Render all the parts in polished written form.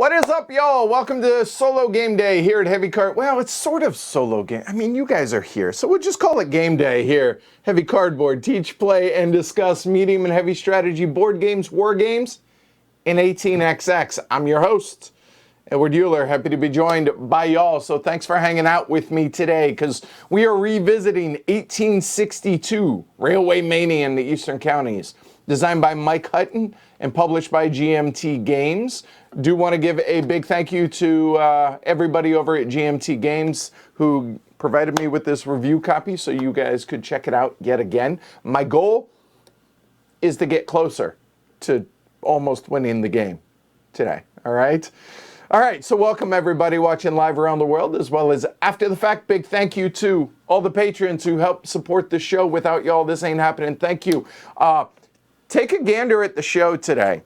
What is up, y'all? Welcome to Solo Game Day here at Heavy Card. Well, it's sort of solo game. I mean, you guys are here, so we'll just call it Game Day here. Heavy Cardboard, teach, play, and discuss medium and heavy strategy board games, war games, in 18xx. I'm your host, Edward Euler. Happy to be joined by y'all. So thanks for hanging out with me today, because we are revisiting 1862, Railway Mania in the Eastern Counties. Designed by Mike Hutton and published by GMT Games. Do want to give a big thank you to everybody over at GMT Games who provided me with this review copy so you guys could check it out yet again. My goal is to get closer to almost winning the game today, all right? All right, so welcome everybody watching live around the world as well as after the fact. Big thank you to all the patrons who help support the show. Without y'all, this ain't happening. Thank you. Take a gander at the show today.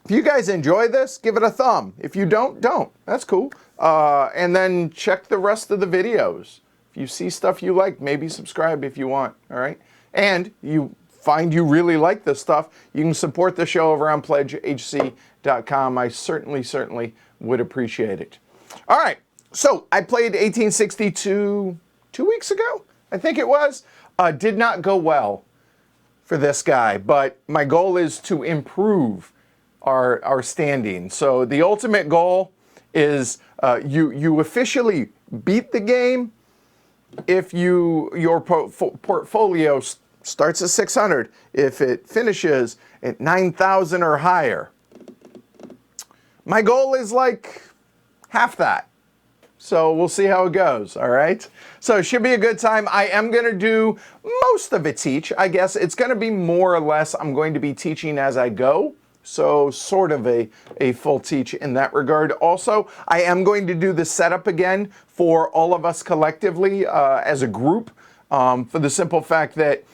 If you guys enjoy this, give it a thumb. If you don't. That's cool. And then check the rest of the videos. If you see stuff you like, maybe subscribe if you want, all right? And you find you really like this stuff, you can support the show over on pledgehc.com. I certainly would appreciate it. All right, so I played 1862 2 weeks ago, I think it was. Did not go well for this guy, but my goal is to improve our standing. So the ultimate goal is you officially beat the game if your portfolio starts at 600, if it finishes at 9,000 or higher. My goal is like half that. So we'll see how it goes, all right? So it should be a good time. I am going to do most of it teach. I guess it's going to be more or less I'm going to be teaching as I go. So sort of a full teach in that regard. Also, I am going to do the setup again for all of us collectively as a group for the simple fact that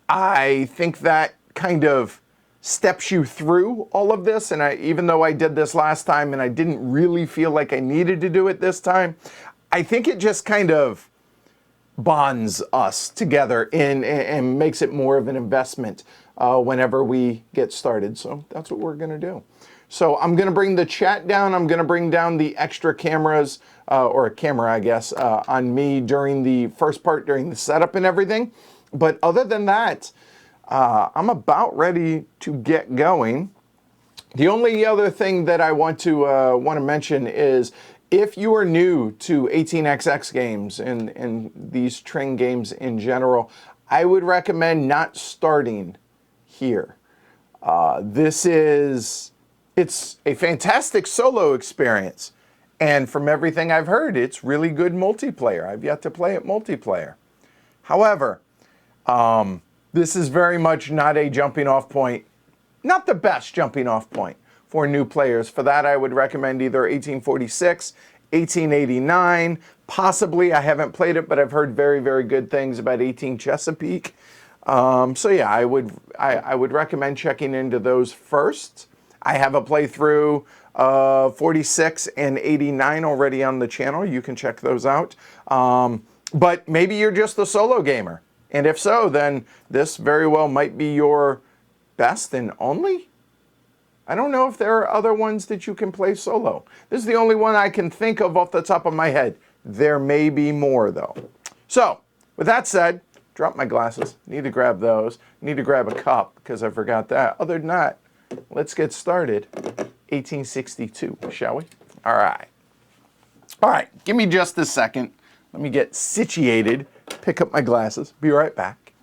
I think that kind of steps you through all of this, and even though I did this last time and I didn't really feel like I needed to do it this time, I think it just kind of bonds us together and makes it more of an investment whenever we get started. So that's what we're going to do. So I'm going to bring the chat down. I'm going to bring down the extra cameras, or a camera, I guess, on me during the first part, during the setup and everything. But other than that, I'm about ready to get going. The only other thing that I want to mention is if you are new to 18xx games and these Tring games in general, I would recommend not starting here. It's a fantastic solo experience. And from everything I've heard, it's really good multiplayer. I've yet to play it multiplayer. However, this is very much not a jumping off point, not the best jumping off point for new players. For that, I would recommend either 1846, 1889, possibly, I haven't played it, but I've heard very good things about 18 Chesapeake. So yeah, I would recommend checking into those first. I have a playthrough of 46 and 89 already on the channel. You can check those out. But maybe you're just a solo gamer. And if so, then this very well might be your best and only. I don't know if there are other ones that you can play solo. This is the only one I can think of off the top of my head. There may be more, though. So, with that said, drop my glasses. Need to grab those. Need to grab a cup, because I forgot that. Other than that, let's get started. 1862, shall we? All right. All right, give me just a second. Let me get situated. Pick up my glasses. Be right back.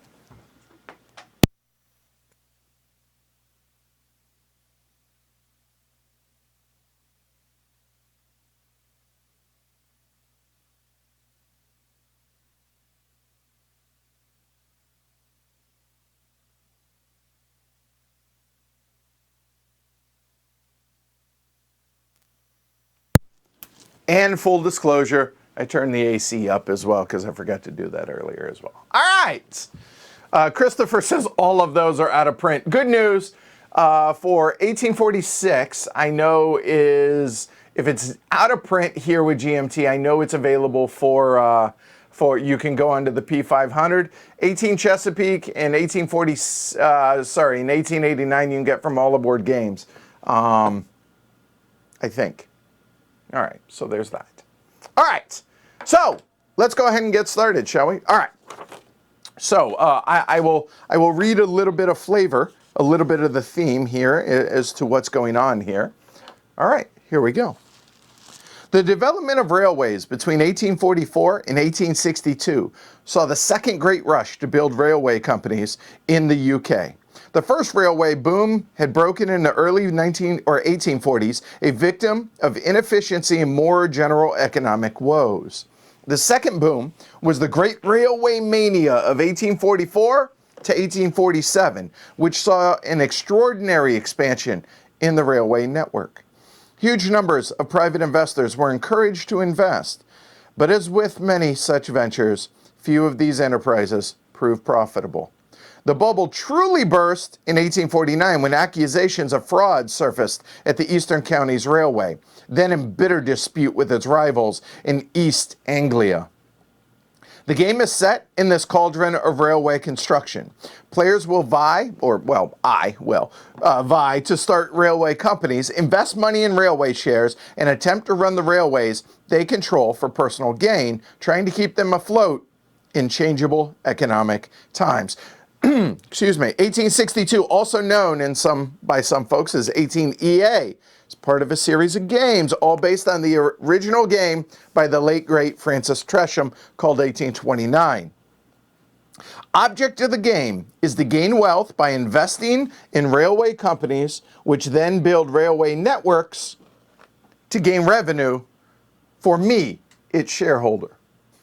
And full disclosure, I turned the AC up as well because I forgot to do that earlier as well. All right. Christopher says all of those are out of print. Good news for 1846, I know if it's out of print here with GMT, I know it's available for you can go onto the P500. 18 Chesapeake and 1889 you can get from All Aboard Games. I think. All right, so there's that. All right, so let's go ahead and get started, shall we? All right. So I will read a little bit of flavor, a little bit of the theme here as to what's going on here. All right, here we go. The development of railways between 1844 and 1862 saw the second great rush to build railway companies in the UK. The first railway boom had broken in the early 1840s, a victim of inefficiency and more general economic woes. The second boom was the Great Railway Mania of 1844 to 1847, which saw an extraordinary expansion in the railway network. Huge numbers of private investors were encouraged to invest, but as with many such ventures, few of these enterprises proved profitable. The bubble truly burst in 1849 when accusations of fraud surfaced at the Eastern Counties Railway, then in bitter dispute with its rivals in East Anglia. The game is set in this cauldron of railway construction. Players will vie, or well, I will, vie to start railway companies, invest money in railway shares, and attempt to run the railways they control for personal gain, trying to keep them afloat in changeable economic times. Excuse me, 1862, also known by some folks as 18EA. It's part of a series of games, all based on the original game by the late, great Francis Tresham called 1829. Object of the game is to gain wealth by investing in railway companies, which then build railway networks to gain revenue for me, its shareholder.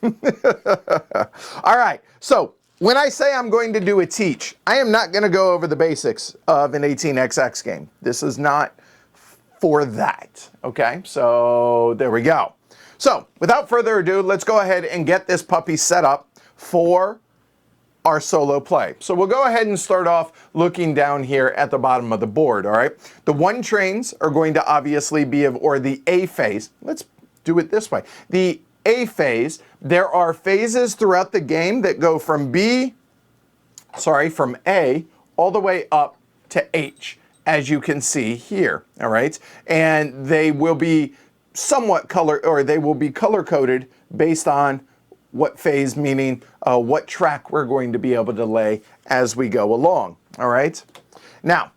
All right, so when I say I'm going to do a teach, I am not going to go over the basics of an 18XX game. This is not for that, okay? So there we go. So without further ado, let's go ahead and get this puppy set up for our solo play. So we'll go ahead and start off looking down here at the bottom of the board, all right? The one trains are going to obviously be or the A phase. Let's do it this way. The A phase, there are phases throughout the game that go from from A all the way up to H, as you can see here, all right? And they will be somewhat color-coded based on what phase, meaning what track we're going to be able to lay as we go along, all right? Now,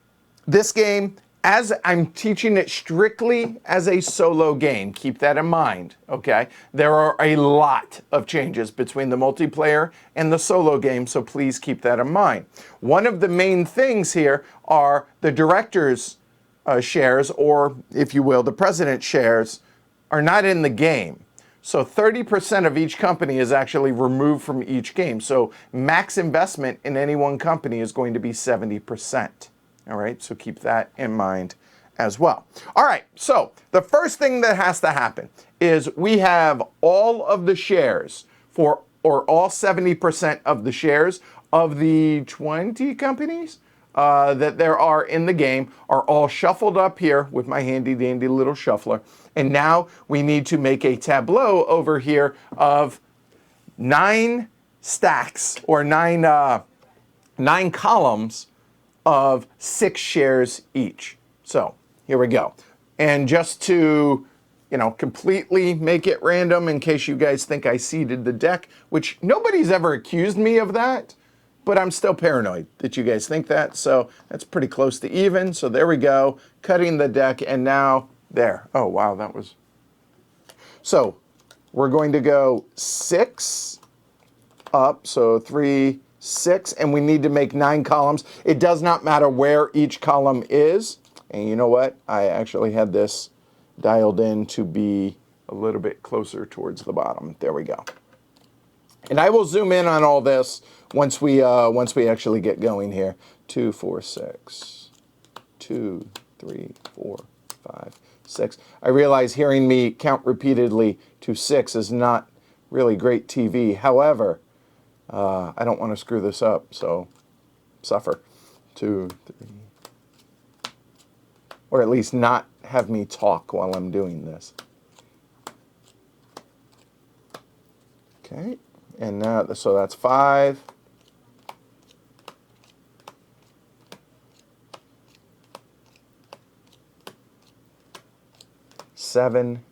this game, as I'm teaching it strictly as a solo game, keep that in mind, okay? There are a lot of changes between the multiplayer and the solo game, so please keep that in mind. One of the main things here are the director's shares, or if you will, the president's shares, are not in the game. So 30% of each company is actually removed from each game. So max investment in any one company is going to be 70%. All right, so keep that in mind as well. All right, so the first thing that has to happen is we have all of the shares or all 70% of the shares of the 20 companies that there are in the game are all shuffled up here with my handy dandy little shuffler. And now we need to make a tableau over here of 9 stacks or nine columns of 6 shares each. So here we go. And just to, completely make it random in case you guys think I seeded the deck, which nobody's ever accused me of that, but I'm still paranoid that you guys think that. So that's pretty close to even. So there we go, cutting the deck, and now there. Oh, wow, that was. So we're going to go 6 up, so 3, 6, and we need to make 9 columns. It does not matter where each column is. And you know what? I actually had this dialed in to be a little bit closer towards the bottom. There we go. And I will zoom in on all this once we actually get going here. 2, 4, 6. 2, 3, 4, 5, 6. I realize hearing me count repeatedly to 6 is not really great TV. However, I don't want to screw this up, so suffer. 2, 3. Or at least not have me talk while I'm doing this. Okay, and now, so that's 5. 7,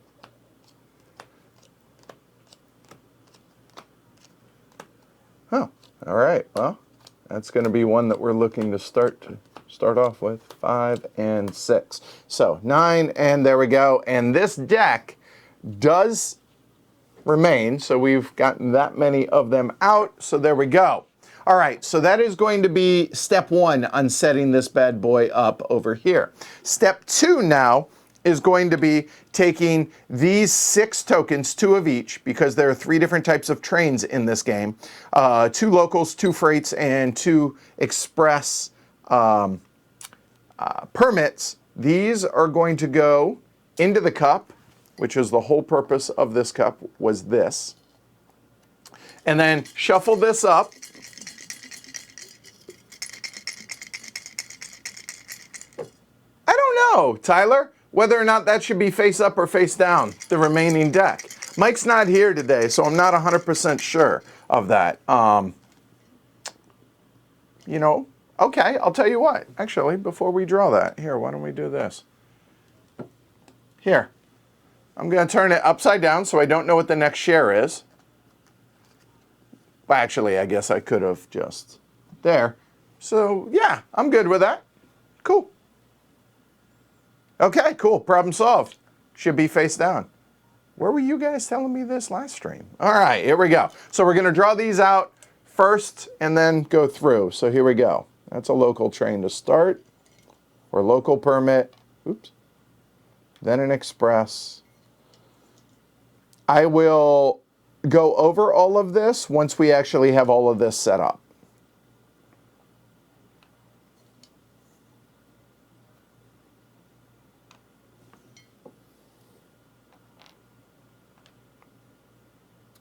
Oh, all right. Well, that's going to be one that we're looking to start off with. 5 and 6. So 9, and there we go. And this deck does remain. So we've gotten that many of them out. So there we go. All right, so that is going to be step 1 on setting this bad boy up over here. Step 2 now is going to be taking these 6 tokens, 2 of each, because there are 3 different types of trains in this game. 2 locals, 2 freights, and 2 express permits. These are going to go into the cup, which is the whole purpose of this cup, was this. And then shuffle this up. I don't know, Tyler, whether or not that should be face up or face down, the remaining deck. Mike's not here today, so I'm not 100% sure of that. You know, okay, I'll tell you what. Actually, before we draw that, here, why don't we do this? Here, I'm going to turn it upside down so I don't know what the next share is. Well, actually, I guess I could have just there. So, yeah, I'm good with that. Cool. Okay, cool. Problem solved. Should be face down. Where were you guys telling me this last stream? All right, here we go. So we're going to draw these out first and then go through. So here we go. That's a local train to start, or local permit. Oops. Then an express. I will go over all of this once we actually have all of this set up.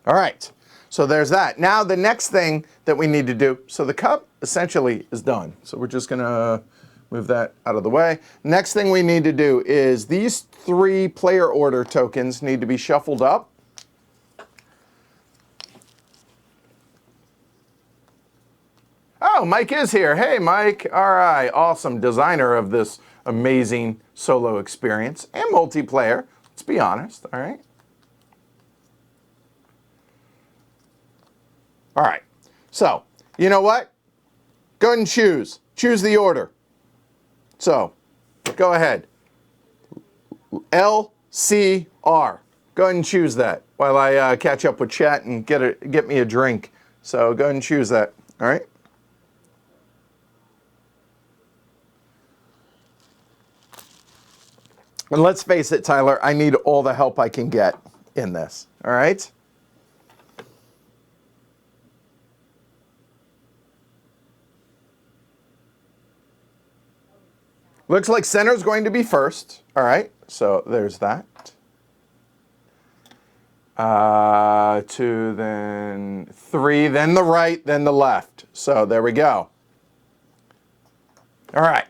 All right, so there's that. Now the next thing that we need to do, so the cup essentially is done. So we're just gonna move that out of the way. Next thing we need to do is these 3 player order tokens need to be shuffled up. Oh, Mike is here. Hey, Mike. All right, awesome. Designer of this amazing solo experience and multiplayer. Let's be honest, all right? All right, so you know what? Go ahead and choose. Choose the order. So go ahead. L, C, R. Go ahead and choose that while I catch up with chat and get me a drink. So go ahead and choose that, all right? And let's face it, Tyler, I need all the help I can get in this, all right? Looks like center is going to be first. All right, so there's that. 2, then 3, then the right, then the left. So there we go. All right.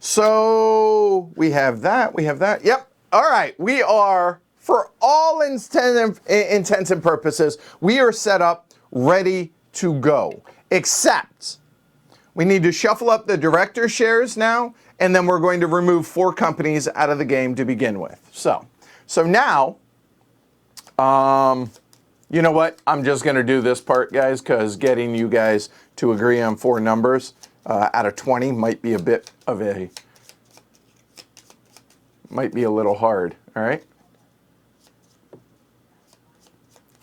So we have that, we have that. Yep. All right, we are, for all intents and purposes, we are set up, ready to go. Except we need to shuffle up the director shares now, and then we're going to remove 4 companies out of the game to begin with. So now, you know what? I'm just going to do this part, guys, because getting you guys to agree on 4 numbers out of 20 might be a bit of might be a little hard, all right?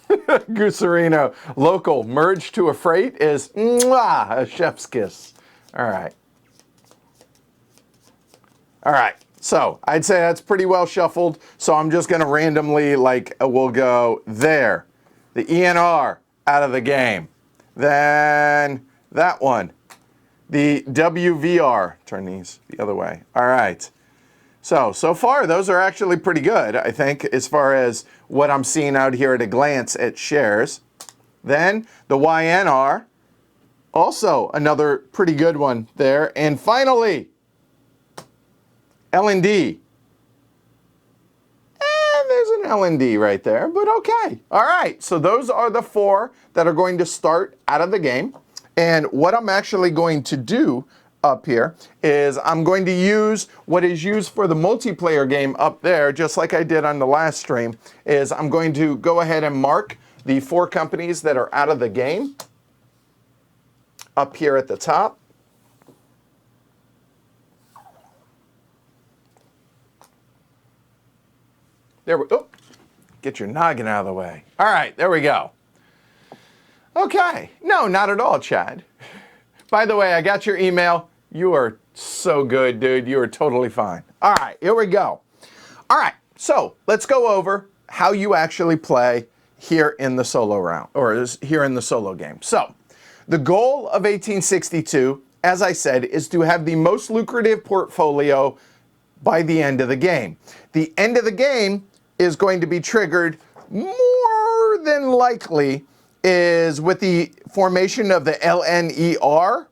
Gooserino, local, merge to a freight is mwah, a chef's kiss. All right. All right, so I'd say that's pretty well shuffled. So I'm just gonna randomly, we'll go there. The ENR out of the game. Then that one. The WVR, turn these the other way. All right. So far, those are actually pretty good, I think, as far as what I'm seeing out here at a glance at shares. Then the YNR, also another pretty good one there. And finally, L&D. There's an L&D right there, but okay. All right, so those are the 4 that are going to start out of the game. And what I'm actually going to do up here is I'm going to use what is used for the multiplayer game up there, just like I did on the last stream, is I'm going to go ahead and mark the 4 companies that are out of the game up here at the top. There we go. Get your noggin out of the way. All right, there we go. Okay. No, not at all, Chad. By the way, I got your email. You are so good, dude. You are totally fine. All right, here we go. All right, so let's go over how you actually play here in the solo round, or here in the solo game. So the goal of 1862, as I said, is to have the most lucrative portfolio by the end of the game. The end of the game is going to be triggered more than likely is with the formation of the LNER.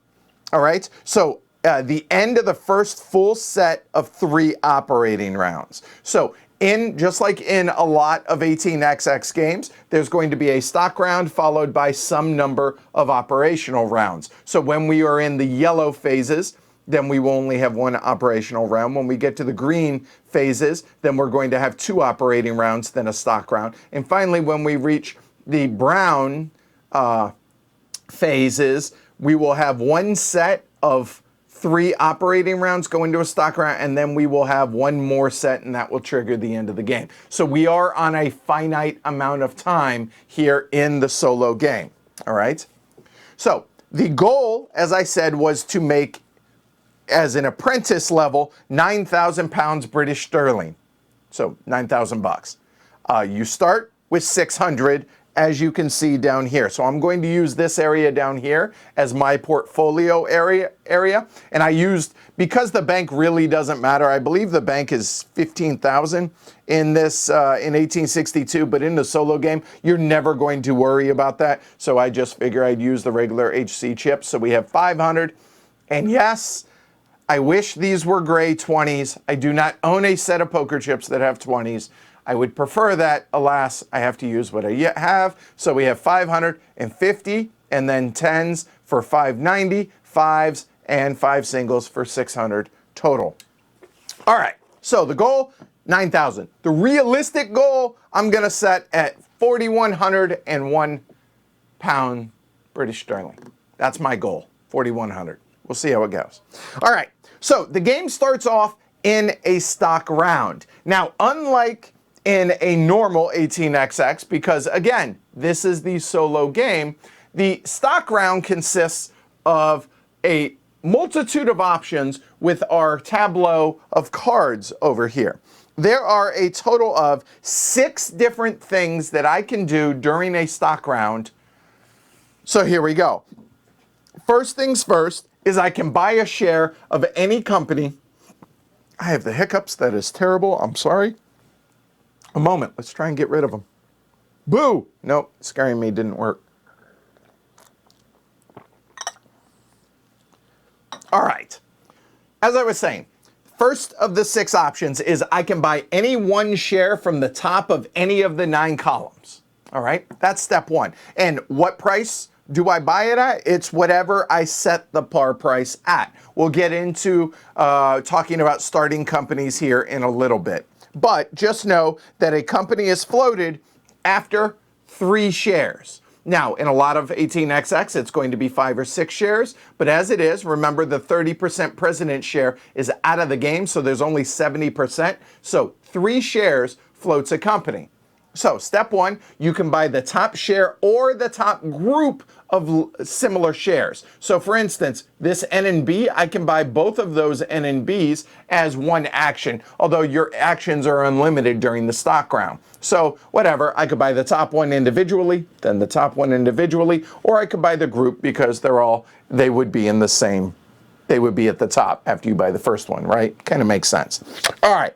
All right, so the end of the first full set of 3 operating rounds. So just like in a lot of 18XX games, there's going to be a stock round followed by some number of operational rounds. So when we are in the yellow phases, then we will only have 1 operational round. When we get to the green phases, then we're going to have 2 operating rounds, then a stock round. And finally, when we reach the brown phases, we will have 1 set of 3 operating rounds go into a stock round, and then we will have 1 more set, and that will trigger the end of the game. So we are on a finite amount of time here in the solo game. All right? So the goal, as I said, was to make, as an apprentice level, 9,000 pounds British sterling. So 9,000 bucks. You start with 600, as you can see down here. So I'm going to use this area down here as my portfolio area. And I used, because the bank really doesn't matter, I believe the bank is 15,000 in this, in 1862, but in the solo game, you're never going to worry about that. So I just figure I'd use the regular HC chips. So we have 500. And yes, I wish these were gray 20s. I do not own a set of poker chips that have 20s. I would prefer that. Alas, I have to use what I have. So we have 550 and then 10s for 590, 5s and 5 singles for 600 total. All right, so the goal, 9,000. The realistic goal, I'm going to set at 4,101 pound British sterling. That's my goal, 4,100. We'll see how it goes. All right, so the game starts off in a stock round. Now, unlike in a normal 18XX, because again, this is the solo game, the stock round consists of a multitude of options with our tableau of cards over here. There are a total of 6 different things that I can do during a stock round. So here we go. First things first is I can buy a share of any company. I have the hiccups. That is terrible. I'm sorry. A moment. Let's try and get rid of them. Boo! Nope. Scaring me didn't work. All right. As I was saying, first of the 6 options is I can buy any 1 share from the top of any of the 9 columns. All right. That's step 1. And what price do I buy it at? It's whatever I set the par price at. We'll get into talking about starting companies here in a little bit. But just know that a company is floated after 3 shares. Now, in a lot of 18XX, it's going to be 5 or 6 shares. But as it is, remember the 30% president share is out of the game, so there's only 70%. So 3 shares floats a company. So step 1, you can buy the top share or the top group of similar shares. So for instance, this NNB, I can buy both of those NNBs as 1 action, although your actions are unlimited during the stock round. So whatever, I could buy the top 1 individually, then the top 1 individually, or I could buy the group because they would be in the same, they would be at the top after you buy the first one, right? Kind of makes sense. All right,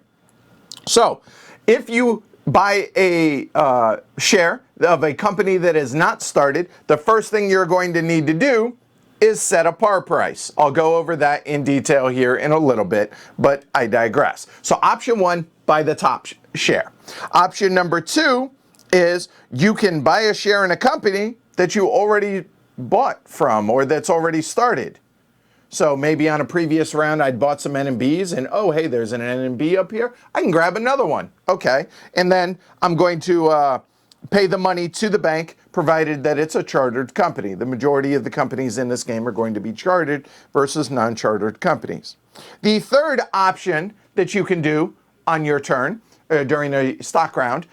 so if you buy a share of a company that is not started, the first thing you're going to need to do is set a par price. I'll go over that in detail here in a little bit, but I digress. So option 1, buy the top share. Option number 2 is you can buy a share in a company that you already bought from or that's already started. So maybe on a previous round, I'd bought some NMBs and, oh, hey, there's an NMB up here. I can grab another one. Okay. And then I'm going to pay the money to the bank, provided that it's a chartered company. The majority of the companies in this game are going to be chartered versus non-chartered companies. The third option that you can do on your turn, during a stock round,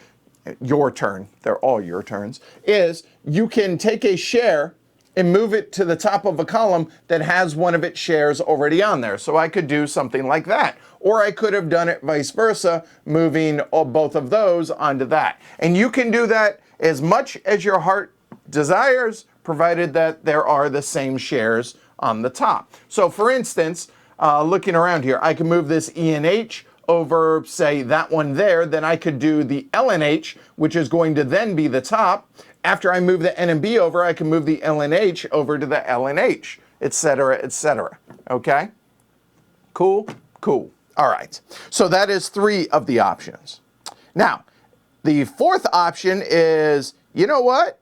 your turn, they're all your turns, is you can take a share and move it to the top of a column that has one of its shares already on there. So I could do something like that. Or I could have done it vice versa, moving both of those onto that. And you can do that as much as your heart desires, provided that there are the same shares on the top. So for instance, looking around here, I can move this E and H over, say, that one there. Then I could do the L and H, which is going to then be the top. After I move the N and B over, I can move the L and H over to the L and H, etc., etc. Okay? Cool? Cool. All right. So that is 3 of the options. Now, the fourth option is, you know what?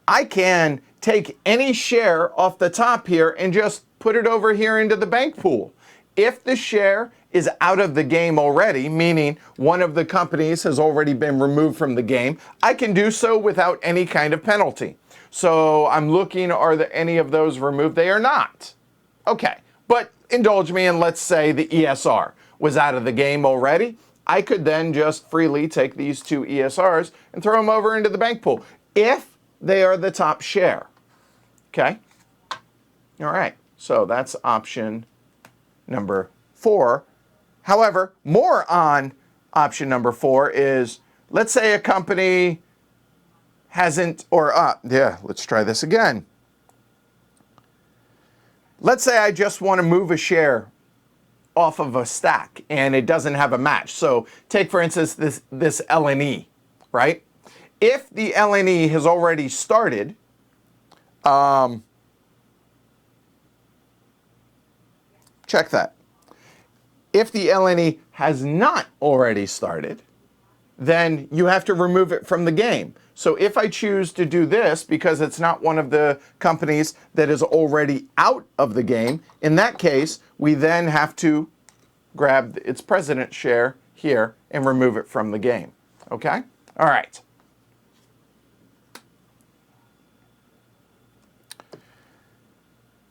I can take any share off the top here and just put it over here into the bank pool. If the share is out of the game already, meaning one of the companies has already been removed from the game, I can do so without any kind of penalty. So I'm looking, are there any of those removed? They are not. Okay, but indulge me and let's say the ESR was out of the game already. I could then just freely take these 2 ESRs and throw them over into the bank pool if they are the top share. Okay? All right, so that's option number 4. However, more on option number 4 is, let's say a company hasn't, let's try this again. Let's say I just want to move a share off of a stack and it doesn't have a match. So take, for instance, this L&E, right? If the L&E has already started, check that. If the L&E has not already started, then you have to remove it from the game. So if I choose to do this because it's not one of the companies that is already out of the game, in that case, we then have to grab its president share here and remove it from the game. Okay? All right.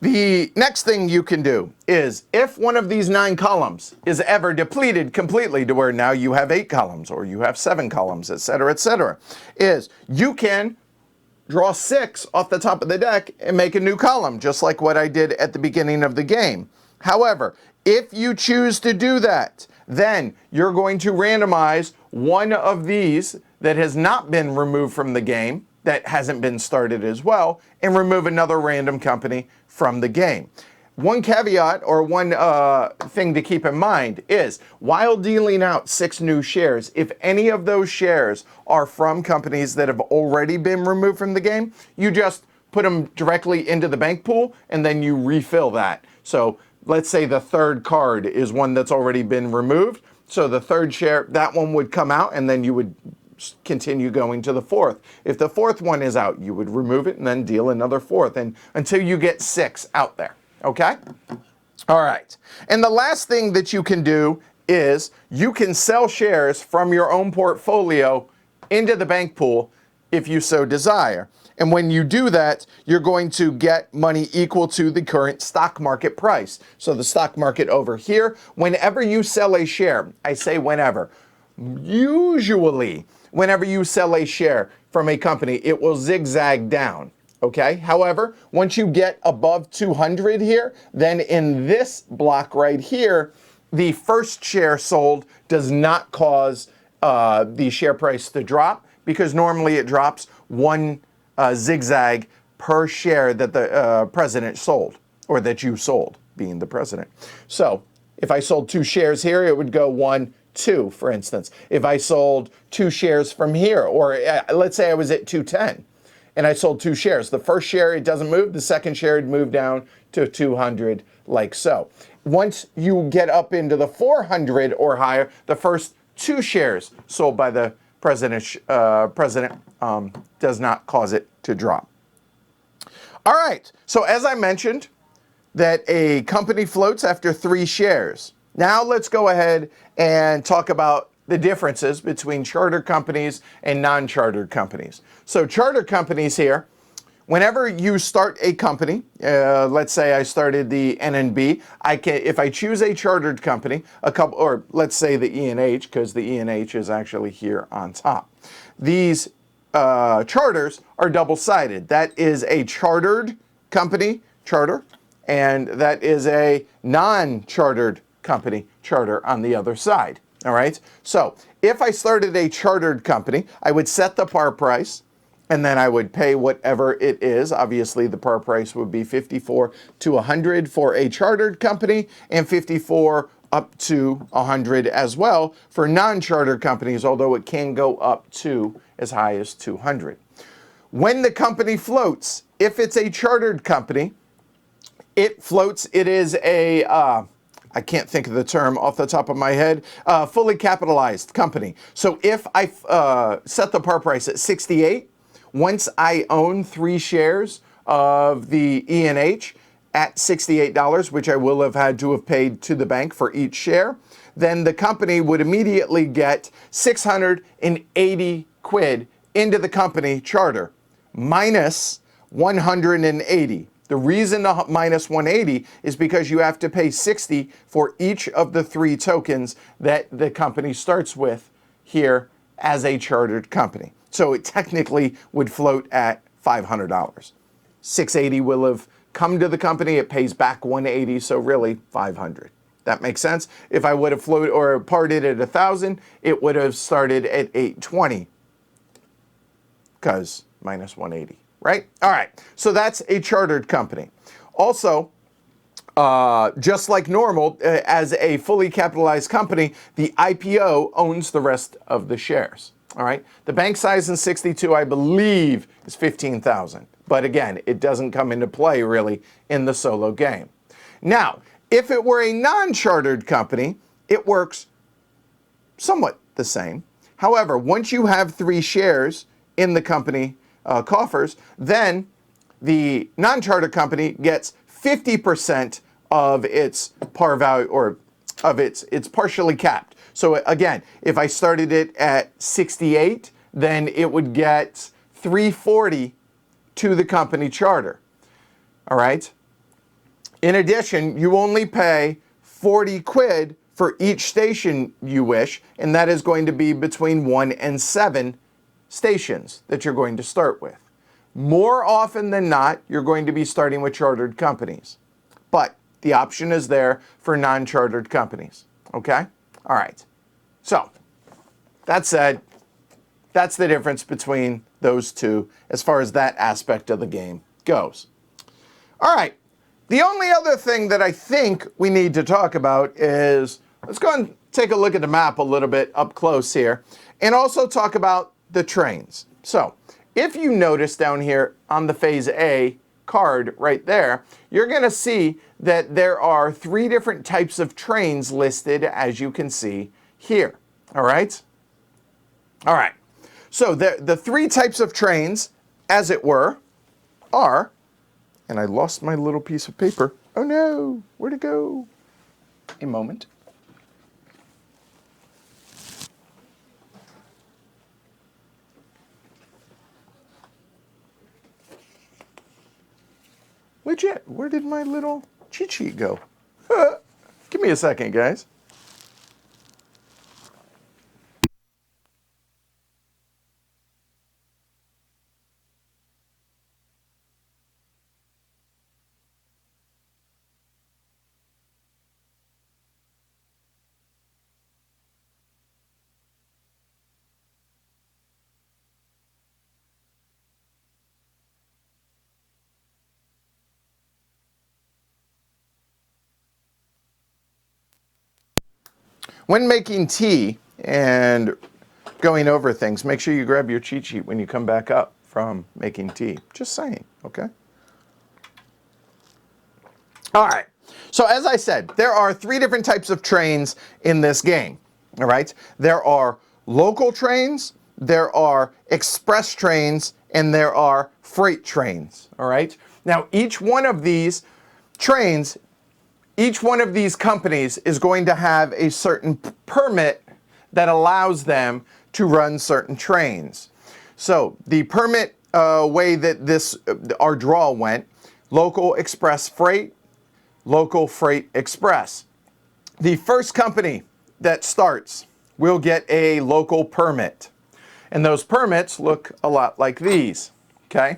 The next thing you can do is, if one of these 9 columns is ever depleted completely to where now you have 8 columns or you have 7 columns, etc., is you can draw 6 off the top of the deck and make a new column, just like what I did at the beginning of the game. However, if you choose to do that, then you're going to randomize one of these that has not been removed from the game, that hasn't been started as well, and remove another random company from the game. One caveat or one thing to keep in mind is, while dealing out 6 new shares, if any of those shares are from companies that have already been removed from the game, you just put them directly into the bank pool and then you refill that. So let's say the third card is one that's already been removed. So the third share, that one would come out and then you would continue going to the fourth. If the fourth one is out, you would remove it and then deal another fourth, and until you get 6 out there. Okay? All right. And the last thing that you can do is you can sell shares from your own portfolio into the bank pool if you so desire. And when you do that, you're going to get money equal to the current stock market price. So the stock market over here, whenever you sell a share, I say whenever, usually whenever you sell a share from a company, it will zigzag down. Okay. However, once you get above 200 here, then in this block right here, the first share sold does not cause the share price to drop, because normally it drops 1 zigzag per share that the president sold, or that you sold, being the president. So if I sold 2 shares here, it would go 1, 2, for instance. If I sold 2 shares from here, or let's say I was at 210 and I sold 2 shares. The first share, it doesn't move. The second share, it moved down to 200, like so. Once you get up into the 400 or higher, the first 2 shares sold by the president does not cause it to drop. All right. So as I mentioned, that a company floats after 3 shares. Now let's go ahead and talk about the differences between charter companies and non-chartered companies. So charter companies here, whenever you start a company, let's say I started the NNB, if I choose a chartered company, or let's say the E&H, because the E&H is actually here on top. These charters are double-sided. That is a chartered company, charter, and that is a non-chartered company, charter, on the other side. All right? So if I started a chartered company, I would set the par price, and then I would pay whatever it is. Obviously, the par price would be 54 to 100 for a chartered company, and 54 up to 100 as well for non-chartered companies, although it can go up to as high as 200. When the company floats, if it's a chartered company, it floats. It is a, I can't think of the term off the top of my head, fully capitalized company. So if I set the par price at 68, once I own 3 shares of the E&H at $68, which I will have had to have paid to the bank for each share, then the company would immediately get 680 quid into the company charter, minus 180. The reason the minus 180 is because you have to pay 60 for each of the 3 tokens that the company starts with here as a chartered company. So it technically would float at $500. 680 will have come to the company, it pays back 180, so really 500. That makes sense? If I would have floated or parted at 1,000, it would have started at 820, because minus 180. Right? All right. So that's a chartered company. Also, just like normal, as a fully capitalized company, the IPO owns the rest of the shares. All right. The bank size in 62, I believe, is 15,000. But again, it doesn't come into play really in the solo game. Now, if it were a non-chartered company, it works somewhat the same. However, once you have 3 shares in the company coffers, then the non-charter company gets 50% of its par value, or of it's partially capped. So again, if I started it at 68, then it would get 340 to the company charter. All right. In addition, you only pay 40 quid for each station you wish, and that is going to be between 1 and 7 stations that you're going to start with. More often than not, you're going to be starting with chartered companies, but the option is there for non-chartered companies. Okay? All right. So, that said, that's the difference between those two as far as that aspect of the game goes. All right. The only other thing that I think we need to talk about is, let's go and take a look at the map a little bit up close here, and also talk about the trains. So, if you notice down here on the Phase A card right there, you're going to see that there are 3 different types of trains listed, as you can see here. All right? All right. So, the 3 types of trains, as it were, are, and I lost my little piece of paper. Oh no, where'd it go? A moment. Legit, where did my little cheat sheet go? Give me a second, guys. When making tea and going over things, make sure you grab your cheat sheet when you come back up from making tea. Just saying, okay? All right. So as I said, there are 3 different types of trains in this game, all right? There are local trains, there are express trains, and there are freight trains, all right? Now, each one of these trains, each one of these companies is going to have a certain permit that allows them to run certain trains. So the permit way that our draw went, local express freight, local freight express. The first company that starts will get a local permit. And those permits look a lot like these, okay?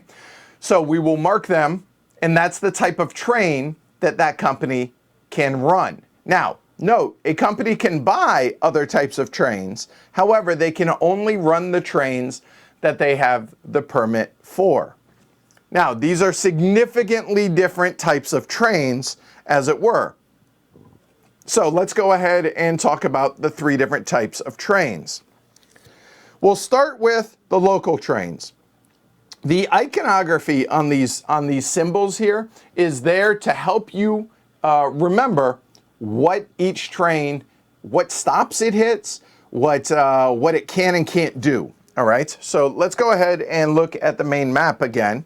So we will mark them, and that's the type of train that that company can run. Now, note, a company can buy other types of trains. However, they can only run the trains that they have the permit for. Now, these are significantly different types of trains, as it were. So let's go ahead and talk about the three different types of trains. We'll start with the local trains. The iconography on these symbols here is there to help you remember what each train, what stops it hits, what it can and can't do. All right, so let's go ahead and look at the main map again.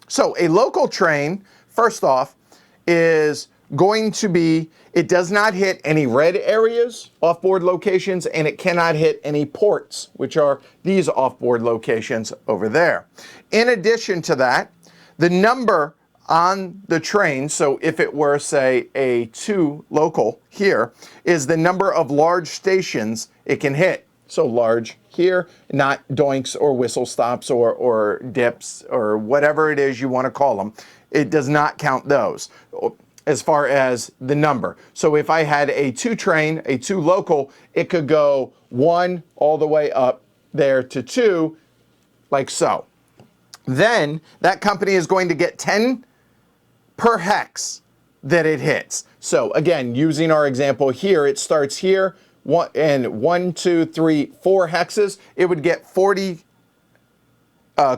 So a local train, first off, is going to be, it does not hit any red areas, off-board locations, and it cannot hit any ports, which are these off-board locations over there. In addition to that, the number on the train, so if it were, say, a 2 local here, is the number of large stations it can hit. So large here, not doinks or whistle stops or dips or whatever it is you want to call them. It does not count those as far as the number. So if I had a 2 train, a 2 local, it could go 1 all the way up there to 2, like so. Then that company is going to get 10 per hex that it hits. So again, using our example here, it starts here, 1, 2, 3, 4 hexes. It would get 40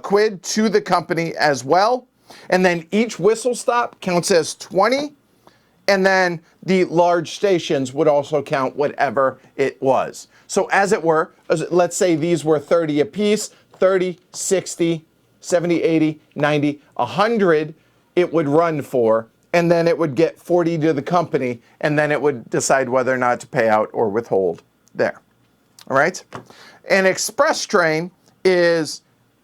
quid to the company as well. And then each whistle stop counts as 20. And then the large stations would also count whatever it was. So as it were, let's say these were 30 apiece, 30, 60, 70, 80, 90, 100 it would run for, and then it would get 40 to the company, and then it would decide whether or not to pay out or withhold there. All right? An express train is,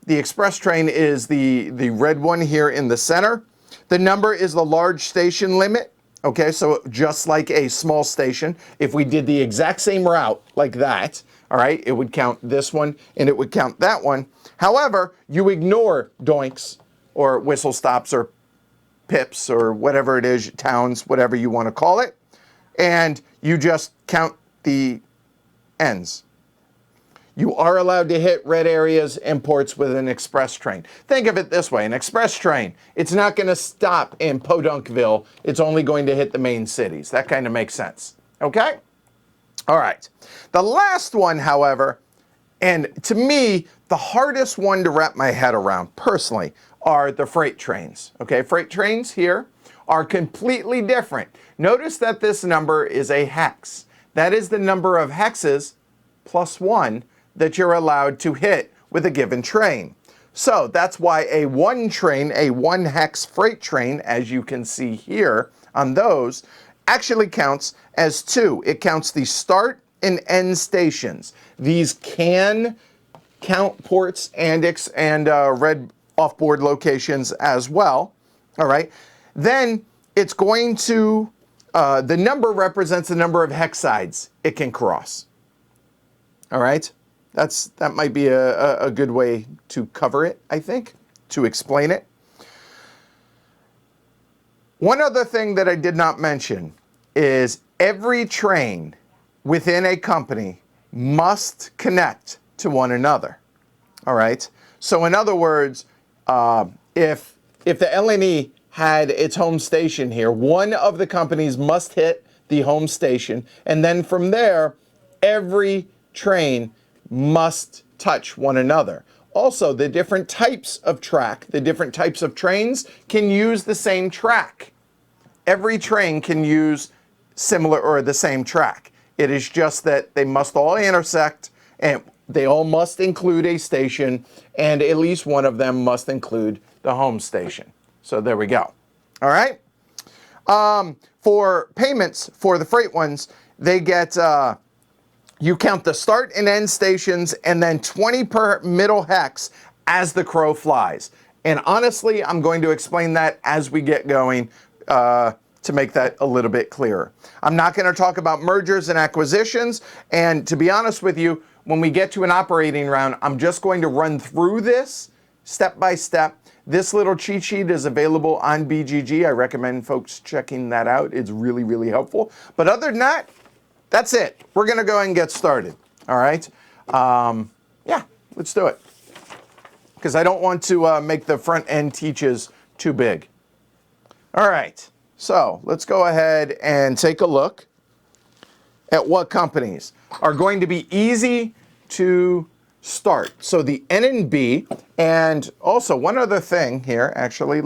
the red one here in the center. The number is the large station limit. Okay, so just like a small station, if we did the exact same route like that, all right, it would count this one and it would count that one. However, you ignore doinks or whistle stops or pips or whatever it is, towns, whatever you want to call it, and you just count the ends. You are allowed to hit red areas and ports with an express train. Think of it this way, an express train, it's not going to stop in Podunkville. It's only going to hit the main cities. That kind of makes sense. Okay? All right. The last one, however, and to me, the hardest one to wrap my head around personally are the freight trains. Okay, freight trains here are completely different. Notice that this number is a hex. That is the number of hexes plus 1 that you're allowed to hit with a given train. So that's why a 1 train, a 1 hex freight train, as you can see here on those, actually counts as 2. It counts the start and end stations. These can count ports and red off-board locations as well. All right. Then it's going to, the number represents the number of hex sides it can cross. All right. That might be a good way to cover it, I think, to explain it. One other thing that I did not mention is every train within a company must connect to one another. All right. So in other words, if the LNE had its home station here, one of the companies must hit the home station, and then from there, every train must touch one another. Also, the different types of track, the different types of trains can use the same track. Every train can use similar or the same track. It is just that they must all intersect and they all must include a station, and at least one of them must include the home station. So there we go. All right. For payments for the freight ones, they get You count the start and end stations and then 20 per middle hex as the crow flies. And honestly, I'm going to explain that as we get going to make that a little bit clearer. I'm not going to talk about mergers and acquisitions. And to be honest with you, when we get to an operating round, I'm just going to run through this step by step. This little cheat sheet is available on BGG. I recommend folks checking that out. It's really, really helpful. But other than that, that's it. We're going to go ahead and get started. All right. Yeah, let's do it. Because I don't want to make the front end teaches too big. All right. So let's go ahead and take a look at what companies are going to be easy to start. So the NNB, and also one other thing here, actually,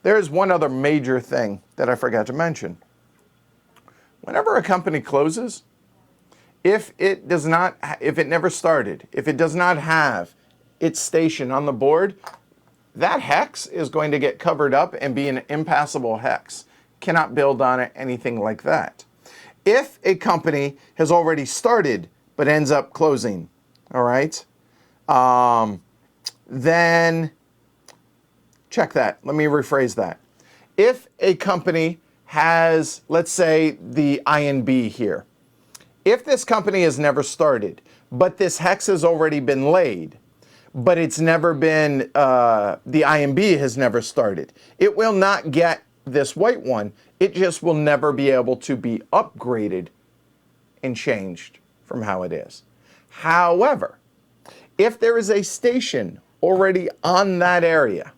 there's one other major thing that I forgot to mention. Whenever a company closes, if it never started, if it does not have its station on the board, that hex is going to get covered up and be an impassable hex. Cannot build on it, anything like that. If a company has already started but ends up closing, all right, then check that. Let me rephrase that. If a company has, let's say, the INB here, if this company has never started, but this hex has already been laid, but it's never been, the INB has never started, it will not get this white one. It just will never be able to be upgraded and changed from how it is. However, if there is a station already on that area,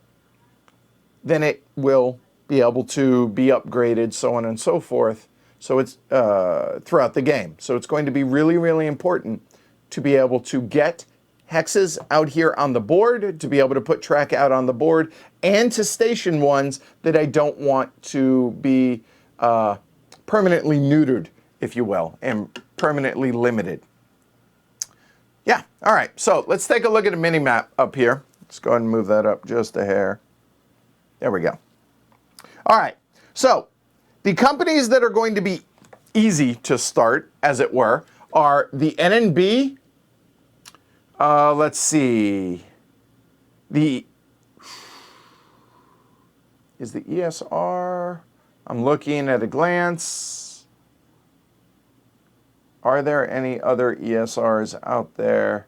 then it will be able to be upgraded, so on and so forth. So it's throughout the game. So it's going to be really, really important to be able to get hexes out here on the board, to be able to put track out on the board, and to station ones that I don't want to be permanently neutered, if you will, and permanently limited. Yeah, all right, so let's take a look at a mini map up here. Let's go ahead and move that up just a hair. There we go. All right, so the companies that are going to be easy to start, as it were, are the NNB. Let's see. Is the ESR? I'm looking at a glance. Are there any other ESRs out there?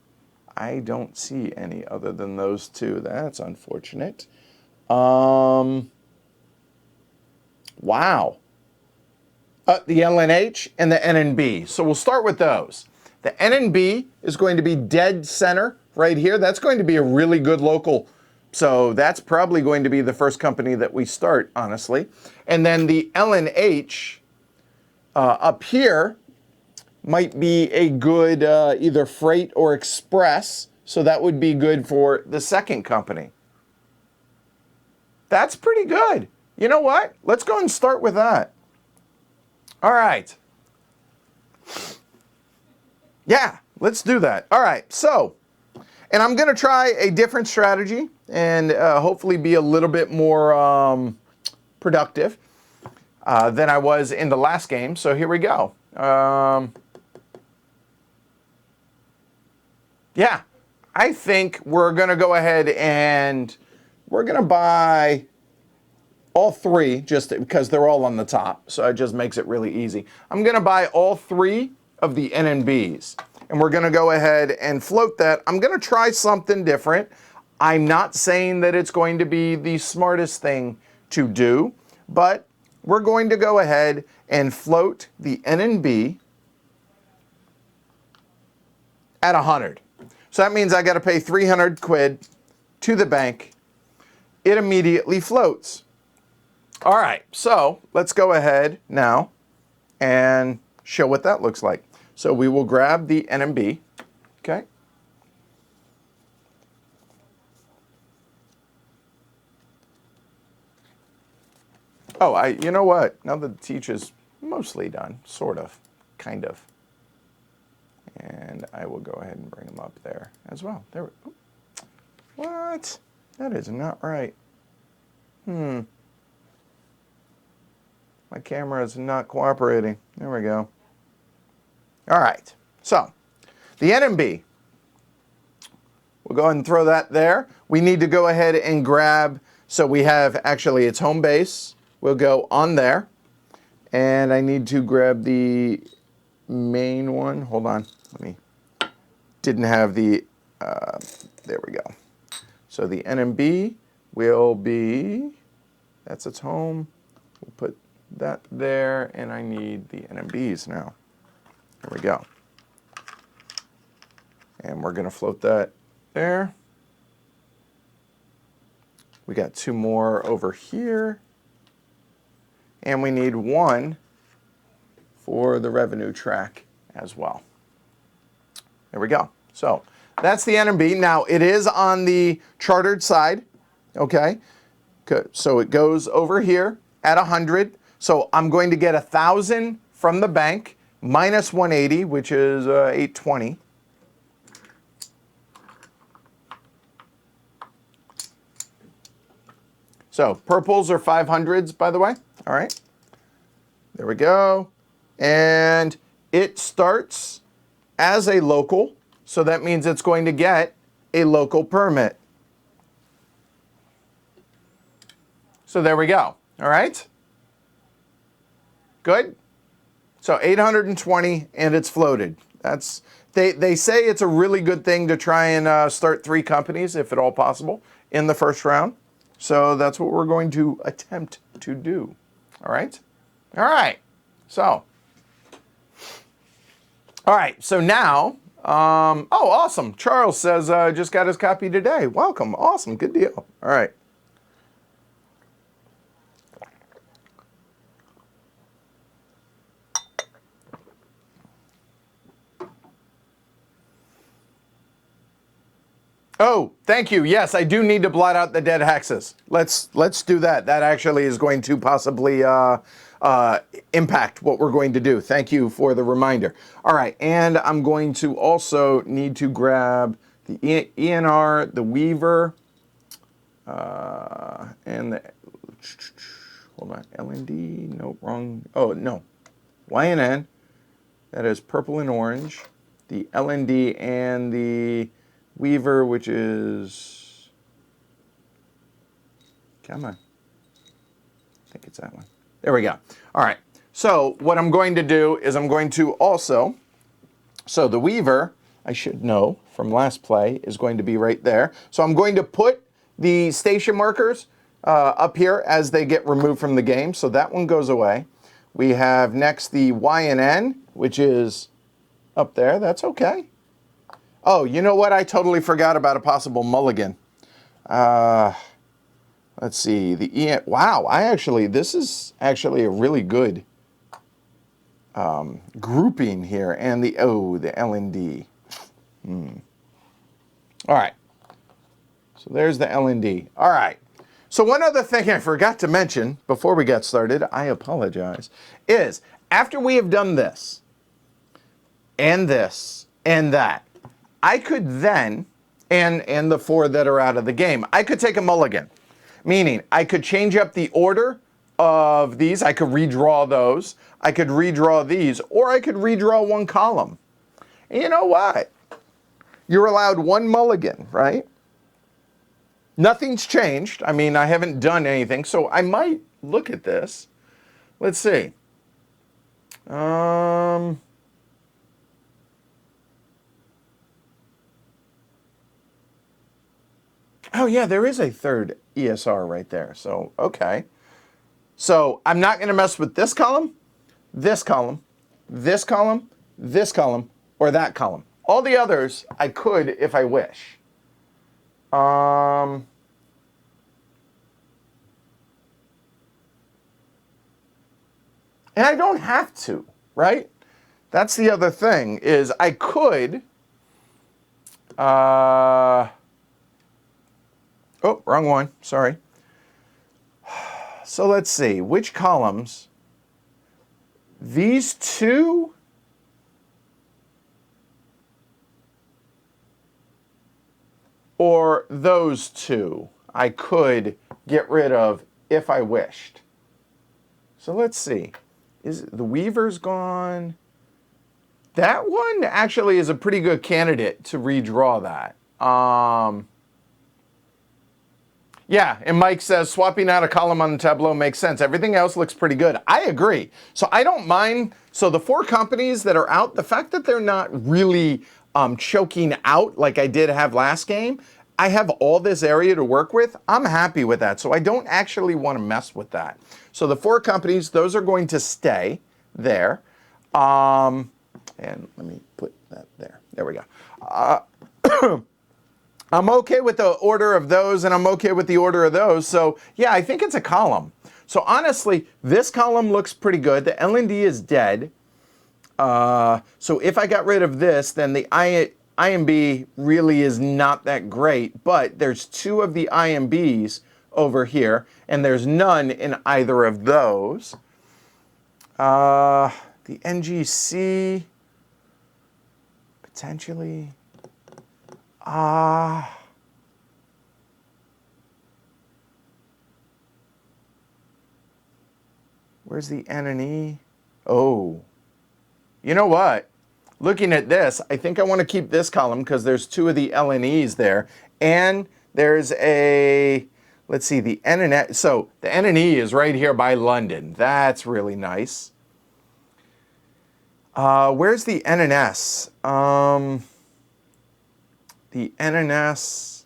I don't see any other than those two. That's unfortunate. Wow. The LNH and the NNB. So we'll start with those. The NNB is going to be dead center right here. That's going to be a really good local. So that's probably going to be the first company that we start, honestly. And then the LNH up here might be a good either freight or express. So that would be good for the second company. That's pretty good. You know what? Let's go and start with that. All right. Yeah, let's do that. All right, so, and I'm going to try a different strategy and hopefully be a little bit more productive than I was in the last game. So here we go. Yeah, I think we're going to go ahead and we're going to buy all three just because they're all on the top. So it just makes it really easy. I'm going to buy all three of the NNBs. And we're going to go ahead and float that. I'm going to try something different. I'm not saying that it's going to be the smartest thing to do, but we're going to go ahead and float the NNB at 100. So that means I got to pay 300 quid to the bank. It immediately floats. All right, so let's go ahead now and show what that looks like. So we will grab the NMB, okay? Oh, you know what? Now the teach is mostly done, sort of, kind of. And I will go ahead and bring them up there as well. There we go. What? That is not right. My camera is not cooperating. There we go. All right, so the NMB, we'll go ahead and throw that there. We need to go ahead and grab, so we have actually its home base. We'll go on there. And I need to grab the main one. Hold on, didn't have the, there we go. So the NMB will be, that's its home. We'll put that there, and I need the NMBs now. There we go. And we're gonna float that there. We got 2 more over here. And we need 1 for the revenue track as well. There we go. So that's the NMB. Now it is on the chartered side, okay? Good. So it goes over here at 100. So I'm going to get 1,000 from the bank minus 180, which is 820. So purples are 500s, by the way. All right. There we go. And it starts as a local, so that means it's going to get a local permit. So there we go. All right. Good. So 820, and it's floated. That's they say it's a really good thing to try and start 3 companies, if at all possible, in the first round. So that's what we're going to attempt to do. All right. All right. So. All right. So now. Oh, awesome. Charles says just got his copy today. Welcome. Awesome. Good deal. All right. Oh, thank you. Yes, I do need to blot out the dead hexes. Let's do that. That actually is going to possibly impact what we're going to do. Thank you for the reminder. All right, and I'm going to also need to grab the ENR, the Weaver, and the, hold on, LND, no, wrong, oh, no, YNN, that is purple and orange, the LND and the Weaver, which is, come on, I think it's that one. There we go. All right, so what I'm going to do is I'm going to also, so the Weaver, I should know from last play, is going to be right there. So I'm going to put the station markers up here as they get removed from the game, so that one goes away. We have next the YNN, which is up there. That's okay. Oh, you know what? I totally forgot about a possible mulligan. Let's see. The EN. Wow, this is actually a really good grouping here. And the LND. All right. So there's the LND. All right. So one other thing I forgot to mention before we get started, I apologize, is after we have done this and that, I could then, and the 4 that are out of the game, I could take a mulligan. Meaning, I could change up the order of these. I could redraw those. I could redraw these. Or I could redraw one column. And you know what? You're allowed 1 mulligan, right? Nothing's changed. I mean, I haven't done anything. So I might look at this. Let's see. Oh, yeah, there is a 3rd ESR right there. So, okay. So I'm not going to mess with this column, this column, this column, this column, or that column. All the others I could if I wish. And I don't have to, right? That's the other thing, is I could... Oh, wrong one. Sorry. So let's see. Which columns? These 2? Or those 2? I could get rid of if I wished. So let's see. Is the Weaver's gone? That one actually is a pretty good candidate to redraw that. Yeah, and Mike says swapping out a column on the tableau makes sense. Everything else looks pretty good. I agree. So I don't mind. So the 4 companies that are out, the fact that they're not really choking out like I did have last game, I have all this area to work with. I'm happy with that. So I don't actually want to mess with that. So the 4 companies, those are going to stay there. And let me put that there. There we go. I'm okay with the order of those, and I'm okay with the order of those. So yeah, I think it's a column. So honestly, this column looks pretty good. The L&D is dead. So if I got rid of this, then the IMB really is not that great. But there's 2 of the IMBs over here, and there's none in either of those. The NGC, potentially. Where's the N and E? Oh, you know what? Looking at this, I think I want to keep this column because there's 2 of the L and E's there. And there's a, let's see, the N and E. So the N and E is right here by London. That's really nice. Where's the N and S? The NNS,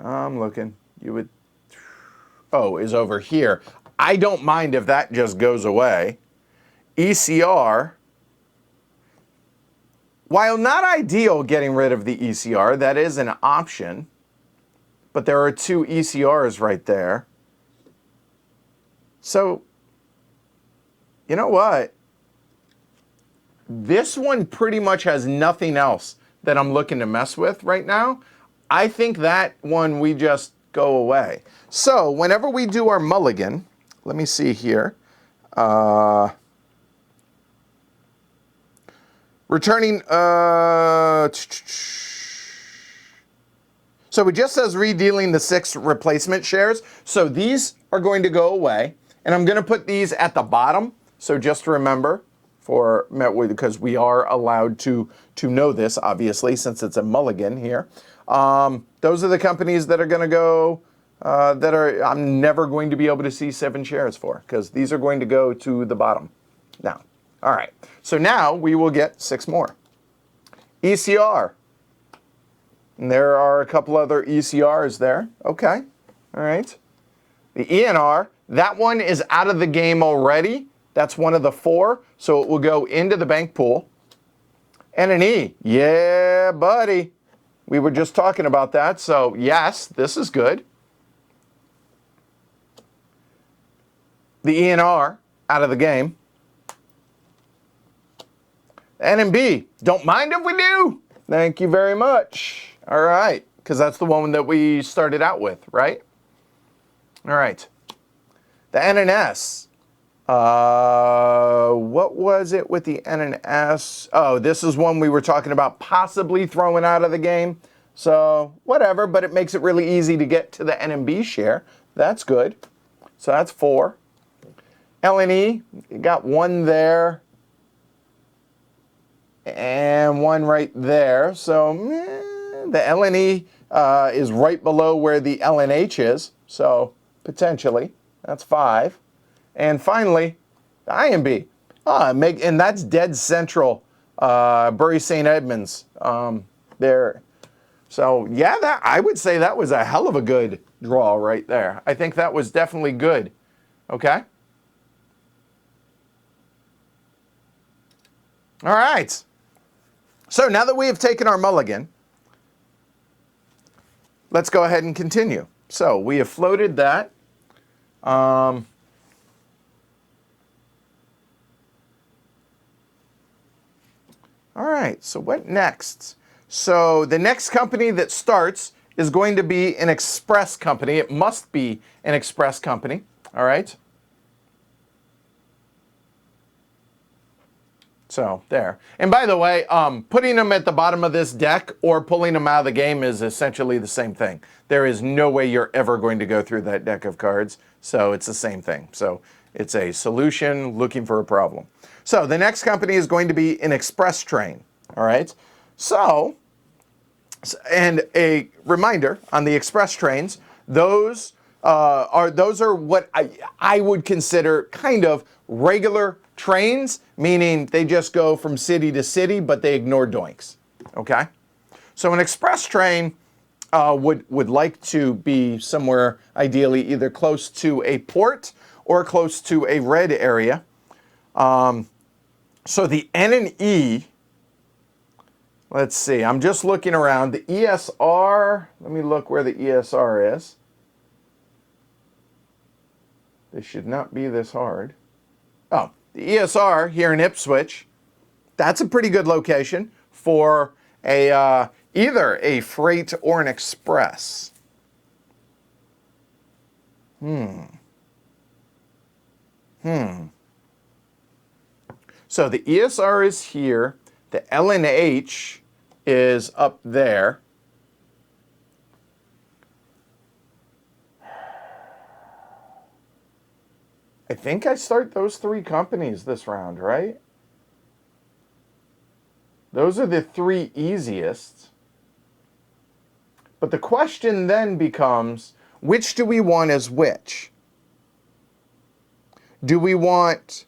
I'm looking, is over here. I don't mind if that just goes away. ECR, while not ideal getting rid of the ECR, that is an option, but there are 2 ECRs right there. So, you know what? This one pretty much has nothing else that I'm looking to mess with right now. I think that one we just go away. So whenever we do our mulligan, let me see here. Returning, so it just says redealing the 6 replacement shares. So these are going to go away, and I'm going to put these at the bottom. So just remember, because we are allowed to know this, obviously, since it's a mulligan here. Those are the companies that are going to go, I'm never going to be able to see 7 shares for, because these are going to go to the bottom now. All right, so now we will get 6 more. ECR. And there are a couple other ECRs there. Okay, all right. The ENR, that one is out of the game already. That's one of the 4, so it will go into the bank pool. N&E, yeah, buddy. We were just talking about that, so yes, this is good. The ENR, out of the game. NMB, don't mind if we do. Thank you very much. All right, because that's the one that we started out with, right? All right. The NNS. What was it with the NNS? Oh, this is one we were talking about possibly throwing out of the game. So whatever, but it makes it really easy to get to the NMB share. That's good. So that's 4. LNE, you got 1 there. And 1 right there. So the LNE is right below where the LNH is. So potentially, that's 5. And finally, the IMB. And that's dead central, Bury St. Edmunds there. So yeah, I would say that was a hell of a good draw right there. I think that was definitely good. Okay? All right. So now that we have taken our mulligan, let's go ahead and continue. So we have floated that. All right, so what next? So the next company that starts is going to be an express company. It must be an express company, all right? So there. And by the way, putting them at the bottom of this deck or pulling them out of the game is essentially the same thing. There is no way you're ever going to go through that deck of cards. So it's the same thing. So It's a solution looking for a problem. So the next company is going to be an express train. All right. So, and a reminder on the express trains, those are what I would consider kind of regular trains, meaning they just go from city to city, but they ignore doinks. Okay. So an express train would like to be somewhere ideally either close to a port or close to a red area. So the N and E, let's see, I'm just looking around. The ESR, let me look where the ESR is. This should not be this hard. Oh, the ESR here in Ipswich, that's a pretty good location for a either a freight or an express. So the ESR is here. The LNH is up there. I think I start those three companies this round, right? Those are the three easiest. But the question then becomes, which do we want as which? Do we want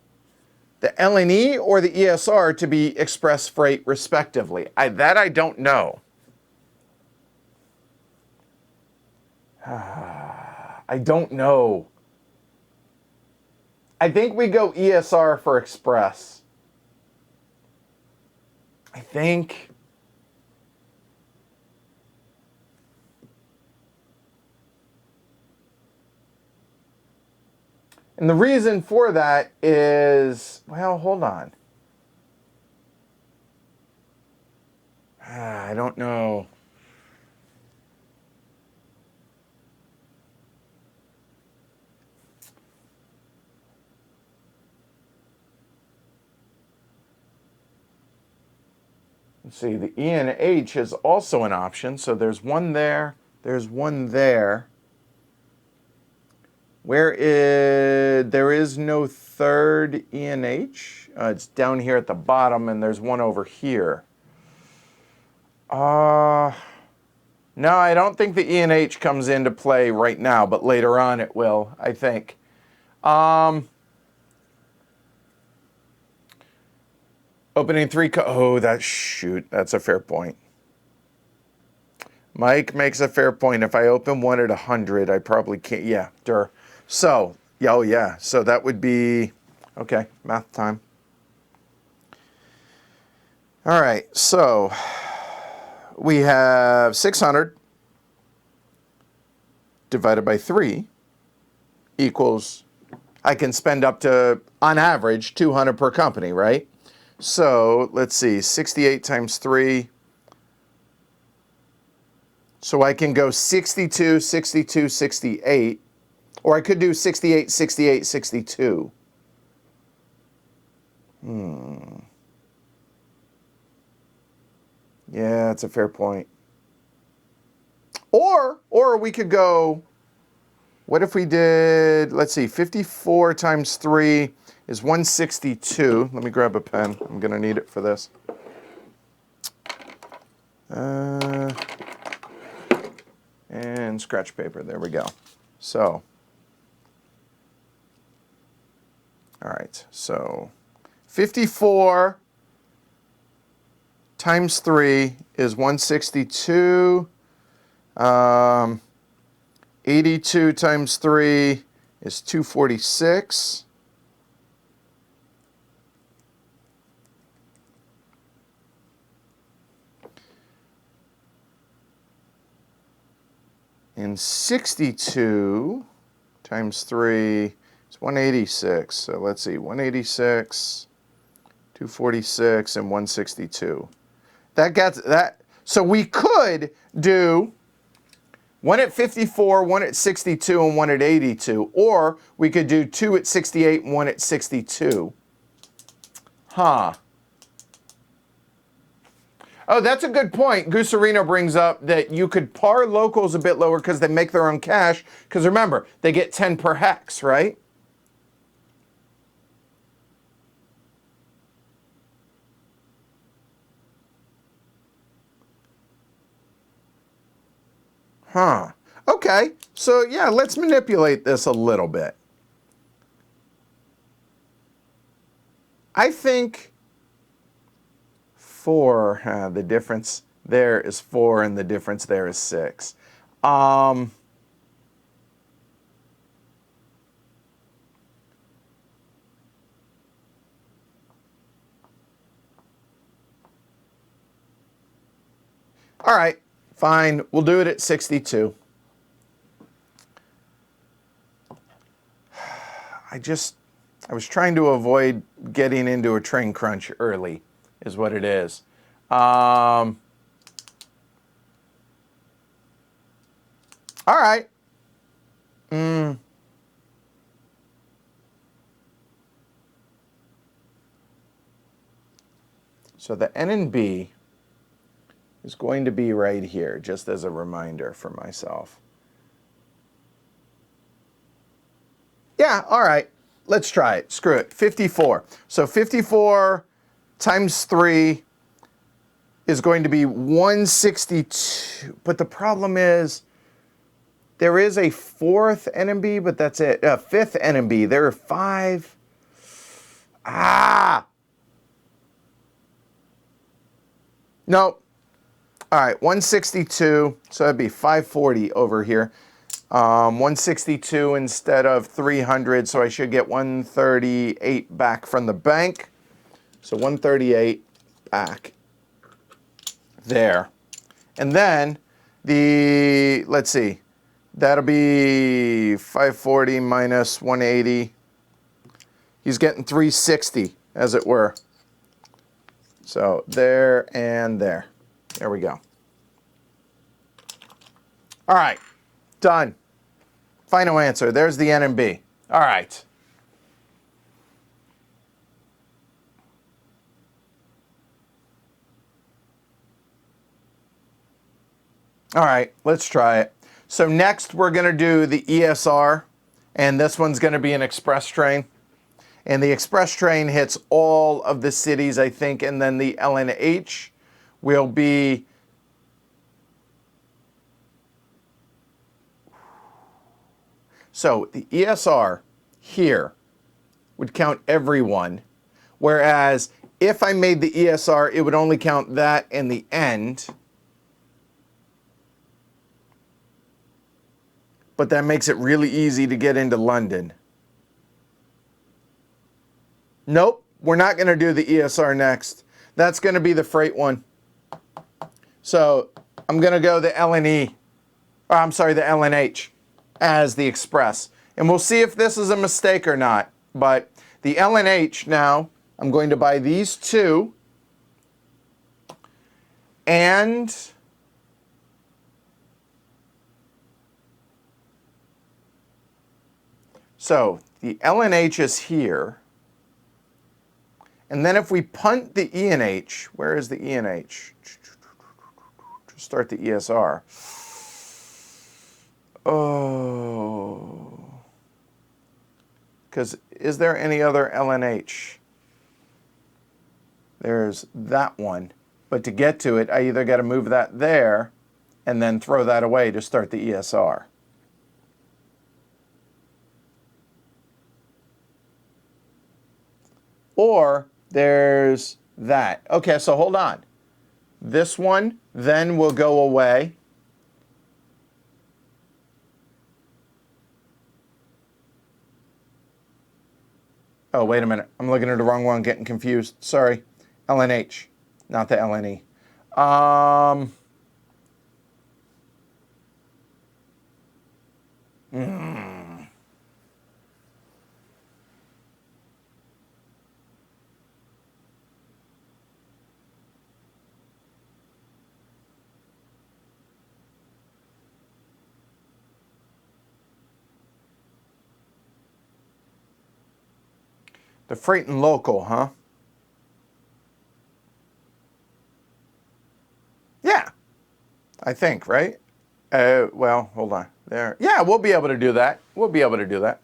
the LNE or the ESR to be express freight respectively? That I don't know. I don't know. I think we go ESR for express. I think. And the reason for that is, well, hold on. I don't know. Let's see, the E and H is also an option. So there's one there, there's one there. There is no third E and H. It's down here at the bottom, and there's one over here. No, I don't think the E and H comes into play right now, but later on it will, I think. Opening three, that's a fair point. Mike makes a fair point. If I open one at 100, I probably can't, yeah, So, oh yeah, so that would be, okay, math time. All right, so we have 600 divided by 3 equals, I can spend up to, on average, 200 per company, right? So let's see, 68 times 3. So I can go 62, 62, 68. Or I could do 68, 68, 62. Yeah, that's a fair point. Or we could go, what if we did, let's see, 54 times 3 is 162. Let me grab a pen. I'm going to need it for this. And scratch paper. There we go. So, all right. So, 54 times 3 is 162. 82 times 3 is 246. And 62 times 3 is 186. So let's see, 186, 246, and 162. That gets that. So we could do one at 54, one at 62, and one at 82. Or we could do 2 at 68 and 1 at 62. Huh. Oh, that's a good point. Gusarino brings up that you could par locals a bit lower because they make their own cash. Because remember, they get 10 per hex, right? Huh. Okay. So yeah, let's manipulate this a little bit. I think 4, the difference there is 4 and the difference there is 6. All right, fine. We'll do it at 62. I was trying to avoid getting into a train crunch early, is what it is. All right. So the N and B is going to be right here, just as a reminder for myself. Yeah, all right. Let's try it. Screw it. 54. So 54 times 3 is going to be 162. But the problem is there is a 4th NMB, but that's it. 5th NMB. There are 5. Nope. All right, 162. So that'd be 540 over here. 162 instead of 300, so I should get 138 back from the bank. So 138 back there. And then let's see, that'll be 540 minus 180. He's getting 360, as it were. So there and there. There we go. All right, done. Final answer. There's the N and B. All right. All right, let's try it. So next we're going to do the ESR, and this one's going to be an express train. And the express train hits all of the cities, I think, and then the LNH will be so the ESR here would count everyone, whereas if I made the ESR, it would only count that and the end. But that makes it really easy to get into London. Nope, we're not going to do the ESR next. That's going to be the freight one. So I'm going to go the LNE, or I'm sorry, the LNH as the express. And we'll see if this is a mistake or not. But the LNH now, I'm going to buy these two. And so the LNH is here. And then if we punt the ENH, where is the ENH? To start the ESR. Oh. Because is there any other LNH? There's that one. But to get to it, I either got to move that there and then throw that away to start the ESR. Or there's that. Okay, so hold on. This one then will go away. Oh, wait a minute. I'm looking at the wrong one, getting confused. Sorry. LNH, not the LNE. The freight and local, huh? Yeah, I think, right? Well, hold on. There. Yeah, we'll be able to do that. We'll be able to do that.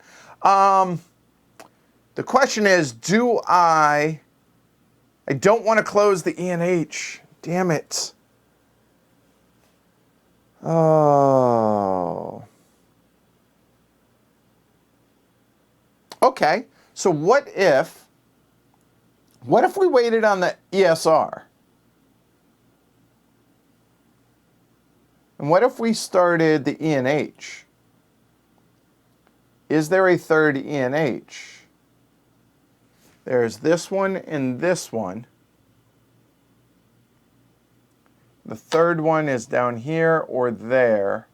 The question is, I don't want to close the ENH. Damn it. Oh. Okay, so what if we waited on the ESR? And what if we started the E and H? Is there a third E and H? There's this one and this one. The third one is down here or there.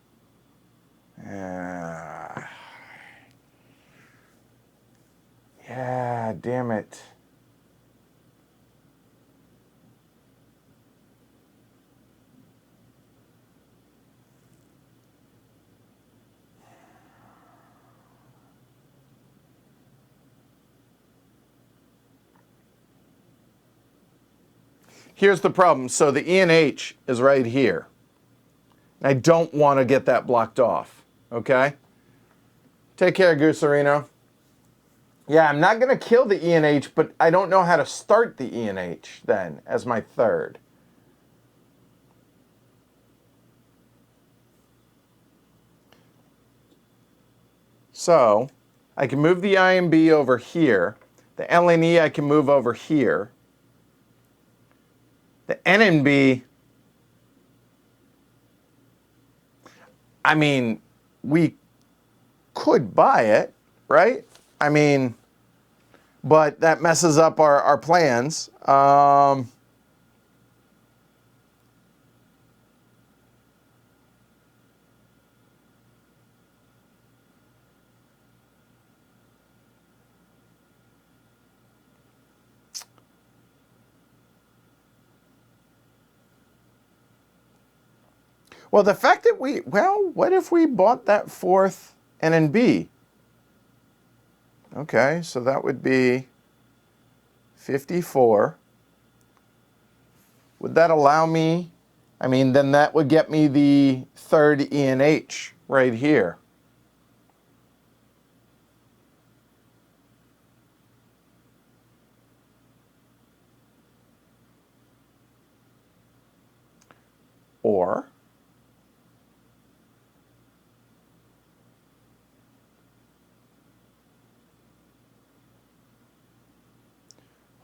Yeah, damn it. Here's the problem. So the E and H is right here. I don't want to get that blocked off. Okay? Take care, Gooserino. Yeah, I'm not going to kill the E and H, but I don't know how to start the E and H then as my third. So I can move the I and B over here. The L and E I can move over here. The N and B, I mean, we could buy it, right? I mean, but that messes up our plans. Well, the fact that what if we bought that fourth N and B? Okay, so that would be 54. Would that allow me? I mean, then that would get me the third E and H right here. Or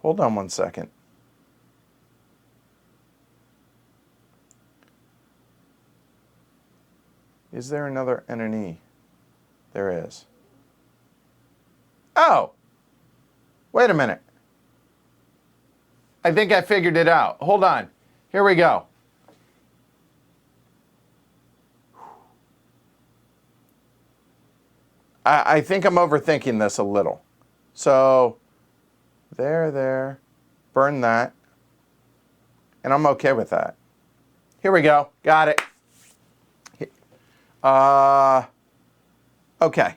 hold on one second. Is there another N and E? There is. Oh, wait a minute. I think I figured it out. Hold on. Here we go. I think I'm overthinking this a little. So, there, burn that. And I'm okay with that. Here we go. Got it. Okay.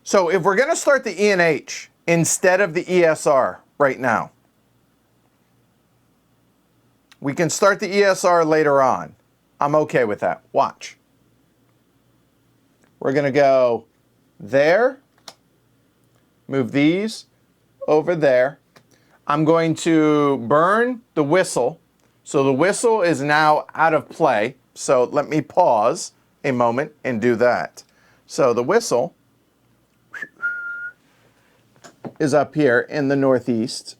So if we're going to start the E and H instead of the ESR right now, we can start the ESR later on. I'm okay with that. Watch. We're going to go there, move these over there. I'm going to burn the whistle. So the whistle is now out of play. So let me pause a moment and do that. So the whistle is up here in the northeast.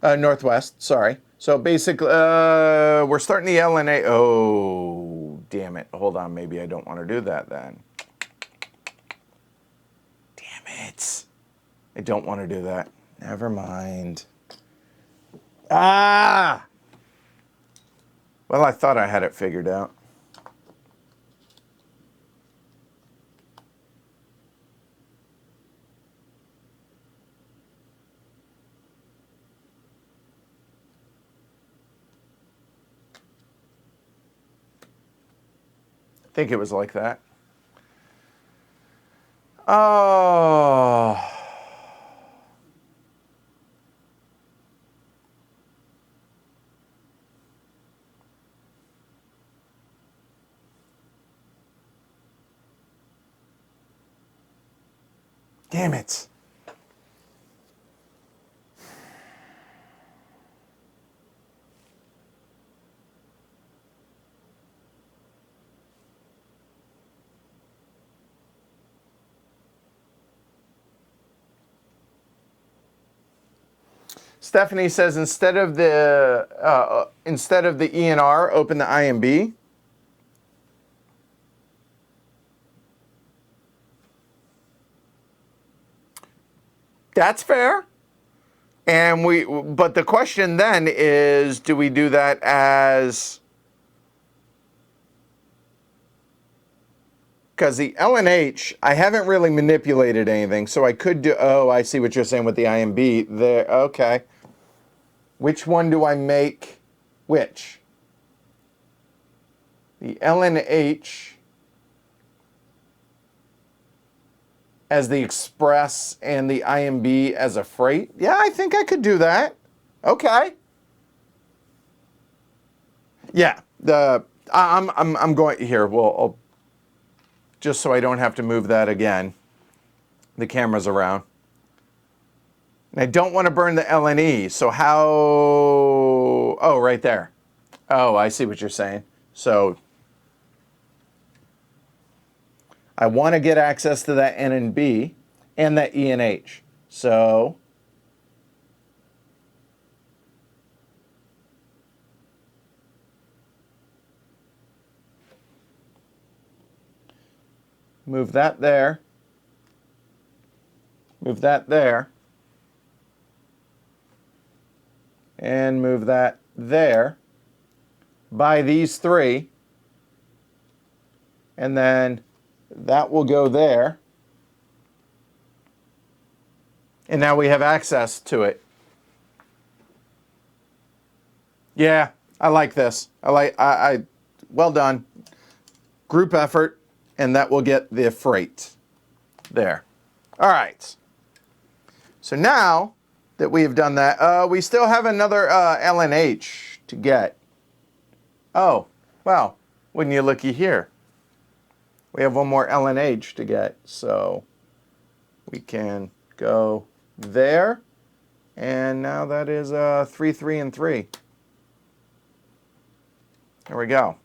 Northwest, sorry. So basically, we're starting the L and A. Oh, damn it. Hold on, maybe I don't want to do that then. Damn it. I don't want to do that. Never mind. Ah! Well, I thought I had it figured out. I think it was like that. Oh. Damn it. Stephanie says instead of the E and R, open the IMB. That's fair. And but the question then is, do we do that as, because the LNH, I haven't really manipulated anything, so I could do, oh, I see what you're saying with the IMB there. Okay. Which one do I make which? The LNH as the express and the IMB as a freight? Yeah, I think I could do that. Okay. Yeah, I'm going here. Well, I'll, just so I don't have to move that again. The camera's around. And I don't want to burn the LNE, so how... Oh, right there. Oh, I see what you're saying. So I want to get access to that N and B and that E and H. So move that there. Move that there. And move that there. By these three. And then that will go there. And now we have access to it. Yeah, I like this. I well done. Group effort, and that will get the freight there. All right. So now that we have done that, we still have another LNH to get. Oh, well, wouldn't you looky here? We have one more LNH to get, so we can go there, and now that is 3, 3, and 3. There we go.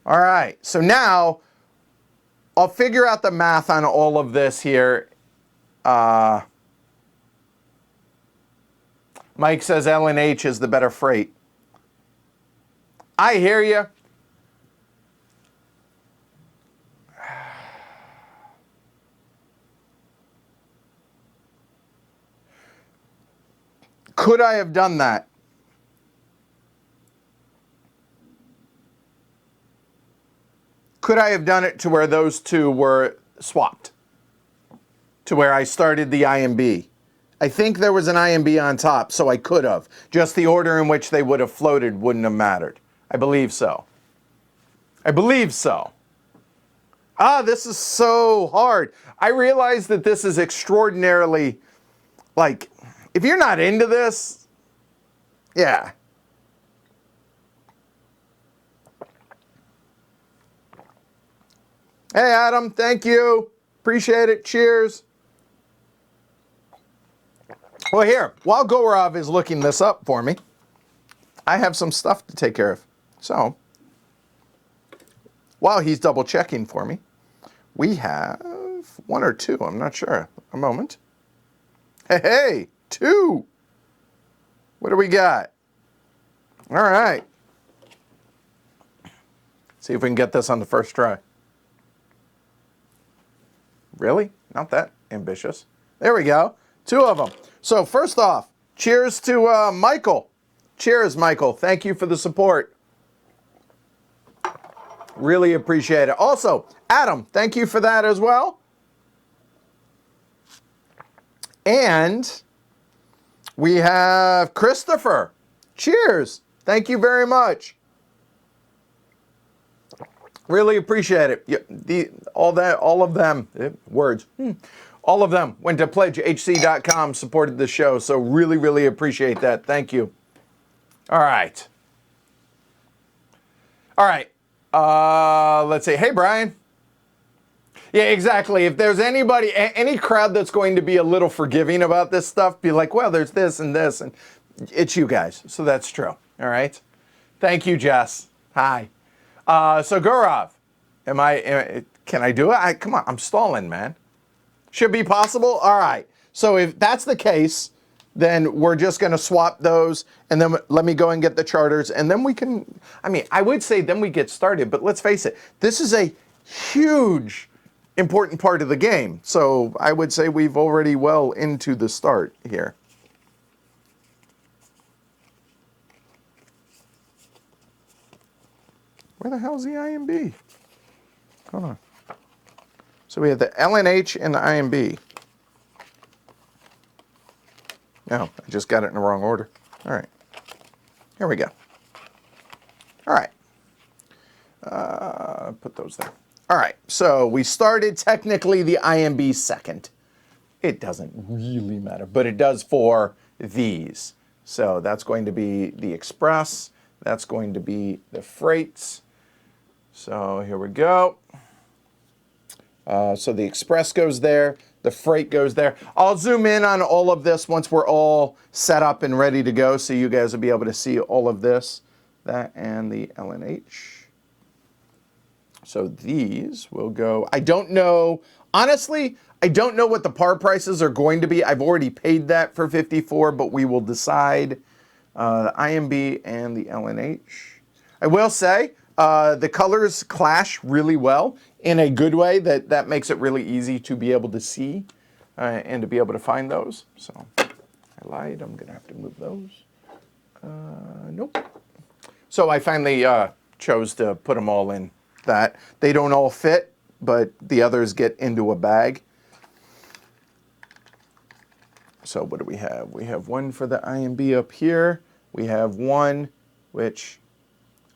All right, so now I'll figure out the math on all of this here. Mike says LNH is the better freight. I hear you. Could I have done that? Could I have done it to where those two were swapped? To where I started the IMB? I think there was an IMB on top, so I could have. Just the order in which they would have floated wouldn't have mattered. I believe so. I believe so. Ah, this is so hard. I realize that this is extraordinarily, like, if you're not into this, yeah. Hey, Adam, thank you. Appreciate it. Cheers. Well, here, while Gaurav is looking this up for me, I have some stuff to take care of. So, while he's double checking for me, we have one or two, I'm not sure. A moment. Hey, 2. What do we got? All right. See if we can get this on the first try. Really? Not that ambitious. There we go. 2 of them. So first off, cheers to Michael. Cheers, Michael. Thank you for the support. Really appreciate it. Also, Adam, thank you for that as well. And we have Christopher. Cheers. Thank you very much. Really appreciate it. All of them, words. All of them went to pledgehc.com, supported the show. So really, really appreciate that. Thank you. All right. All right. Let's see. Hey, Brian. Yeah, exactly. If there's anybody, any crowd that's going to be a little forgiving about this stuff, be like, well, there's this, and it's you guys. So that's true. All right. Thank you, Jess. Hi. So Gaurav, can I do it? Come on, I'm stalling, man. Should be possible. All right. So if that's the case, then we're just going to swap those, and then let me go and get the charters, and then we can, I mean, I would say then we get started, but let's face it, this is a huge, important part of the game. So I would say we've already well into the start here. Where the hell's the IMB? Hold on. So we have the LNH and the IMB. No, I just got it in the wrong order. All right. Here we go. All right. Put those there. All right. So we started technically the IMB second. It doesn't really matter, but it does for these. So that's going to be the express. That's going to be the freights. So here we go. So the express goes there. The freight goes there. I'll zoom in on all of this once we're all set up and ready to go, so you guys will be able to see all of this. That and the LNH. So these will go. I don't know. Honestly, I don't know what the par prices are going to be. I've already paid that for 54, but we will decide. The IMB and the LNH. I will say the colors clash really well in a good way. That makes it really easy to be able to see and to be able to find those. So I lied. I'm going to have to move those. Nope. So I finally chose to put them all in that. They don't all fit, but the others get into a bag. So what do we have? We have one for the IMB up here. We have one, which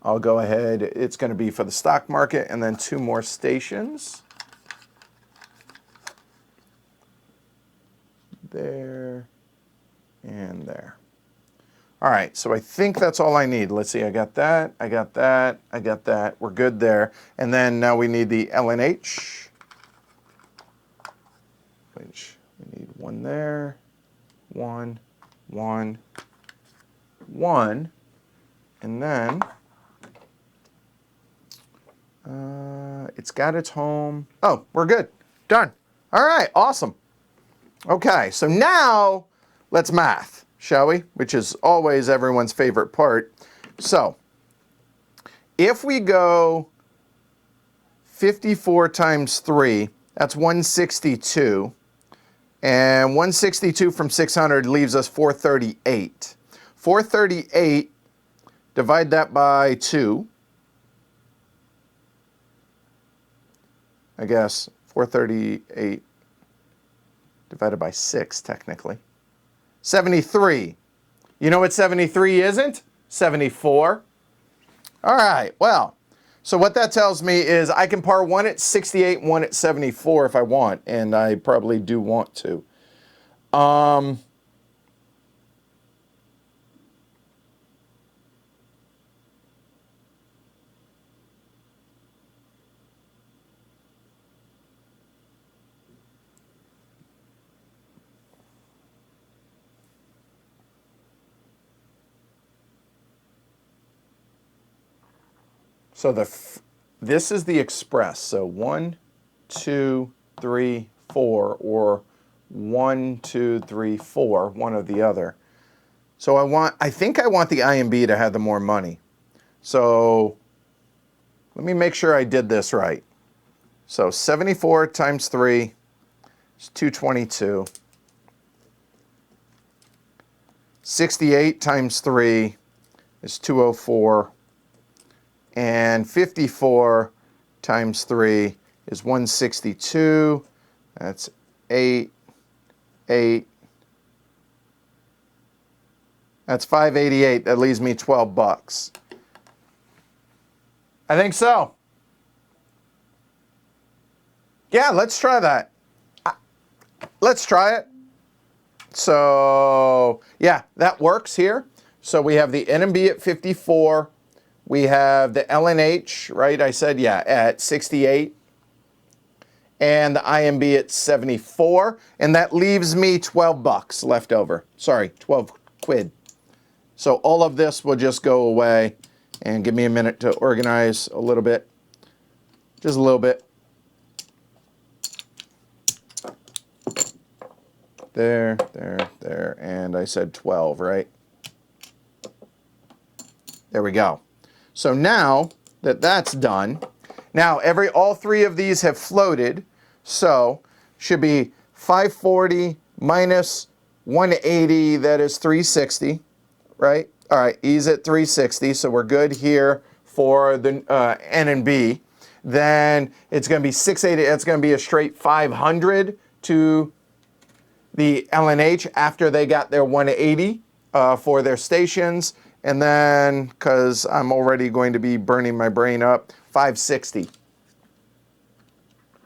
I'll go ahead. It's going to be for the stock market, and then two more stations. There and there. All right, so I think that's all I need. Let's see, I got that, I got that, I got that. We're good there. And then now we need the LNH, which we need one there, one, and then it's got its home. Oh, we're good. Done. All right, awesome. Okay, so now let's math, shall we? Which is always everyone's favorite part. So if we go 54 times 3, that's 162. And 162 from 600 leaves us 438. 438, divide that by 2. I guess 438 divided by 6, technically. 73. You know what 73 isn't? 74. All right, well, so what that tells me is I can par one at 68 and one at 74 if I want, and I probably do want to. So this is the express. So 1, 2, 3, 4, or 1, 2, 3, 4, one or the other. So I think I want the IMB to have the more money. So let me make sure I did this right. So 74 times 3 is 222. 68 times 3 is 204. And 54 times 3 is 162. That's 8, 8. That's 588. That leaves me 12 bucks. I think so. Yeah, let's try that. Let's try it. So, yeah, that works here. So we have the NMB at 54. We have the LNH, right? I said, yeah, at 68. And the IMB at 74. And that leaves me 12 bucks left over. Sorry, 12 quid. So all of this will just go away. And give me a minute to organize a little bit. Just a little bit. there, and I said 12, right? There we go. So now that that's done, now all three of these have floated, so should be 540 minus 180, that is 360, right? All right, E's at 360, so we're good here for the N and B. Then it's going to be 680, it's going to be a straight 500 to the LNH after they got their 180 for their stations. And then, because I'm already going to be burning my brain up, 560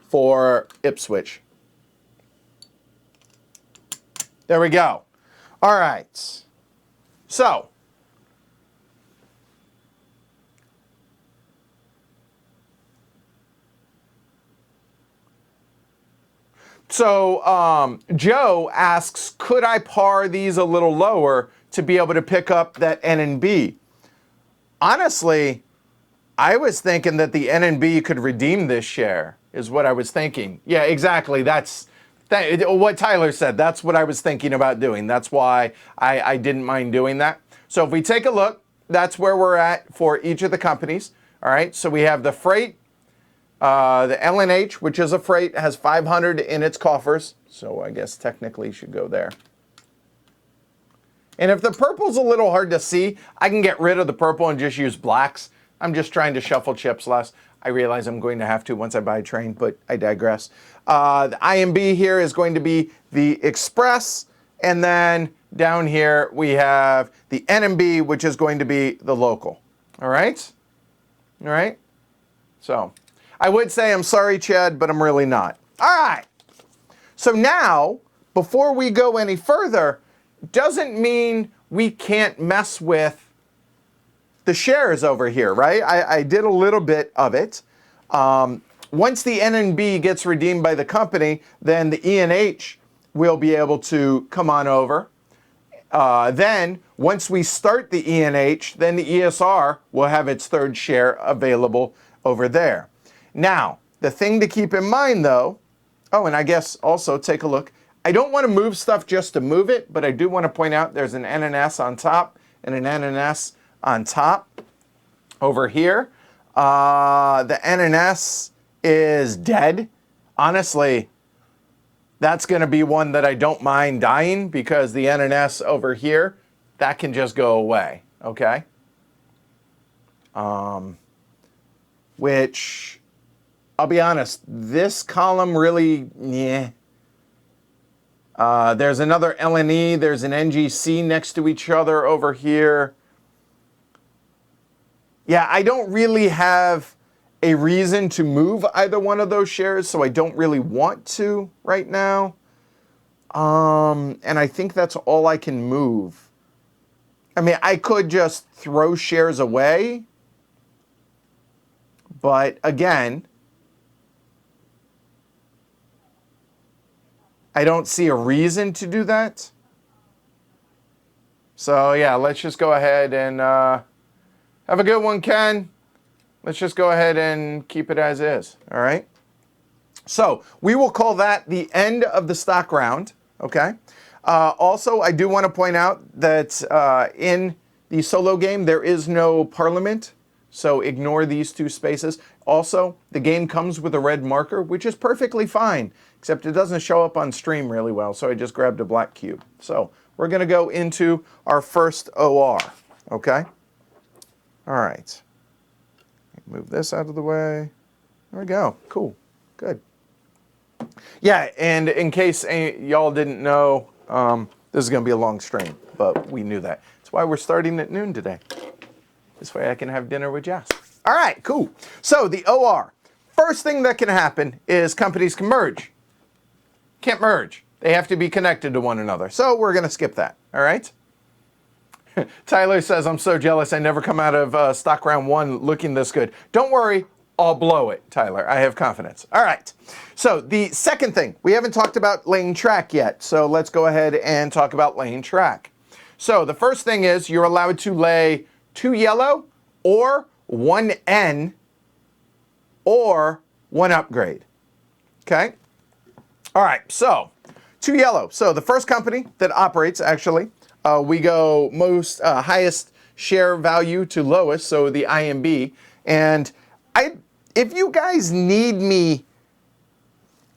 for Ipswich. There we go. All right. So, Joe asks, could I par these a little lower to be able to pick up that N and B? Honestly, I was thinking that the N and B could redeem this share, is what I was thinking. Yeah, exactly. That's what Tyler said. That's what I was thinking about doing. That's why I didn't mind doing that. So if we take a look, that's where we're at for each of the companies. All right, so we have the freight. The LNH, which is a freight, has 500 in its coffers. So I guess technically should go there. And if the purple's a little hard to see, I can get rid of the purple and just use blacks. I'm just trying to shuffle chips less. I realize I'm going to have to once I buy a train, but I digress. The IMB here is going to be the Express. And then down here we have the NMB, which is going to be the local. All right? All right? So I would say I'm sorry, Chad, but I'm really not. All right. So now, before we go any further, doesn't mean we can't mess with the shares over here, right? I did a little bit of it. Once the NNB gets redeemed by the company, then the ENH will be able to come on over. Then, once we start the ENH, then the ESR will have its third share available over there. Now, the thing to keep in mind, though, oh, and I guess also take a look. I don't want to move stuff just to move it, but I do want to point out there's an NNS on top and an NNS on top over here. The NNS is dead. Honestly, that's going to be one that I don't mind dying because the NNS over here, that can just go away, okay? Which, I'll be honest, this column really, yeah. There's another LNE, there's an NGC next to each other over here. Yeah, I don't really have a reason to move either one of those shares, so I don't really want to right now. And I think that's all I can move. I mean, I could just throw shares away, but again, I don't see a reason to do that. So yeah, let's just go ahead and have a good one, Ken. Let's just go ahead and keep it as is, all right? So we will call that the end of the stock round, okay? Also, I do want to point out that in the solo game, there is no parliament, so ignore these two spaces. Also, the game comes with a red marker, which is perfectly fine, except it doesn't show up on stream really well, so I just grabbed a black cube. So we're going to go into our first OR, okay? All right. Move this out of the way. There we go. Cool. Good. Yeah, and in case y'all didn't know, this is going to be a long stream, but we knew that. That's why we're starting at noon today. This way I can have dinner with Jess. All right, cool. So the OR. First thing that can happen is companies can merge. Can't merge. They have to be connected to one another. So we're going to skip that. All right? Tyler says, I'm so jealous. I never come out of stock round one looking this good. Don't worry. I'll blow it, Tyler. I have confidence. All right. So the second thing, we haven't talked about laying track yet. So let's go ahead and talk about laying track. So the first thing is you're allowed to lay 2 yellow or 1 N or 1 upgrade. Okay? All right. So to yellow. So the first company that operates, actually, we go most highest share value to lowest, so the IMB. And if you guys need me,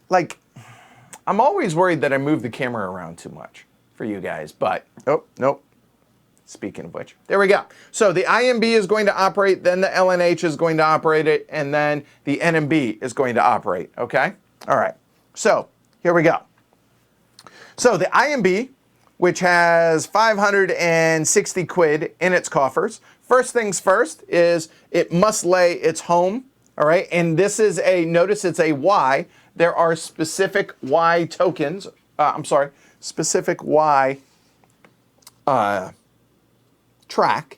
like, I'm always worried that I move the camera around too much for you guys, but, oh, nope. Speaking of which, there we go. So the IMB is going to operate, then the LNH is going to operate it, and then the NMB is going to operate, okay? All right, so here we go. So the IMB, which has 560 quid in its coffers, first things first is it must lay its home, all right? And this is notice it's a Y. There are specific Y tokens, specific Y track.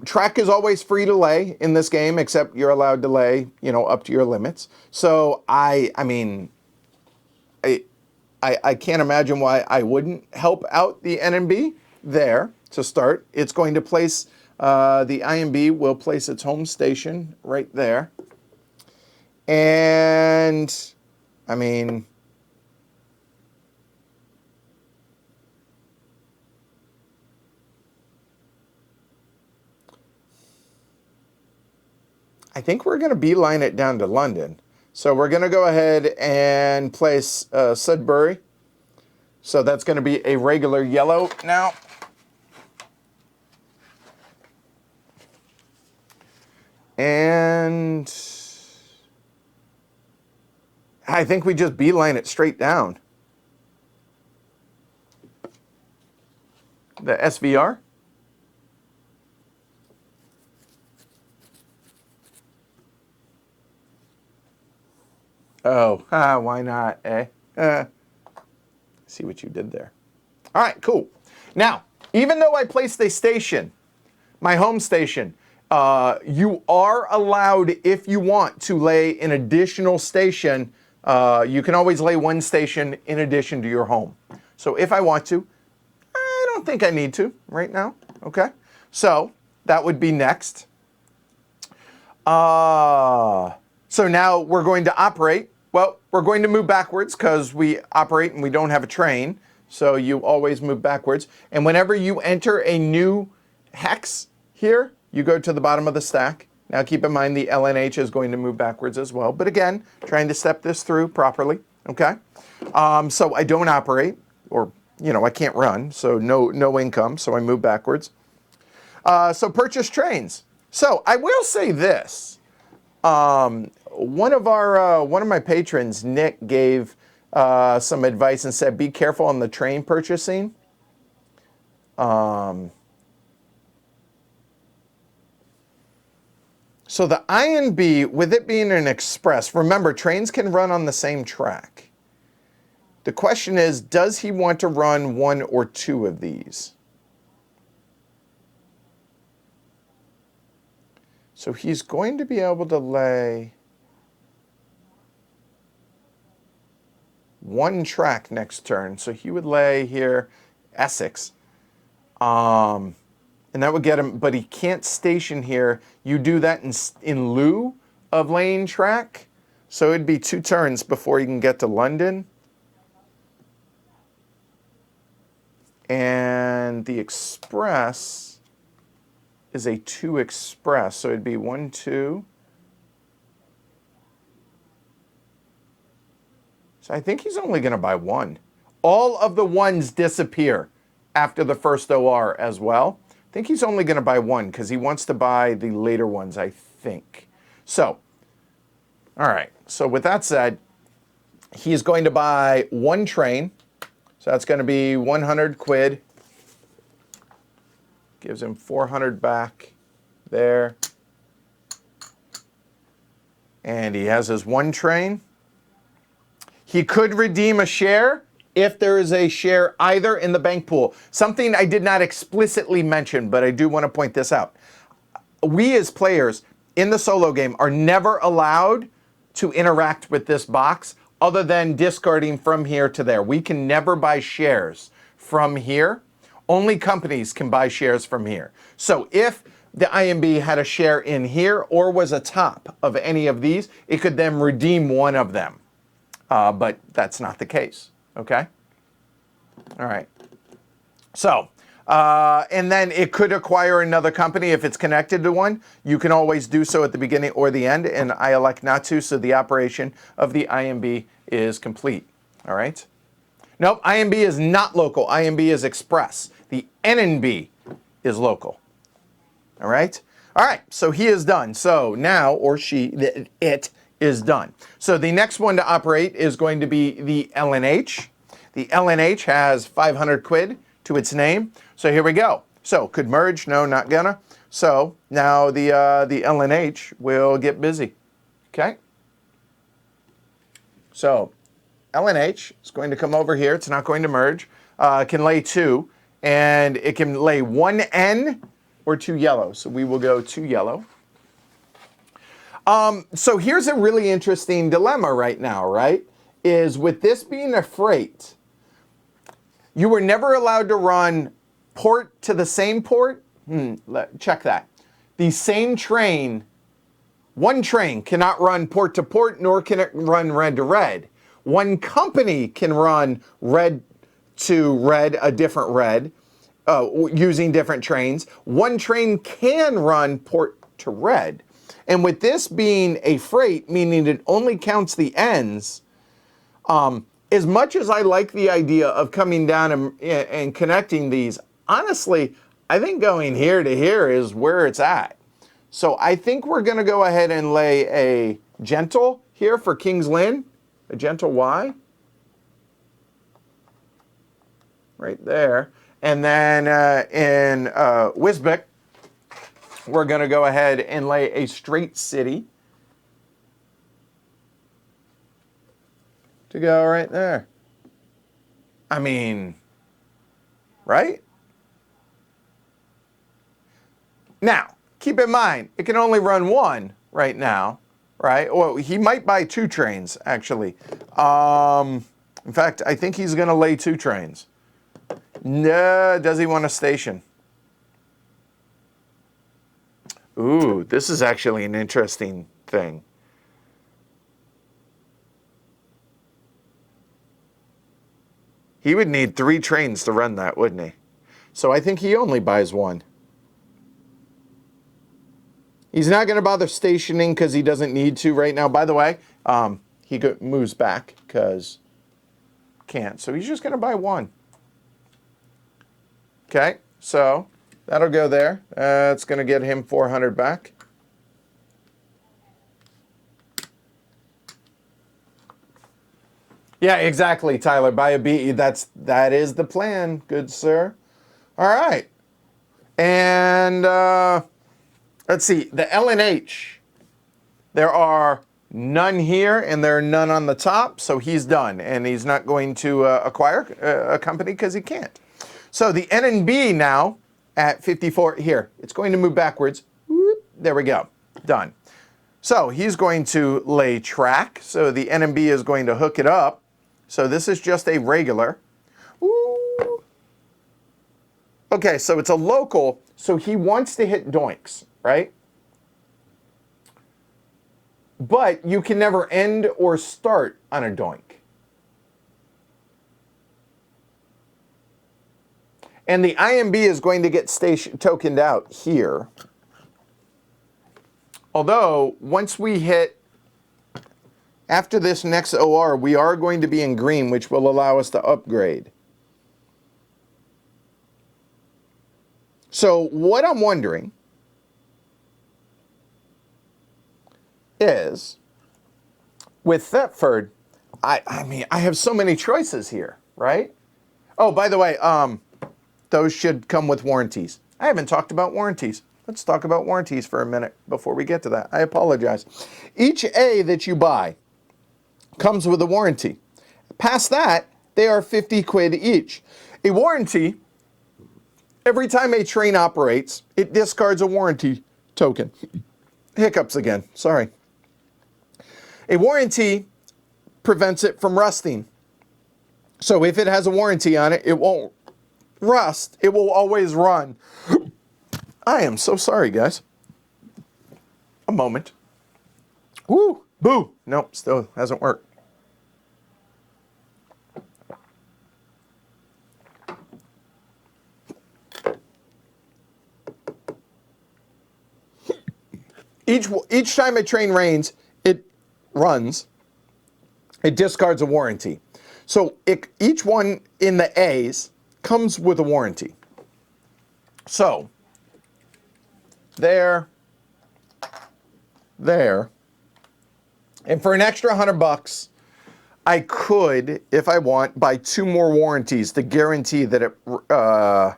Track is always free to lay in this game, except you're allowed to lay, up to your limits. So I can't imagine why I wouldn't help out the NMB there to start. It's going to place, the IMB will place its home station right there. And, I mean, I think we're going to beeline it down to London. So we're going to go ahead and place Sudbury. So that's going to be a regular yellow now. And I think we just beeline it straight down. The SVR. Oh, why not, eh? See what you did there. All right, cool. Now, even though I placed a station, my home station, you are allowed, if you want, to lay an additional station. You can always lay one station in addition to your home. So if I want to, I don't think I need to right now, okay? So that would be next. So now we're going to operate. Well, we're going to move backwards because we operate and we don't have a train. So you always move backwards. And whenever you enter a new hex here, you go to the bottom of the stack. Now keep in mind the LNH is going to move backwards as well. But again, trying to step this through properly, okay? So I don't operate, or, I can't run, so no income, so I move backwards. So purchase trains. So I will say this. One of my patrons, Nick, gave some advice and said, be careful on the train purchasing. So the INB, with it being an express, remember, trains can run on the same track. The question is, does he want to run one or two of these? So he's going to be able to lay one track next turn. So he would lay here Essex. And that would get him, but he can't station here. You do that in lieu of laying track. So it'd be 2 turns before you can get to London. And the express is a 2 express. So it'd be 1, 2. So I think he's only going to buy 1. All of the 1s disappear after the first OR as well. I think he's only going to buy 1 because he wants to buy the later ones, I think. So, all right. So with that said, he's going to buy 1 train. So that's going to be 100 quid. Gives him 400 back there. And he has his 1 train. He could redeem a share if there is a share either in the bank pool. Something I did not explicitly mention, but I do want to point this out. We as players in the solo game are never allowed to interact with this box other than discarding from here to there. We can never buy shares from here. Only companies can buy shares from here. So if the IMB had a share in here or was a top of any of these, it could then redeem one of them. But that's not the case. Okay? All right. So, and then it could acquire another company if it's connected to one. You can always do so at the beginning or the end, and I elect not to, so the operation of the IMB is complete. All right? Nope, IMB is not local. IMB is express. The NNB is local. All right? All right, so he is done. So now, or she, it is done. So the next one to operate is going to be the LNH. The LNH has 500 quid to its name. So here we go. So could merge, no, not gonna. So now the LNH will get busy, okay? So LNH is going to come over here. It's not going to merge. It can lay 2, and it can lay 1 N or 2 yellow. So we will go 2 yellow. So here's a really interesting dilemma right now, right? Is with this being a freight, you were never allowed to run port to the same port. Check that. The same train, one train cannot run port to port, nor can it run red to red. One company can run red to red, a different red, using different trains. One train can run port to red. And with this being a freight, meaning it only counts the ends, as much as I like the idea of coming down and connecting these, honestly, I think going here to here is where it's at. So I think we're going to go ahead and lay a gentle here for King's Lynn, a gentle Y, right there. And then in Wisbech, we're going to go ahead and lay a straight city to go right there. I mean, right? Now, keep in mind, it can only run 1 right now, right? Well, he might buy 2 trains, actually. In fact, I think he's going to lay 2 trains. No, does he want a station? Ooh, this is actually an interesting thing. He would need 3 trains to run that, wouldn't he? So I think he only buys 1. He's not going to bother stationing because he doesn't need to right now. By the way, he moves back because can't. So he's just going to buy 1. Okay, so that'll go there. It's going to get him 400 back. Yeah, exactly, Tyler. Buy a B. That is the plan, good sir. All right. And let's see. The LNH. There are none here, and there are none on the top, so he's done. And he's not going to acquire a company because he can't. So the NNB now at 54 here. It's going to move backwards. Whoop, there we go. Done. So he's going to lay track. So the NNB is going to hook it up. So this is just a regular. Ooh. Okay, so it's a local. So he wants to hit doinks, right? But you can never end or start on a doink. And the IMB is going to get tokened out here. Although, once we hit, after this next OR, we are going to be in green, which will allow us to upgrade. So what I'm wondering is, with Thetford, I mean, I have so many choices here, right? Oh, by the way, those should come with warranties. I haven't talked about warranties. Let's talk about warranties for a minute before we get to that. I apologize. Each A that you buy comes with a warranty. Past that, they are 50 quid each. A warranty, every time a train operates, it discards a warranty token. Hiccups again, sorry. A warranty prevents it from rusting. So if it has a warranty on it, it won't rust. It will always run. I am so sorry, guys. A moment. Woo! Boo! Nope, still hasn't worked. Each time a train runs, it discards a warranty. So each one in the A's comes with a warranty. So there. And for an extra $100, I could, if I want, buy 2 more warranties to guarantee that it, let's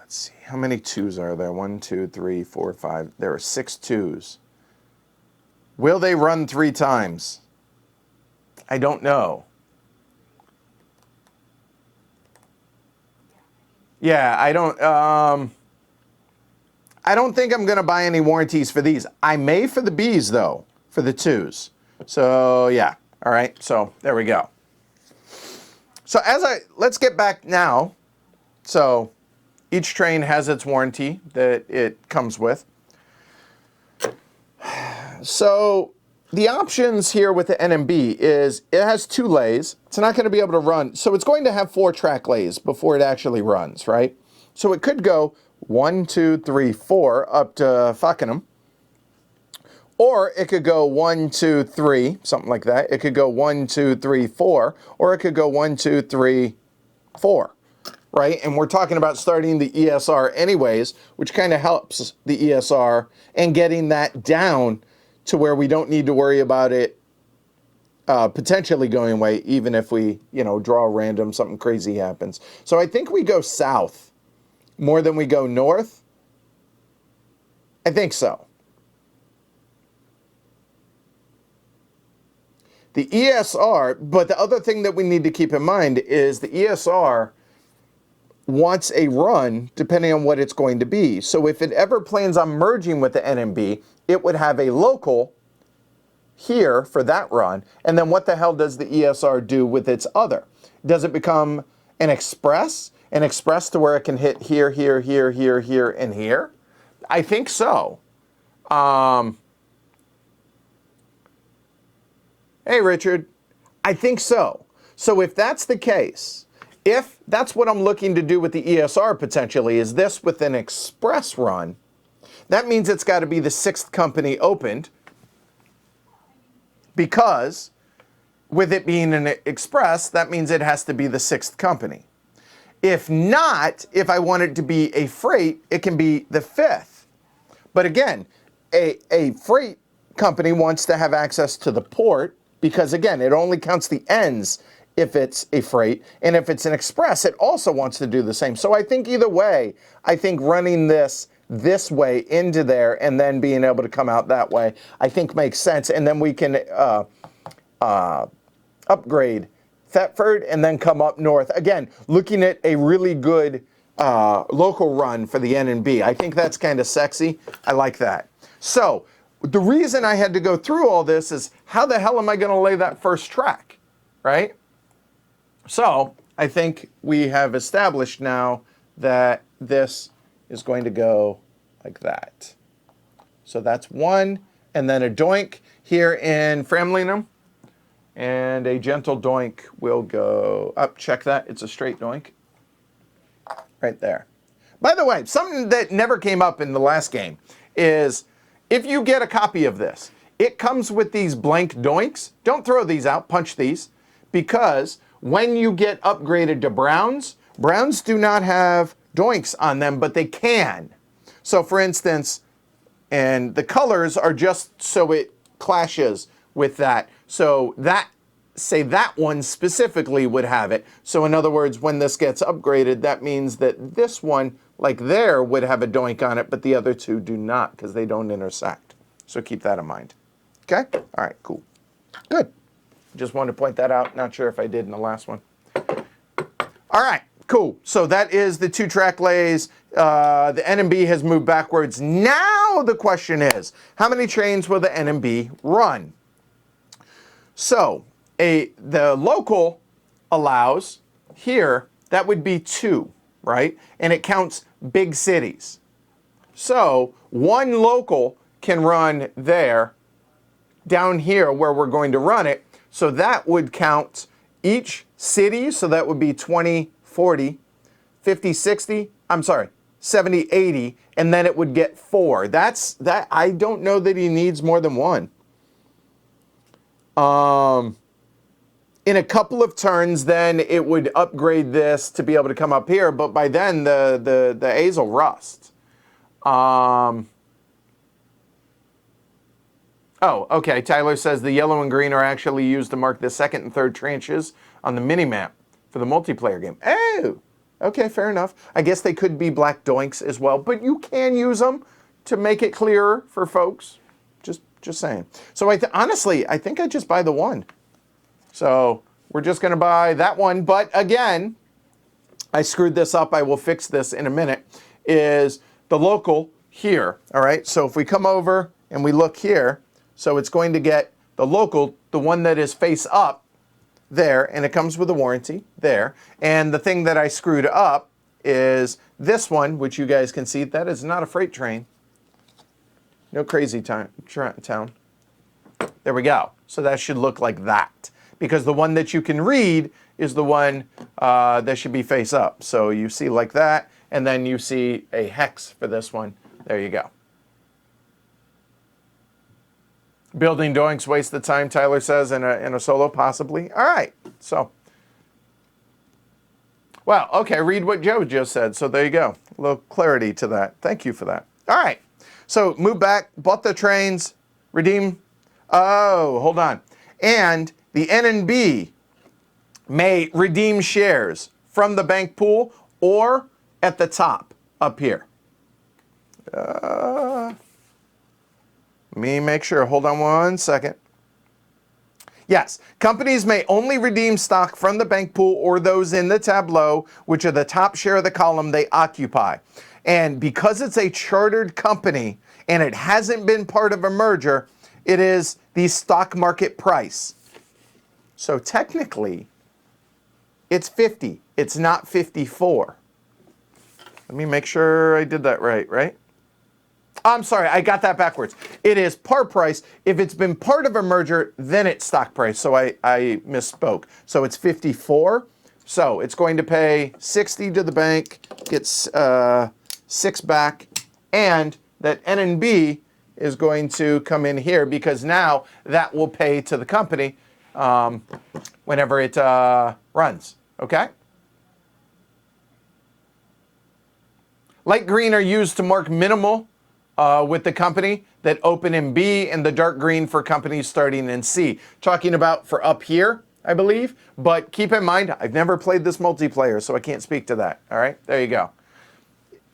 see, how many 2s are there? 1, 2, 3, 4, 5. There are 6 2s. Will they run 3 times? I don't know. Yeah, I don't think I'm going to buy any warranties for these. I may for the B's, though, for the 2s. So, yeah. All right. So, there we go. So, let's get back now. So, each train has its warranty that it comes with. So, the options here with the NMB is it has 2 lays. It's not going to be able to run. So, it's going to have 4 track lays before it actually runs, right? So, it could go 1, 2, 3, 4 up to Fuckingham. Or it could go 1, 2, 3, something like that. It could go 1, 2, 3, 4, or it could go 1, 2, 3, 4, right? And we're talking about starting the ESR anyways, which kind of helps the ESR and getting that down to where we don't need to worry about it potentially going away, even if we, draw random, something crazy happens. So I think we go south more than we go north. I think so. The ESR, but the other thing that we need to keep in mind is the ESR wants a run depending on what it's going to be. So if it ever plans on merging with the NMB, it would have a local here for that run. And then what the hell does the ESR do with its other? Does it become an express? An express to where it can hit here, here, here, here, here, and here? I think so. Hey, Richard. I think so. So if that's the case, if that's what I'm looking to do with the ESR potentially, is this with an express run, that means it's got to be the 6th company opened, because with it being an express, that means it has to be the 6th company. If not, if I want it to be a freight, it can be the 5th. But again, a freight company wants to have access to the port because, again, it only counts the ends if it's a freight. And if it's an express, it also wants to do the same. So I think either way, I think running this way into there and then being able to come out that way, I think makes sense. And then we can upgrade Thetford and then come up north. Again, looking at a really good local run for the NNB. I think that's kind of sexy. I like that. So the reason I had to go through all this is how the hell am I going to lay that first track, right? So I think we have established now that this is going to go like that. So that's one, and then a doink here in Framlingham, and a gentle doink will go up. Check that. It's a straight doink right there. By the way, something that never came up in the last game is if you get a copy of this, it comes with these blank doinks. Don't throw these out. Punch these, because when you get upgraded to Browns, Browns do not have doinks on them, but they can. So for instance, and the colors are just so it clashes with that. So that, say that one specifically would have it. So in other words, when this gets upgraded, that means that this one, like there, would have a doink on it, but the other two do not because they don't intersect. So keep that in mind. Okay? All right, cool. Good. Just wanted to point that out. Not sure if I did in the last one. All right, cool. So that is the 2-track lays. The NMB has moved backwards. Now the question is, how many trains will the NMB run? So the local allows here, that would be 2, right? And it counts big cities. So one local can run there, down here where we're going to run it. So that would count each city. So that would be 20, 40, 50, 60. I'm sorry, 70, 80, and then it would get 4. That. I don't know that he needs more than 1. In a couple of turns, then it would upgrade this to be able to come up here, but by then the A's will rust. Oh, okay. Tyler says the yellow and green are actually used to mark the second and third tranches on the mini-map for the multiplayer game. Oh, okay, fair enough. I guess they could be black doinks as well, but you can use them to make it clearer for folks. Just saying. So honestly, I think I just buy the 1. So we're just going to buy that one. But again, I screwed this up. I will fix this in a minute. Is the local here. All right. So if we come over and we look here, so it's going to get the local, the one that is face up there, and it comes with a warranty there. And the thing that I screwed up is this one, which you guys can see, that is not a freight train. No crazy town. There we go. So that should look like that. Because the one that you can read is the one that should be face up. So you see like that, and then you see a hex for this one. There you go. Building doinks waste the time, Tyler says, in a solo, possibly. All right. So, well, okay, read what Joe just said. So there you go. A little clarity to that. Thank you for that. All right. So move back, bought the trains, redeem. Oh, hold on. And the NNB may redeem shares from the bank pool or at the top up here. Let me make sure. Hold on one second. Yes, companies may only redeem stock from the bank pool or those in the tableau, which are the top share of the column they occupy. And because it's a chartered company and it hasn't been part of a merger, it is the stock market price. So technically, it's 50. It's not 54. Let me make sure I did that right? I'm sorry, I got that backwards. It is par price. If it's been part of a merger, then it's stock price. So I misspoke. So it's 54. So it's going to pay 60 to the bank, gets 6 back, and that NNB is going to come in here because now that will pay to the company whenever it runs. Okay? Light green are used to mark minimal with the company that open in B, and the dark green for companies starting in C. Talking about for up here, I believe. But keep in mind, I've never played this multiplayer, so I can't speak to that. All right, there you go.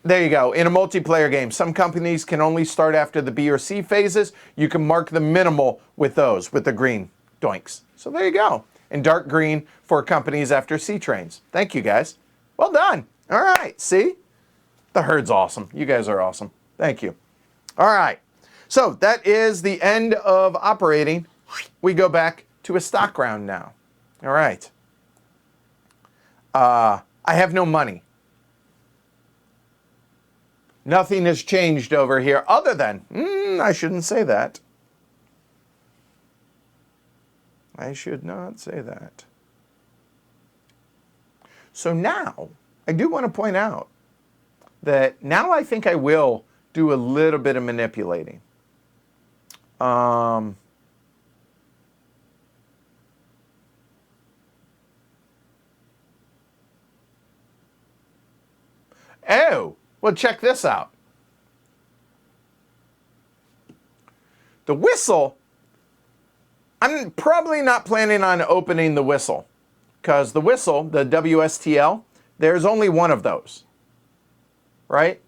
There you go. In a multiplayer game, some companies can only start after the B or C phases. You can mark the minimal with those, with the green doinks. So there you go. And dark green for companies after C trains. Thank you, guys. Well done. All right, see? The herd's awesome. You guys are awesome. Thank you. All right, so that is the end of operating. We go back to a stock round now. All right. I have no money. Nothing has changed over here other than, I shouldn't say that. I should not say that. So now, I do want to point out that now I think I will do a little bit of manipulating. Oh, well, check this out. The whistle, I'm probably not planning on opening the whistle because the whistle, the WSTL, there's only one of those, right?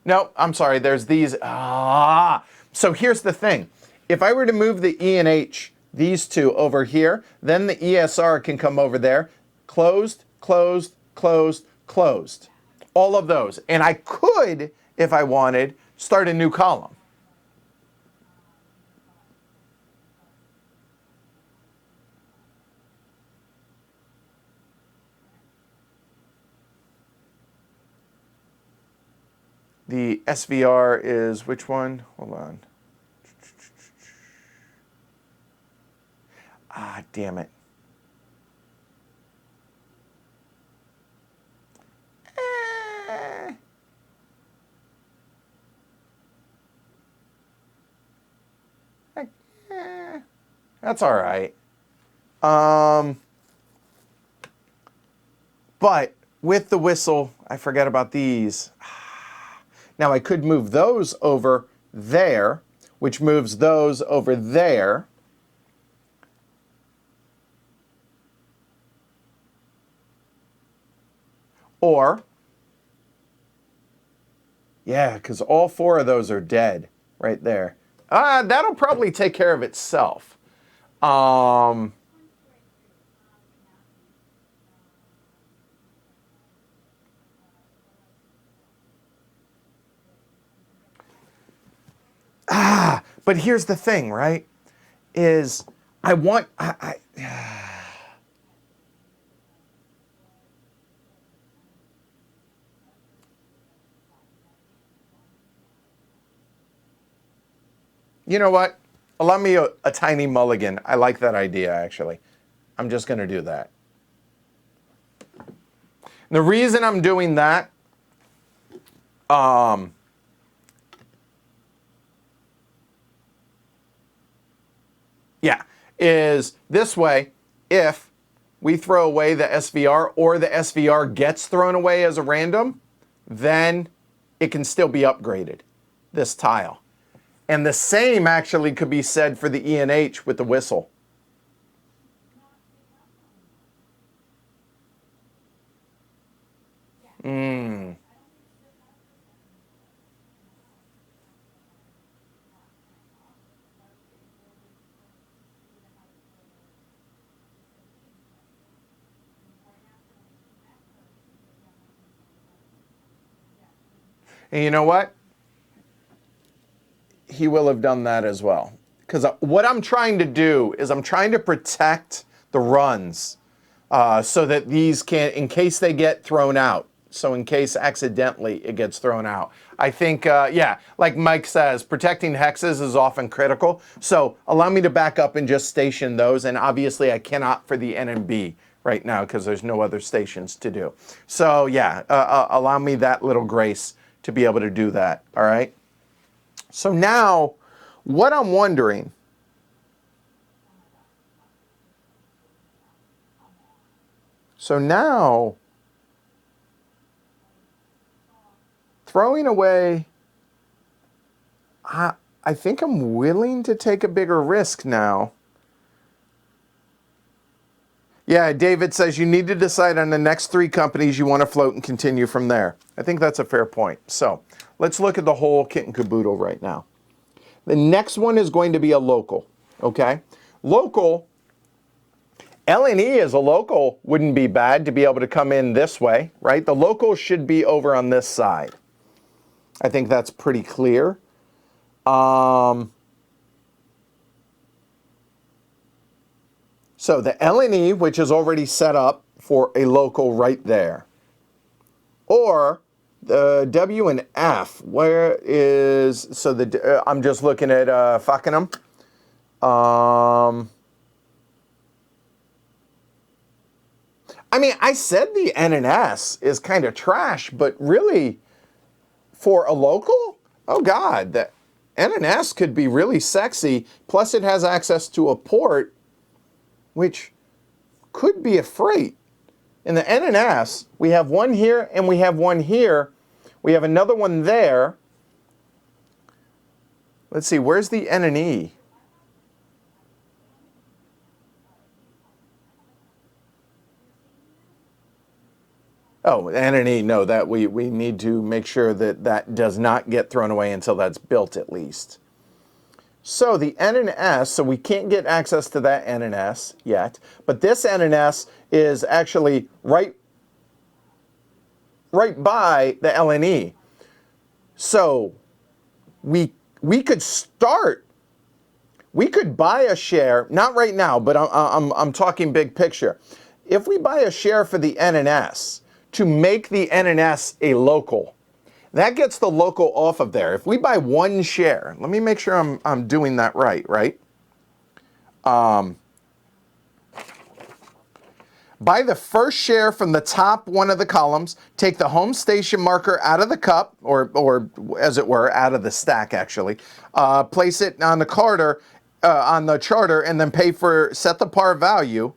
No, I'm sorry, there's these. So here's the thing. If I were to move the E and H, these two over here, then the ESR can come over there. Closed, closed, closed, closed. All of those. And I could, if I wanted, start a new column. The SVR is which one? Hold on. Damn it. That's all right. But with the whistle, I forget about these. Now I could move those over there, which moves those over there. Or, yeah, because all four of those are dead right there. That'll probably take care of itself. But here's the thing, right? Is I want, you know what? Allow me a tiny mulligan. I like that idea, actually. I'm just going to do that. The reason I'm doing that, is this way. If we throw away the SVR or the SVR gets thrown away as a random, then it can still be upgraded, this tile. And the same actually could be said for the ENH with the whistle. And you know what? He will have done that as well. Because what I'm trying to do is I'm trying to protect the runs so that these can, in case they get thrown out. So in case accidentally it gets thrown out. I think, yeah, like Mike says, protecting hexes is often critical. So allow me to back up and just station those. And obviously I cannot for the N and B right now because there's no other stations to do. So yeah, allow me that little grace to be able to do that, all right? So now, what I'm wondering, throwing away, I think I'm willing to take a bigger risk now. Yeah, David says you need to decide on the next 3 companies you want to float and continue from there. I think that's a fair point. So let's look at the whole kit and caboodle right now. The next one is going to be a local, okay? Local, LNE as a local wouldn't be bad to be able to come in this way, right? The local should be over on this side. I think that's pretty clear. So the LNE, which is already set up for a local right there. Or the W and F, where is, so the, I'm just looking at Fakenham. I mean, I said the N and S is kind of trash, but really, for a local, oh God, the N and S could be really sexy. Plus it has access to a port, which could be a freight. In the N and S, we have one here and we have one here. We have another one there. Let's see, where's the N and E? Oh, N and E, no, that we need to make sure that that does not get thrown away until that's built at least. So the N and S, so we can't get access to that N and S yet, but this N and S is actually right by the LNE. So we could start, we could buy a share, not right now, but I'm talking big picture. If we buy a share for the N and S to make the N and S a local, that gets the local off of there. If we buy one share, let me make sure I'm doing that right? Buy the first share from the top one of the columns, take the home station marker out of the cup, or as it were, out of the stack actually, place it on the charter, and then set the par value.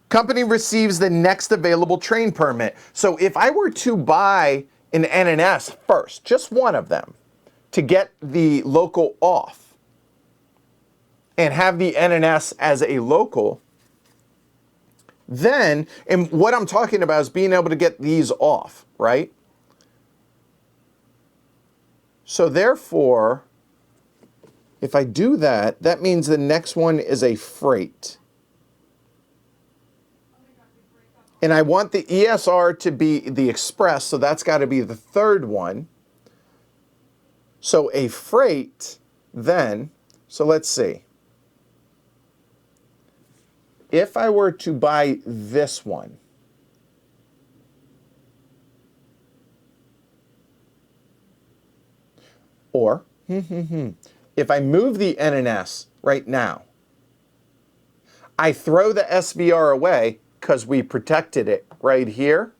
Company receives the next available train permit. So if I were to buy an NNS first, just one of them, to get the local off, and have the NNS as a local, then, and what I'm talking about is being able to get these off, right? So therefore, if I do that, that means the next one is a freight. And I want the ESR to be the express, so that's got to be the third one. So a freight then, so let's see. If I were to buy this one, or if I move the NNS right now, I throw the SVR away because we protected it right here.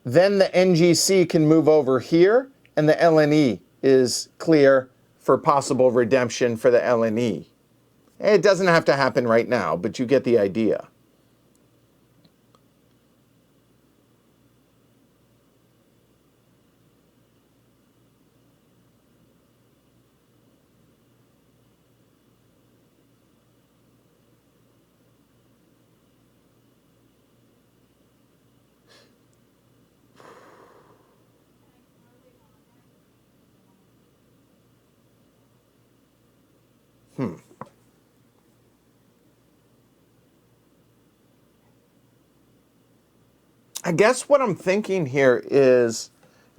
Then the NGC can move over here, and the LNE is clear for possible redemption for the LNE. It doesn't have to happen right now, but you get the idea. I guess what I'm thinking here is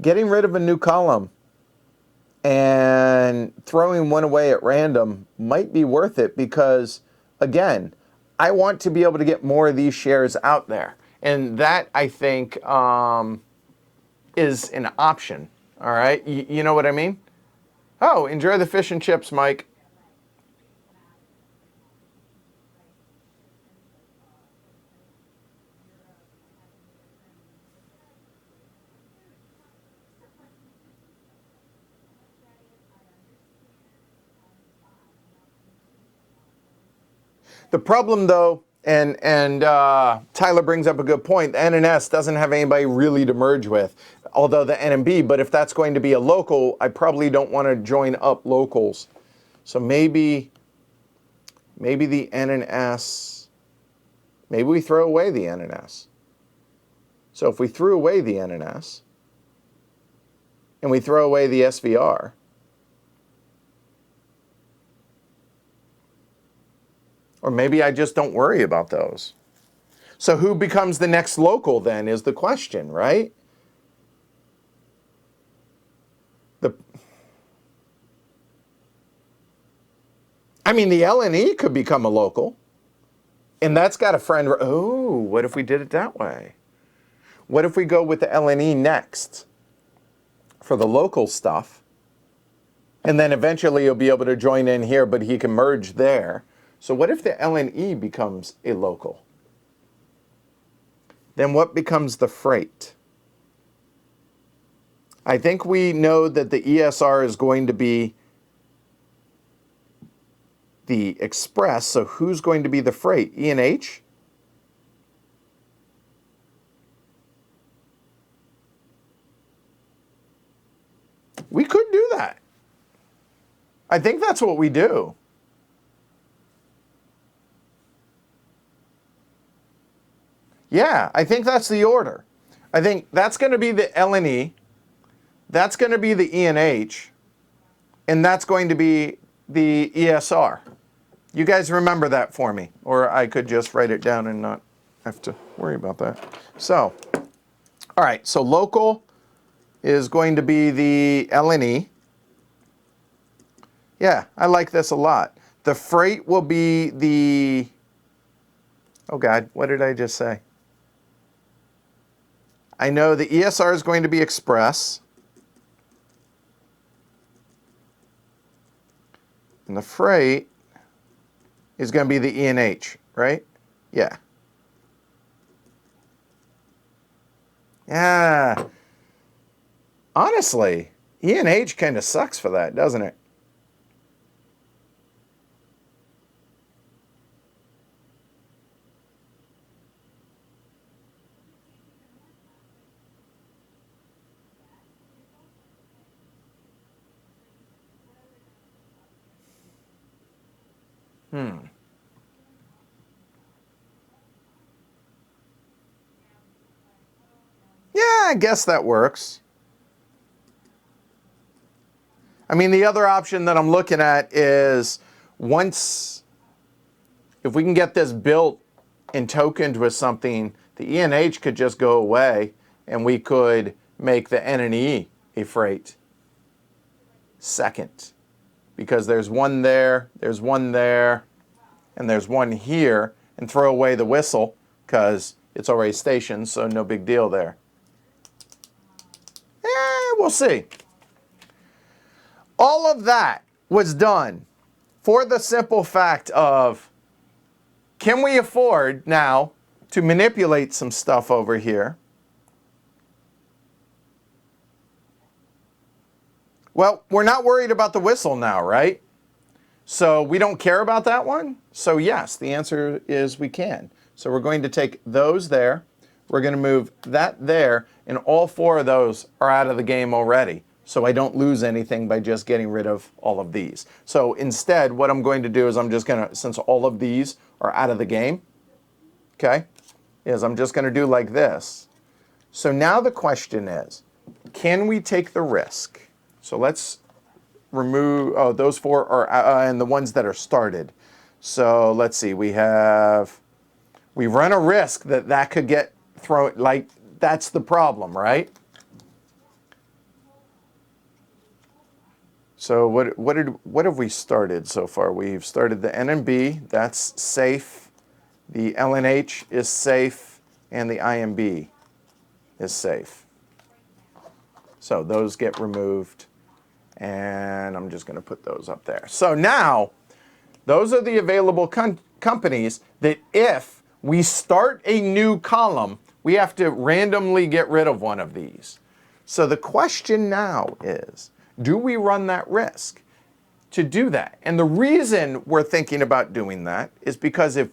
getting rid of a new column and throwing one away at random might be worth it because, again, I want to be able to get more of these shares out there. And that, I think, is an option. All right? You know what I mean? Oh, enjoy the fish and chips, Mike. The problem, though, and Tyler brings up a good point, the NNS doesn't have anybody really to merge with, although the NMB, but if that's going to be a local, I probably don't want to join up locals. So maybe the NNS, maybe we throw away the NNS. So if we threw away the NNS, and we throw away the SVR, or maybe I just don't worry about those. So who becomes the next local then is the question, right? I mean, the LNE could become a local. And that's got a friend. Oh, what if we did it that way? What if we go with the LNE next for the local stuff? And then eventually he'll be able to join in here, but he can merge there. So what if the LNE becomes a local? Then what becomes the freight? I think we know that the ESR is going to be the express, so who's going to be the freight? E and H? We could do that. I think that's what we do. Yeah, I think that's the order. I think that's going to be the LNE, that's going to be the ENH, and that's going to be the ESR. You guys remember that for me, or I could just write it down and not have to worry about that. So, all right, so local is going to be the LNE. Yeah, I like this a lot. The freight will be the, oh God, what did I just say? I know the ESR is going to be express. And the freight is going to be the E and H, right? Yeah. Yeah. Honestly, E and H kind of sucks for that, doesn't it? Yeah, I guess that works. I mean, the other option that I'm looking at is if we can get this built and tokened with something, the E and H could just go away and we could make the N and E a freight second. Because there's one there, and there's one here, and throw away the whistle because it's already stationed, so no big deal there. We'll see. All of that was done for the simple fact of, can we afford now to manipulate some stuff over here? Well, we're not worried about the whistle now, right? So we don't care about that one? So yes, the answer is we can. So we're going to take those there. We're going to move that there, and all four of those are out of the game already. So I don't lose anything by just getting rid of all of these. So instead, what I'm going to do is I'm just going to, since all of these are out of the game, okay, is I'm just going to do like this. So now the question is, can we take the risk? So let's remove, oh, those four are, and the ones that are started. So let's see, we run a risk that could get thrown, like, that's the problem, right? So what have we started so far? We've started the N and B, that's safe. The L and H is safe, and the IMB is safe. So those get removed, and I'm just going to put those up there. So now, those are the available companies that if we start a new column, we have to randomly get rid of one of these. So the question now is, do we run that risk to do that? And the reason we're thinking about doing that is because if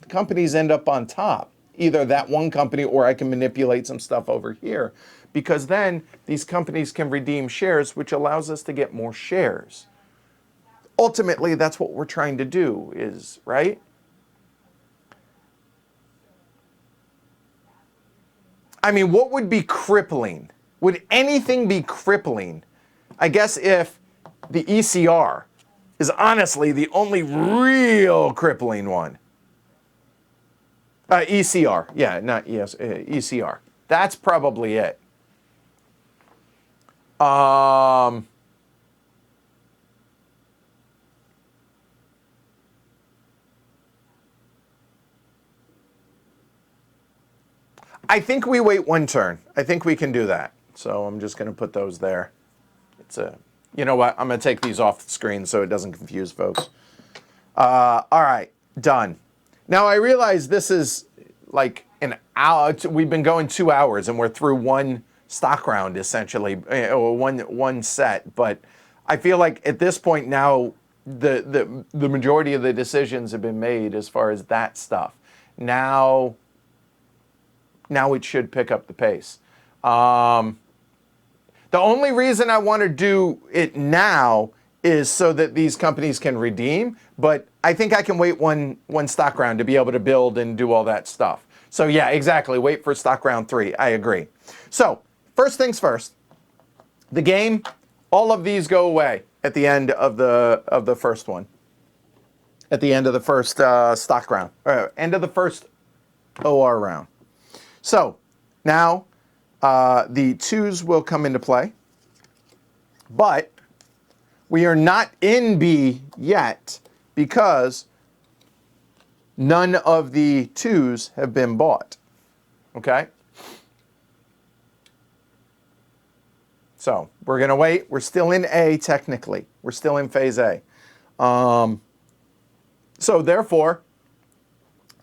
companies end up on top, either that one company or I can manipulate some stuff over here, because then these companies can redeem shares, which allows us to get more shares. Ultimately, that's what we're trying to do, is, right? I mean, what would be crippling? Would anything be crippling? I guess if the ECR is honestly the only real crippling one. ECR, yeah, not ECR. That's probably it. I think we wait one turn. I think we can do that. So I'm just going to put those there. You know what? I'm going to take these off the screen so it doesn't confuse folks. All right, done. Now I realize this is like an hour. We've been going 2 hours and we're through one stock round essentially, or one set. But I feel like at this point now, the majority of the decisions have been made as far as that stuff. Now it should pick up the pace. The only reason I want to do it now is so that these companies can redeem, but I think I can wait one stock round to be able to build and do all that stuff. So yeah, exactly. Wait for stock round 3. I agree. So first things first, the game, all of these go away at the end of the first one. At the end of the first stock round, or end of the first OR round. So now the 2s will come into play, but we are not in B yet because none of the 2s have been bought. Okay? So we're going to wait. We're still in A technically. We're still in phase A. The So therefore,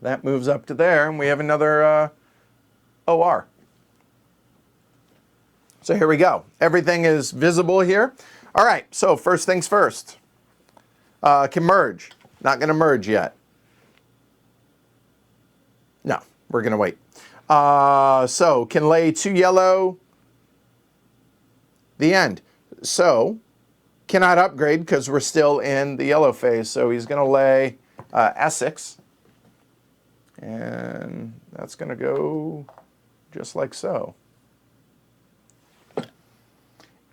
that moves up to there, and we have another OR. So here we go. Everything is visible here. All right, so first things first. Can merge. Not going to merge yet. No, we're going to wait. So can lay 2 yellow. The end. So cannot upgrade because we're still in the yellow phase. So he's going to lay Essex. And that's going to go just like so.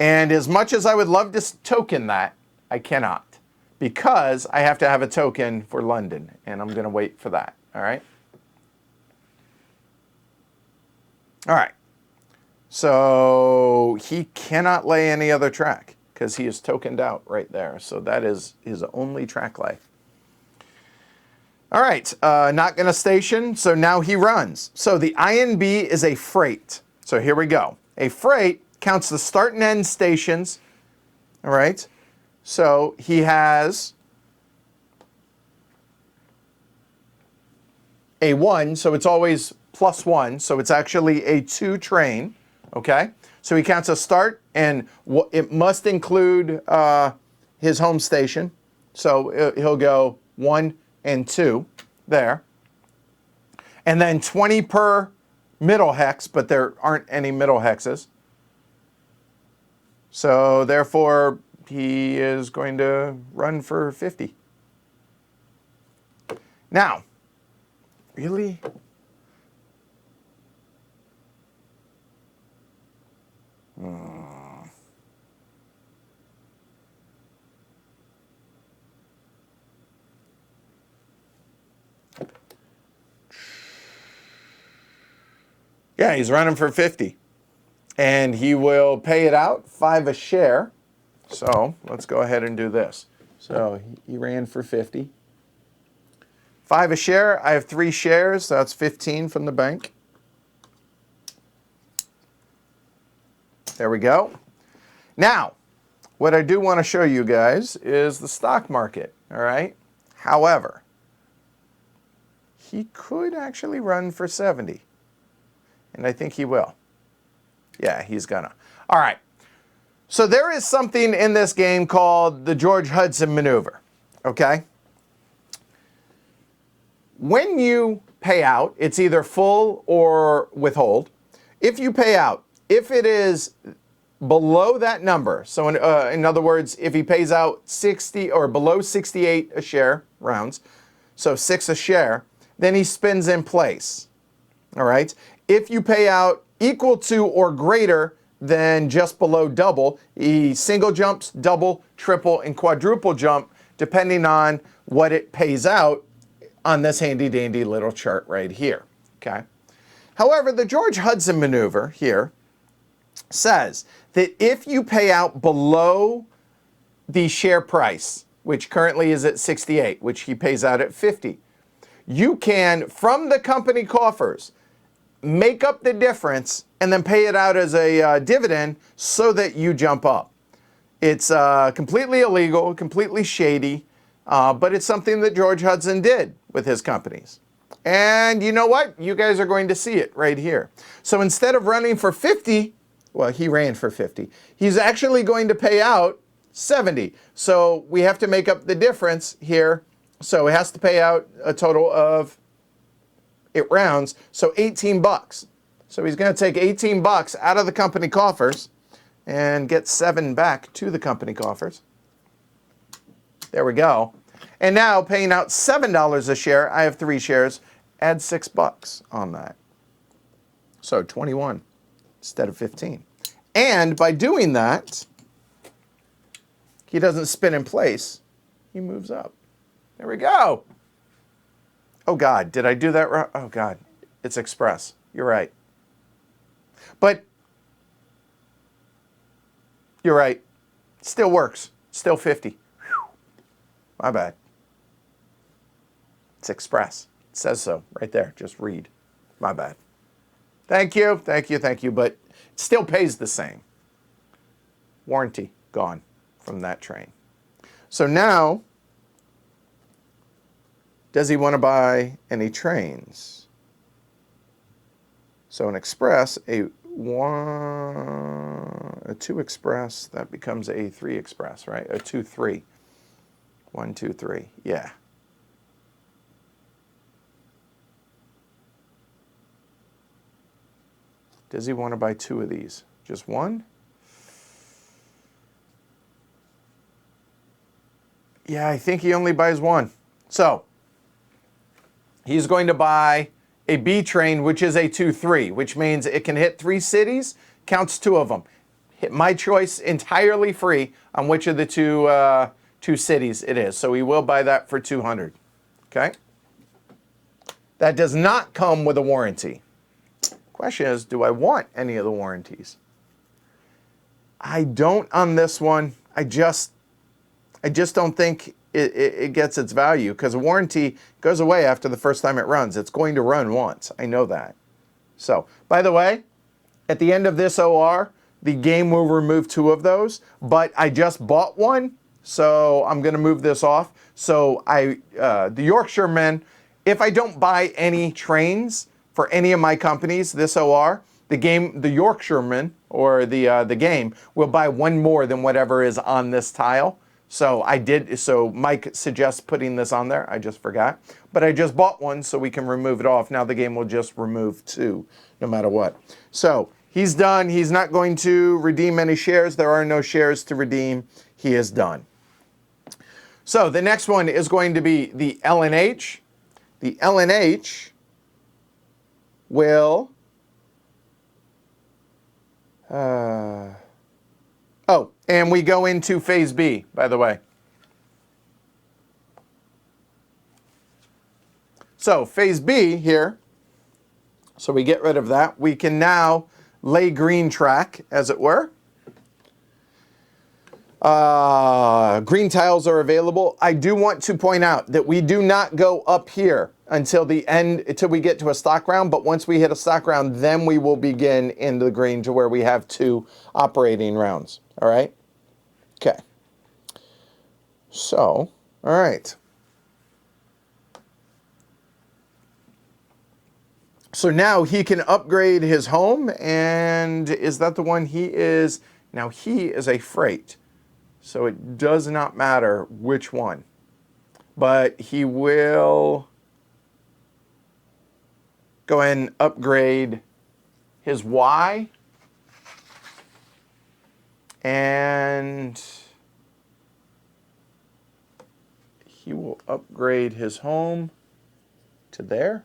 And as much as I would love to token that, I cannot. Because I have to have a token for London. And I'm going to wait for that. All right. All right. So he cannot lay any other track because he is tokened out right there. So that is his only track lay. All right. Not going to station. So now he runs. So the INB is a freight. So here we go. A freight counts the start and end stations. All right. So he has a 1. So it's always +1. So it's actually a 2 train. Okay. So he counts a start, and it must include his home station. So he'll go 1 and 2 there. And then 20 per middle hex, but there aren't any middle hexes. So therefore, he is going to run for 50. Now, really? Yeah, he's running for 50. And he will pay it out, 5 a share. So let's go ahead and do this. So he ran for 50. 5 a share. I have 3 shares. So that's 15 from the bank. There we go. Now, what I do want to show you guys is the stock market. All right. However, he could actually run for 70. And I think he will. Yeah, he's gonna. All right. So there is something in this game called the George Hudson maneuver. Okay? When you pay out, it's either full or withhold. If you pay out, if it is below that number, so in other words, if he pays out 60 or below 68 a share rounds, so 6 a share, then he spins in place. All right? If you pay out equal to or greater than just below double, he single jumps, double, triple, and quadruple jump, depending on what it pays out on this handy dandy little chart right here. Okay. However, the George Hudson maneuver here says that if you pay out below the share price, which currently is at 68, which he pays out at 50, you can, from the company coffers, make up the difference and then pay it out as a dividend so that you jump up. It's completely illegal, completely shady, but it's something that George Hudson did with his companies. And you know what? You guys are going to see it right here. So instead of running for 50, well, he ran for 50. He's actually going to pay out 70. So we have to make up the difference here. So it has to pay out a total of, it rounds, so 18 bucks. So he's going to take 18 bucks out of the company coffers and get 7 back to the company coffers. There we go. And now paying out $7 a share, I have 3 shares, add 6 bucks on that. So 21 instead of 15. And by doing that, he doesn't spin in place. He moves up. There we go. Oh, God, did I do that right? Oh, God, it's Express. You're right. But you're right. Still works. Still 50. Whew. My bad. It's Express. It says so right there. Just read. My bad. Thank you. Thank you. Thank you. But it still pays the same. Warranty gone from that train. So now Does he want to buy any trains? So an express, a 2 express, that becomes a 3 express, right? A 2, 3. 1, 2, 3. Yeah. Does he want to buy 2 of these? Just 1? Yeah, I think he only buys 1. So he's going to buy a B train, which is a 2, 3, which means it can hit 3 cities, counts 2 of them. Hit my choice, entirely free on which of the two cities it is. So he will buy that for 200. Okay? That does not come with a warranty. Question is, do I want any of the warranties? I don't on this one. I just don't think it gets its value, because a warranty goes away after the first time it runs. It's going to run once. I know that. So, by the way, at the end of this OR, the game will remove 2 of those, but I just bought one, so I'm going to move this off. So the Yorkshiremen, if I don't buy any trains for any of my companies this OR, the Yorkshiremen, or the game, will buy 1 more than whatever is on this tile. So Mike suggests putting this on there. I just forgot. But I just bought one so we can remove it off. Now the game will just remove 2, no matter what. So he's done. He's not going to redeem any shares. There are no shares to redeem. He is done. So the next one is going to be the L&H. The L&H will... Oh, and we go into phase B, by the way. So phase B here, so we get rid of that. We can now lay green track, as it were. Green tiles are available. I do want to point out that we do not go up here until the end, until we get to a stock round, but once we hit a stock round, then we will begin in the green to where we have 2 operating rounds. All right? Okay. So, all right. So now he can upgrade his home, and is that the one he is? Now he is a freight, so it does not matter which one, but he will go ahead and upgrade his Y, and he will upgrade his home to there.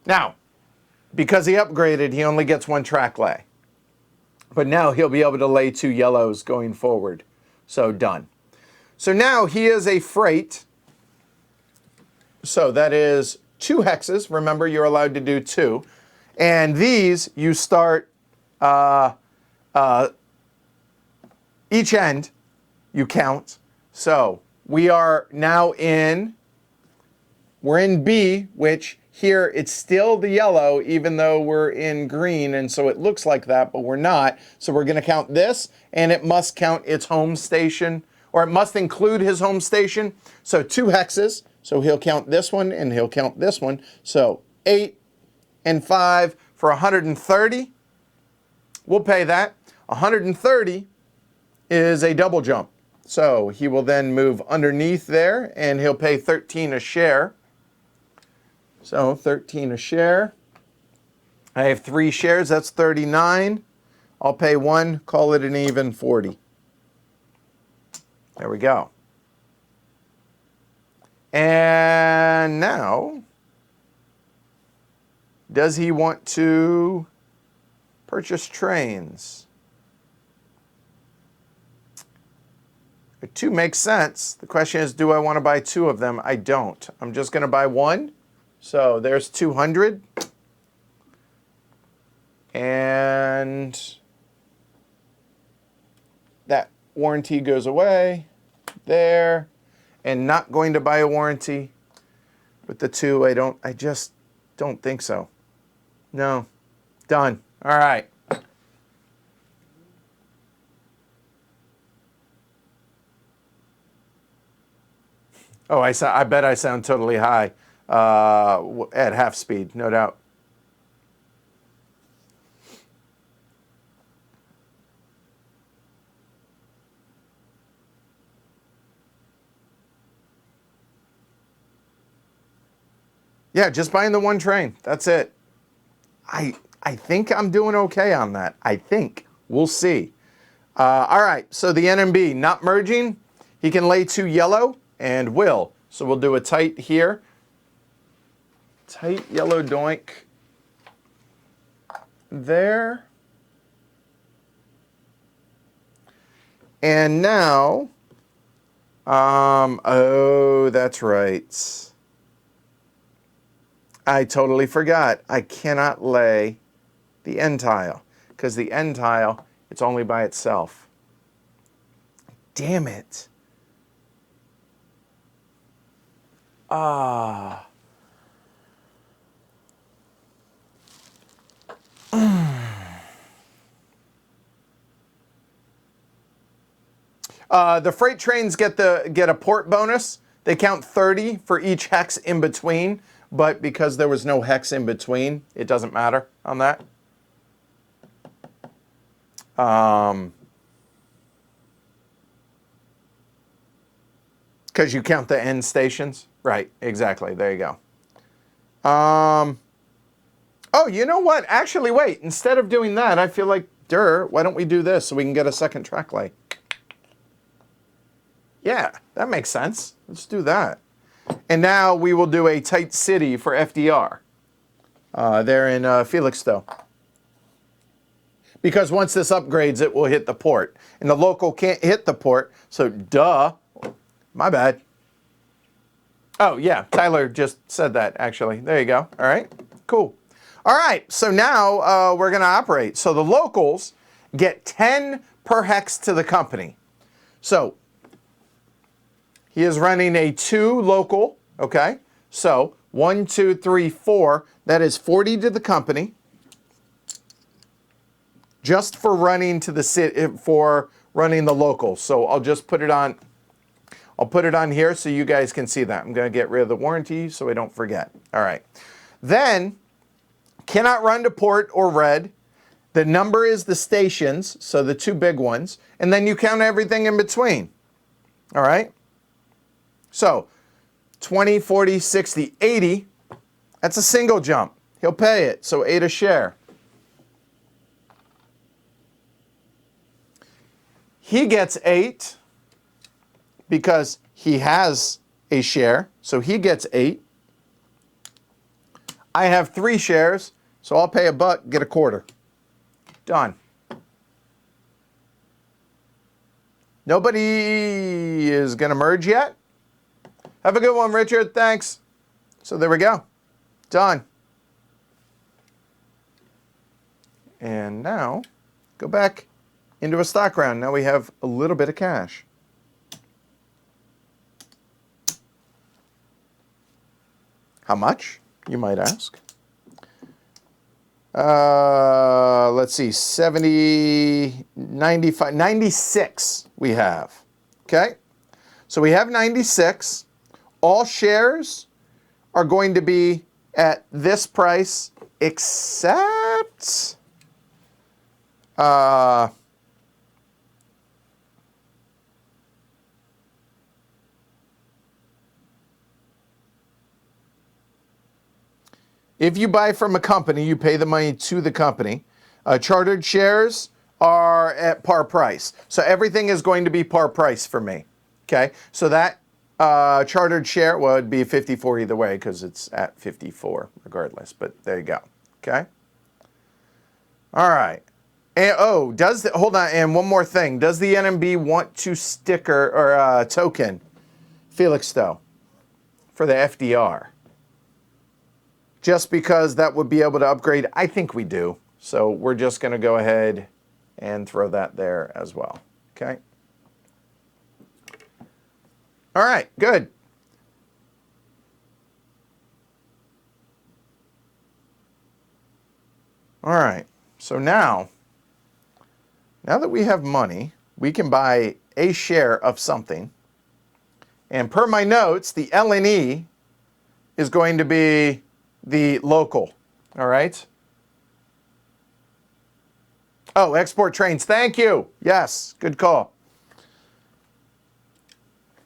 Now, because he upgraded, he only gets 1 track lay. But now he'll be able to lay 2 yellows going forward. So done. So now he is a freight. So that is 2 hexes. Remember, you're allowed to do 2. And these, you start each end, you count. So we are now we're in B, which here it's still the yellow, even though we're in green, and so it looks like that, but we're not. So we're going to count this, and it must count its home station, or it must include his home station. So 2 hexes. So he'll count this one, and he'll count this one. So 8 and 5 for 130. We'll pay that. 130 is a double jump. So he will then move underneath there, and he'll pay 13 a share. So 13 a share. I have 3 shares, that's 39. I'll pay 1, call it an even 40. There we go. And now, does he want to purchase trains? 2 makes sense. The question is, do I want to buy 2 of them? I don't. I'm just going to buy 1. So there's 200. And that warranty goes away there. And not going to buy a warranty with the 2. I just don't think so. No. Done. All right. Oh, I bet I sound totally high at half speed, no doubt. Yeah, just buying the one train. That's it. I think I'm doing okay on that. I think. We'll see. All right, so the NMB not merging. He can lay 2 yellow and will. So we'll do a tight here. Tight yellow doink there. And now, oh, that's right. I totally forgot. I cannot lay the end tile because the end tile, it's only by itself. Damn it. Ah. The freight trains get a port bonus. They count 30 for each hex in between, but because there was no hex in between, it doesn't matter on that. Because you count the end stations. Right, exactly. There you go. Oh, you know what? Actually, wait. Instead of doing that, I feel like, why don't we do this so we can get a second track lay? Yeah, that makes sense. Let's do that. And now we will do a tight city for FDR. There in Felixstowe. Because once this upgrades, it will hit the port. And the local can't hit the port, so duh. My bad. Oh, yeah, Tyler just said that, actually. There you go. All right, cool. All right, so now we're going to operate. So the locals get 10 per hex to the company. So he is running a 2 local, okay? So 1, 2, 3, 4. That is 40 to the company. Just for running to the city, for running the local. So I'll just put it on. I'll put it on here so you guys can see that. I'm going to get rid of the warranty so I don't forget. All right. Then cannot run to port or red. The number is the stations, so the 2 big ones, and then you count everything in between. All right. So 20, 40, 60, 80. That's a single jump. He'll pay it. So 8 a share. He gets 8 because he has a share. So he gets 8. I have 3 shares, so I'll pay $1, get a quarter. Done. Nobody is going to merge yet. Have a good one, Richard. Thanks. So there we go. Done. And now, go back into a stock round. Now we have a little bit of cash. How much, you might ask? Let's see, 70, 95, 96 we have. Okay? So we have 96. All shares are going to be at this price except if you buy from a company, you pay the money to the company. Chartered shares are at par price. So everything is going to be par price for me. Okay? So that chartered share, well, it'd be 54 either way because it's at 54 regardless. But there you go. Okay? All right. And, oh, hold on. And one more thing. Does the NMB want to sticker or token Felixstowe for the FDR? Just because that would be able to upgrade? I think we do. So we're just going to go ahead and throw that there as well. Okay. All right, good. All right, so now that we have money, we can buy a share of something. And per my notes, the LNE is going to be the local. All right? Oh, export trains. Thank you. Yes, good call.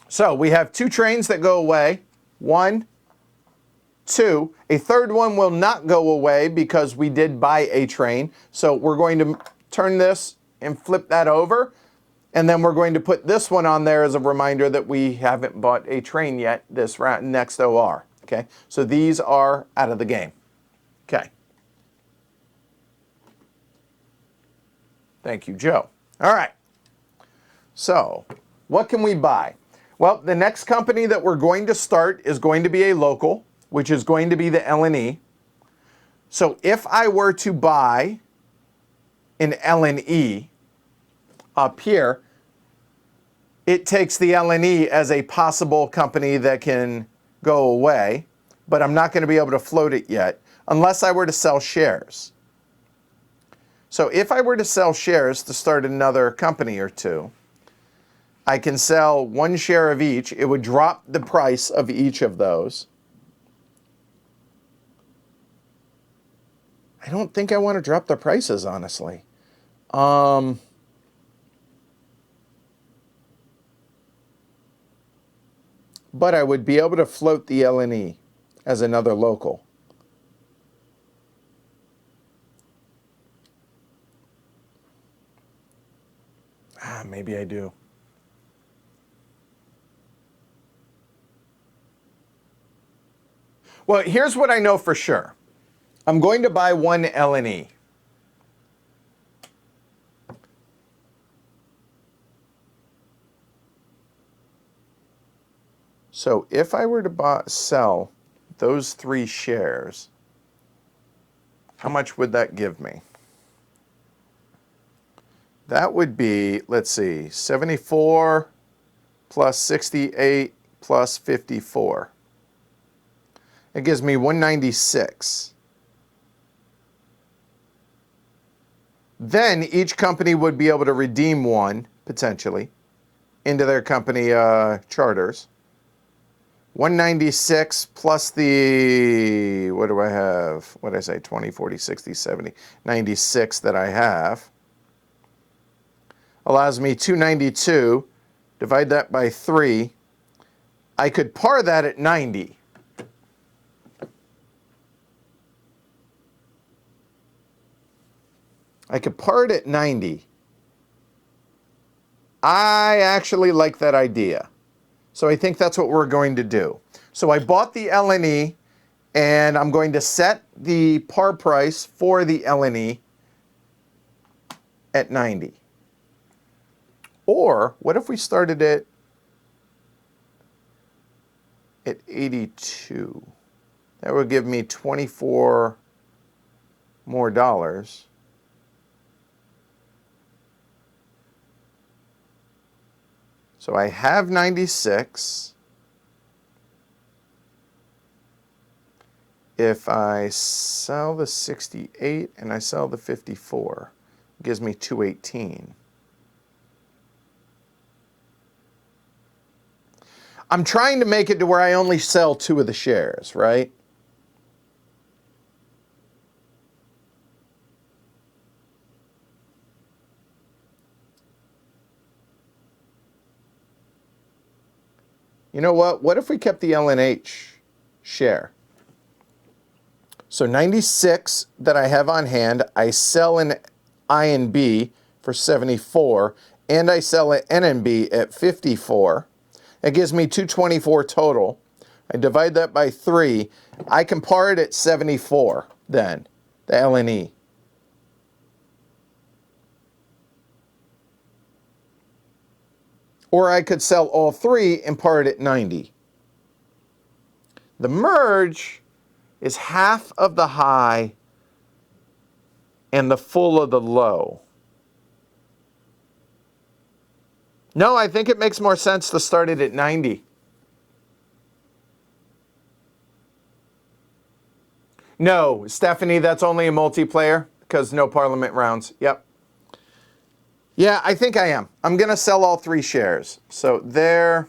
So we have 2 trains that go away. 1, 2. A third one will not go away because we did buy a train. So we're going to turn this and flip that over. And then we're going to put this one on there as a reminder that we haven't bought a train yet this round, next OR. Okay, so these are out of the game. Okay. Thank you, Joe. All right. So what can we buy? Well, the next company that we're going to start is going to be a local, which is going to be the LNE. So if I were to buy an LNE up here, it takes the LNE as a possible company that can go away, but I'm not going to be able to float it yet unless I were to sell shares. So if I were to sell shares to start another company or two, I can sell 1 share of each. It would drop the price of each of those. I don't think I want to drop the prices, honestly. But I would be able to float the LNE as another local. Maybe I do. Well, here's what I know for sure. I'm going to buy 1 LNE. So if I were to sell those 3 shares, how much would that give me? That would be, let's see, 74 plus 68 plus 54. It gives me 196. Then each company would be able to redeem 1, potentially, into their company charters. 196 plus the, what do I have? What did I say? 20, 40, 60, 70, 96 that I have. Allows me 292. Divide that by 3. I could par that at 90. I could par it at 90. I actually like that idea. So I think that's what we're going to do. So I bought the LNE, and I'm going to set the par price for the LNE at 90. Or what if we started it at 82? That would give me 24 more dollars. So I have 96. If I sell the 68 and I sell the 54, it gives me 218. I'm trying to make it to where I only sell 2 of the shares, right? You know what? What if we kept the LNH share? So 96 that I have on hand, I sell an INB for 74, and I sell an NNB at 54. That gives me 224 total. I divide that by 3. I can par it at 74 then, the LNE. Or I could sell all 3 and par it at 90. The merge is half of the high and the full of the low. No, I think it makes more sense to start it at 90. No, Stephanie, that's only a multiplayer because no Parliament rounds. Yep. Yeah, I think I am. I'm going to sell all 3 shares. So there,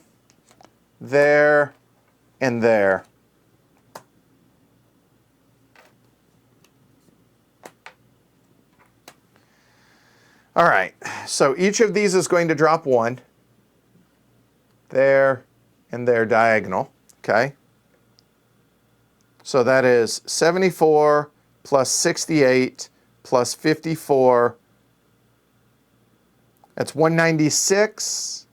there, and there. All right, so each of these is going to drop 1. There, and there diagonal, okay? So that is 74 plus 68 plus 54. That's 196.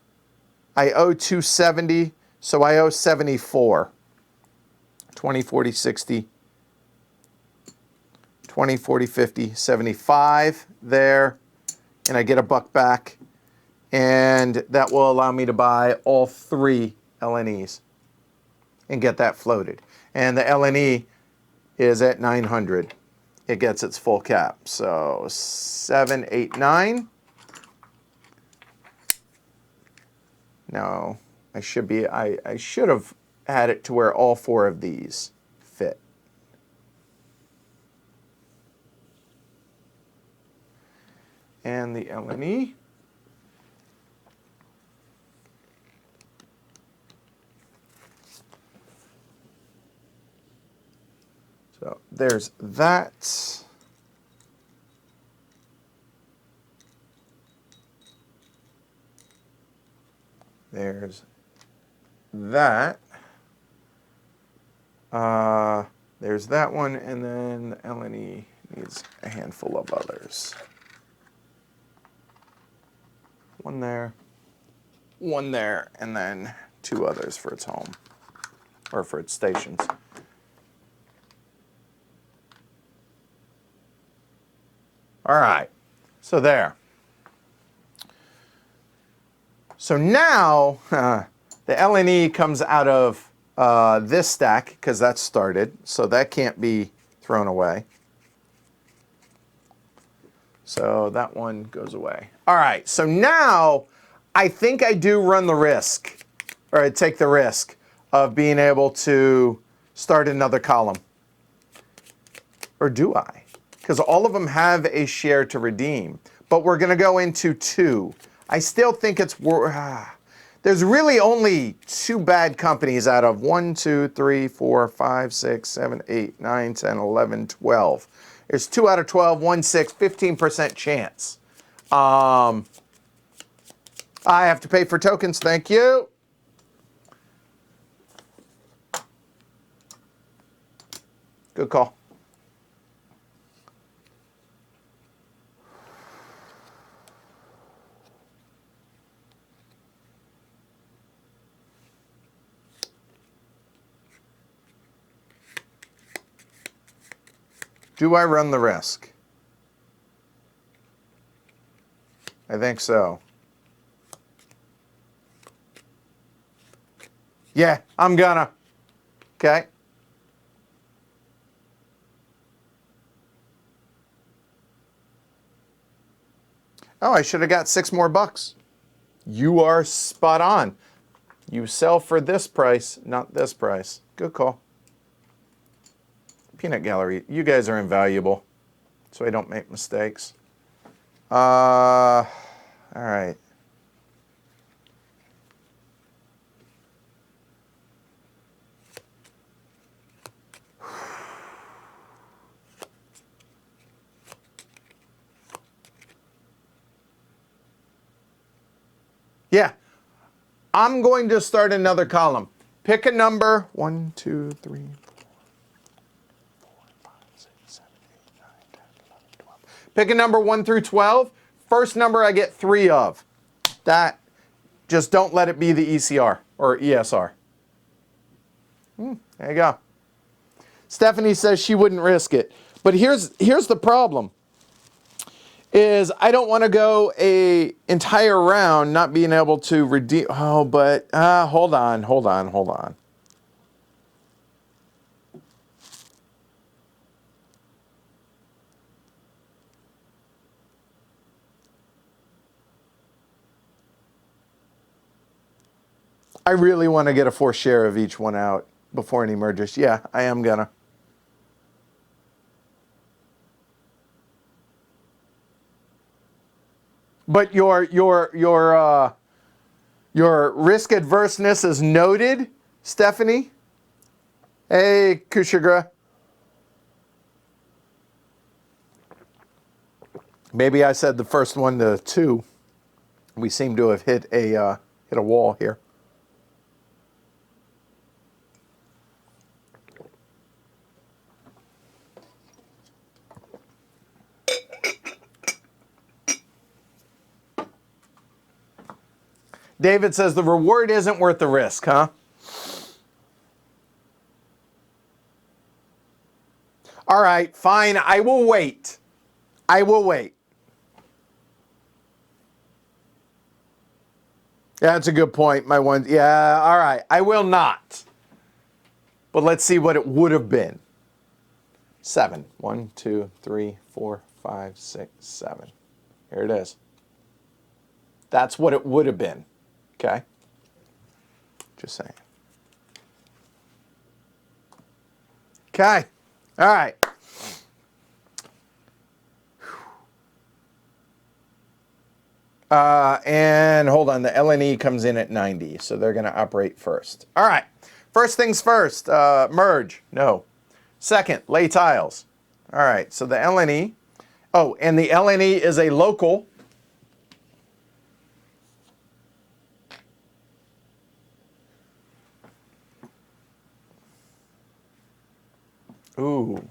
I owe 270, so I owe 74. 20, 40, 60, 20, 40, 50, 75 there. And I get $1 back. And that will allow me to buy all 3 LNEs and get that floated. And the LNE is at 900. It gets its full cap. So 7, 8, 9. No, I should have had it to where all 4 of these fit. And the LNE. So there's that. There's that. There's that one, and then the LNE needs a handful of others. 1 there, 1 there, and then 2 others for its home, or for its stations. All right, so there. So now the LNE comes out of this stack because that's started, so that can't be thrown away. So that one goes away. All right, so now I think I do run the risk, or I take the risk of being able to start another column. Or do I? Because all of them have a share to redeem, but we're going to go into 2. I still think it's there's really only 2 bad companies out of 1, 2, 3, 4, 5, 6, 7, 8, 9, 10, 11, 12. There's 2 out of 12, 1, 6, 15% chance. I have to pay for tokens. Thank you. Good call. Do I run the risk? I think so. Yeah, I'm gonna. Okay. Oh, I should have got 6 more bucks. You are spot on. You sell for this price, not this price. Good call. Peanut Gallery, you guys are invaluable, so I don't make mistakes. All right. Yeah, I'm going to start another column. Pick a number. 1, 2, 3, 4, 5, 6, 7, 8, 9, 10, 11, 12. Pick a number 1 through 12. First number I get 3 of. That, just don't let it be the ECR or ESR. There you go. Stephanie says she wouldn't risk it. But here's the problem. Is I don't want to go a entire round not being able to redeem. Oh, but hold on. I really want to get a 4th share of each one out before any mergers. Yeah, I am gonna. But your Your risk adverseness is noted, Stephanie. Hey, Kushagra. Maybe I said the first one to 2. We seem to have hit a wall here. David says the reward isn't worth the risk, huh? All right, fine. I will wait. I will wait. Yeah, that's a good point. My one. Yeah, all right. I will not. But let's see what it would have been. 7. 1, 2, 3, 4, 5, 6, 7. Here it is. That's what it would have been. Okay? Just saying. Okay. All right. And hold on, the LNE comes in at 90, so they're going to operate first. All right. First things first, merge. No. Second, lay tiles. All right, so the LNE. Oh, and the LNE is a local. Ooh.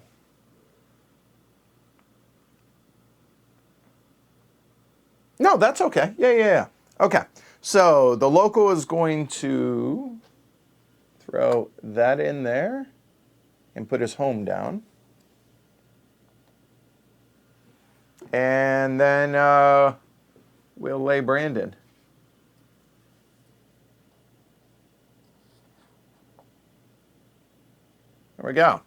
No, that's okay. Yeah. Okay. So the local is going to throw that in there and put his home down. And then we'll lay Brandon. There we go.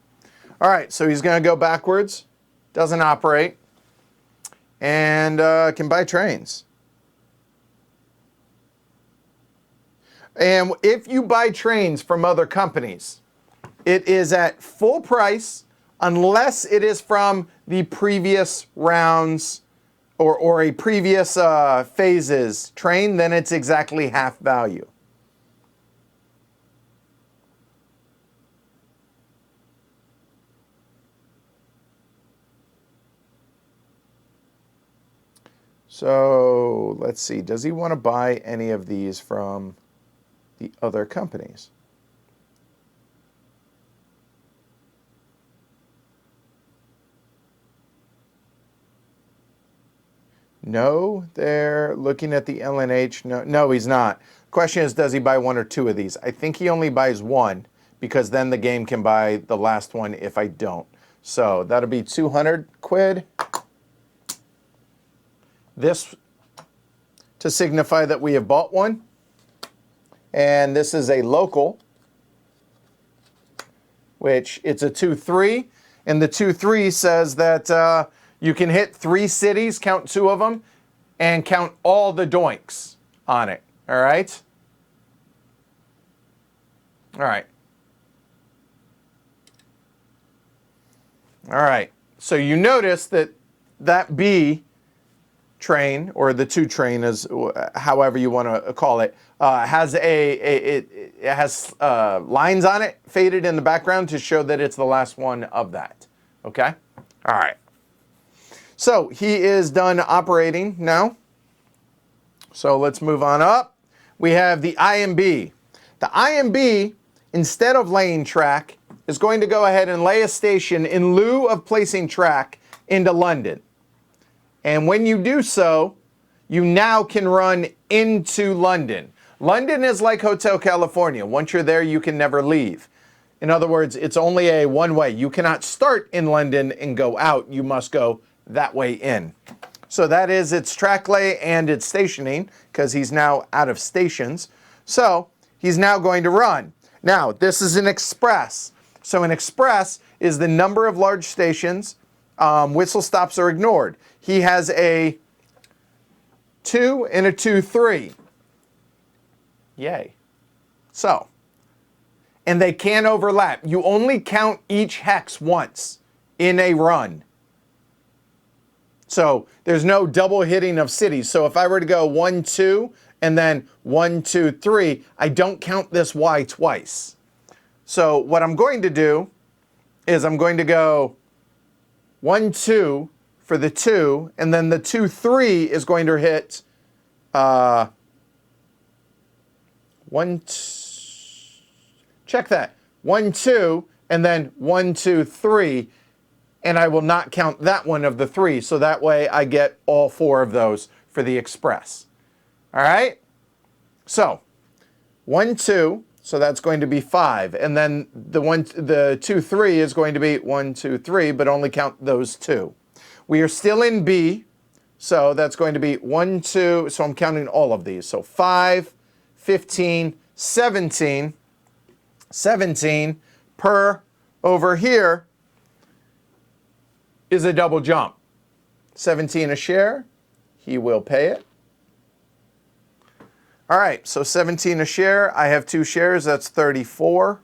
All right, so he's going to go backwards. Doesn't operate. And can buy trains. And if you buy trains from other companies, it is at full price unless it is from the previous rounds or a previous phases train, then it's exactly half value. So let's see, does he want to buy any of these from the other companies? No, they're looking at the LNH. No, he's not. Question is, does he buy 1 or 2 of these? I think he only buys 1 because then the game can buy the last one if I don't. So that'll be 200 quid. This to signify that we have bought one. And this is a local, which it's a 2-3. And the 2-3 says that you can hit 3 cities, count 2 of them, and count all the doinks on it. All right? All right. All right. So you notice that that B train, or the 2 train, is however you want to call it, has it has lines on it faded in the background to show that it's the last one of that. Okay? All right. So he is done operating now. So let's move on up. We have the IMB. The IMB, instead of laying track, is going to go ahead and lay a station in lieu of placing track into London. And when you do so, you now can run into London. London is like Hotel California. Once you're there, you can never leave. In other words, it's only a one-way. You cannot start in London and go out. You must go that way in. So that is its track lay and its stationing, because he's now out of stations. So he's now going to run. Now, this is an express. So an express is the number of large stations. Whistle stops are ignored. He has a 2 and a 2-3. Yay. So, and they can overlap. You only count each hex once in a run. So there's no double hitting of cities. So if I were to go 1-2 and then 1, 2, 3. I don't count this Y twice. So what I'm going to do is I'm going to go 1, 2 for the 2, and then the 2, 3 is going to hit 1, check that, 1, 2, and then 1, 2, 3, and I will not count that one of the 3, so that way I get all 4 of those for the express. All right? So 1, 2, so that's going to be 5, and then the 2, 3 is going to be 1, 2, 3, but only count those 2. We are still in B, so that's going to be 1, 2, so I'm counting all of these. So 5, 15, 17, 17 per over here is a double jump. 17 a share, he will pay it. All right, so 17 a share. I have 2 shares, that's 34.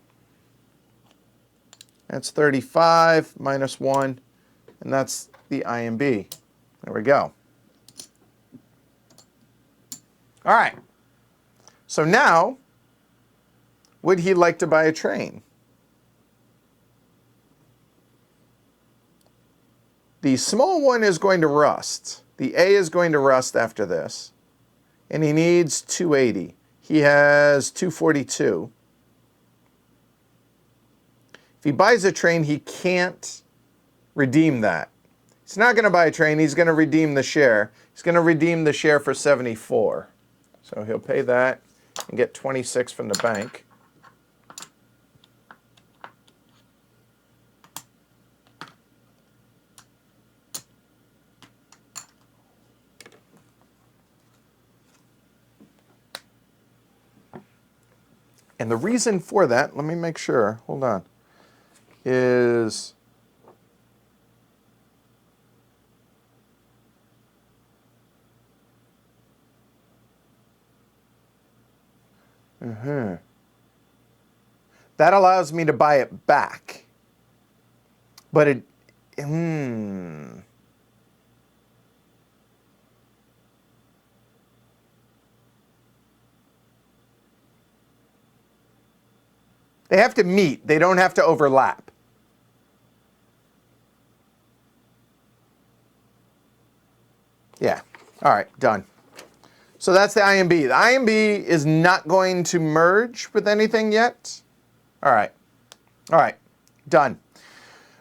That's 35 minus 1, and that's the IMB. There we go. All right, so now, would he like to buy a train? The small one is going to rust. The A is going to rust after this. And he needs 280. He has 242. If he buys a train, he can't redeem that. He's not going to buy a train. He's going to redeem the share. He's going to redeem the share for 74. So he'll pay that and get 26 from the bank. And the reason for that, let me make sure, hold on, is that allows me to buy it back. But it, They have to meet. They don't have to overlap. Yeah. All right, done. So that's the IMB. The IMB is not going to merge with anything yet. All right. All right, done.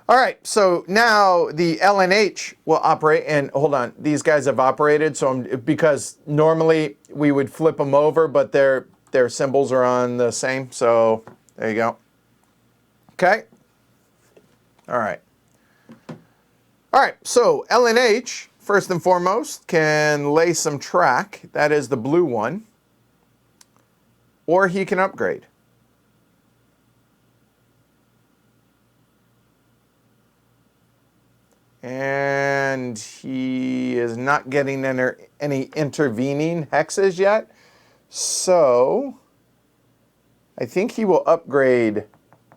All right, so now the LNH will operate, and hold on, these guys have operated, so because normally we would flip them over, but their symbols are on the same, so there you go. Okay. All right. All right, so LNH, first and foremost, can lay some track. That is the blue one. Or he can upgrade. And he is not getting any intervening hexes yet. So I think he will upgrade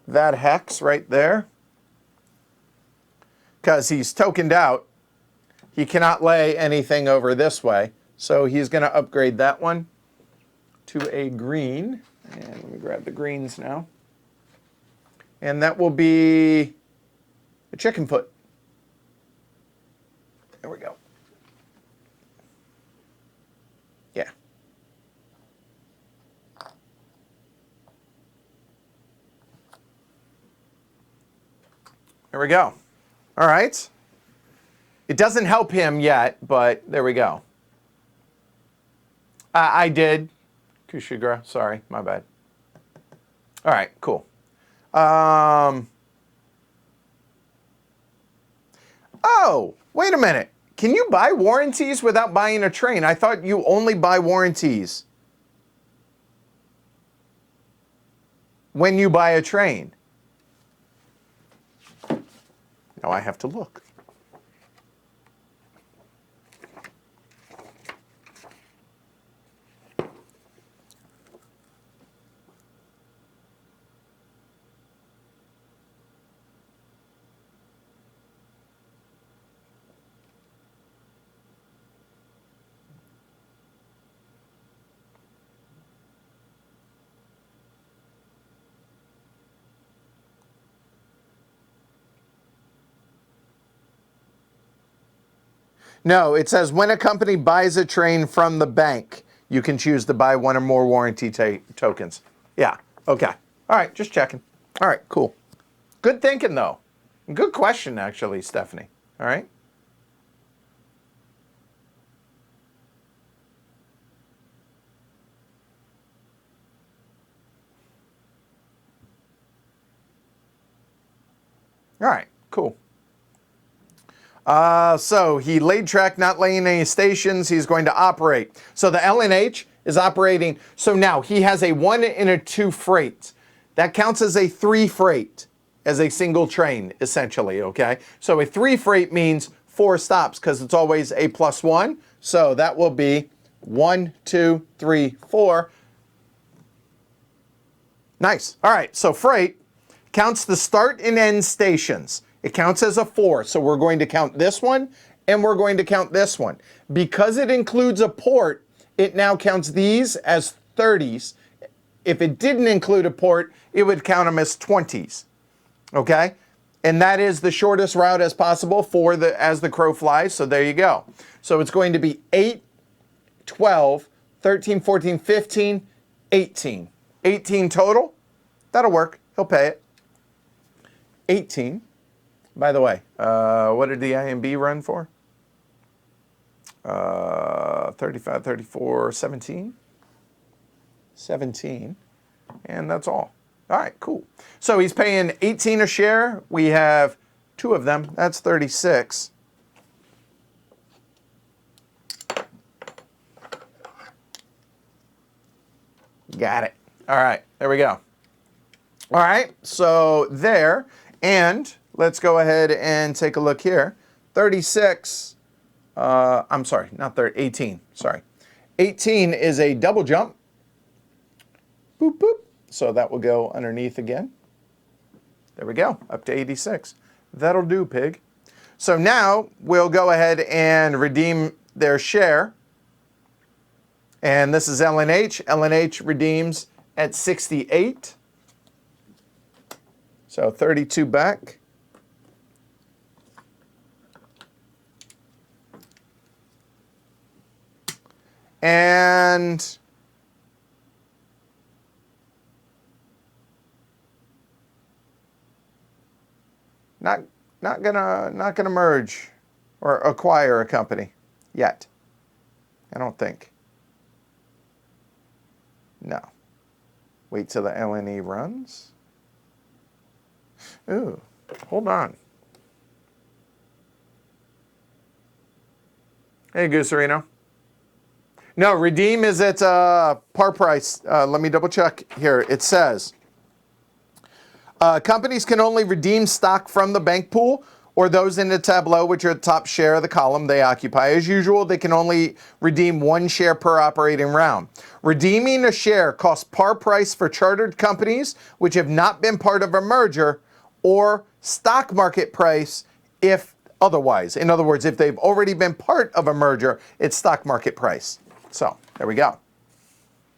that hex right there. Because he's tokened out. He cannot lay anything over this way. So he's going to upgrade that one to a green. And let me grab the greens now. And that will be a chicken foot. There we go. Yeah. There we go. All right. It doesn't help him yet, but there we go. I did. Kushigra, sorry, my bad. All right, cool. Oh, wait a minute. Can you buy warranties without buying a train? I thought you only buy warranties when you buy a train. Now I have to look. No, it says when a company buys a train from the bank, you can choose to buy one or more warranty tokens. Yeah, okay. All right, just checking. All right, cool. Good thinking, though. Good question, actually, Stephanie. All right. All right, cool. So he laid track, not laying any stations. He's going to operate. So the LNH is operating. So now he has a 1 and a 2 freight. That counts as a 3 freight, as a single train, essentially, okay? So a 3 freight means 4 stops because it's always a +1. So that will be 1, 2, 3, 4. Nice. All right, so freight counts the start and end stations. It counts as a 4, so we're going to count this one, and we're going to count this one. Because it includes a port, it now counts these as 30s. If it didn't include a port, it would count them as 20s, okay? And that is the shortest route as possible for as the crow flies, so there you go. So it's going to be 8, 12, 13, 14, 15, 18. 18 total. That'll work. He'll pay it. 18. By the way, what did the IMB run for? 35, 34, 17. 17. And that's all. All right, cool. So he's paying 18 a share. We have 2 of them. That's 36. Got it. All right, there we go. All right, so there. And let's go ahead and take a look here. 36, I'm sorry, not 30, 18, sorry. 18 is a double jump. Boop, boop. So that will go underneath again. There we go, up to 86. That'll do, pig. So now we'll go ahead and redeem their share. And this is LNH. LNH redeems at 68. So 32 back. And not gonna merge or acquire a company yet. I don't think. No. Wait till the LNE runs. Ooh, hold on. Hey, Gooserino. No, redeem is at par price. Let me double check here. It says, companies can only redeem stock from the bank pool or those in the tableau, which are the top share of the column they occupy. As usual, they can only redeem 1 share per operating round. Redeeming a share costs par price for chartered companies which have not been part of a merger, or stock market price if otherwise. In other words, if they've already been part of a merger, it's stock market price. So there we go.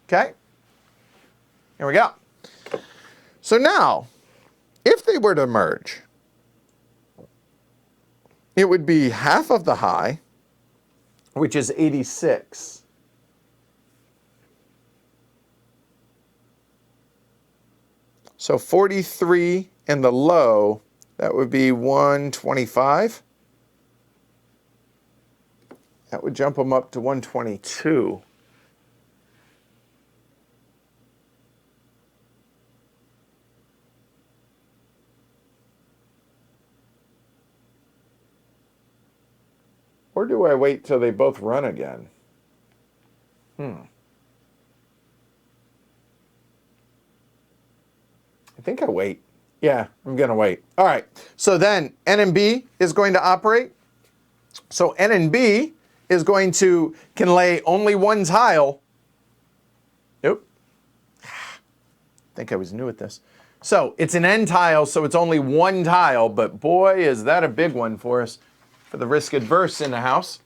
Okay, here we go. So now, if they were to merge, it would be half of the high, which is 86. So 43 and the low, that would be 125. That would jump them up to 122. Or do I wait till they both run again? I think I wait. Yeah, I'm going to wait. All right. So then NNB is going to operate. So NNB is going to, can lay only 1 tile. Nope. I think I was new at this. So it's an N tile, so it's only 1 tile, but boy, is that a big one for us, for the risk adverse in the house.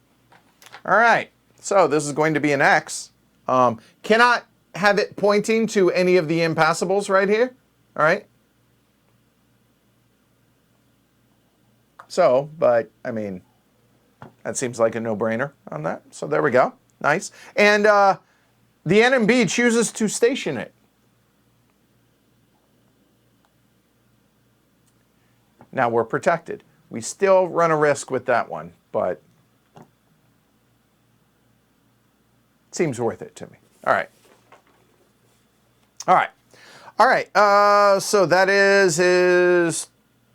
All right. So this is going to be an X. Cannot have it pointing to any of the impassables right here. All right. So, but I mean, That seems like a no-brainer on that. So there we go. Nice. And the NMB chooses to station it. Now we're protected. We still run a risk with that one, but it seems worth it to me. All right. All right. All right. So that is his...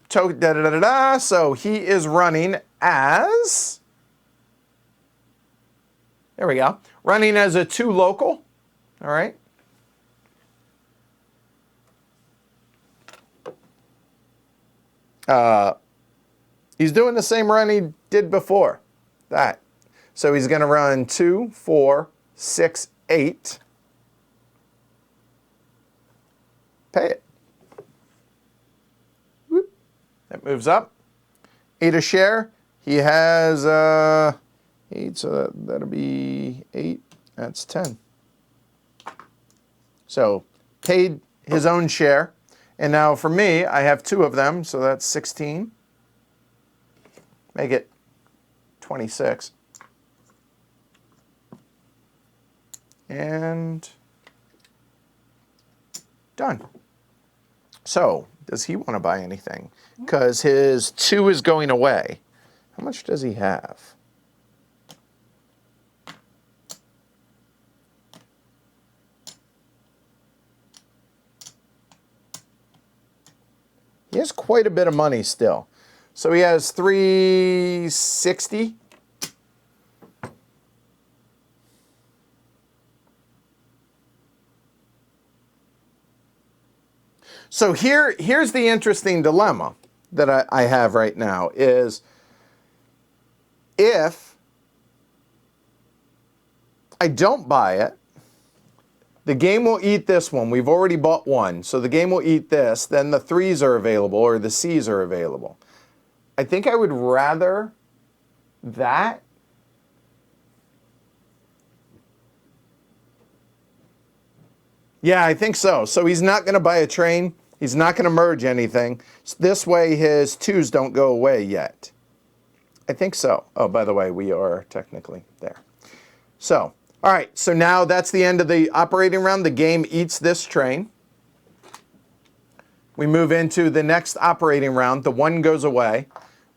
So he is running as... There we go. Running as a 2 local. All right. He's doing the same run he did before. That. So he's going to run 2, 4, 6, 8. Pay it. Whoop. That moves up. 8 a share. He has 8, so that'll be 8. That's 10. So paid his own share. And now for me, I have 2 of them, so that's 16. Make it 26. And done. So, does he want to buy anything? Because his 2 is going away. How much does he have? He has quite a bit of money still. So he has 360. So here's the interesting dilemma that I have right now is if I don't buy it, the game will eat this one. We've already bought one, so the game will eat this. Then the 3s are available, or the Cs are available. I think I would rather that. Yeah, I think so. So he's not going to buy a train. He's not going to merge anything. This way his 2s don't go away yet. I think so. Oh, by the way, we are technically there. So, all right. So now that's the end of the operating round. The game eats this train. We move into the next operating round. The 1 goes away.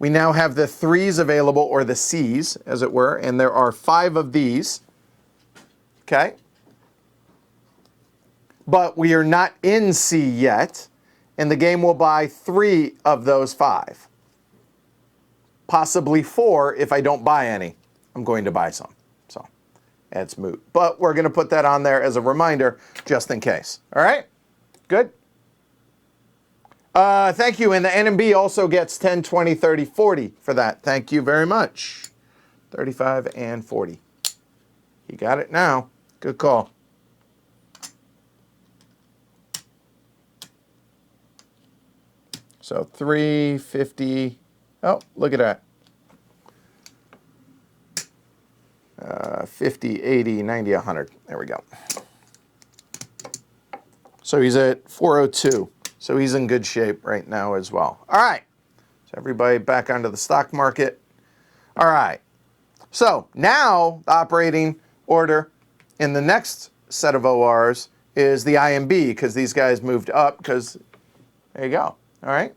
We now have the 3s available, or the Cs, as it were, and there are 5 of these. Okay? But we are not in C yet, and the game will buy 3 of those 5. Possibly 4 if I don't buy any. I'm going to buy some. So, it's moot. But we're going to put that on there as a reminder, just in case. All right? Good? Thank you. And the NMB also gets 10, 20, 30, 40 for that. Thank you very much. 35 and 40. You got it now. Good call. So 350. Oh, look at that. 50, 80, 90, 100. There we go. So he's at 402. So he's in good shape right now as well. All right. So everybody back onto the stock market. All right. So now the operating order in the next set of ORs is the IMB, because these guys moved up, because there you go. All right.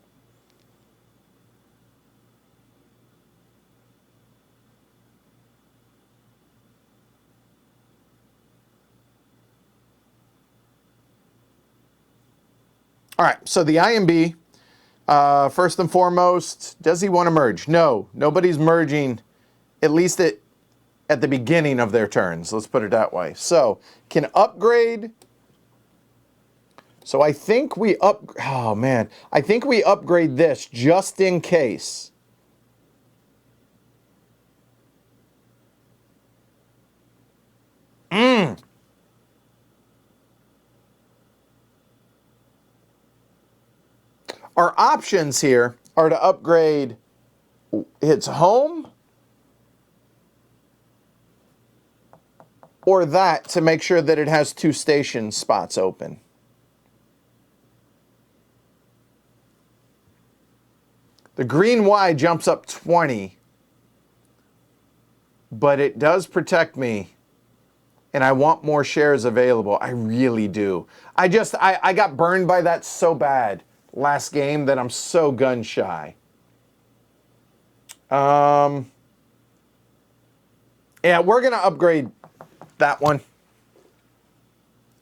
All right, so the IMB, first and foremost, does he want to merge? No, nobody's merging, at least at the beginning of their turns. Let's put it that way. So, can upgrade. So I think we I think we upgrade this just in case. Our options here are to upgrade its home or that to make sure that it has 2 station spots open. The green Y jumps up 20. but it does protect me, and I want more shares available. I really do. I got burned by that so bad last game that I'm so gun shy. Yeah, we're going to upgrade that one.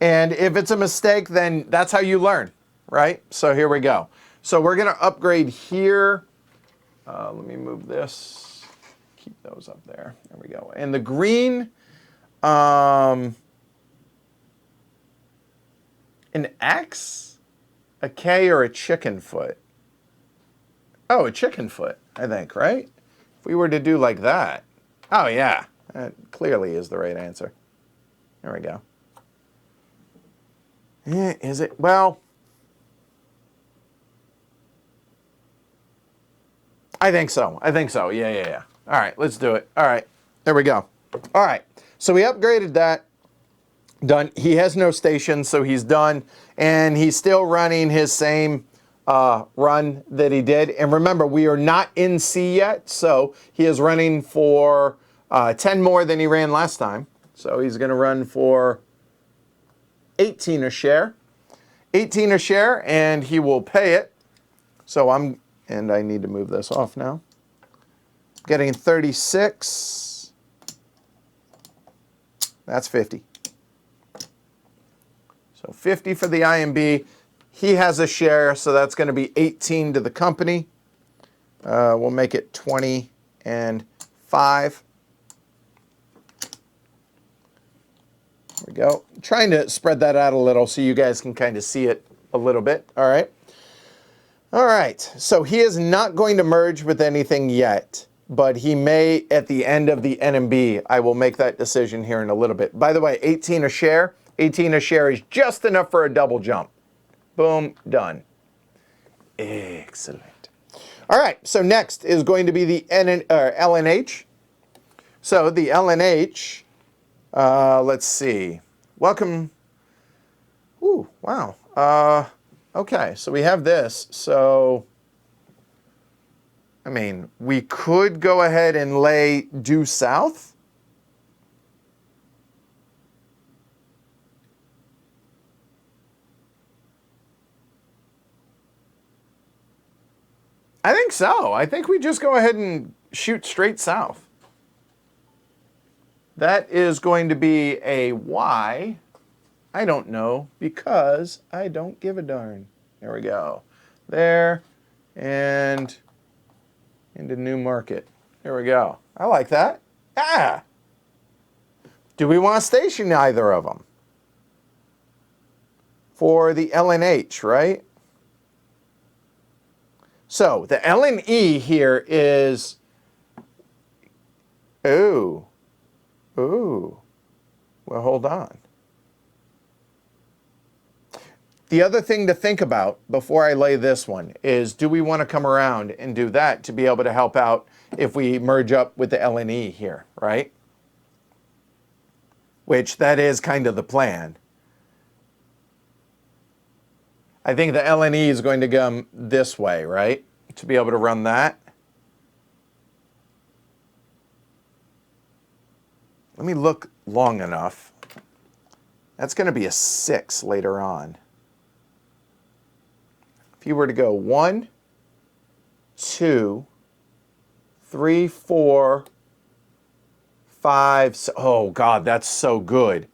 And if it's a mistake, then that's how you learn, right? So here we go. So we're going to upgrade here. Let me move this. Keep those up there. There we go. And the green, an X, a K, or a chicken foot? Oh, a chicken foot, I think, right? If we were to do like that. Oh, yeah. That clearly is the right answer. There we go. Is it? Well, I think so. I think so. Yeah. All right, let's do it. All right, there we go. All right, so we upgraded that. Done. He has no station, so he's done. And he's still running his same run that he did. And remember, we are not in C yet, so he is running for 10 more than he ran last time. So he's going to run for 18 a share. 18 a share, and he will pay it. So and I need to move this off now. Getting 36. That's 50. So 50 for the IMB. He has a share, so that's going to be 18 to the company. We'll make it 20 and 5. There we go. I'm trying to spread that out a little so you guys can kind of see it a little bit. All right. All right. So he is not going to merge with anything yet, but he may at the end of the NMB. I will make that decision here in a little bit. By the way, 18 a share. 18 a share is just enough for a double jump. Boom, done. Excellent. All right, so next is going to be the LNH. So the LNH, let's see. Welcome. Ooh, wow. Okay, so we have this. So, I mean, we could go ahead and lay due south. I think so. I think we just go ahead and shoot straight south. That is going to be a Y. I don't know because I don't give a darn. There we go. There and into new market. There we go. I like that. Ah! Do we want to station either of them? For the LNH, right? So the LNE here is, well, hold on. The other thing to think about before I lay this one is, do we want to come around and do that to be able to help out if we merge up with the LNE here, right? Which that is kind of the plan. I think the LNE is going to come this way, right? To be able to run that. Let me look long enough. That's going to be a 6 later on. If you were to go 1, 2, 3, 4, 5, oh God, that's so good.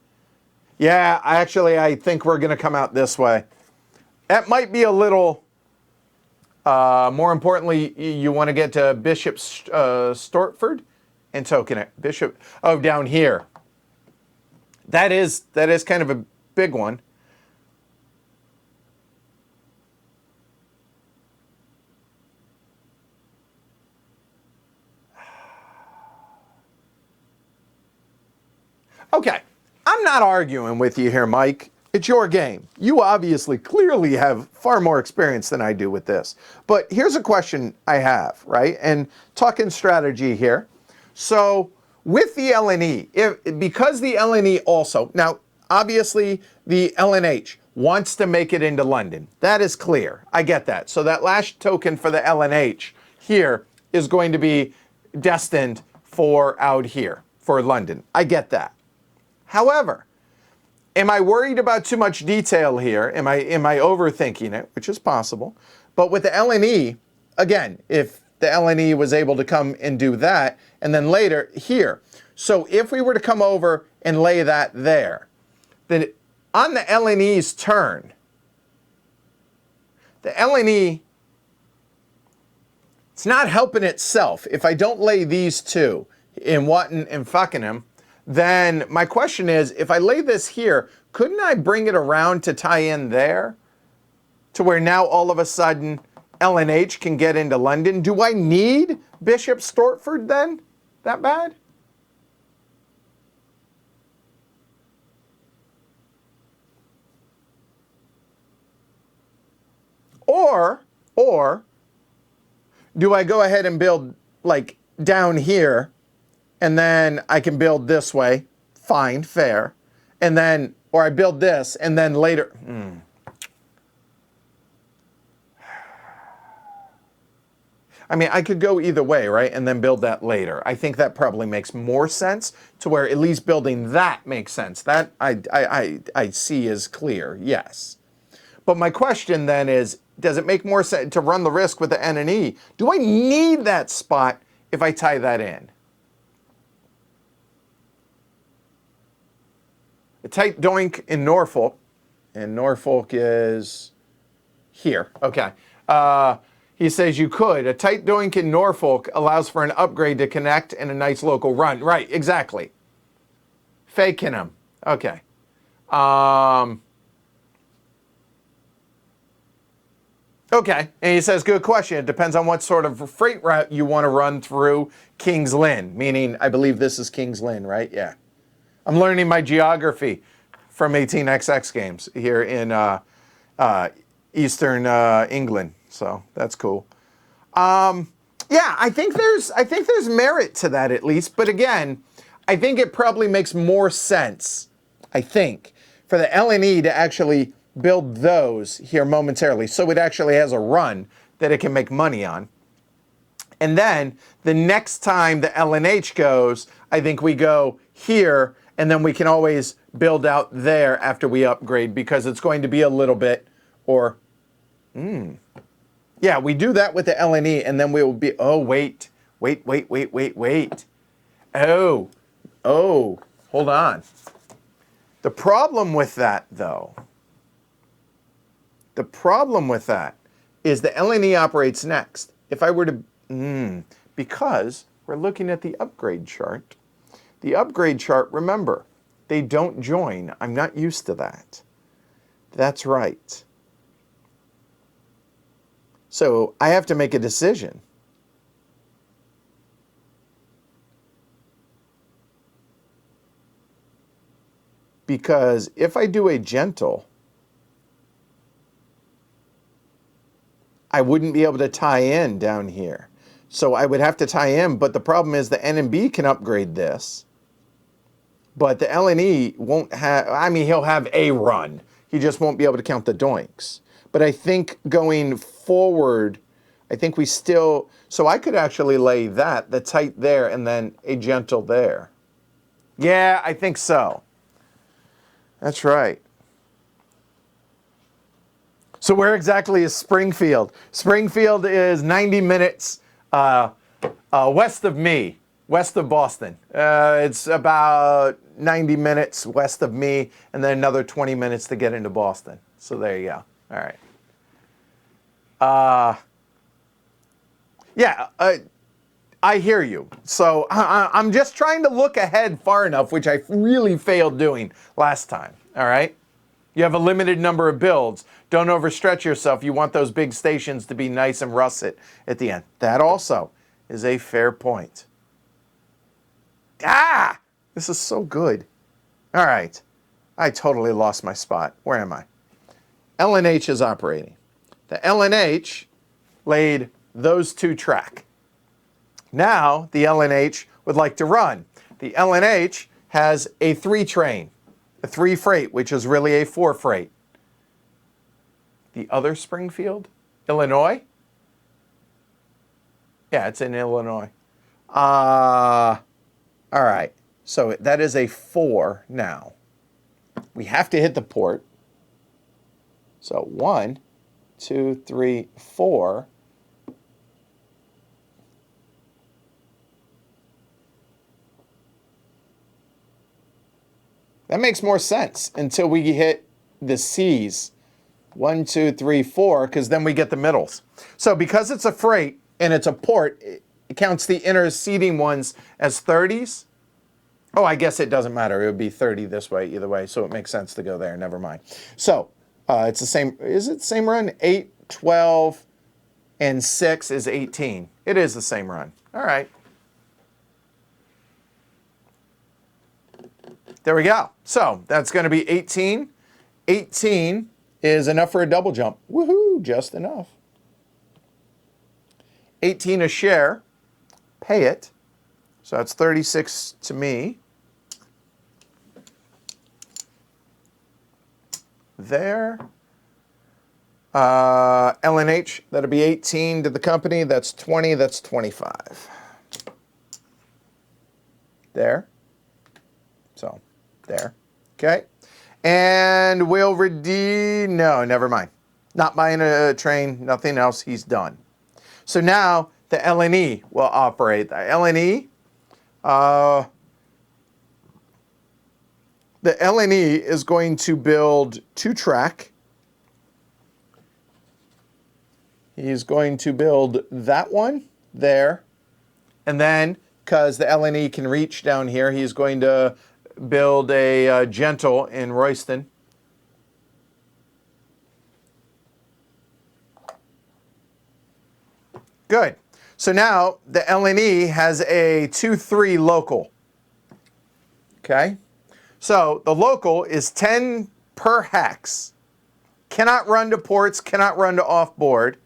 Yeah, I think we're going to come out this way. That might be a little, more importantly, you want to get to Bishop Stortford and token it. Bishop, oh, down here. That is kind of a big one. Okay, I'm not arguing with you here, Mike. It's your game. You obviously clearly have far more experience than I do with this. But here's a question I have, right? And talking strategy here. So with the LNE, because the LNE also, now obviously the LNH wants to make it into London. That is clear. I get that. So that last token for the LNH here is going to be destined for out here. for London. I get that. However, am I worried about too much detail here? Am I overthinking it, which is possible? But with the LNE, again, if the LNE was able to come and do that, and then later here. So if we were to come over and lay that there, then on the LNE's turn, the LNE, it's not helping itself. If I don't lay these two in Watton and Feckenham, then my question is, if I lay this here, couldn't I bring it around to tie in there? To where now all of a sudden LNH can get into London? Do I need Bishop Stortford then? That bad? Or do I go ahead and build like down here and then I can build this way? Fine, fair. And then, or I build this and then later. I mean, I could go either way, right? And then build that later. I think that probably makes more sense to where at least building that makes sense. That I see is clear, yes. But my question then is, does it make more sense to run the risk with the N and E? Do I need that spot if I tie that in? A tight doink in Norfolk, and Norfolk is here, okay. He says you could. A tight doink in Norfolk allows for an upgrade to connect and a nice local run. Right, exactly. Fakenham, okay. Okay, and he says, good question. It depends on what sort of freight route you want to run through King's Lynn, meaning I believe this is King's Lynn, right? Yeah. I'm learning my geography from 18XX games here in Eastern England, so that's cool. Yeah, I think there's merit to that at least, but again, I think it probably makes more sense, I think, for the LNE to actually build those here momentarily, so it actually has a run that it can make money on. And then the next time the LNH goes, I think we go here, and then we can always build out there after we upgrade because it's going to be a little bit, or, yeah, we do that with the LNE, and then we will be, oh, wait. Oh, hold on. The problem with that, though, is the LNE operates next. If I were to, because we're looking at the upgrade chart. The upgrade chart, remember, they don't join. I'm not used to that. That's right. So I have to make a decision. Because if I do a gentle, I wouldn't be able to tie in down here. So I would have to tie in, but the problem is the N and B can upgrade this. But the LNE won't have, I mean, he'll have a run. He just won't be able to count the doinks. But I think going forward, I think we still, so I could actually lay that, the tight there, and then a gentle there. Yeah, I think so. That's right. So where exactly is Springfield? Springfield is 90 minutes west of me, west of Boston. It's about 90 minutes west of me, and then another 20 minutes to get into Boston. So there you go. All right. Yeah, I hear you. So I'm just trying to look ahead far enough, which I really failed doing last time. All right. You have a limited number of builds. Don't overstretch yourself. You want those big stations to be nice and russet at the end. That also is a fair point. Ah! This is so good. All right. I totally lost my spot. Where am I? LNH is operating. The LNH laid those two track. Now the LNH would like to run. The LNH has a 3 train, a 3 freight, which is really a 4 freight. The other Springfield, Illinois? Yeah, it's in Illinois. All right. So that is a 4 now. We have to hit the port. So 1, 2, 3, 4. That makes more sense until we hit the C's. 1, 2, 3, 4, because then we get the middles. So because it's a freight and it's a port, it counts the interceding ones as 30s. Oh, I guess it doesn't matter. It would be 30 this way either way, so it makes sense to go there. Never mind. So it's the same. Is it the same run? 8, 12, and 6 is 18. It is the same run. All right. There we go. So that's going to be 18. 18 is enough for a double jump. Woohoo, just enough. 18 a share. Pay it. So that's 36 to me. There. LNH, that'll be 18 to the company. That's 20, that's 25. There. So, there. Okay. And we'll redeem, no, never mind. Not buying a train, nothing else, he's done. So now the LNE will operate. The LNE, is going to build 2-track. He's going to build that one there. And then, because the LNE can reach down here, he's going to build a Gentle in Royston. Good. So now the LNE has a 2-3 local. Okay. So the local is 10 per hex. Cannot run to ports, cannot run to off-board.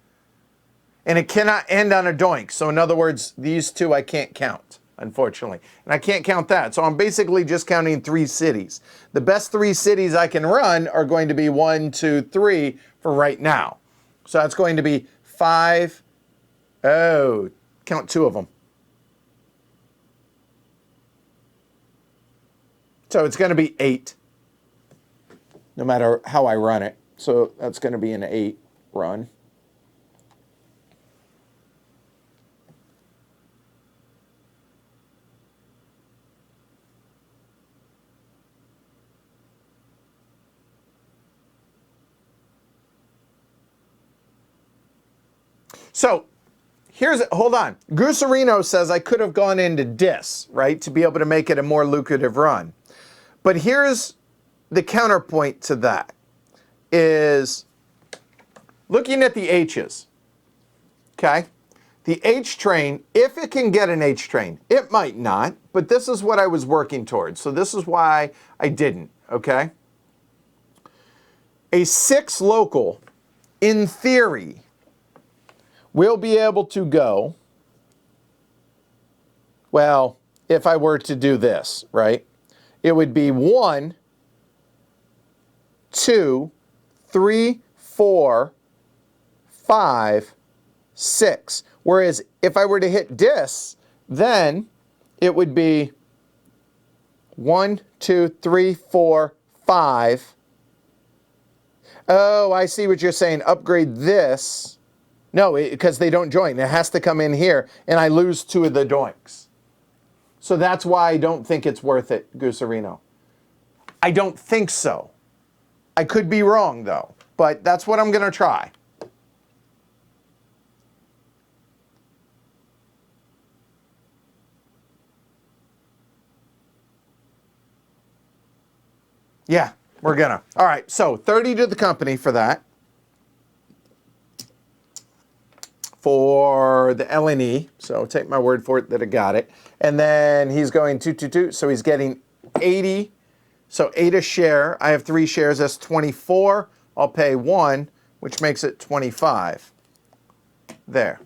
And it cannot end on a doink. So in other words, these two I can't count, unfortunately. And I can't count that. So I'm basically just counting 3 cities. The best 3 cities I can run are going to be 1, 2, 3 for right now. So that's going to be 5. Oh, count 2 of them. So it's going to be 8, no matter how I run it. So that's going to be an 8 run. So hold on. Gusarino says I could have gone into DIS, right, to be able to make it a more lucrative run. But here's the counterpoint to that, is looking at the H's, okay? The H train, if it can get an H train, it might not, but this is what I was working towards. So this is why I didn't, okay? A 6 local, in theory, will be able to go, well, if I were to do this, right? It would be 1, 2, 3, 4, 5, 6. Whereas if I were to hit DIS, then it would be 1, 2, 3, 4, 5. Oh, I see what you're saying. Upgrade this. No, because they don't join. It has to come in here, and I lose 2 of the doinks. So that's why I don't think it's worth it, Gusarino. I don't think so. I could be wrong, though, but that's what I'm going to try. Yeah, we're going to. All right, so 30 to the company for that. For the LNE, so take my word for it that I got it. And then he's going 2, so he's getting 80. So 8 a share. I have 3 shares, that's 24. I'll pay 1, which makes it 25. There.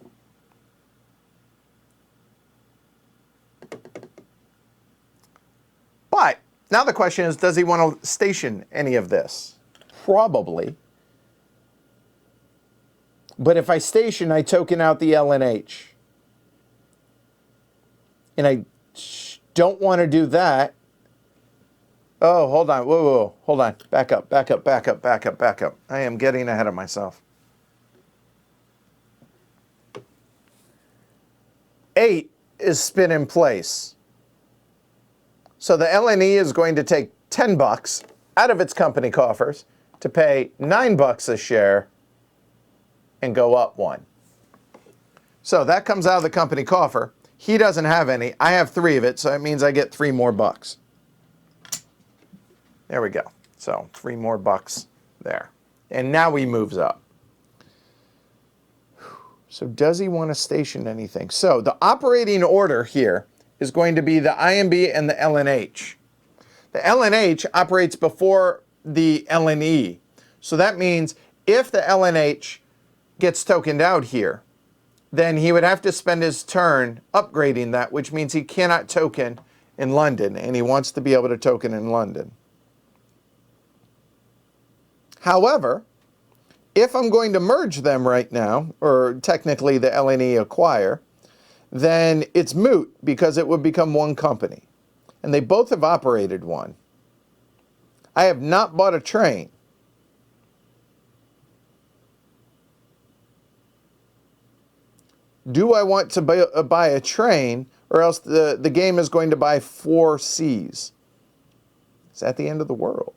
But now the question is, does he want to station any of this? Probably. But if I station, I token out the LNH. And don't want to do that. Oh, hold on. Whoa, whoa, whoa. Hold on. Back up, back up, back up, back up, back up. I am getting ahead of myself. 8 is spin in place. So the LNE is going to take $10 out of its company coffers to pay $9 a share and go up 1. So that comes out of the company coffer. He doesn't have any. I have 3 of it, so that means I get 3 more bucks. There we go. So 3 more bucks there. And now he moves up. So does he want to station anything? So the operating order here is going to be the IMB and the LNH. The LNH operates before the LNE. So that means if the LNH gets tokened out here, then he would have to spend his turn upgrading that, which means he cannot token in London, and he wants to be able to token in London. However, if I'm going to merge them right now, or technically the LNE acquire, then it's moot because it would become one company. And they both have operated one. I have not bought a train. Do I want to buy a train, or else the game is going to buy 4 Cs? Is that the end of the world?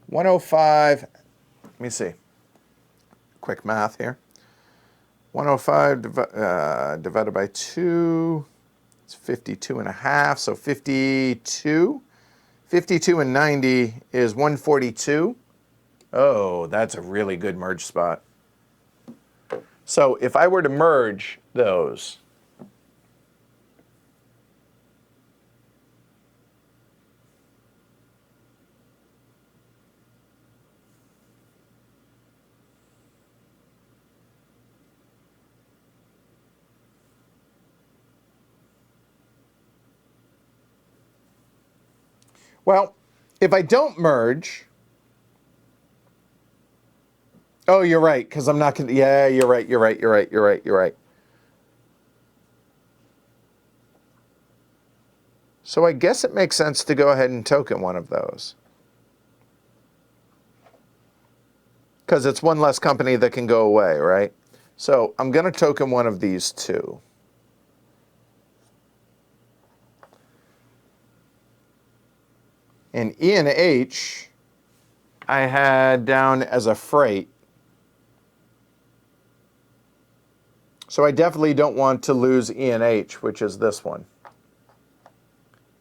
$105. Let me see. Quick math here. 105 divided by 2. It's 52 and a half. So 52. 52 and 90 is 142. Oh, that's a really good merge spot. So if I were to merge those, well, if I don't merge, oh, you're right, because I'm not going to, yeah, you're right. So I guess it makes sense to go ahead and token one of those. Because it's one less company that can go away, right? So I'm going to token one of these 2. And E and H, I had down as a freight. So I definitely don't want to lose E and H, which is this one.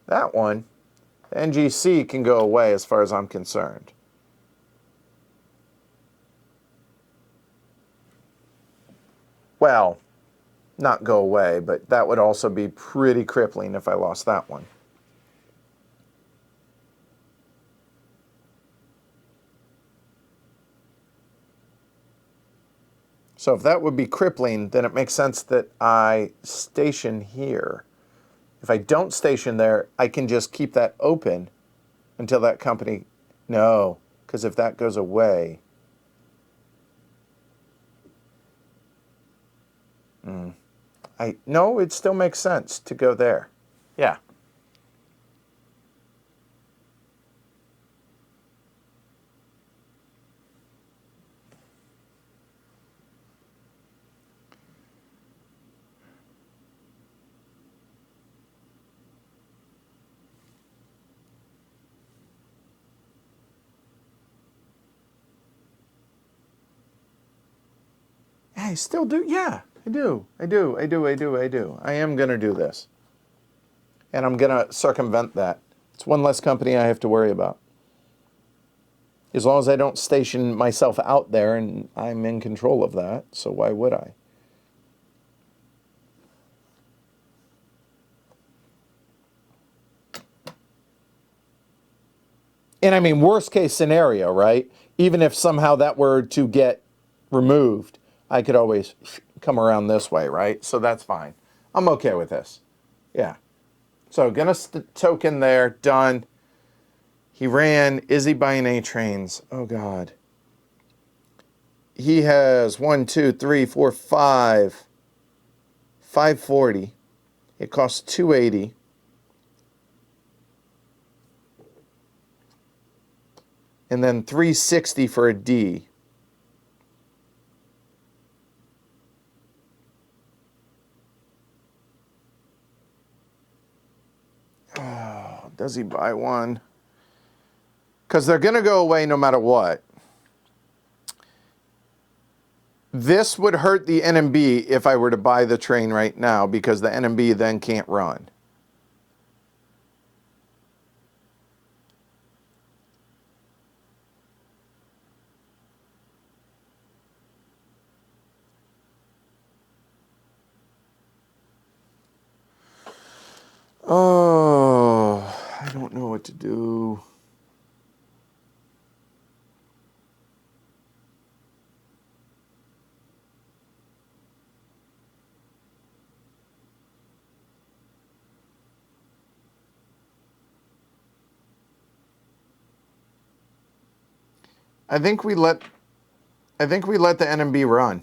That one, the NGC can go away as far as I'm concerned. Well, not go away, but that would also be pretty crippling if I lost that one. So if that would be crippling, then it makes sense that I station here. If I don't station there, I can just keep that open until that company... No, because if that goes away... No, it still makes sense to go there. Yeah. I still do, yeah, I do. I am going to do this. And I'm going to circumvent that. It's one less company I have to worry about. As long as I don't station myself out there, and I'm in control of that, so why would I? And I mean, worst case scenario, right? Even if somehow that were to get removed, I could always come around this way, right? So that's fine. I'm okay with this. Yeah. So gonna token there, done. He ran, is he buying any trains? Oh, God. He has 1, 2, 3, 4, 5. 540. It costs 280. And then 360 for a D. Oh, does he buy one? Because they're going to go away no matter what. This would hurt the NMB if I were to buy the train right now, because the NMB then can't run. Oh, I don't know what to do. I think we let the NMB run.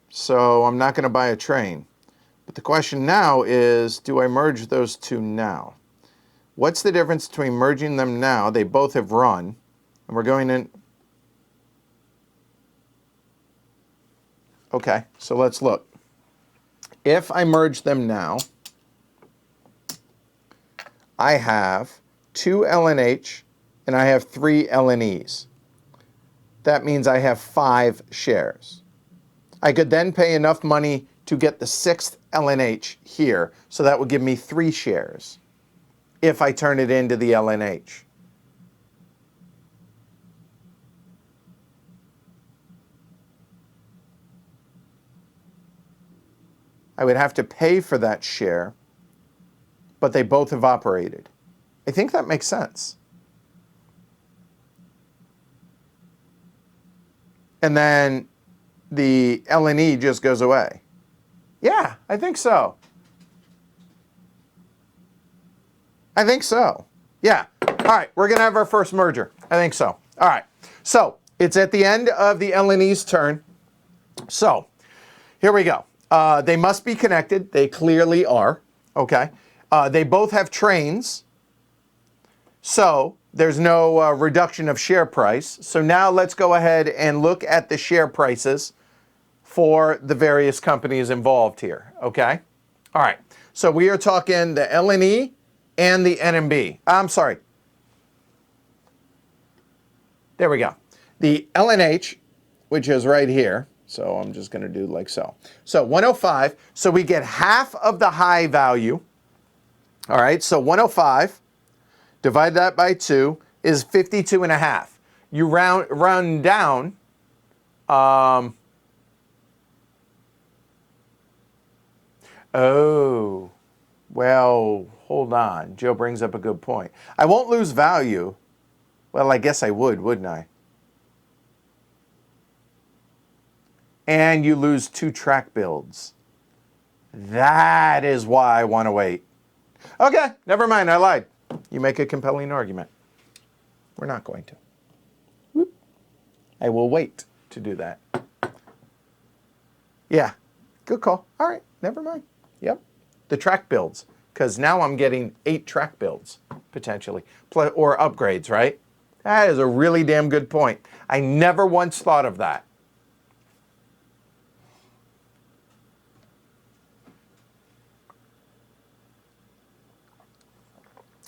So I'm not going to buy a train. But the question now is, do I merge those two now? What's the difference between merging them now? They both have run. And we're going in. Okay, so let's look. If I merge them now, I have 2 LNH and I have 3 LNEs. That means I have 5 shares. I could then pay enough money to get the 6th LNH here, so that would give me 3 shares if I turn it into the LNH. I would have to pay for that share, but they both have operated. I think that makes sense. And then the LNE just goes away. Yeah, I think so. I think so. Yeah. All right, we're going to have our first merger. I think so. All right. So it's at the end of the LNE's turn. So here we go. They must be connected. They clearly are. Okay. They both have trains. So there's no reduction of share price. So now let's go ahead and look at the share prices for the various companies involved here. Okay. All right. So we are talking the LNE and the NMB. I'm sorry. There we go. The LNH, which is right here. So I'm just going to do like so. So 105. So we get half of the high value. All right. So 105, divide that by 2, is 52.5. You round down. Oh, well, hold on. Joe brings up a good point. I won't lose value. Well, I guess I would, wouldn't I? And you lose 2 track builds. That is why I want to wait. Okay, never mind, I lied. You make a compelling argument. We're not going to. Whoop. I will wait to do that. Yeah, good call. All right, never mind. Yep, the track builds, because now I'm getting 8 track builds, potentially, or upgrades, right? That is a really damn good point. I never once thought of that.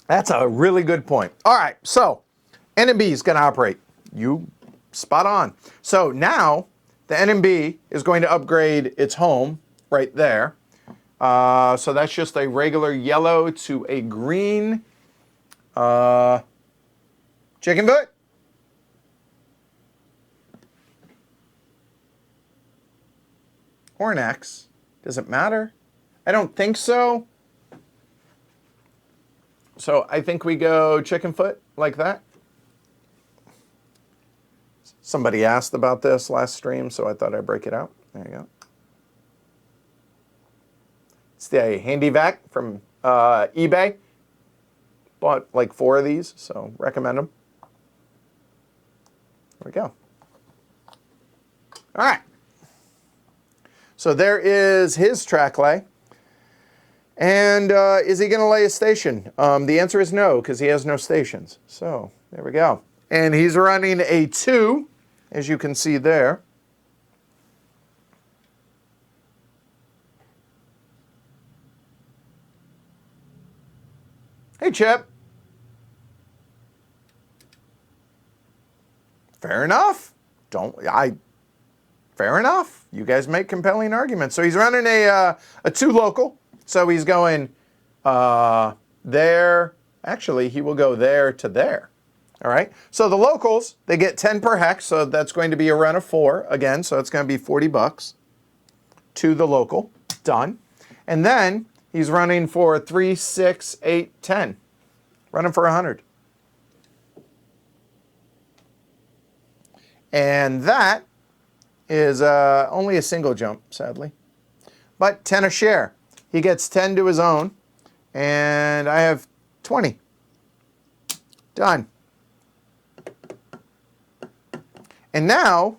That's a really good point. All right, so NMB is going to operate. You spot on. So now the NMB is going to upgrade its home right there. So that's just a regular yellow to a green chicken foot. Or an X. Does it matter? I don't think so. So I think we go chicken foot like that. Somebody asked about this last stream, so I thought I'd break it out. There you go. It's the handy vac from eBay. Bought like 4 of these, so recommend them. we go. All right. So there is his track lay. And is he going to lay a station? The answer is no, because he has no stations. So there we go. And he's running a 2, as you can see there. Hey, Chip. Fair enough. Fair enough. You guys make compelling arguments. So he's running a 2 local. So he's going there. Actually, he will go there to there. All right. So the locals, they get 10 per hex. So that's going to be a run of 4 again. So it's going to be $40 to the local. Done. And then he's running for 3, 6, 8, 10. Running for 100. And that is only a single jump, sadly. But 10 a share. He gets 10 to his own. And I have 20. Done. And now,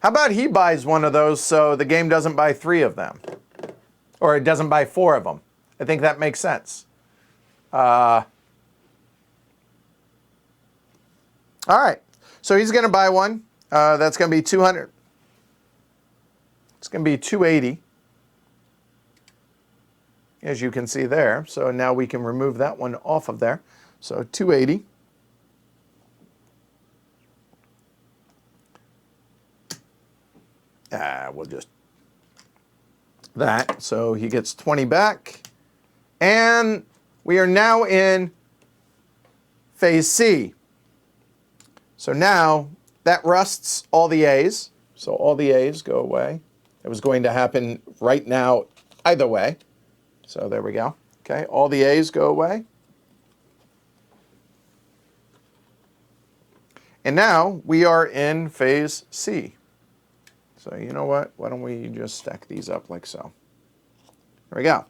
how about he buys one of those so the game doesn't buy 3 of them? Or it doesn't buy 4 of them. I think that makes sense. All right. So he's going to buy one. That's going to be 200. It's going to be 280. As you can see there. So now we can remove that one off of there. So 280. We'll just that. So he gets 20 back. And we are now in phase C. So now that rusts all the A's. So all the A's go away. It was going to happen right now either way. So there we go. Okay, all the A's go away. And now we are in phase C. So you know what? Why don't we just stack these up like so? There we go.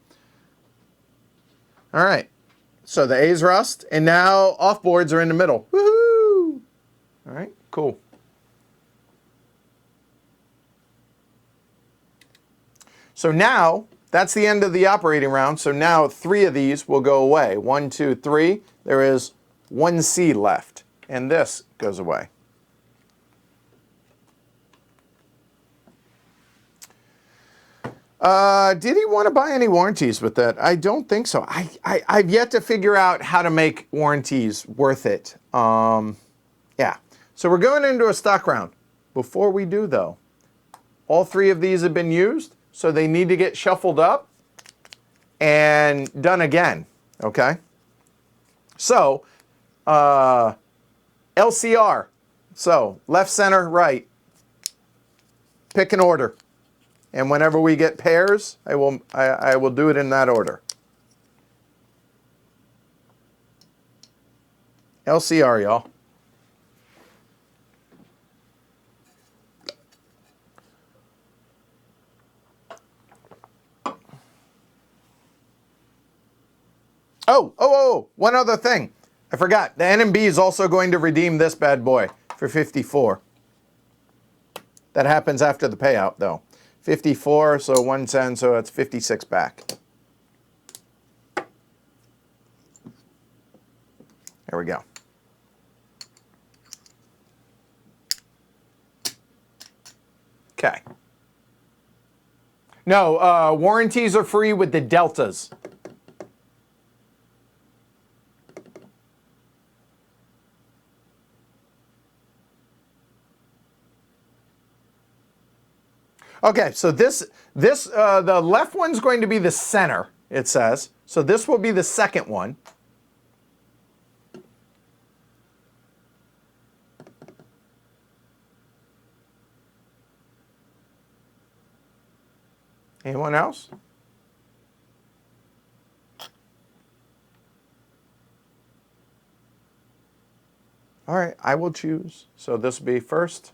All right. So the A's rust, and now off-boards are in the middle. Woohoo! All right, cool. So now, that's the end of the operating round. So now 3 of these will go away. 1, 2, 3. There is 1 C left, and this goes away. Did he want to buy any warranties with that? I don't think so. I've yet to figure out how to make warranties worth it. Yeah. So we're going into a stock round. Before we do, though, all 3 of these have been used, so they need to get shuffled up and done again. Okay? So, LCR. So, left, center, right. Pick an order. And whenever we get pairs, I will do it in that order. LCR, y'all. Oh, one other thing. I forgot. The NMB is also going to redeem this bad boy for 54. That happens after the payout, though. 54, so 110, so it's 56 back. There we go. Okay. No, warranties are free with the Deltas. Okay, so the left one's going to be the center, it says. So this will be the second one. Anyone else? All right, I will choose. So this will be first,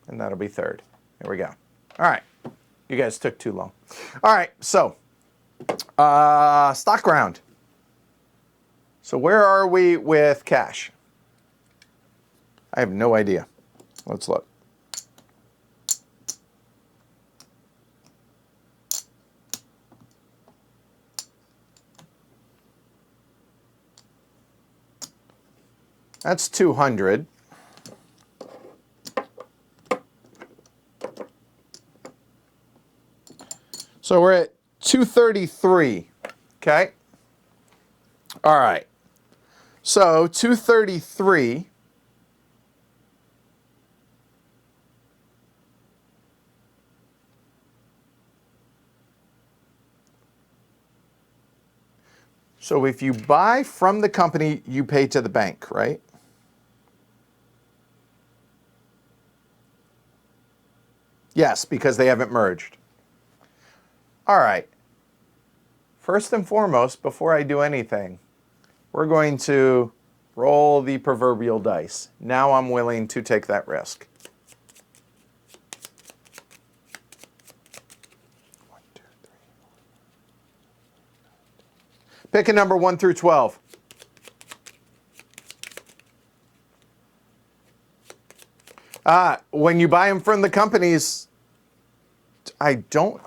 and that'll be third. There we go. All right, you guys took too long. All right, so stock round. So where are we with cash? I have no idea. Let's look. That's 200. So we're at 233, okay? All right. So 233 So if you buy from the company, you pay to the bank, right? Yes, because they haven't merged. All right. First and foremost, before I do anything, we're going to roll the proverbial dice. Now I'm willing to take that risk. 1, 2, 3. Pick a number 1 through 12. When you buy them from the companies, I don't.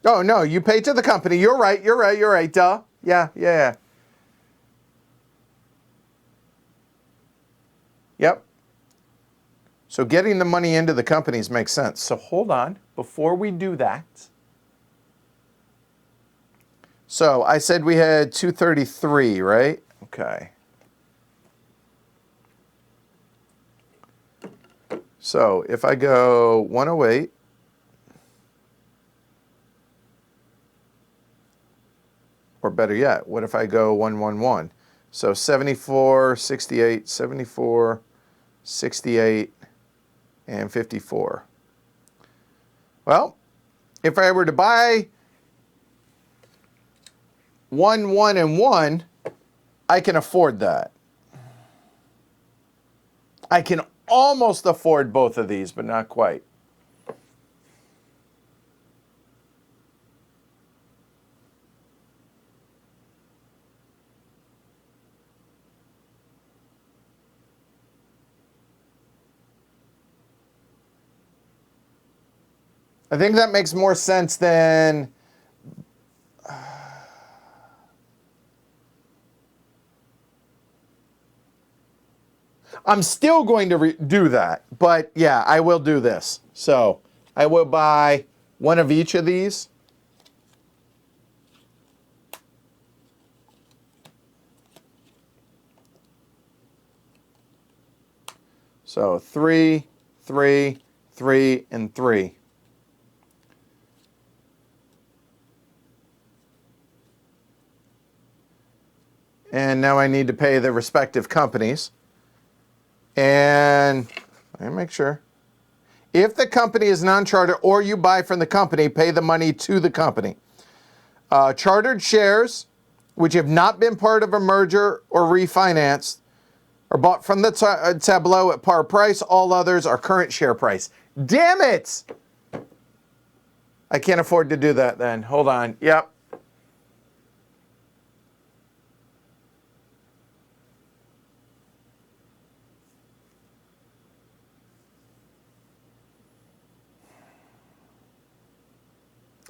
Oh, no, you pay to the company. You're right, you're right, you're right. Duh. Yeah. Yep. So getting the money into the companies makes sense. So hold on, before we do that. So I said we had 233, right? Okay. So if I go 108, or better yet, what if I go 111? So 74, 68, 74, 68, and 54. Well, if I were to buy 1, 1, and 1, I can afford that. I can almost afford both of these, but not quite. I think that makes more sense than I'm still going to do that, but yeah, I will do this. So I will buy one of each of these. So 3, 3, 3, and 3. And now I need to pay the respective companies. And let me make sure. If the company is non-charter or you buy from the company, pay the money to the company. Chartered shares, which have not been part of a merger or refinance, are bought from the tableau at par price. All others are current share price. Damn it! I can't afford to do that then. Hold on. Yep.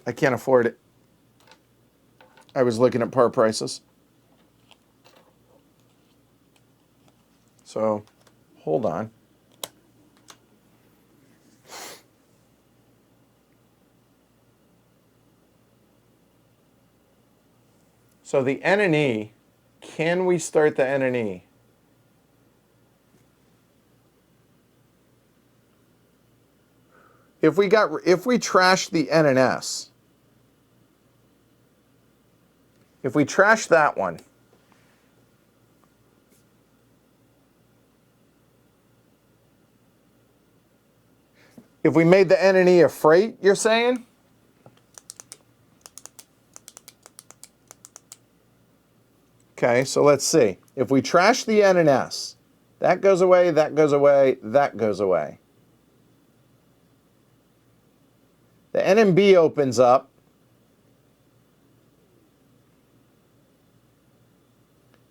I can't afford it. I was looking at par prices. So, hold on. So the N&E, can we start the N&E? If we trash the N&S, if we trash that one, if we made the N&E a freight, you're saying? Okay, so let's see. If we trash the N&S, That goes away, that goes away, that goes away. The NMB opens up.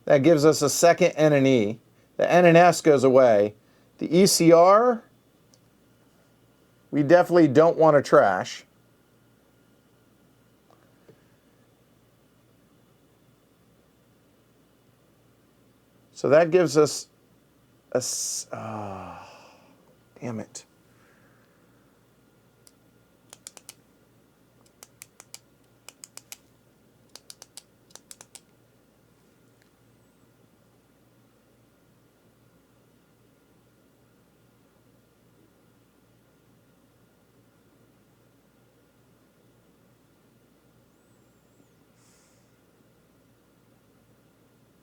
That gives us a second N and E. The N and S goes away. The ECR, we definitely don't want to trash. So that gives us a... damn it.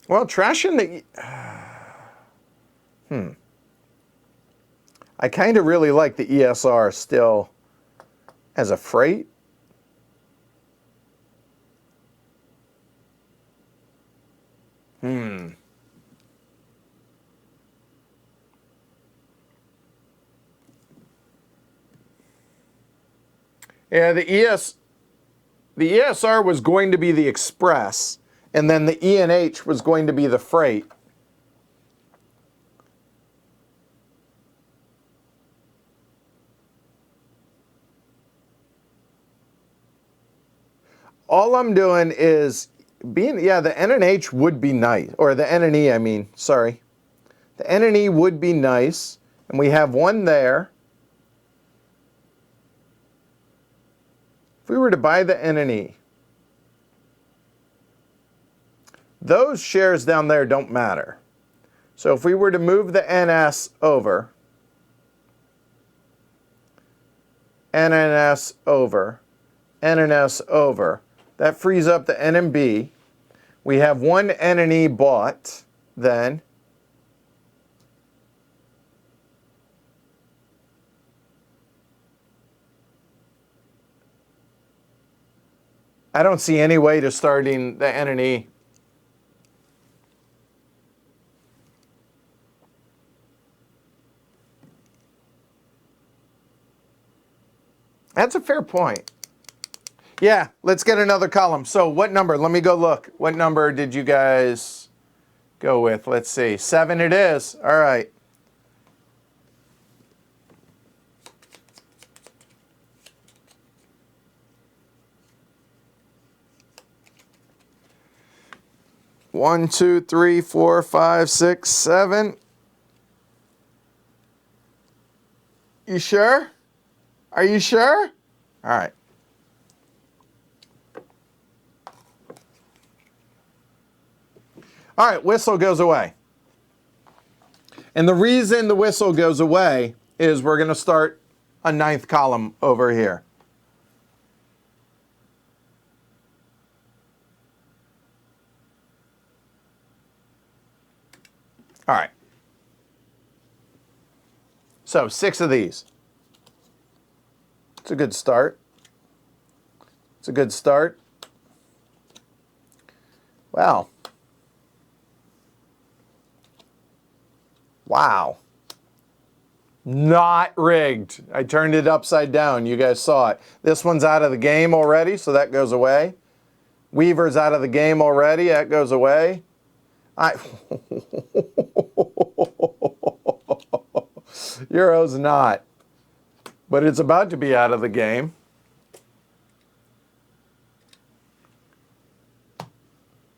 Well, trashing the... I kind of really like the ESR still as a freight. Yeah, the ESR was going to be the express, and then the ENH was going to be the freight. All I'm doing is being, yeah, the N and H would be nice, or the N and E, I mean, sorry. The N and E would be nice, and we have one there. If we were to buy the N and E, those shares down there don't matter. So if we were to move the NS over, NNS over, NNS over, that frees up the NMB. We have one N and E bought then. I don't see any way to starting the N and E. That's a fair point. Yeah, let's get another column. So what number? Let me go look. What number did you guys go with? Let's see. 7 it is. All right. One, two, three, four, five, six, 7. You sure? Are you sure? All right. All right, whistle goes away. And the reason the whistle goes away is we're going to start a 9th column over here. All right. So 6 of these. It's a good start. It's a good start. Well. Wow. Not rigged. I turned it upside down. You guys saw it. This one's out of the game already, so that goes away. Weaver's out of the game already. That goes away. Euro's not. But it's about to be out of the game.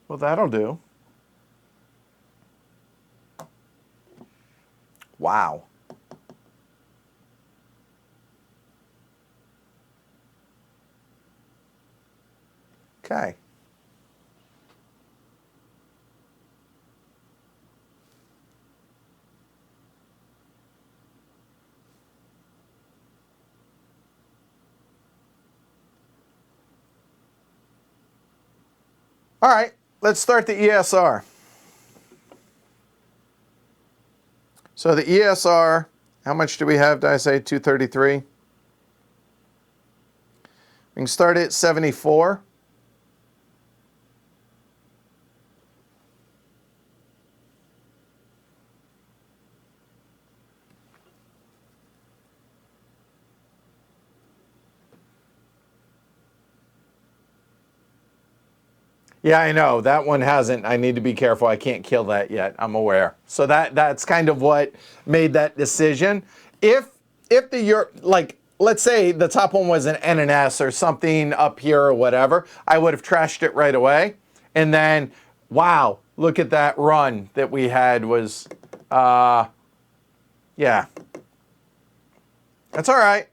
Well, that'll do. Wow. Okay. All right, let's start the ESR. So the ESR, how much do we have? Did I say 233? We can start at 74. Yeah, I know. That one hasn't. I need to be careful. I can't kill that yet. I'm aware. So that's kind of what made that decision. If the like, let's say the top one was an N and S or something up here or whatever, I would have trashed it right away. And then, wow, look at that run that we had was, yeah. That's all right.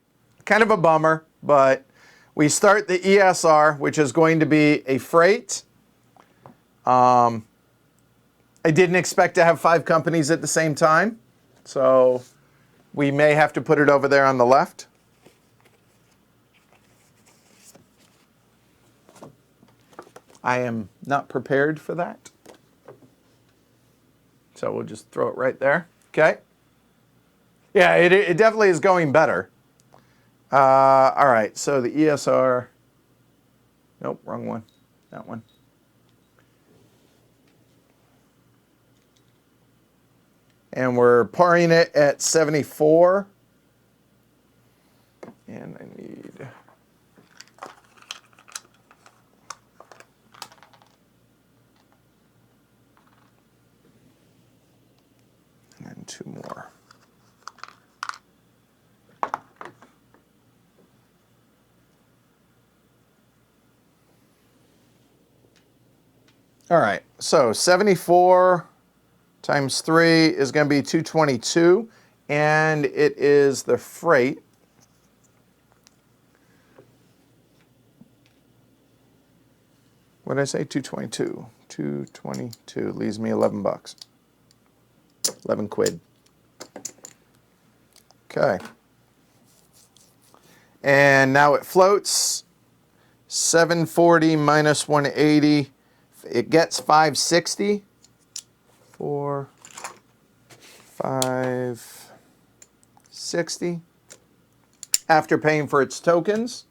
Kind of a bummer, but we start the ESR, which is going to be a freight. I didn't expect to have 5 companies at the same time, so we may have to put it over there on the left. I am not prepared for that. So we'll just throw it right there. Okay. Yeah, it definitely is going better. All right, so the ESR, nope, wrong one, that one. And we're paring it at 74. And I need, and then 2 more. All right, so 74 times 3 is going to be 222, and it is the freight. What did I say? 222. 222 leaves me 11 bucks. 11 quid. Okay. And now it floats. 740 minus 180. It gets 560. 4, 560. After paying for its tokens.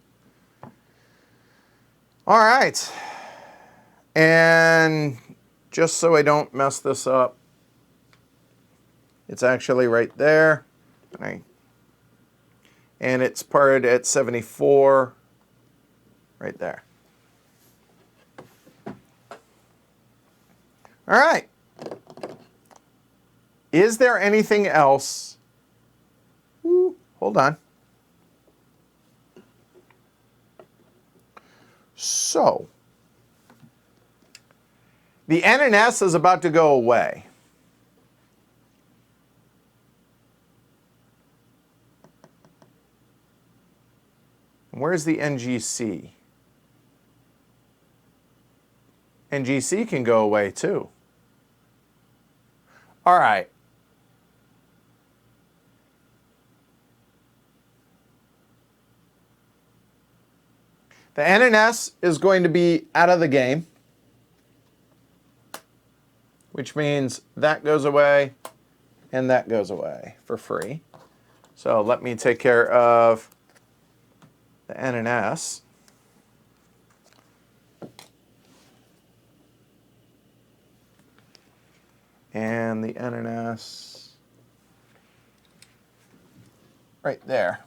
All right. And just so I don't mess this up, it's actually right there. And it's parted at 74 right there. All right. Is there anything else? Ooh, hold on. So, the N and S is about to go away. Where's the NGC? NGC can go away too. All right. The NNS is going to be out of the game, which means that goes away and that goes away for free. So let me take care of the NNS. And the NNS right there.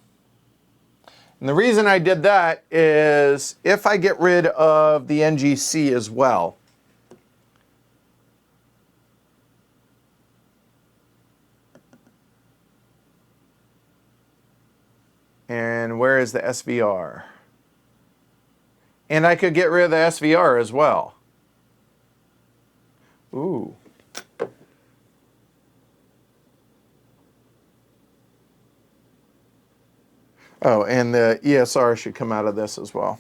And the reason I did that is if I get rid of the NGC as well, and where is the SVR? And I could get rid of the SVR as well. Ooh. Oh, and the ESR should come out of this as well.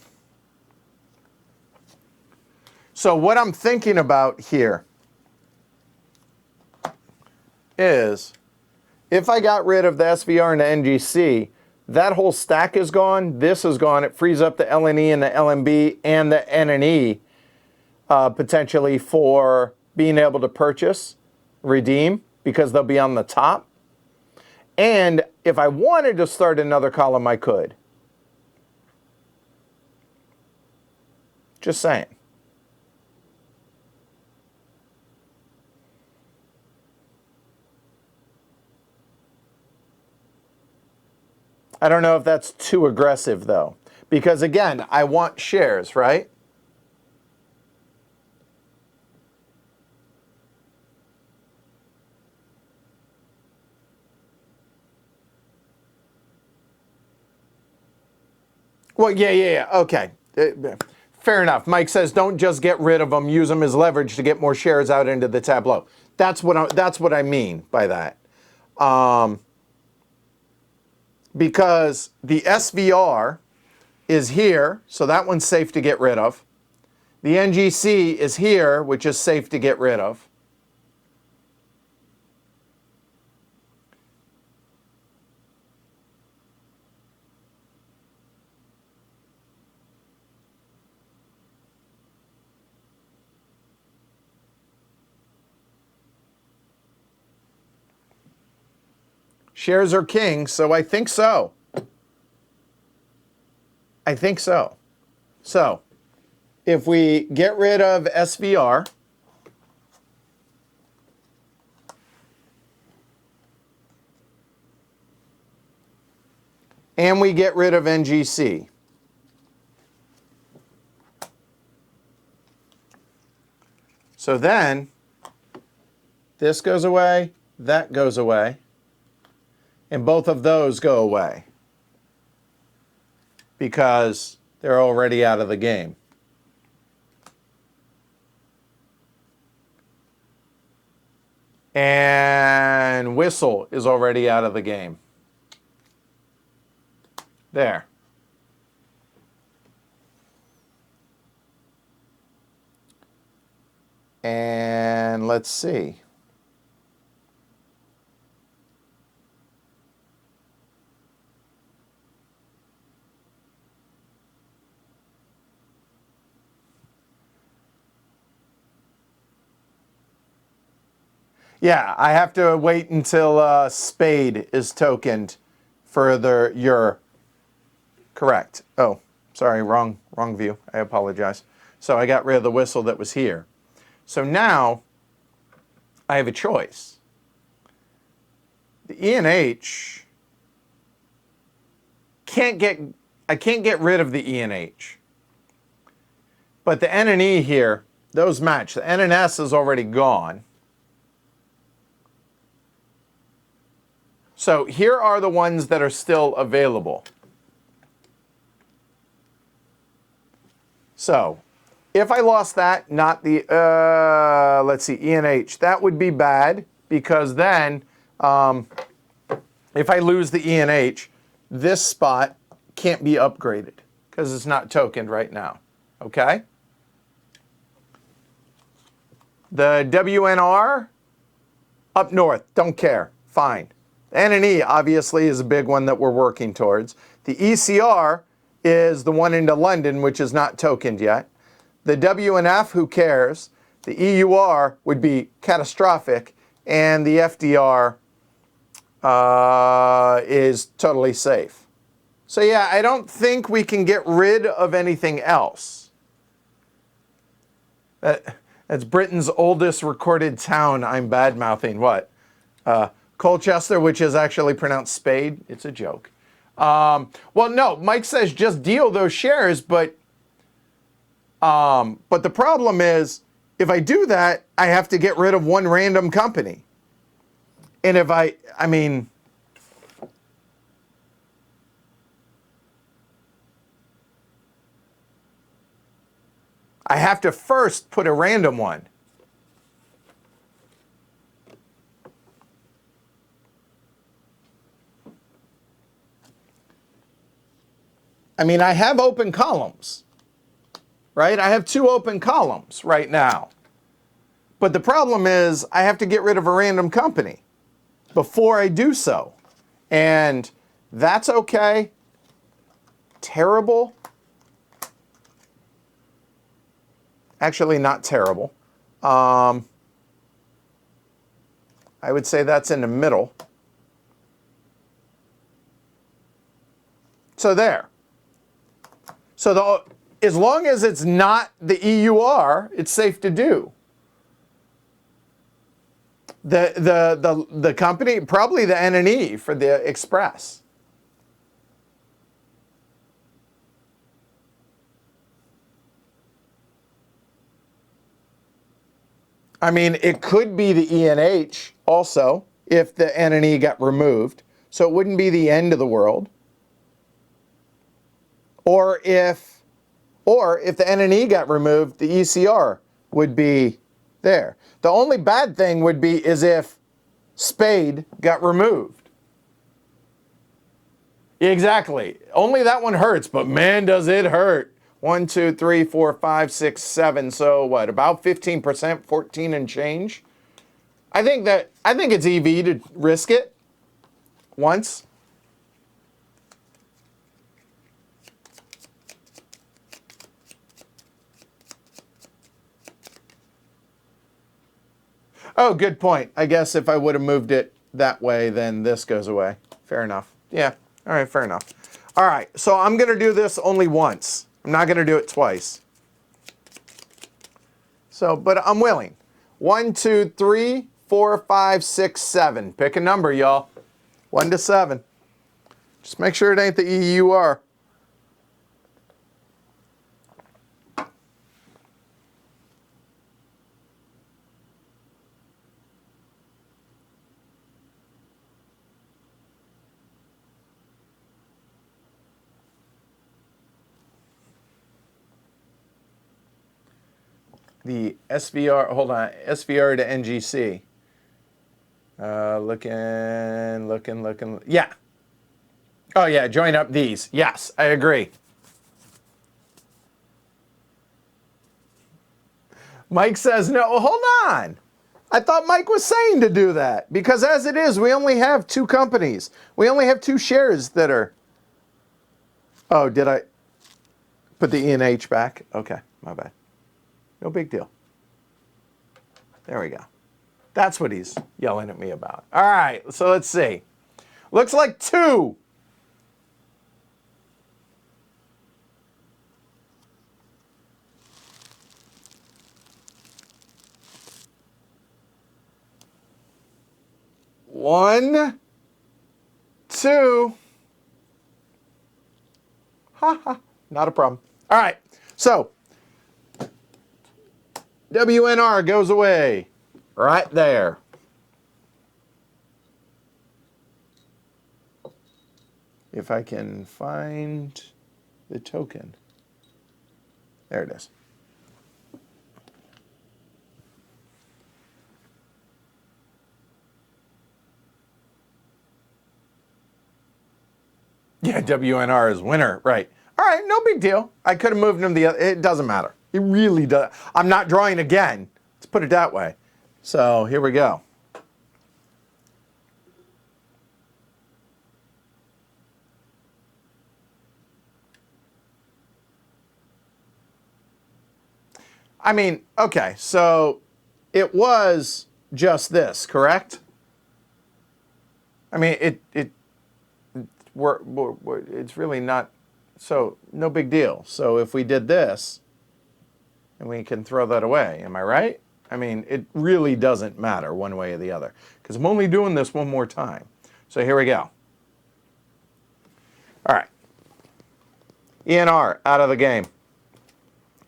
So what I'm thinking about here is if I got rid of the SVR and the NGC, that whole stack is gone. This is gone. It frees up the LNE and the LNB and the NNE potentially for being able to purchase, redeem, because they'll be on the top. And if I wanted to start another column, I could. Just saying. I don't know if that's too aggressive, though. Because, again, I want shares, right? Well, yeah. Okay. Fair enough. Mike says don't just get rid of them, use them as leverage to get more shares out into the tableau. That's what I mean by that. Because the SVR is here, so that one's safe to get rid of. The NGC is here, which is safe to get rid of. Shares are king, so I think so. I think so. So, if we get rid of SVR, and we get rid of NGC, so then this goes away, that goes away, and both of those go away because they're already out of the game. And Whistle is already out of the game. There. And let's see. Yeah, I have to wait until Spade is tokened for your correct. Oh, sorry, wrong view. I apologize. So I got rid of the Whistle that was here. So now I have a choice. The E and H I can't get rid of the E and H. But the N and E here, those match. The N and S is already gone. So here are the ones that are still available. So if I lost that, not the, let's see, E and H, that would be bad because then if I lose the E and H, this spot can't be upgraded because it's not tokened right now, okay? The WNR, up north, don't care, fine. N and E obviously is a big one that we're working towards. The ECR is the one into London, which is not tokened yet. The WNF, who cares? The EUR would be catastrophic, and the FDR is totally safe. So yeah, I don't think we can get rid of anything else. That's Britain's oldest recorded town. I'm bad-mouthing what? Colchester, which is actually pronounced Spade. It's a joke. Well, no, Mike says just deal those shares, but the problem is, if I do that, I have to get rid of one random company. And if I mean, I have to first put a random one. I mean, I have open columns, right? I have 2 open columns right now. But the problem is I have to get rid of a random company before I do so. And that's okay. Terrible. Actually, not terrible. I would say that's in the middle. So there. So as long as it's not the EUR, it's safe to do. The company, probably the N and E for the Express. I mean, it could be the E and H also if the N and E got removed. So it wouldn't be the end of the world. Or if the N and E got removed, the ECR would be there. The only bad thing would be is if spade got removed. Exactly. Only that one hurts, but man, does it hurt. 1, 2, 3, 4, 5, 6, 7. So what? About 15%, 14 and change. I think it's EV to risk it once. Oh, good point. I guess if I would have moved it that way, then this goes away. Fair enough. Yeah. All right, fair enough. All right, so I'm going to do this only once. I'm not going to do it twice. So, but I'm willing. 1, 2, 3, 4, 5, 6, 7. Pick a number, y'all. 1 to 7. Just make sure it ain't the EUR. The SVR, hold on, SVR to NGC. Looking. Yeah. Oh, yeah, join up these. Yes, I agree. Mike says, no, hold on. I thought Mike was saying to do that because as it is, we only have 2 companies. We only have 2 shares that are. Oh, did I put the E&H back? Okay, my bad. No big deal. There we go. That's what he's yelling at me about. All right, so let's see. Looks like 2. One, 2. Ha ha. Not a problem. All right, so WNR goes away right there. If I can find the token. There it is. Yeah, WNR is winner, right. All right, no big deal. I could have moved him the other, it doesn't matter. It really does. I'm not drawing again. Let's put it that way. So here we go. I mean, okay, so it was just this, correct? I mean, it's really not, so no big deal. So if we did this, and we can throw that away, am I right? I mean, it really doesn't matter one way or the other, because I'm only doing this one more time. So here we go. All right. ENR out of the game.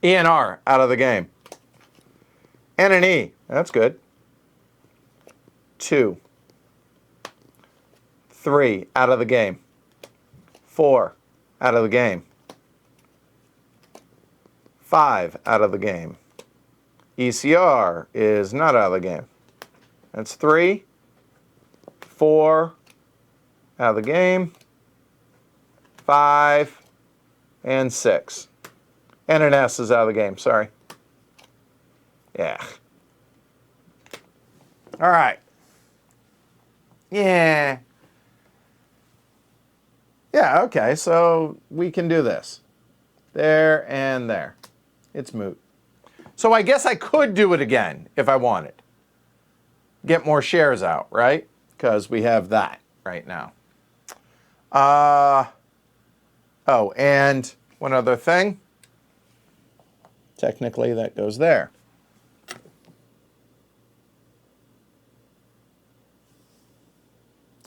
ENR out of the game. N and E, that's good. 2. 3 out of the game. 4 out of the game. 5 out of the game. ECR is not out of the game. That's 3. 4 out of the game. 5 and 6. N and S is out of the game, sorry. Yeah. All right. Yeah. Yeah, okay, so we can do this. There and there. It's moot. So I guess I could do it again if I wanted. Get more shares out, right? Because we have that right now. Oh, and one other thing. Technically, that goes there.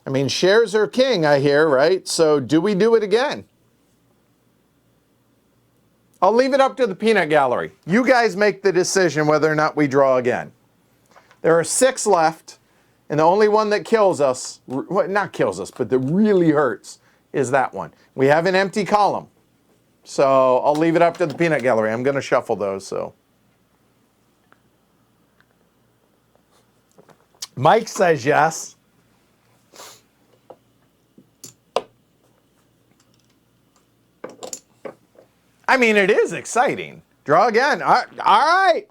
I mean, shares are king, I hear, right? So do we do it again? I'll leave it up to the peanut gallery. You guys make the decision whether or not we draw again. There are 6 left, and the only one that kills us, well, not kills us, but that really hurts, is that one. We have an empty column. So I'll leave it up to the peanut gallery. I'm going to shuffle those. So Mike says yes. I mean, it is exciting. Draw again. All right.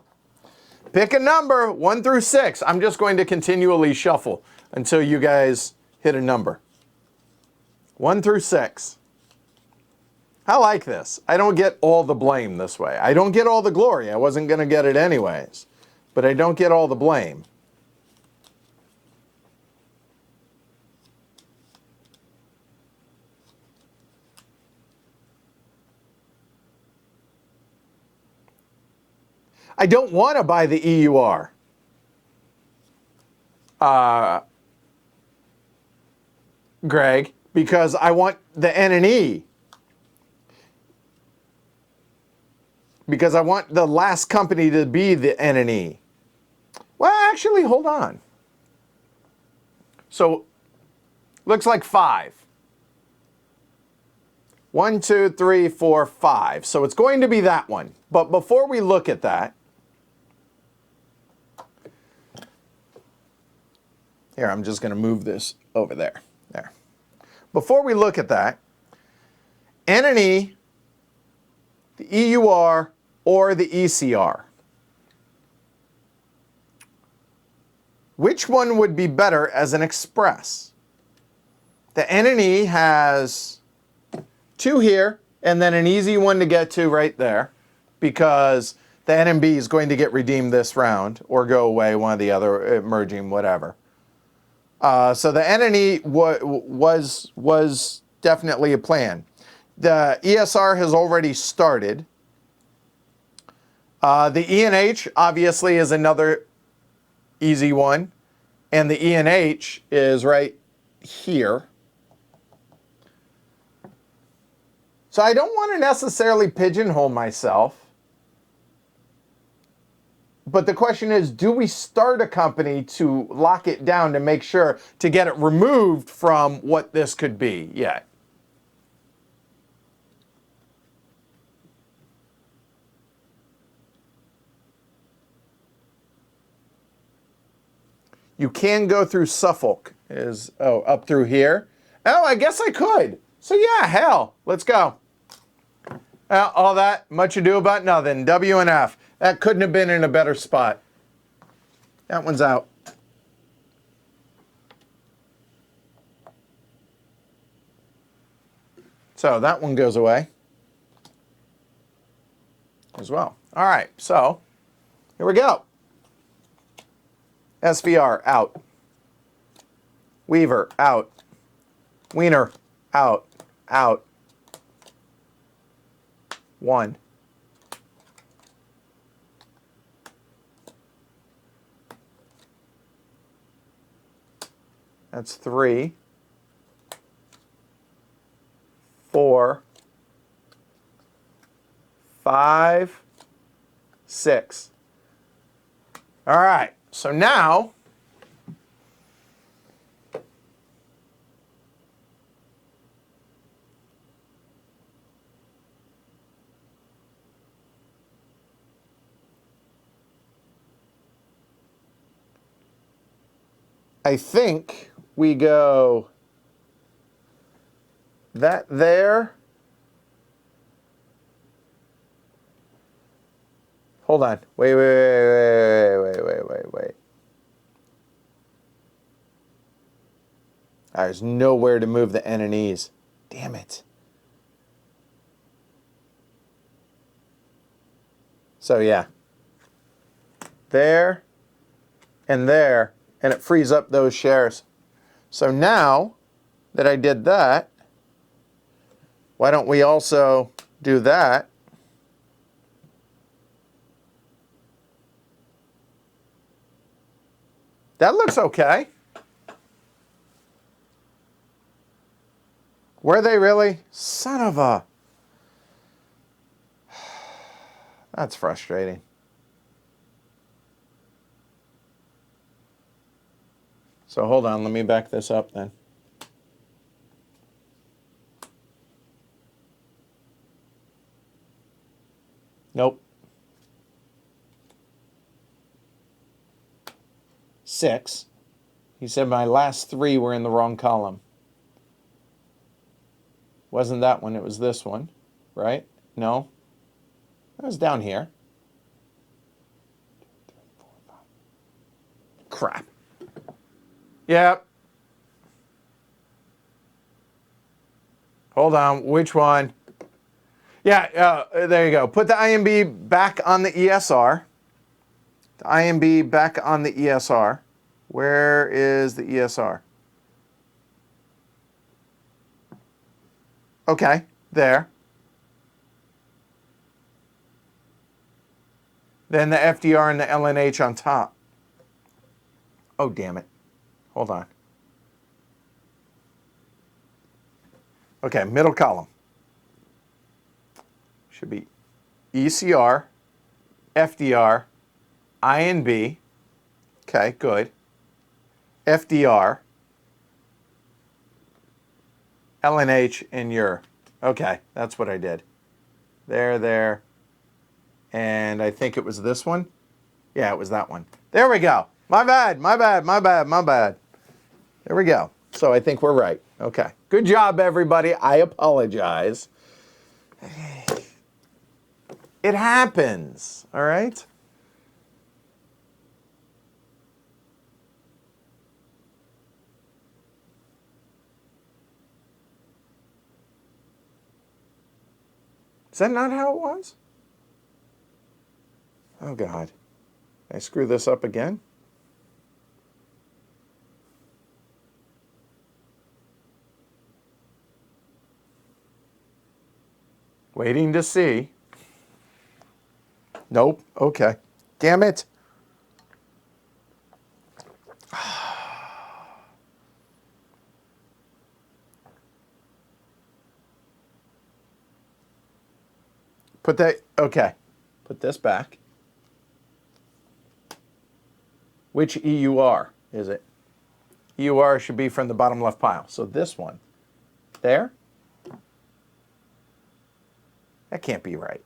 Pick a number, 1 through 6. I'm just going to continually shuffle until you guys hit a number. 1 through 6. I like this. I don't get all the blame this way. I don't get all the glory. I wasn't going to get it anyways. But I don't get all the blame. I don't want to buy the EUR. Greg, because I want the N and E. Because I want the last company to be the N and E. Well, actually, hold on. So, looks like 5. 1, 2, 3, 4, 5. So it's going to be that one. But before we look at that, here, I'm just going to move this over there. There. Before we look at that, N and E, the EUR, or the ECR. Which one would be better as an express? The N and E has 2 here, and then an easy one to get to right there, because the N and B is going to get redeemed this round, or go away, one or the other, merging, whatever. So the N and E was definitely a plan. The ESR has already started. The E and H obviously is another easy one, and the E and H is right here. So I don't want to necessarily pigeonhole myself. But the question is, do we start a company to lock it down to make sure to get it removed from what this could be yet? You can go through Suffolk. Up through here. Oh, I guess I could. So yeah, hell, let's go. All that, much ado about nothing. W and F. That couldn't have been in a better spot. That one's out. So that one goes away as well. All right, so here we go. SVR, out. Weaver, out. Wiener, out. Out. 1. That's 3. 4. 5. 6. All right, so now I think we go that there. Hold on. Wait. There's nowhere to move the N and E's. Damn it. So yeah. There and there. And it frees up those shares. So now that I did that, why don't we also do that? That looks okay. Were they really? Son of a... That's frustrating. So hold on, let me back this up then. 6. He said my last 3 were in the wrong column. Wasn't that one, it was this one, right? No? It was down here. Crap. Yep. Hold on, which one? Yeah, there you go. Put the IMB back on the ESR. The IMB back on the ESR. Where is the ESR? Okay, there. Then the FDR and the LNH on top. Oh, damn it. Hold on. Okay, middle column. Should be ECR, FDR, INB. Okay, good. FDR, LNH, and UR. Okay, that's what I did. There. And I think it was this one. Yeah, it was that one. There we go. My bad. There we go. So I think we're right. Okay. Good job, everybody. I apologize. It happens. All right? Is that not how it was? Oh, God. Did I screw this up again? Waiting to see. Nope. Okay. Damn it. Put that, okay. Put this back. Which EUR is it? EUR should be from the bottom left pile. So this one. There? That can't be right.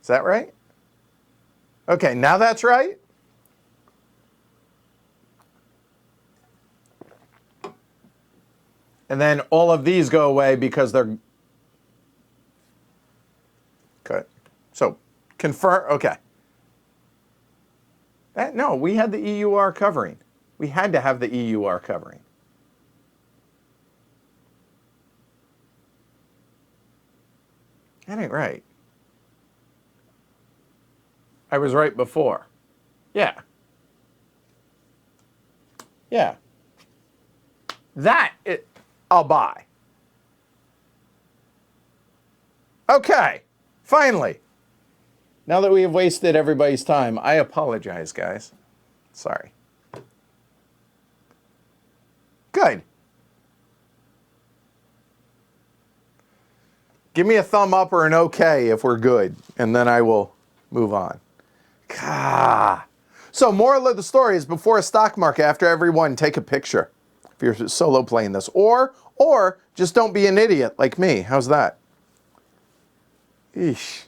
Is that right? Okay, now that's right. And then all of these go away because they're... Okay. So, confirm... Okay. No, we had the EUR covering. We had to have the EUR covering. That ain't right. I was right before. Yeah. Yeah. I'll buy. Okay. Finally. Now that we have wasted everybody's time, I apologize, guys. Sorry. Good. Give me a thumb up or an okay if we're good, and then I will move on. Gah. So moral of the story is before a stock market, after everyone, take a picture if you're solo playing this. Or just don't be an idiot like me. How's that? Eesh.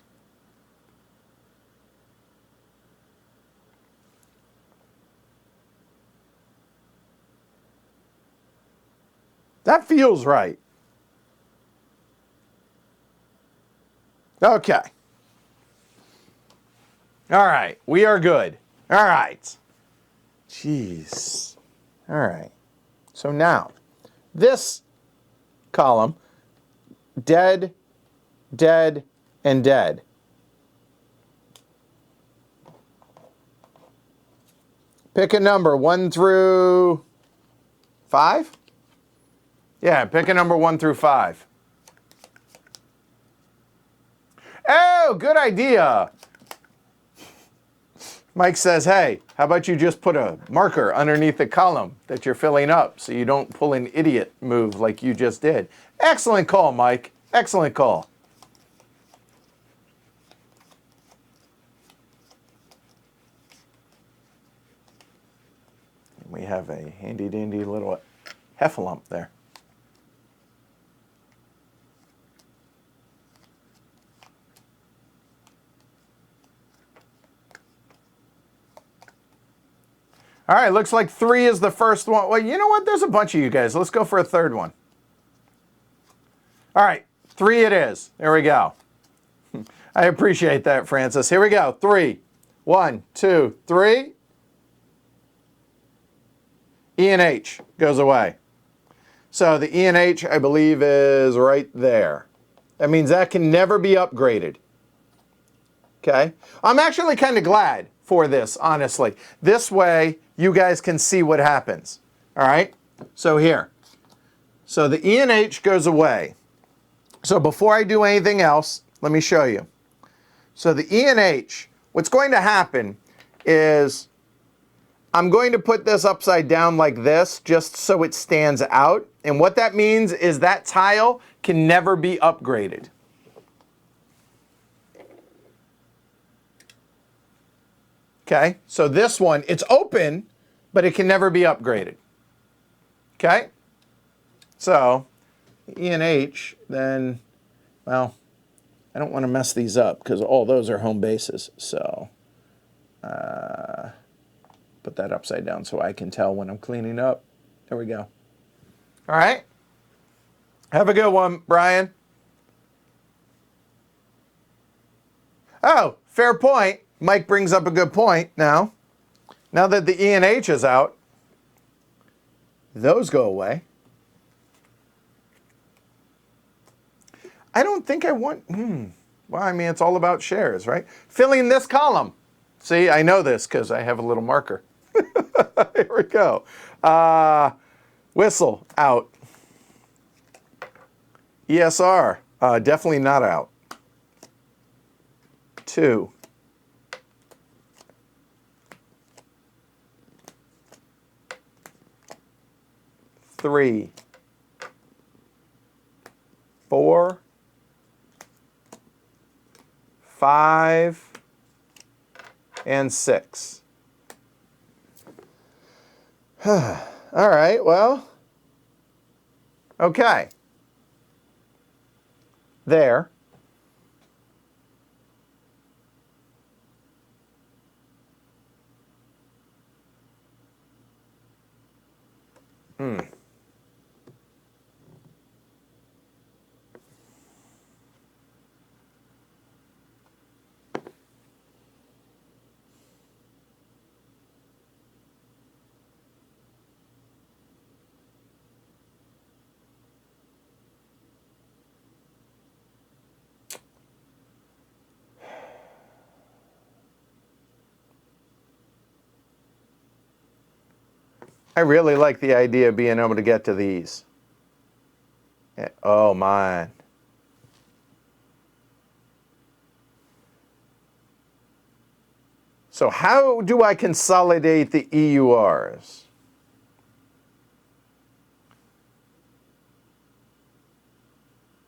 That feels right. Okay. All right. We are good. All right. Jeez. All right. So now, this column, dead, dead, and dead. Pick a number, 1 through 5? Yeah, pick a number 1 through 5. Oh, good idea. Mike says, hey, how about you just put a marker underneath the column that you're filling up so you don't pull an idiot move like you just did. Excellent call, Mike. Excellent call. And we have a handy-dandy little heffalump there. All right, looks like 3 is the first one. Well, you know what? There's a bunch of you guys. Let's go for a third one. All right, 3 it is. There we go. I appreciate that, Francis. Here we go. 3. 1, 2, 3. E and H goes away. So the E and H, I believe, is right there. That means that can never be upgraded. Okay? I'm actually kind of glad for this, honestly. This way, you guys can see what happens. All right? So here. So the E and H goes away. So before I do anything else, let me show you. So the E and H, what's going to happen is I'm going to put this upside down like this just so it stands out. And what that means is that tile can never be upgraded. Okay, so this one, it's open, but it can never be upgraded. Okay, so E and H, then, well, I don't want to mess these up because all those are home bases. So put that upside down so I can tell when I'm cleaning up. There we go. All right. Have a good one, Brian. Oh, fair point. Mike brings up a good point now. Now that the E and H is out, those go away. I don't think I want, well, I mean, it's all about shares, right? Filling this column. See, I know this because I have a little marker. Here we go. Whistle, out. ESR, definitely not out. 2. 3. 4. 5. And 6. All right, well, okay. There. I really like the idea of being able to get to these. Oh, man. So how do I consolidate the EURs?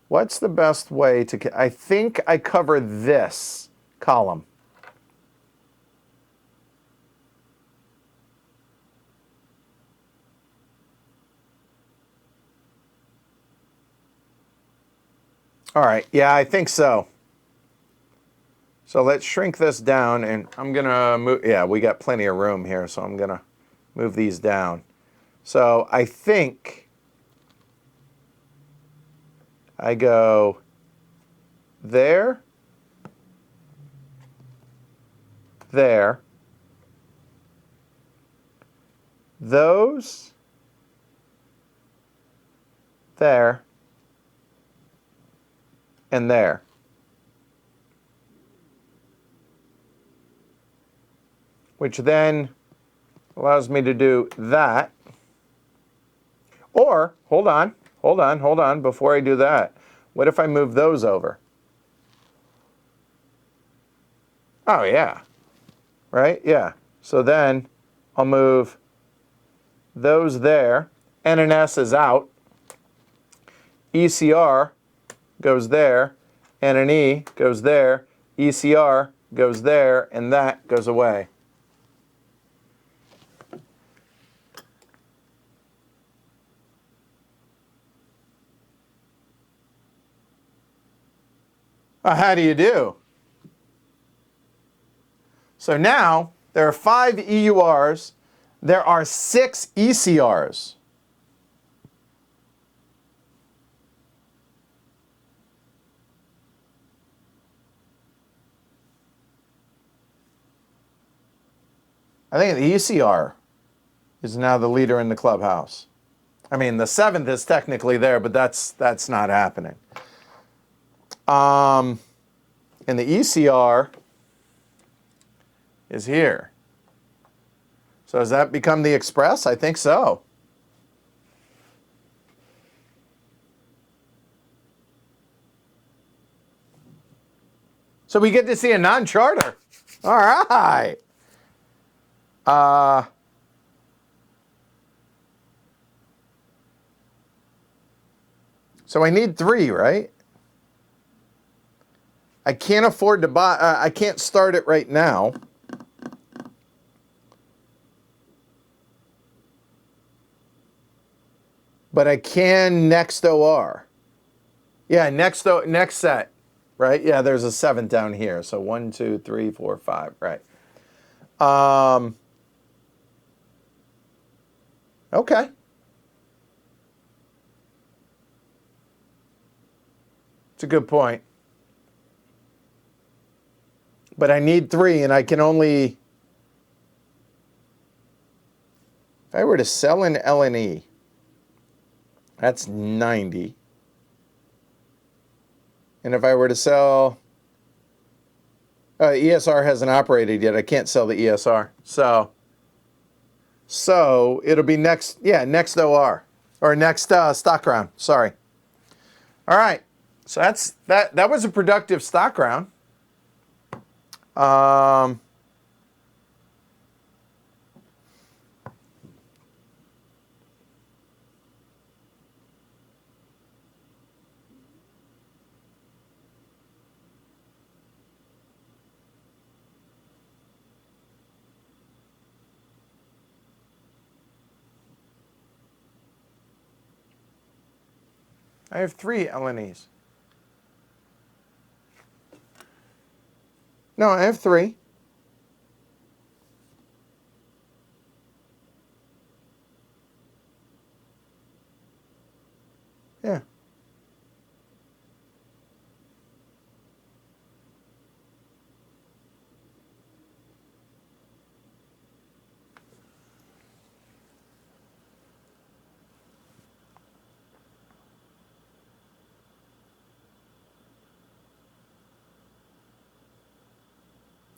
What's the best way to... I think I cover this column. All right, yeah, I think so. So let's shrink this down, and I'm going to move, yeah, we got plenty of room here, so I'm going to move these down. So I think I go there, there, those, there, and there. Which then allows me to do that. Or, hold on, before I do that. What if I move those over? Oh, yeah. Right? Yeah. So then I'll move those there. NNS is out. ECR goes there. NNE goes there. ECR goes there. And that goes away. How do you do? So now there are 5 EURs There are 6 ECRs. I think the ECR is now the leader in the clubhouse. I mean, the 7th is technically there, but that's not happening. And the ECR is here. So has that become the Express? I think so. So we get to see a non-charter. All right. So I need 3, right? I can't afford to buy, I can't start it right now. But I can next OR. Yeah, next set, right? Yeah, there's a 7 down here. So 1, 2, 3, 4, 5, right. Okay. It's a good point. But I need 3, and I can only... If I were to sell an LNE, that's 90. And if I were to sell... ESR hasn't operated yet. I can't sell the ESR. So it'll be next OR. Or next stock round. Sorry. All right. So that was a productive stock round. I have 3 LNEs. No, I have 3. Yeah.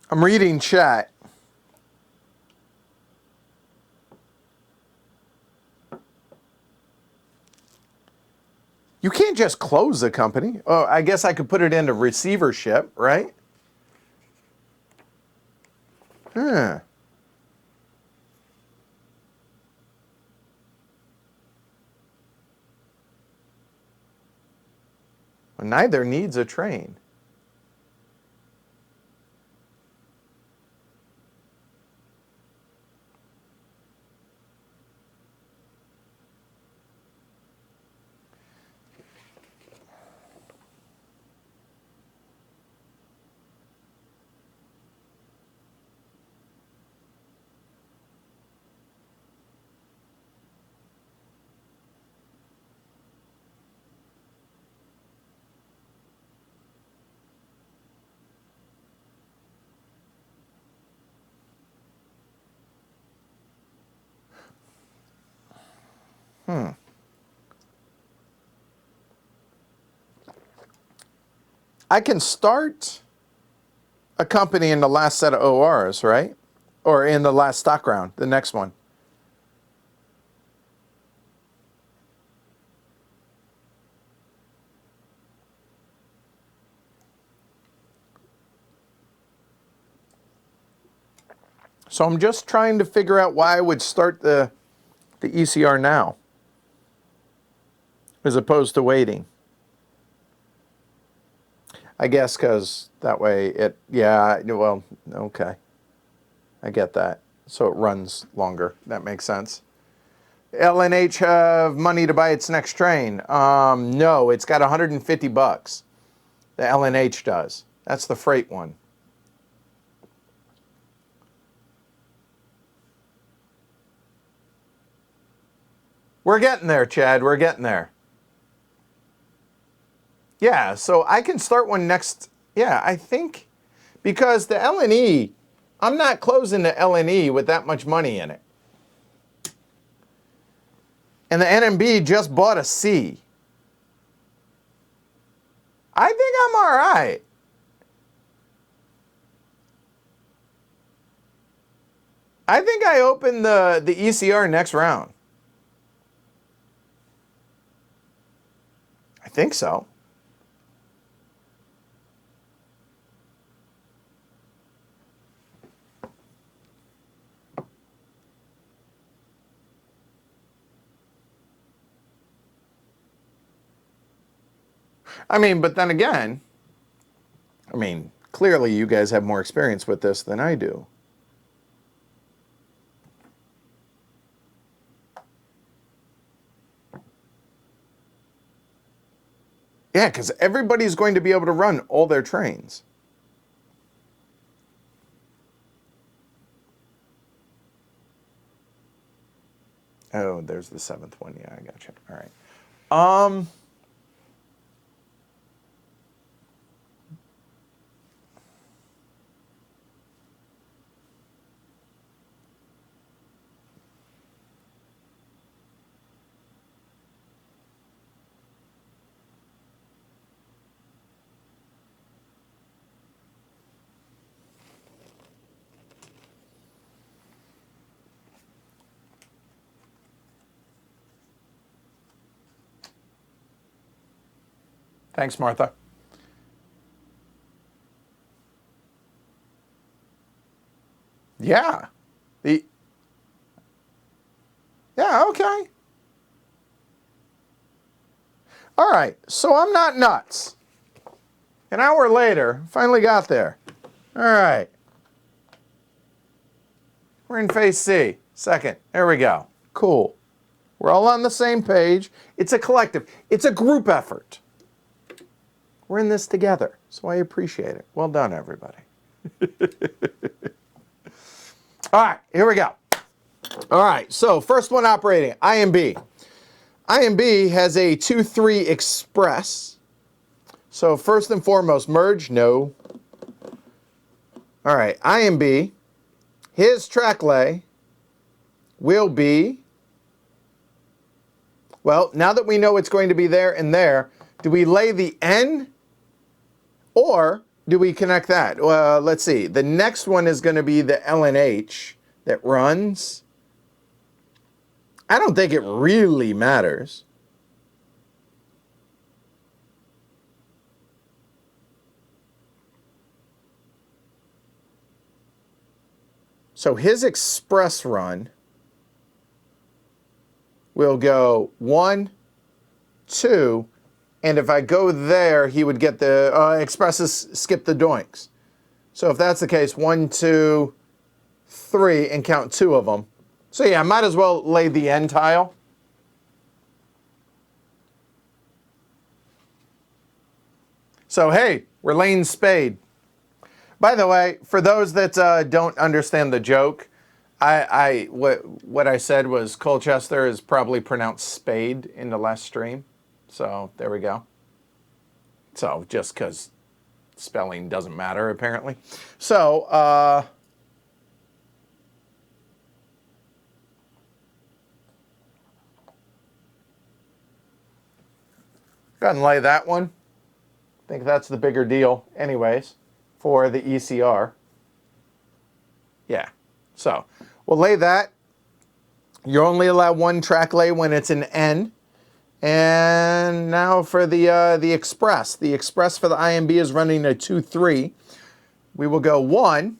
I'm reading chat. You can't just close the company. Oh, I guess I could put it into receivership, right? Huh. Well, neither needs a train. I can start a company in the last set of ORs, right? Or in the last stock round, the next one. So I'm just trying to figure out why I would start the ECR now, as opposed to waiting. I guess because that way well, okay. I get that. So it runs longer. That makes sense. LNH have money to buy its next train? No, it's got 150 bucks. The LNH does. That's the freight one. We're getting there, Chad. We're getting there. Yeah, so I can start one next. Yeah, I think because the L&E, I'm not closing the L&E with that much money in it. And the NMB just bought a C. I think I'm all right. I think I open the ECR next round. I think so. I mean, but then again, I mean, clearly you guys have more experience with this than I do. Yeah, because everybody's going to be able to run all their trains. Oh, there's the 7th one. Yeah, I gotcha. All right. Thanks, Martha. Yeah. Yeah, okay. All right, so I'm not nuts. An hour later, finally got there. All right. We're in phase C. Second. There we go. Cool. We're all on the same page. It's a collective. It's a group effort. We're in this together, so I appreciate it. Well done, everybody. All right, here we go. All right, so first one operating, IMB. IMB has a 2-3 express. So first and foremost, merge, no. All right, IMB, his track lay will be, well, now that we know it's going to be there and there, do we lay the N or do we connect that? Well, let's see. The next one is going to be the LNH that runs. I don't think it really matters. So his express run will go 1, 2, and if I go there, he would get the expresses skip the doinks. So if that's the case, 1, 2, 3, and count 2 of them. So yeah, I might as well lay the N tile. So hey, we're laying spade. By the way, for those that don't understand the joke, what I said was Colchester is probably pronounced spade in the last stream. So there we go. So just because spelling doesn't matter apparently. So go ahead and lay that one. I think that's the bigger deal anyways for the ECR. Yeah. So we'll lay that. You only allow one track lay when it's an N. And now for the express. The express for the IMB is running a 2-3. We will go 1,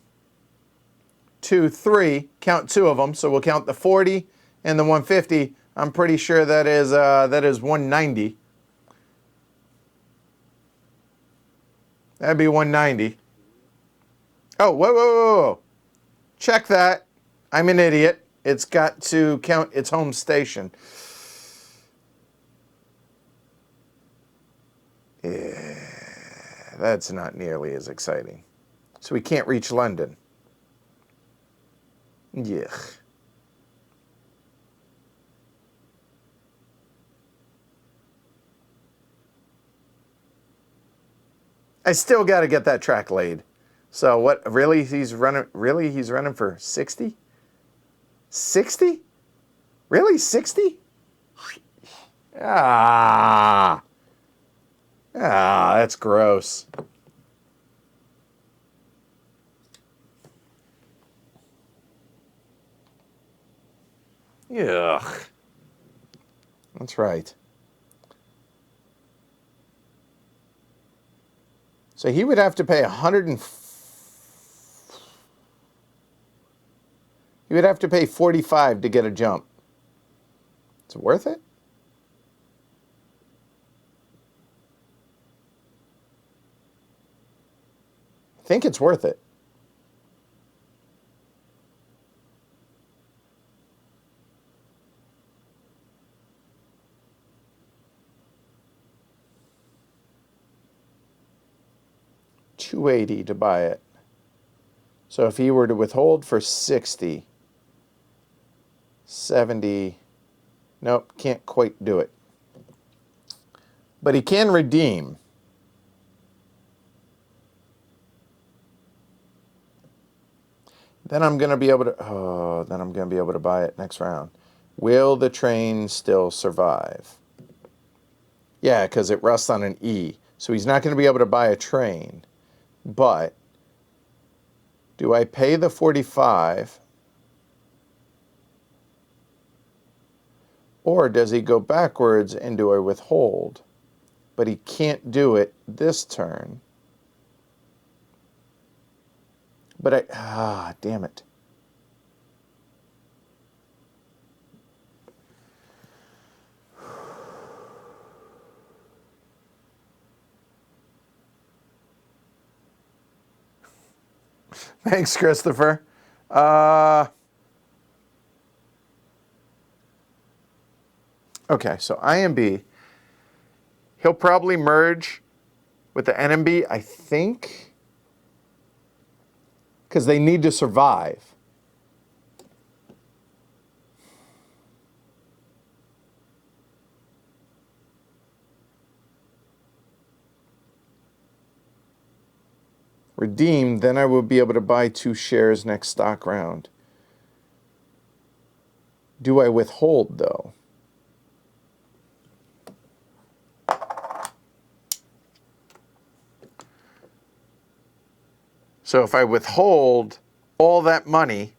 2, 3. Count 2 of them. So we'll count the 40 and the 150. I'm pretty sure that is 190. That'd be 190. Oh, whoa. Check that. I'm an idiot. It's got to count its home station. Yeah, that's not nearly as exciting. So we can't reach London. Yuck. I still got to get that track laid. So what, really he's running for 60? 60? Really, 60? That's gross. Ugh. That's right. So he would have to pay he would have to pay 45 to get a jump. Is it worth it? I think it's worth it. $280 to buy it. So if he were to withhold for 60, 70, nope, can't quite do it. But he can redeem. Then I'm going to be able to, buy it next round. Will the train still survive? Yeah, because it rests on an E. So he's not going to be able to buy a train. But do I pay the 45? Or does he go backwards and do I withhold? But he can't do it this turn. But damn it. Thanks, Christopher. Okay, so IMB, he'll probably merge with the NMB, I think, because they need to survive. Redeem, then I will be able to buy 2 shares next stock round. Do I withhold, though? So if I withhold, all that money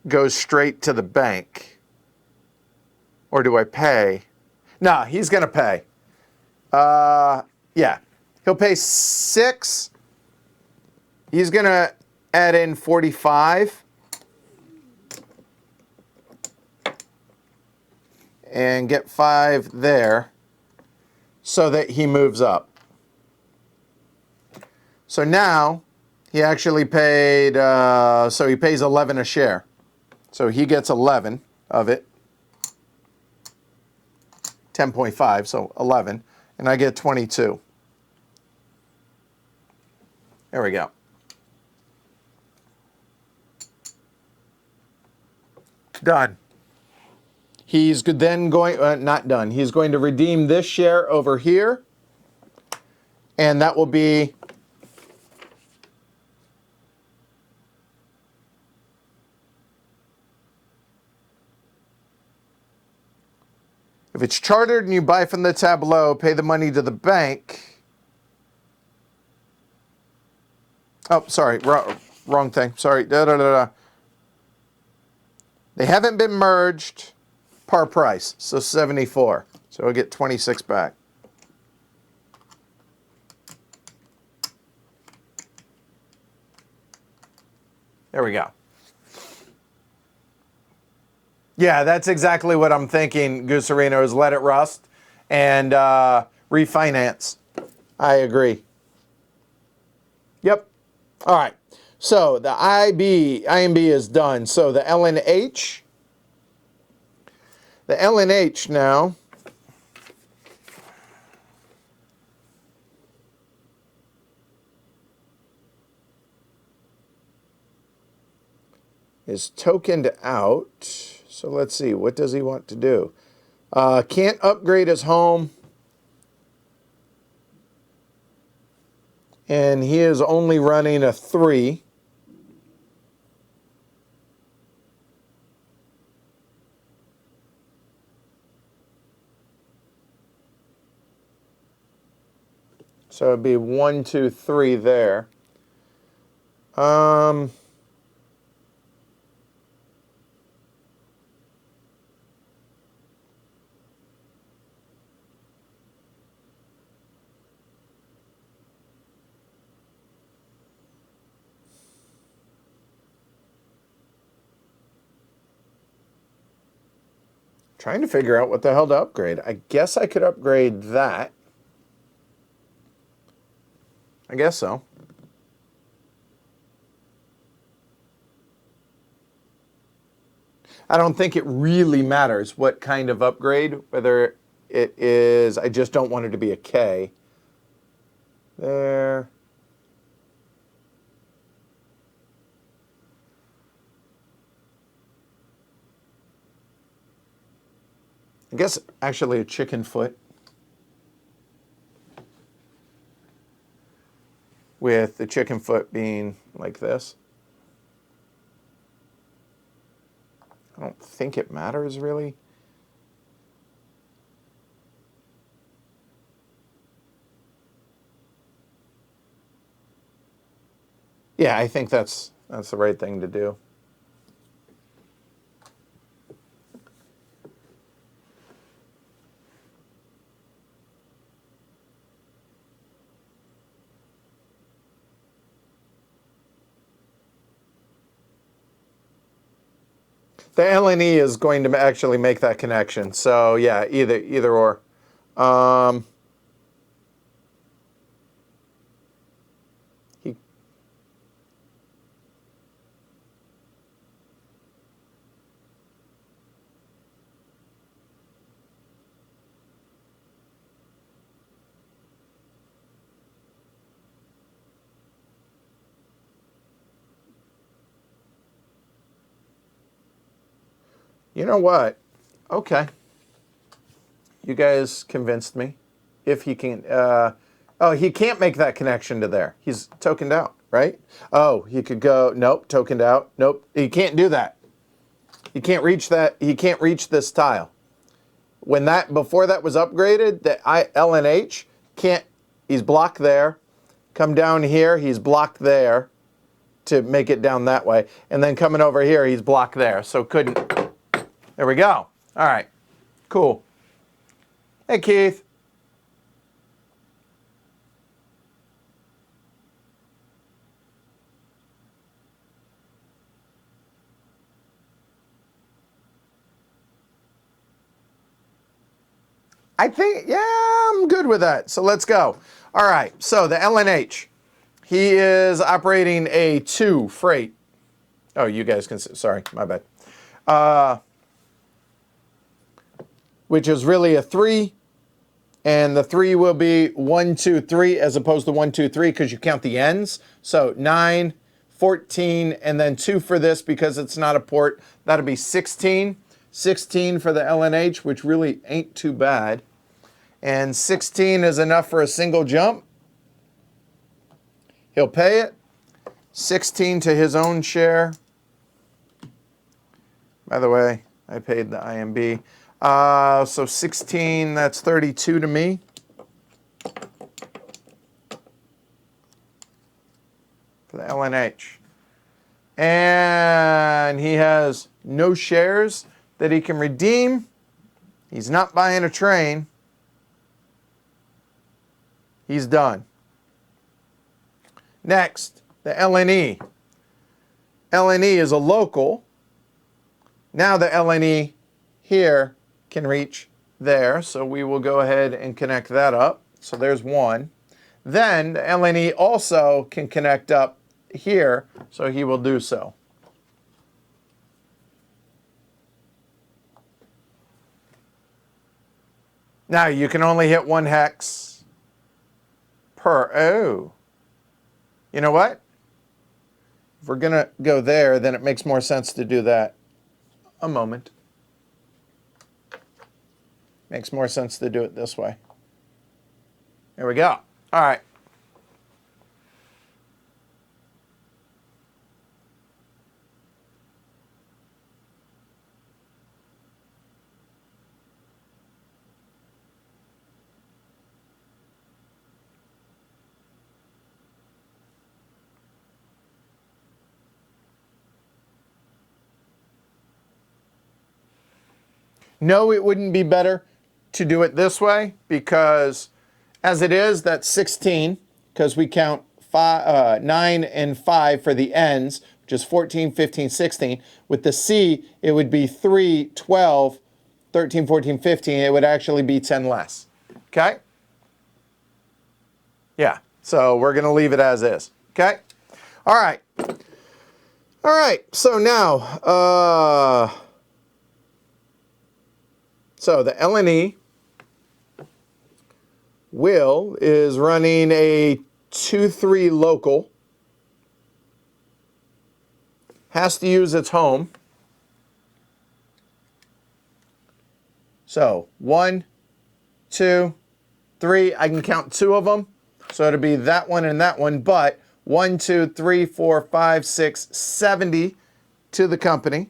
goes straight to the bank. Or do I pay? No, he's going to pay. Yeah. He'll pay 6. He's going to add in 45. And get 5 there so that he moves up. So now he actually paid, so he pays 11 a share. So he gets 11 of it. 10.5, so 11. And I get 22. There we go. Done. He's then going, not done. He's going to redeem this share over here. And that will be if it's chartered and you buy from the tableau, pay the money to the bank. Oh, sorry, wrong thing. Sorry. They haven't been merged. Par price, so 74. So I'll get 26 back. There we go. Yeah, that's exactly what I'm thinking, Goosarino, is let it rust and refinance. I agree. Yep. All right. So the IMB is done. So the LNH. The LNH now is tokened out. So let's see, what does he want to do? Can't upgrade his home. and he is only running a 3. So it'd be 1, 2, 3 there. Trying to figure out what the hell to upgrade. I guess I could upgrade that. I guess so. I don't think it really matters what kind of upgrade, whether it is, I just don't want it to be a K. There. I guess actually a chicken foot with the chicken foot being like this. I don't think it matters really. Yeah, I think that's the right thing to do. The LNE is going to actually make that connection. So yeah, either or. He You know what? Okay. You guys convinced me. If he can, oh, he can't make that connection to there. He's tokened out, right? Oh, he could go, nope, tokened out. Nope, he can't do that. He can't reach that. He can't reach this tile. When that, before that was upgraded, the LNH can't, he's blocked there. Come down here, he's blocked there to make it down that way. And then coming over here, he's blocked there. So couldn't, there we go. All right, cool. Hey, Keith. I think, yeah, I'm good with that. So let's go. All right, so the LNH. He is operating a 2 freight. Oh, you guys can, sorry, my bad. Which is really a 3. And the 3 will be 1, 2, 3 as opposed to 1, 2, 3 because you count the ends. So 9, 14, and then 2 for this because it's not a port. That'll be 16. 16 for the LNH, which really ain't too bad. And 16 is enough for a single jump. He'll pay it. 16 to his own share. By the way, I paid the IMB. So 16, that's 32 to me. For the LNH. And he has no shares that he can redeem. He's not buying a train. He's done. Next, the LNE. LNE is a local. Now the LNE here can reach there, so we will go ahead and connect that up. So there's one. Then the LNE also can connect up here, so he will do so. Now you can only hit 1 hex per, oh. You know what? If we're gonna go there, then it makes more sense to do that. A moment. Makes more sense to do it this way. There we go. All right. No, it wouldn't be better to do it this way because as it is, that's 16 because we count 9 and 5 for the ends, which is 14, 15, 16. With the C, it would be 3, 12, 13, 14, 15. It would actually be 10 less. Okay? Yeah, so we're going to leave it as is. Okay? All right. All right, so now, so the LNE Will is running a 2-3 local. Has to use its home. So 1, 2, 3. I can count 2 of them. So it'll be that one and that one. But 1, 2, 3, 4, 5, 6, 70 to the company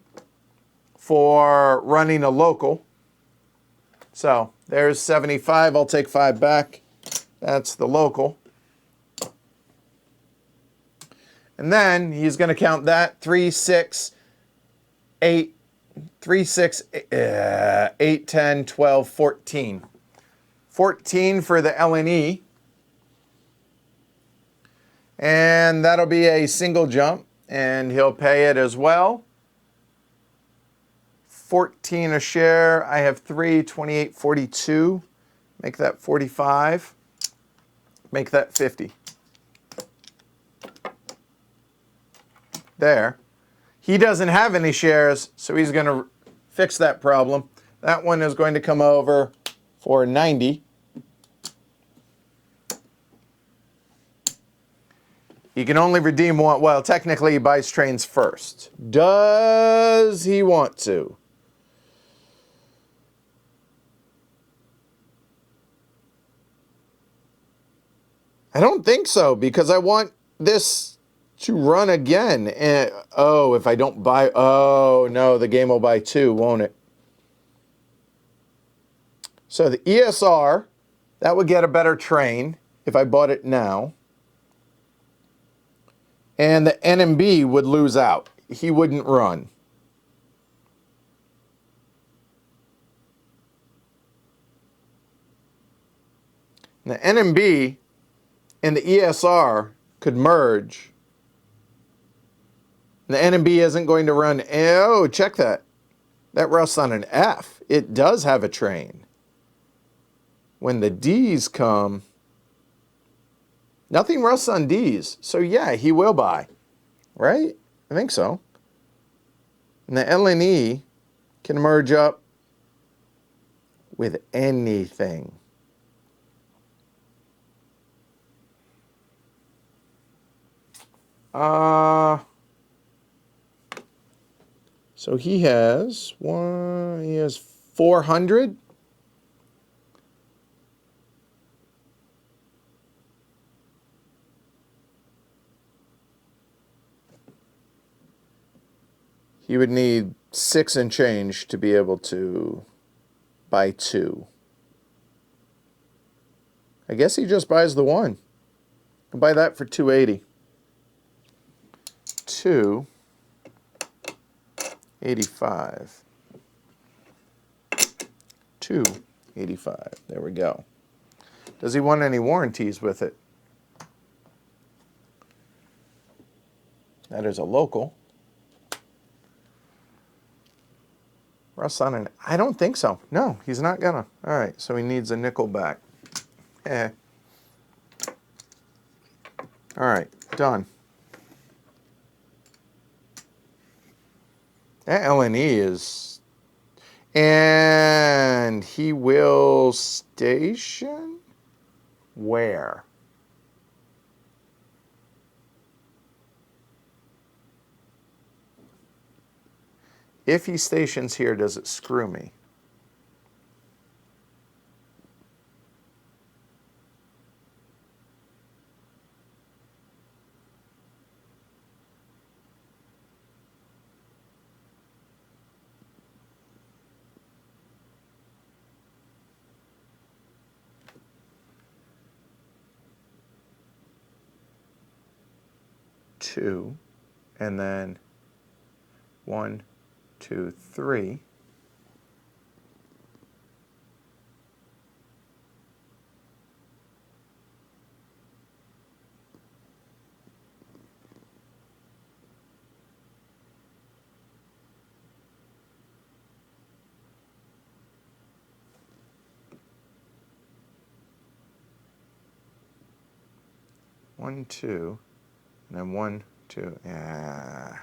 for running a local. So there's 75. I'll take 5 back. That's the local. And then he's going to count that 3, 6, 8, 3, 6, 8, 10, 12, 14. 14 for the LNE. And that'll be a single jump. And he'll pay it as well. 14 a share. I have 3, 28, 42. Make that 45. Make that 50. There. He doesn't have any shares, so he's going to fix that problem. That one is going to come over for 90. He can only redeem one. Well, technically he buys trains first. Does he want to? I don't think so, because I want this to run again. And oh, if I don't buy, oh no, the game will buy 2, won't it? So the ESR, that would get a better train if I bought it now. And the NMB would lose out. He wouldn't run. And the NMB and the ESR could merge. The NMB isn't going to run. Oh, check that. That rests on an F. It does have a train. When the D's come, nothing rests on D's. So yeah, he will buy. Right? I think so. And the LNE can merge up with anything. So he has 400. He would need 6 and change to be able to buy 2. I guess he just buys the 1. I'll buy that for 280. 285. 285. There we go. Does he want any warranties with it? That is a local. Russ on an, I don't think so. No, he's not gonna. All right, so he needs a nickel back. All right, done. That LNE is, and he will station where? If he stations here, does it screw me? Two, and then 1, 2, 3. 1, 2, and then 1, 2. Yeah,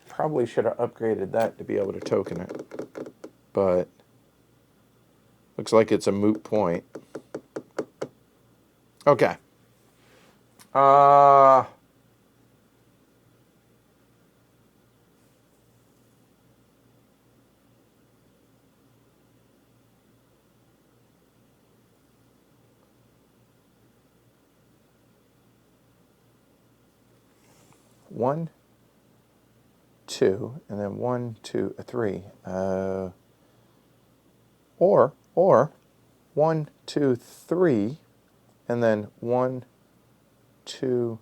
probably should have upgraded that to be able to token it, but looks like it's a moot point. Okay. 1, 2, and then 1, 2, 3. Or 1, 2, 3, and then 1, 2,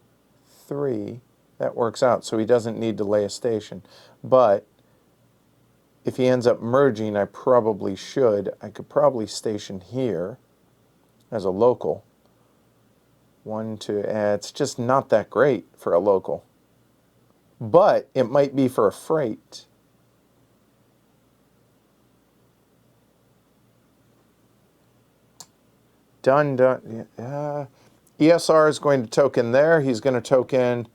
3. That works out, so he doesn't need to lay a station. But if he ends up merging, I probably should. I could probably station here as a local. 1, 2, it's just not that great for a local. But it might be for a freight. Done. ESR is going to token there. He's going to token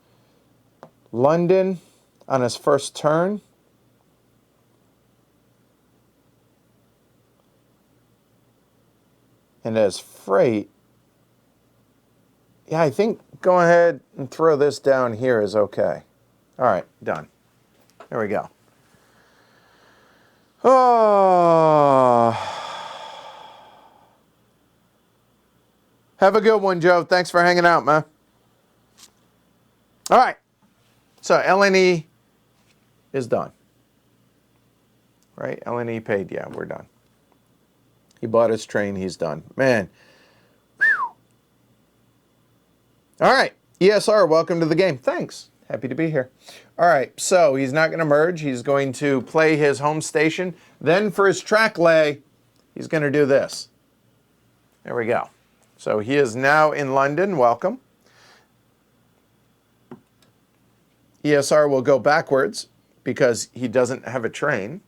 London on his first turn. And as freight, yeah, I think go ahead and throw this down here is okay. All right, done. There we go. Oh. Have a good one, Joe. Thanks for hanging out, man. All right. So LNE is done. Right? LNE paid. Yeah, we're done. He bought his train. He's done. Man. Whew. All right. ESR, welcome to the game. Thanks. Happy to be here. All right. So he's not going to merge. He's going to play his home station. Then for his track lay, he's going to do this. There we go. So he is now in London. Welcome. ESR will go backwards because he doesn't have a train.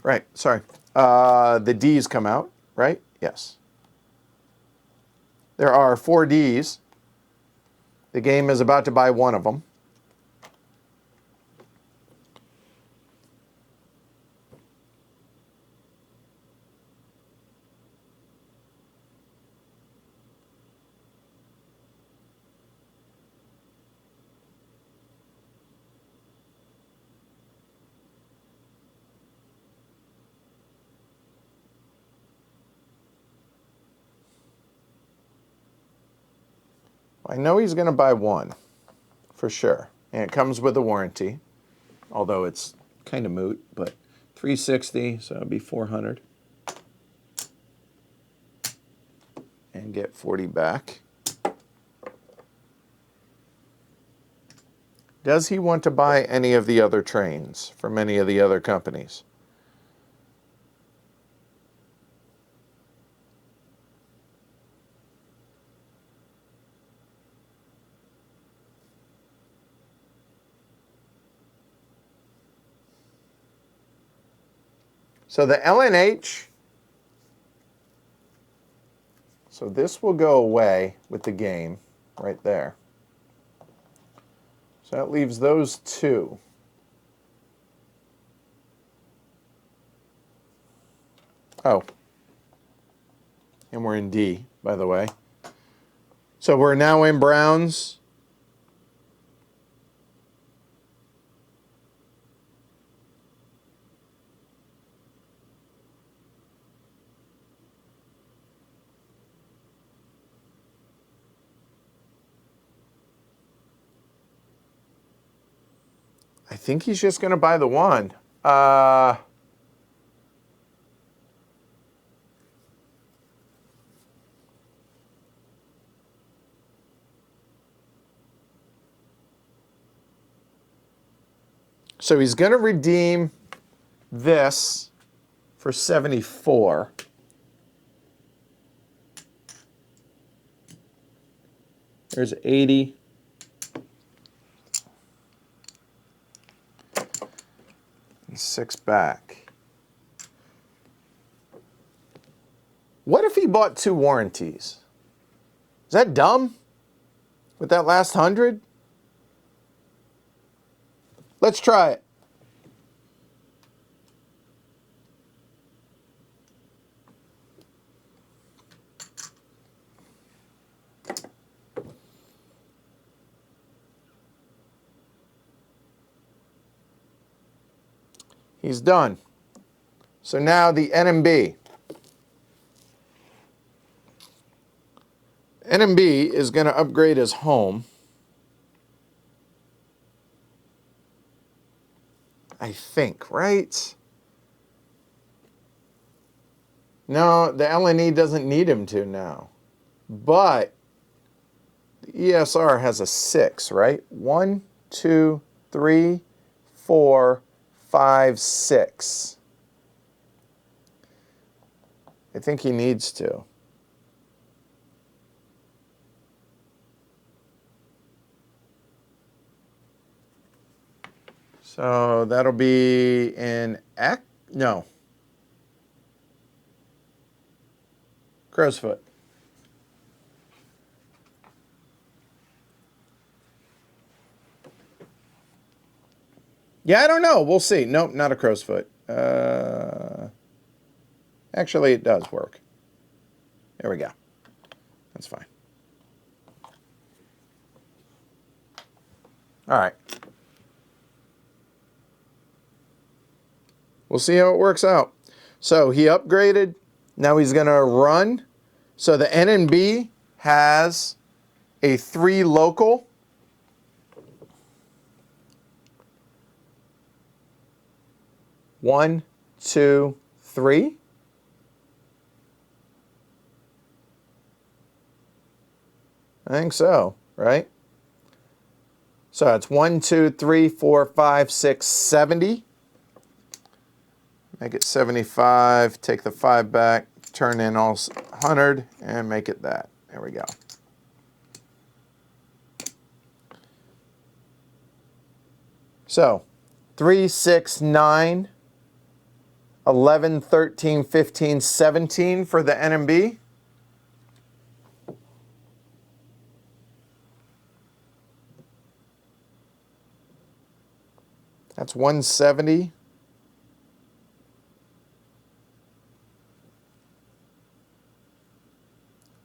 Right, sorry. The D's come out, right? Yes. There are 4 D's. The game is about to buy one of them. I know he's going to buy one, for sure. And it comes with a warranty, although it's kind of moot, but 360, so it'll be 400. And get 40 back. Does he want to buy any of the other trains from any of the other companies? So the LNH, so this will go away with the game right there. So that leaves those 2. Oh, and we're in D, by the way. So we're now in Browns. I think he's just going to buy the one. So he's going to redeem this for 74. There's 80. And 6 back. What if he bought 2 warranties? Is that dumb? With that last 100? Let's try it. He's done. So now the NMB. NMB is going to upgrade his home. I think, right? No, the LNE doesn't need him to now. But the ESR has a 6, right? 1, 2, 3, 4, 5, 6. I think he needs to. So that'll be in X? No. Crow's foot. Yeah, I don't know. We'll see. Nope, not a crow's foot. Actually, it does work. There we go. That's fine. All right. We'll see how it works out. So he upgraded. Now he's going to run. So the NNB has a 3 local. One, 2, 3. I think so, right? So it's 1, 2, 3, 4, 5, 6, 70. Make it 75, take the 5 back, turn in all 100, and make it that. There we go. So 3, 6, 9, 11, 13, 15, 17 for the NMB. That's 170.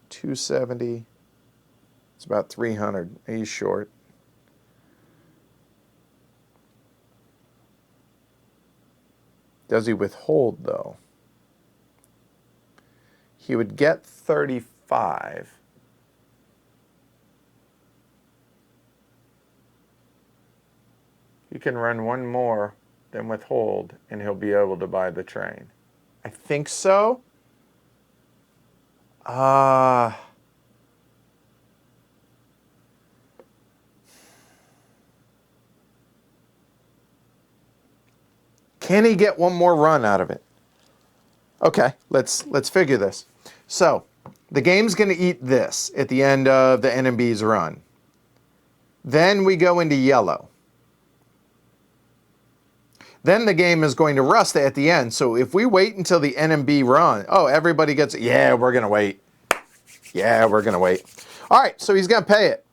$270. It's about 300. He's short. Does he withhold, though? He would get 35. You can run one more, then withhold, and he'll be able to buy the train. I think so. Can he get one more run out of it? Okay, let's figure this. So the game's going to eat this at the end of the NMB's run. Then we go into yellow. Then the game is going to rust at the end. So if we wait until the NMB run, oh, everybody gets it. Yeah, we're going to wait. Yeah, we're going to wait. All right, so he's going to pay it.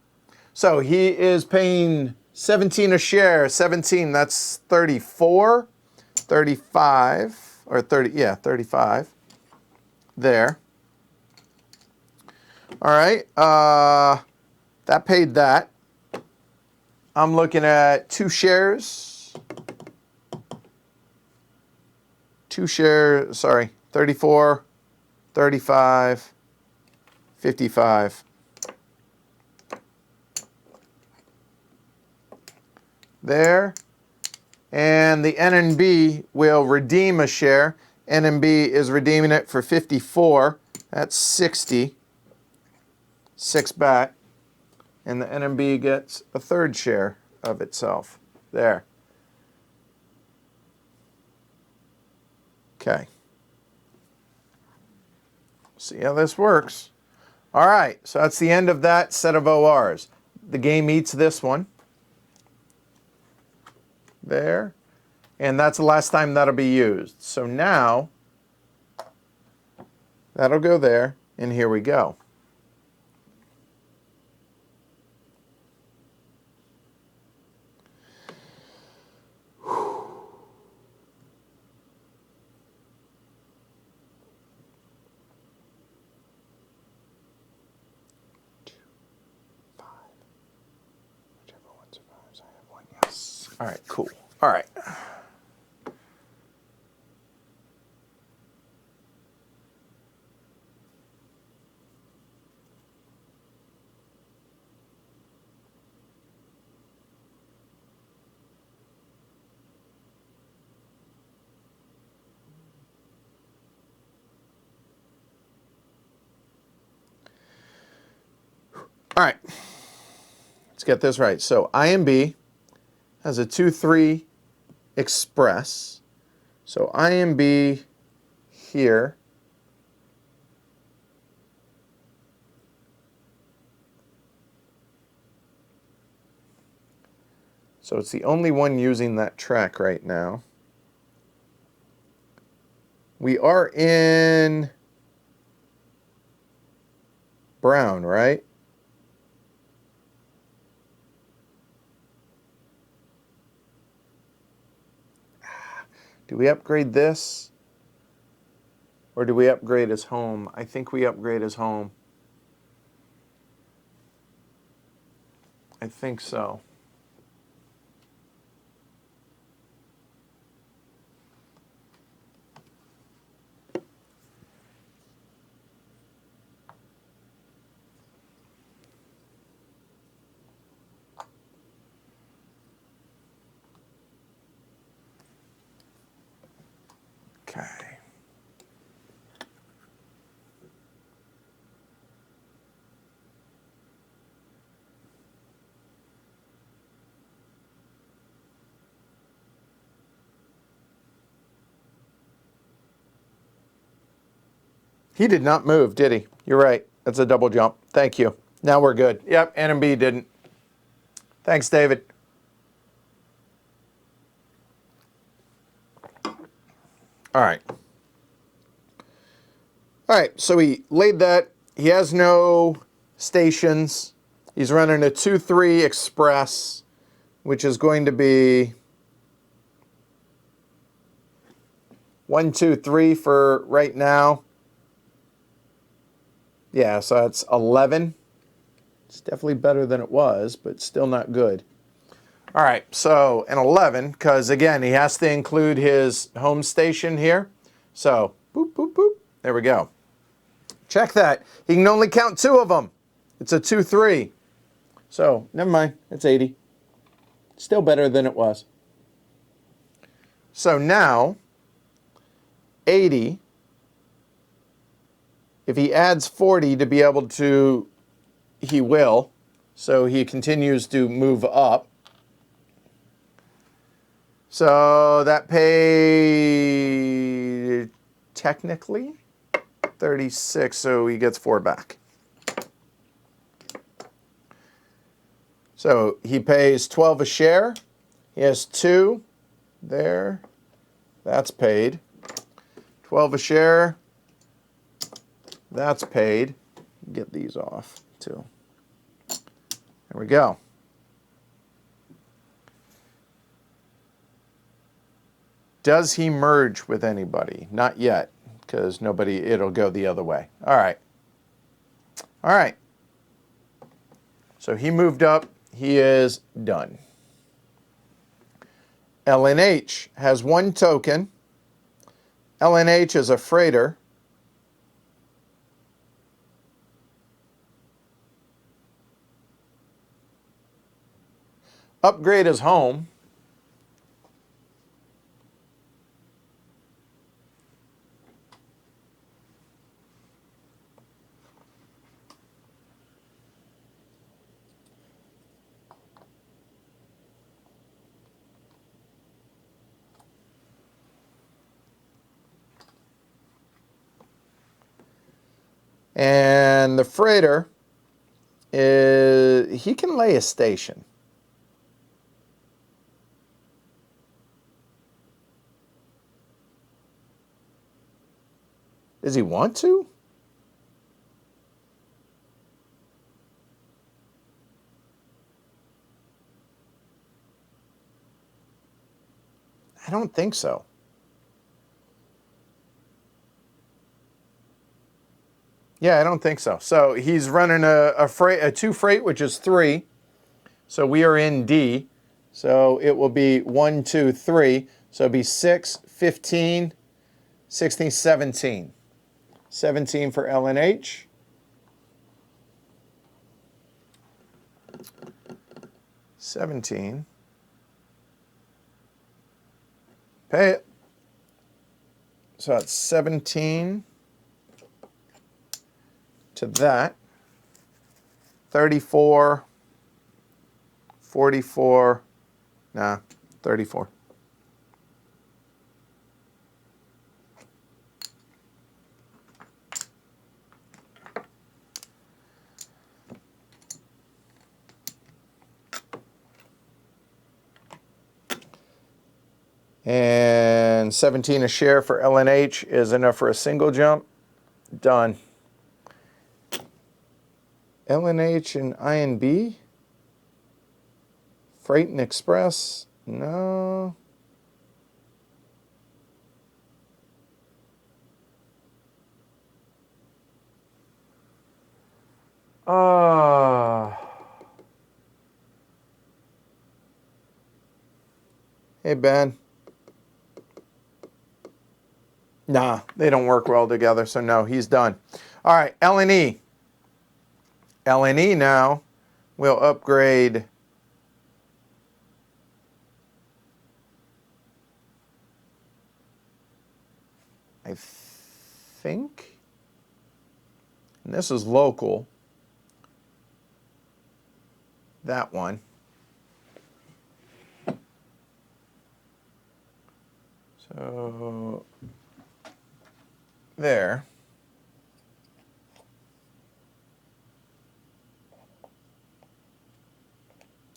So he is paying 17 a share. 17, that's 34, 35, or 30, yeah, 35 there. All right, that paid that. I'm looking at 2 shares. 2 shares, sorry, 34, 35, 55. There. And the NNB will redeem a share. NNB is redeeming it for 54. That's 60. 6 back. And the NNB gets a 3rd share of itself. There. Okay. See how this works. All right, so that's the end of that set of ORs. The game eats this one. There. And that's the last time that'll be used. So now, that'll go there, and here we go. All right, cool. All right. All right. Let's get this right. So IMB has a 2-3 express. So IMB here. So it's the only one using that track right now. We are in brown, right? Do we upgrade this? Or do we upgrade his home? I think we upgrade his home. I think so. Okay. He did not move, did he? You're right. That's a double jump. Thank you. Now we're good. Yep, N and B didn't. Thanks, David. All right. All right, so he laid that. He has no stations. He's running a 2-3 express, which is going to be 1, 2, 3 for right now. Yeah, so that's 11. It's definitely better than it was, but still not good. All right, so an 11, because again, he has to include his home station here. So, boop, boop, boop. There we go. Check that. He can only count 2 of them. It's a 2-3. So, never mind. It's 80. Still better than it was. So now, 80. If he adds 40 to be able to, he will. So he continues to move up. So that paid technically 36, so he gets 4 back. So he pays 12 a share. He has 2 there. That's paid. 12 a share. That's paid. Get these off too. There we go. Does he merge with anybody? Not yet, because nobody, it'll go the other way. All right. All right. So he moved up. He is done. LNH has 1 token. LNH is a freighter. Upgrade his home. And the freighter he can lay a station. Does he want to? I don't think so. Yeah, I don't think so. So he's running a 2 freight, which is 3. So we are in D. So it will be 1, 2, 3. So it'll be 6, 15, 16, 17. 17 for LNH. $17. Pay it. So that's 17 to that. 34, 44, nah, 34. And 17 a share for LNH is enough for a single jump. Done. LNH and INB? Freight and Express? No. Hey, Ben. Nah, they don't work well together, so no, he's done. All right, L&E. L&E now will upgrade I think, and this is local, that one. So there.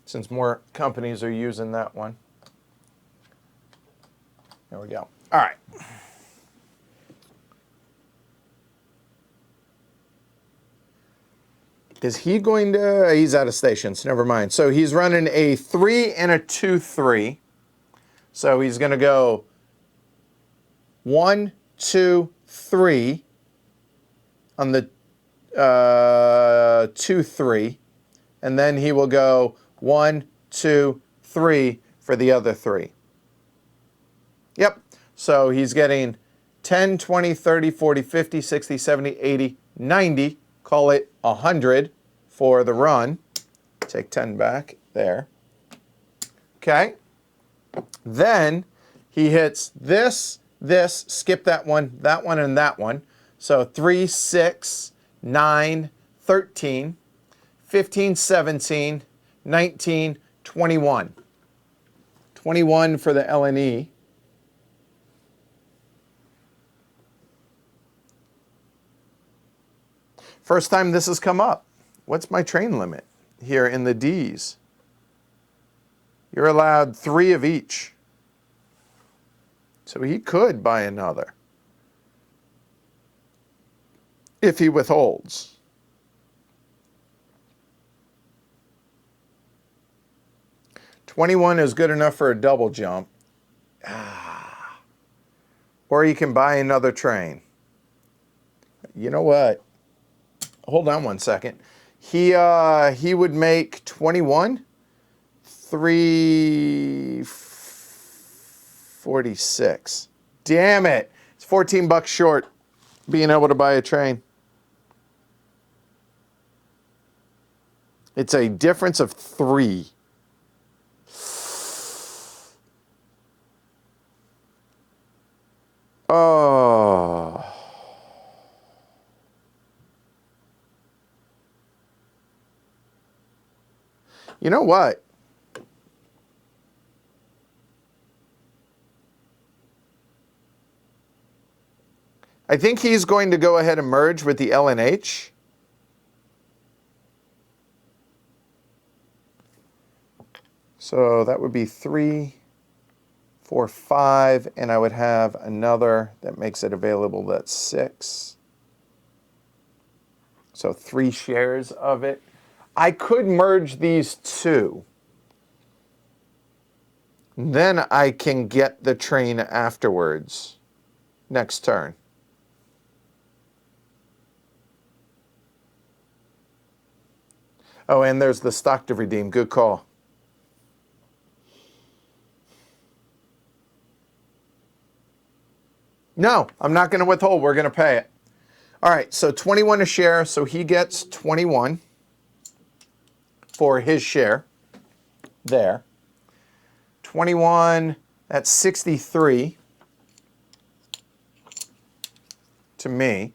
Since more companies are using that one. There we go. All right. Is he going to, he's out of stations, never mind. So he's running a 3 and a 2, 3. So he's going to go 1, 2, 3 on the 2, 3. And then he will go 1, 2, 3 for the other 3. Yep. So he's getting 10, 20, 30, 40, 50, 60, 70, 80, 90. Call it 100 for the run. Take 10 back there. Okay. Then he hits this, skip that one, and that one. So 3, 6, 9, 13, 15, 17, 19, 21. 21 for the L&E. First time this has come up. What's my train limit here in the D's? You're allowed 3 of each. So he could buy another if he withholds. $21 is good enough for a double jump. Or you can buy another train. You know what? Hold on one second. He would make 21, 346. Damn it! It's $14 short being able to buy a train. It's a difference of 3. Oh. You know what? I think he's going to go ahead and merge with the LNH. So that would be 3, 4, 5, and I would have another that makes it available. That's 6. So 3 shares of it. I could merge these two. Then I can get the train afterwards. Next turn. Oh, and there's the stock to redeem. Good call. No, I'm not going to withhold. We're going to pay it. All right, so 21 a share, so he gets 21 for his share there. 21, that's 63 to me.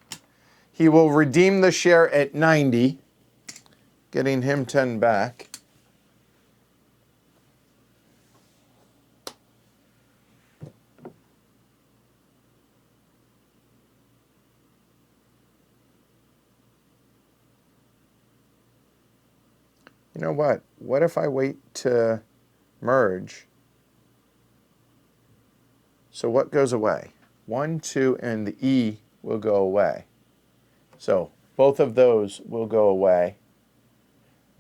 He will redeem the share at 90, getting him 10 back. You know what? What if I wait to merge? So what goes away? 1, 2, and the E will go away. So both of those will go away.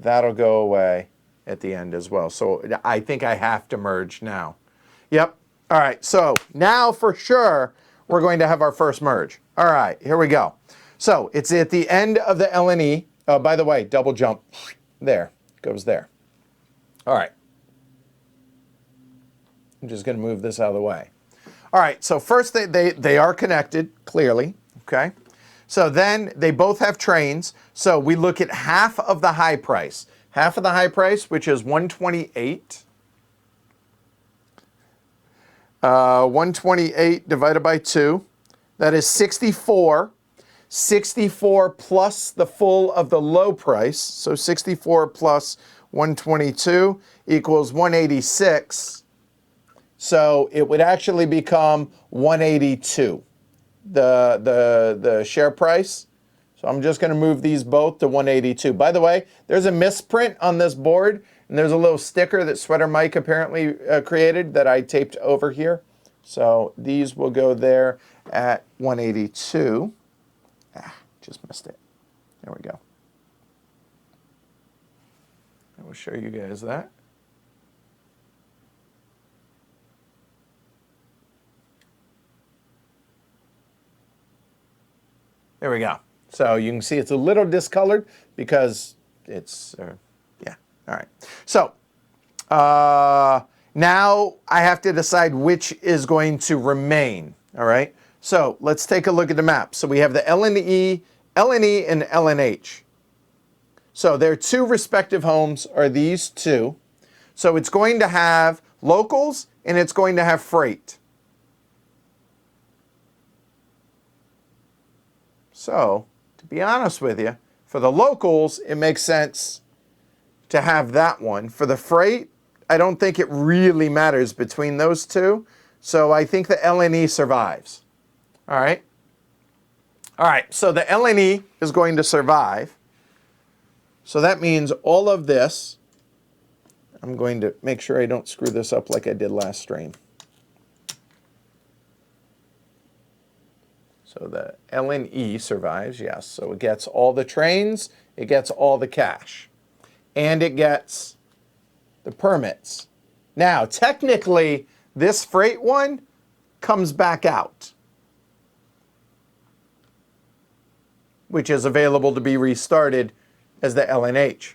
That'll go away at the end as well. So I think I have to merge now. Yep. All right. So now for sure, we're going to have our first merge. All right. Here we go. So it's at the end of the LNE. Oh, by the way, double jump. There. Goes there. All right. I'm just going to move this out of the way. All right. So first, they are connected, clearly. Okay. So then they both have trains. So we look at half of the high price. Half of the high price, which is 128. 128 divided by 2. That is 64. 64 plus the full of the low price. So 64 plus 122 equals 186. So it would actually become 182. The share price. So I'm just going to move these both to 182. By the way, there's a misprint on this board, and there's a little sticker that Sweater Mike apparently created that I taped over here. So these will go there at 182. Just missed it. There we go. I will show you guys that. There we go. So you can see it's a little discolored because it's, yeah, all right. So now I have to decide which is going to remain, all right? So let's take a look at the map. So we have the LNE, and LNH. So their two respective homes are these two. So it's going to have locals and it's going to have freight. So, to be honest with you, for the locals, it makes sense to have that one. For the freight, I don't think it really matters between those two. So I think the LNE survives. All right. All right, so the LNE is going to survive. So that means all of this, I'm going to make sure I don't screw this up like I did last stream. So the LNE survives, yes. So it gets all the trains, it gets all the cash, and it gets the permits. Now, technically, this freight one comes back out, which is available to be restarted as the LNH.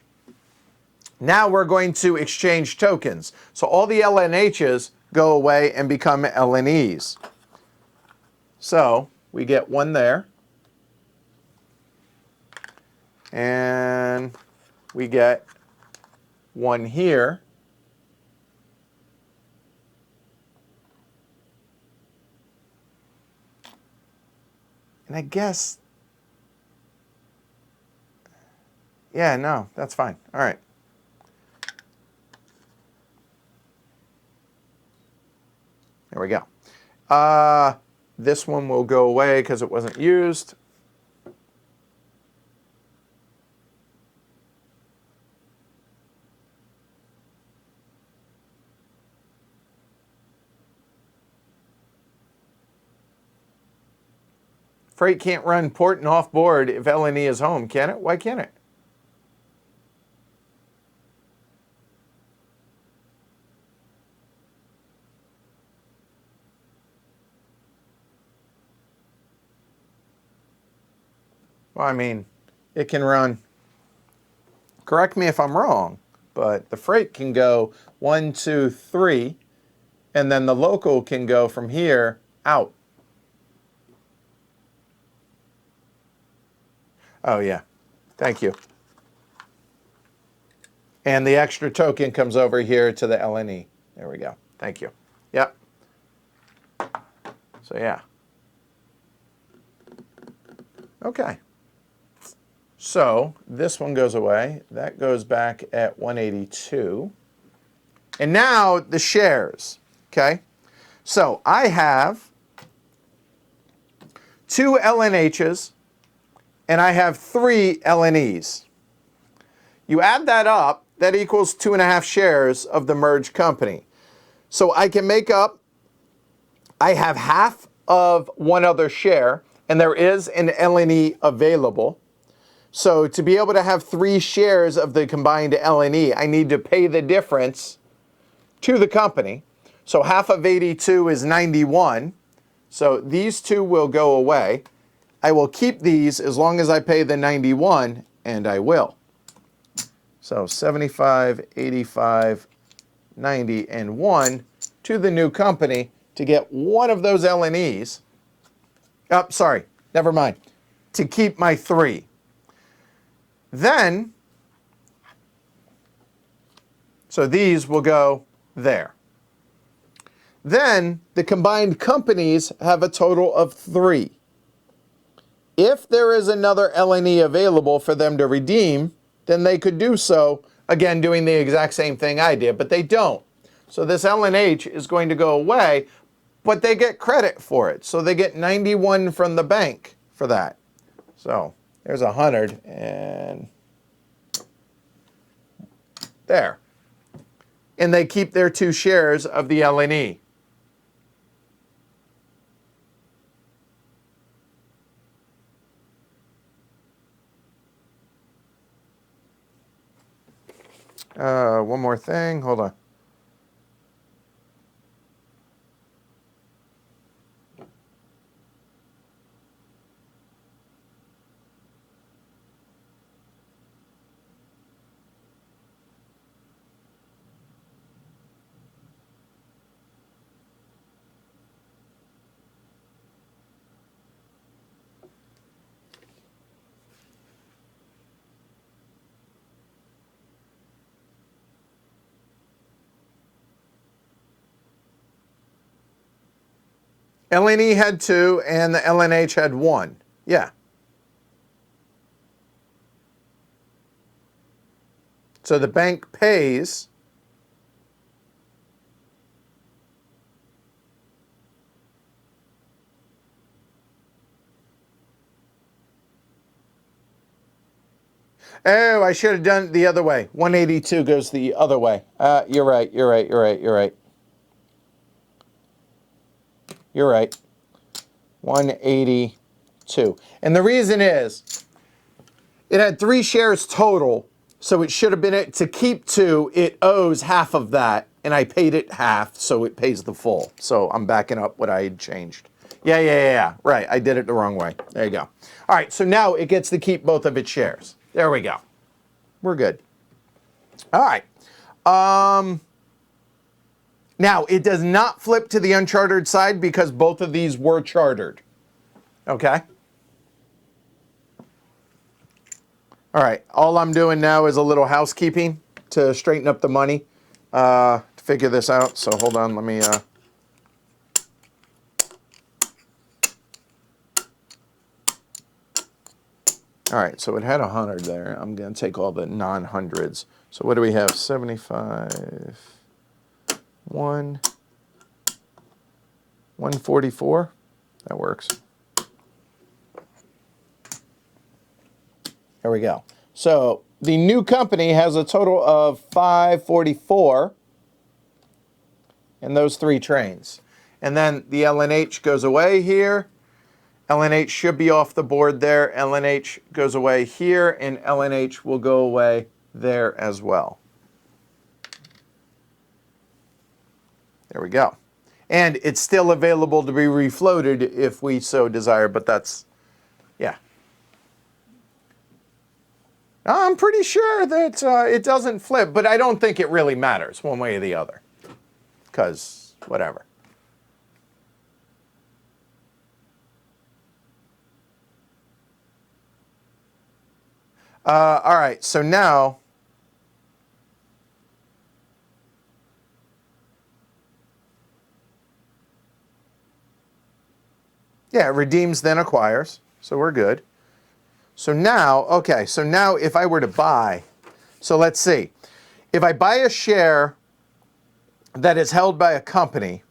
Now we're going to exchange tokens. So all the LNHs go away and become LNEs. So we get one there. And we get one here. And I guess, yeah, no, that's fine. All right. There we go. This one will go away because it wasn't used. Freight can't run port and off board if LNE is home, can it? Why can't it? Well, I mean, it can run, correct me if I'm wrong, but the freight can go 1, 2, 3, and then the local can go from here out. Oh, yeah. Thank you. And the extra token comes over here to the LNE. There we go. Thank you. Yep. So, yeah. Okay. So this one goes away. That goes back at 182. And now the shares. Okay. So I have 2 LNHs and I have 3 LNEs. You add that up, that equals 2.5 shares of the merged company. So I can make up, I have half of one other share, and there is an LNE available. So to be able to have 3 shares of the combined LNE, I need to pay the difference to the company. So half of 82 is 91. So these 2 will go away. I will keep these as long as I pay the 91, and I will. So 75, 85, 90, and 1 to the new company to get one of those LNEs. Oh, sorry, never mind. To keep my 3. Then, so these will go there. Then the combined companies have a total of 3. If there is another LNE available for them to redeem, then they could do so, again, doing the exact same thing I did, but they don't. So this LNH is going to go away, but they get credit for it. So they get 91 from the bank for that. So there's 100 and there. And they keep their 2 shares of the LNE. One more thing. Hold on. LNE had 2 and the LNH had 1. Yeah. So the bank pays. Oh, I should have done it the other way. 182 goes the other way. You're right. You're right. 182. And the reason is, it had 3 shares total, so it should have been it to keep 2. It owes half of that, and I paid it half, so it pays the full. So I'm backing up what I had changed. Yeah. Right, I did it the wrong way. There you go. All right, so now it gets to keep both of its shares. There we go. We're good. All right. Now, it does not flip to the unchartered side because both of these were chartered. Okay? All right. All I'm doing now is a little housekeeping to straighten up the money to figure this out. So hold on. Let me... All right, so it had 100 there. I'm going to take all the non-hundreds. So what do we have? 75, 144. That works. There we go. So the new company has a total of 544 in those 3 trains. And then the LNH goes away here. LNH should be off the board there. LNH goes away here, and LNH will go away there as well. There we go. And it's still available to be refloated if we so desire, but that's, yeah. I'm pretty sure that it doesn't flip, but I don't think it really matters one way or the other, because whatever. All right, so now, yeah, it redeems then acquires, so we're good. So now, okay, so now if I were to buy, so let's see. If I buy a share that is held by a company,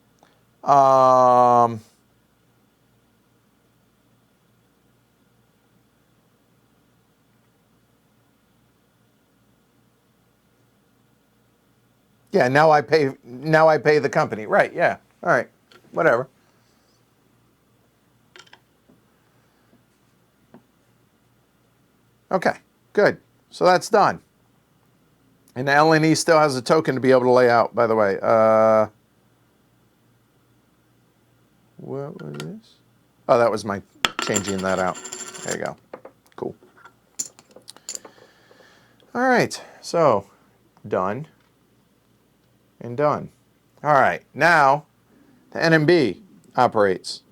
yeah, now I pay the company. Right, yeah. All right. Whatever. Okay, good. So that's done. And the LNE still has a token to be able to lay out, by the way. What was this? Oh, that was my changing that out. There you go. Cool. All right, so done and done. All right, now the NMB operates.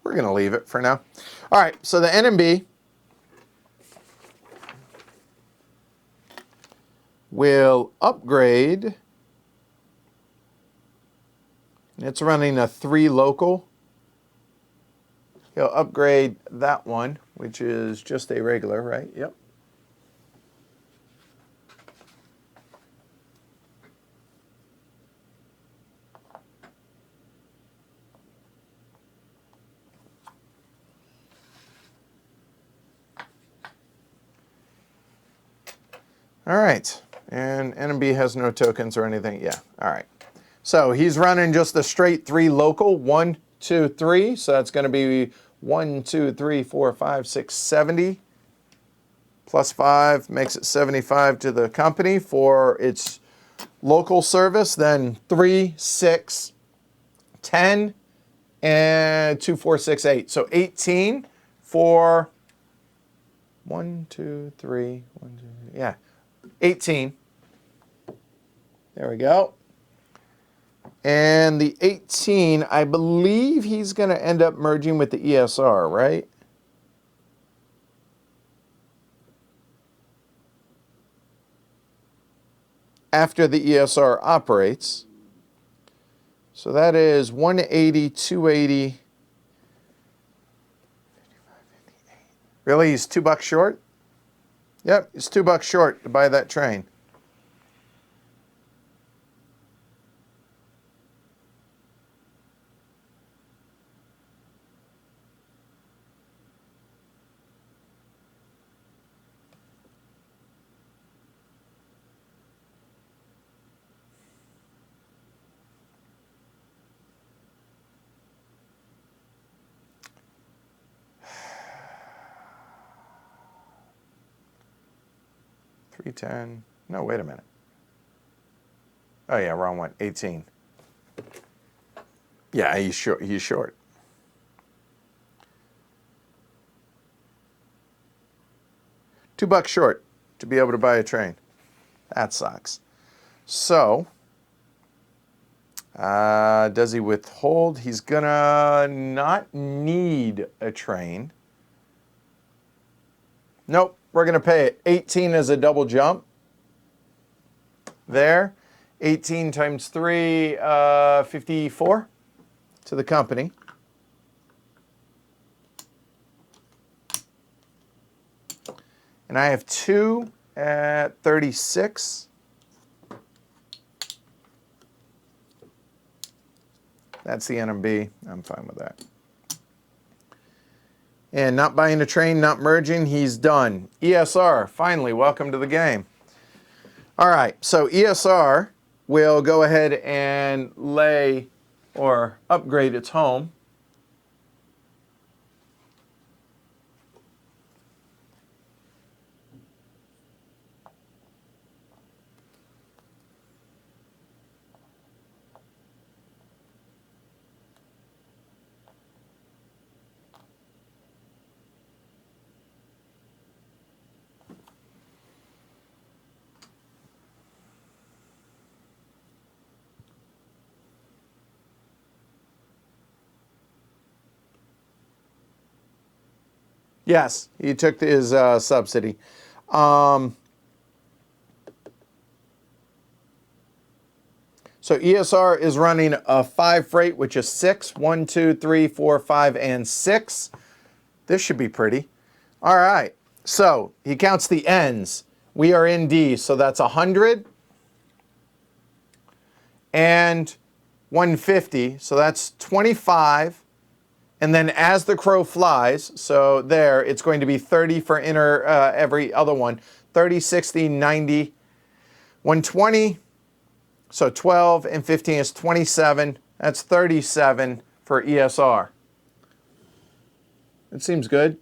We're going to leave it for now. All right, so the NMB will upgrade. It's running a 3 local. He'll upgrade that one, which is just a regular, right? Yep. All right, and NMB has no tokens or anything. Yeah, all right. So he's running just a straight 3 local, 1, 2, 3. So that's going to be 1, 2, 3, 4, 5, 6, 70. Plus 5 makes it 75 to the company for its local service. Then 3, 6, 10, and 2, 4, 6, 8. So 18 for 1, 2, 3, 1, 2, 3. Yeah. 18. There we go. And the 18, I believe he's going to end up merging with the ESR, right? After the ESR operates. So that is 180, 280. Really? He's $2 short? Yep, he's $2 short to buy that train. $310. No, wait a minute. Oh yeah, wrong one. 18. Yeah, he's short. He's short. $2 short to be able to buy a train. That sucks. So, does he withhold? He's gonna not need a train. Nope, we're gonna pay it. 18 as a double jump. There. 18 times 3, 54 to the company. And I have 2 at 36. That's the NMB. I'm fine with that. And not buying a train, not merging, he's done. ESR, finally, welcome to the game. All right, so ESR will go ahead and lay or upgrade its home. Yes, he took his subsidy. So ESR is running a 5 freight, which is 6. 1, 2, 3, 4, 5, and 6. This should be pretty. All right. So he counts the ends. We are in D, so that's 100 and 150. So that's 25. And then as the crow flies, so there, it's going to be 30 for every other one. 30, 60, 90, 120. So 12 and 15 is 27. That's 37 for ESR. It seems good.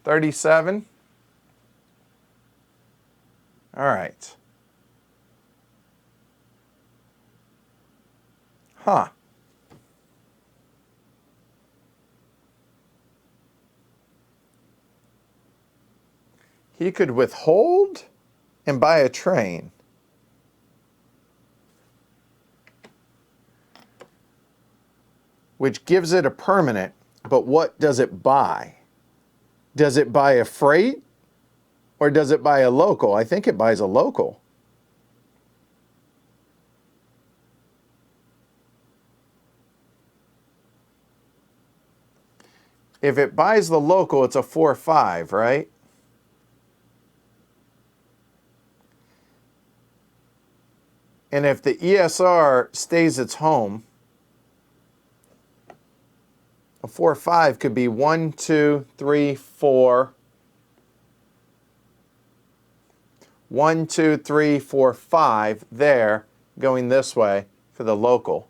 37. All right. Huh. He could withhold and buy a train. Which gives it a permanent, but what does it buy? Does it buy a freight or does it buy a local? I think it buys a local. If it buys the local, it's a 4-5, right? And if the ESR stays its home, a 4-5 could be 1, 2, 3, 4. 1, 2, 3, 4, 5 there going this way for the local.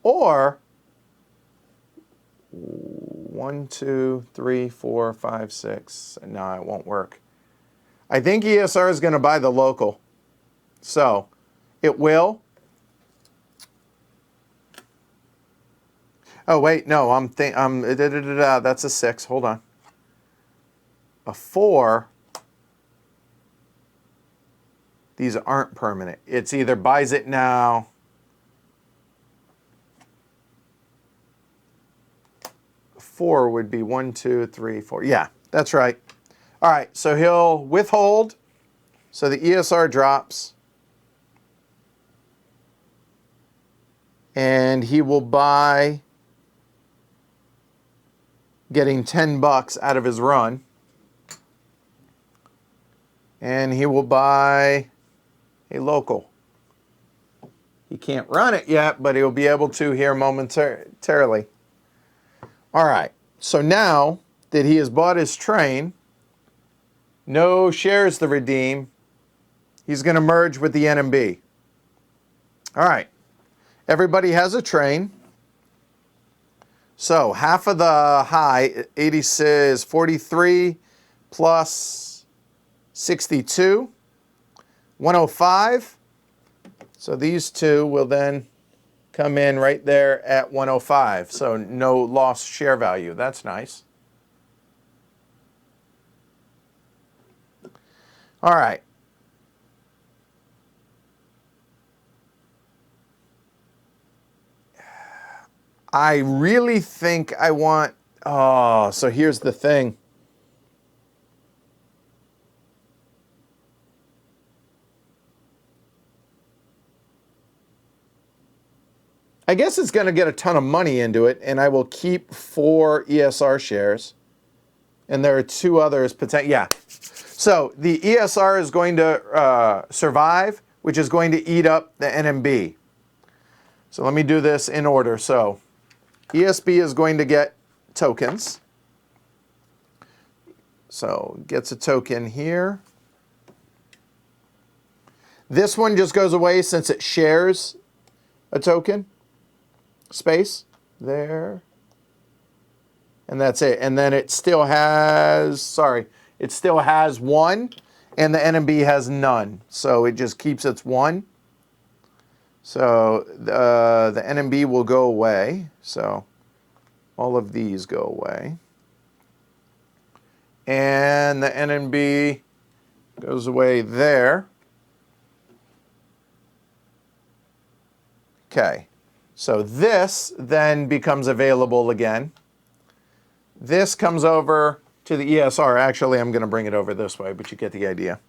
Or 1, 2, 3, 4, 5, 6. No, it won't work. I think ESR is going to buy the local. So it will. Oh, wait, no, that's a 6. Hold on. A 4. These aren't permanent. It's either buys it now. A 4 would be 1, 2, 3, 4. Yeah, that's right. All right, so he'll withhold. So the ESR drops. And he will buy, getting $10 out of his run. And he will buy a local. He can't run it yet, but he'll be able to here momentarily. All right, so now that he has bought his train, no shares to redeem, he's going to merge with the NMB. All right, everybody has a train. So half of the high, 86, 43 plus 62, 105. So these two will then come in right there at 105. So no lost share value. That's nice. All right. I really think I want, so here's the thing. I guess it's going to get a ton of money into it, and I will keep 4 ESR shares. And there are 2 others, yeah. So the ESR is going to survive, which is going to eat up the NMB. So let me do this in order. So ESB is going to get tokens. So gets a token here. This one just goes away since it shares a token space there. And that's it. And then it still has, it still has 1 and the NMB has none. So it just keeps its 1. So the NMB will go away. So all of these go away. And the NMB goes away there. Okay, so this then becomes available again. This comes over to the ESR. Actually, I'm going to bring it over this way, but you get the idea.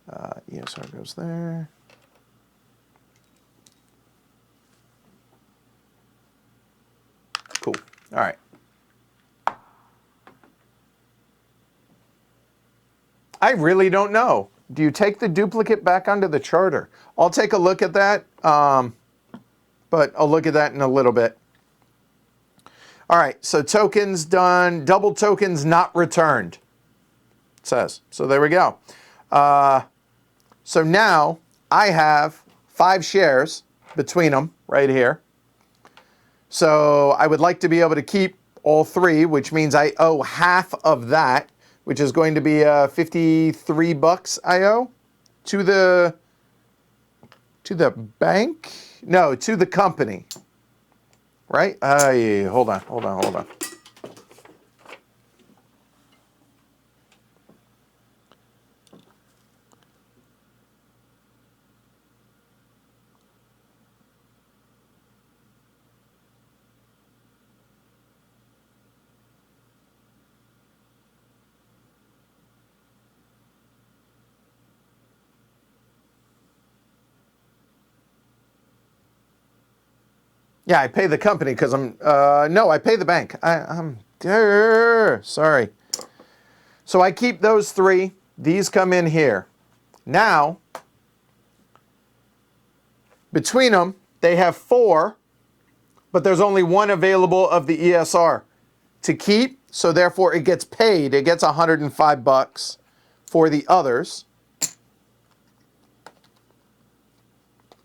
ESR goes there. Cool. All right. I really don't know. Do you take the duplicate back onto the charter? I'll take a look at that, but I'll look at that in a little bit. All right, so tokens done, double tokens not returned, it says. So there we go. So now I have 5 shares between them right here. So I would like to be able to keep all 3, which means I owe half of that, which is going to be $53 I owe to the bank? No, to the company. Right? Hold on. Yeah, I pay the company because I'm, no, I pay the bank. I'm sorry. So I keep those 3. These come in here. Now, between them, they have 4, but there's only 1 available of the ESR to keep. So therefore, it gets paid. It gets $105 for the others.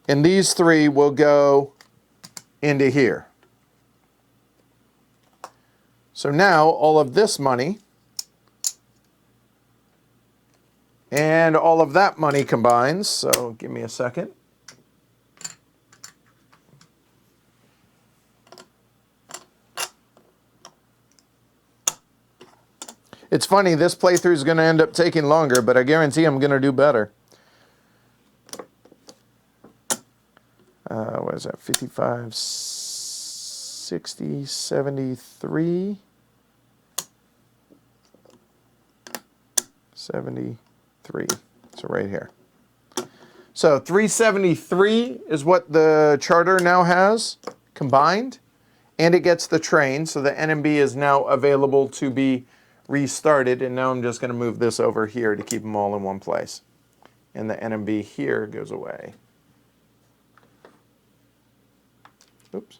And these 3 will go into here. So now all of this money and all of that money combines. So give me a second. It's funny, this playthrough is going to end up taking longer, but I guarantee I'm going to do better. What is that? 55, 60, 73, 73. So right here. So 373 is what the charter now has combined, and it gets the train. So the NMB is now available to be restarted. And now I'm just going to move this over here to keep them all in one place. And the NMB here goes away. Oops.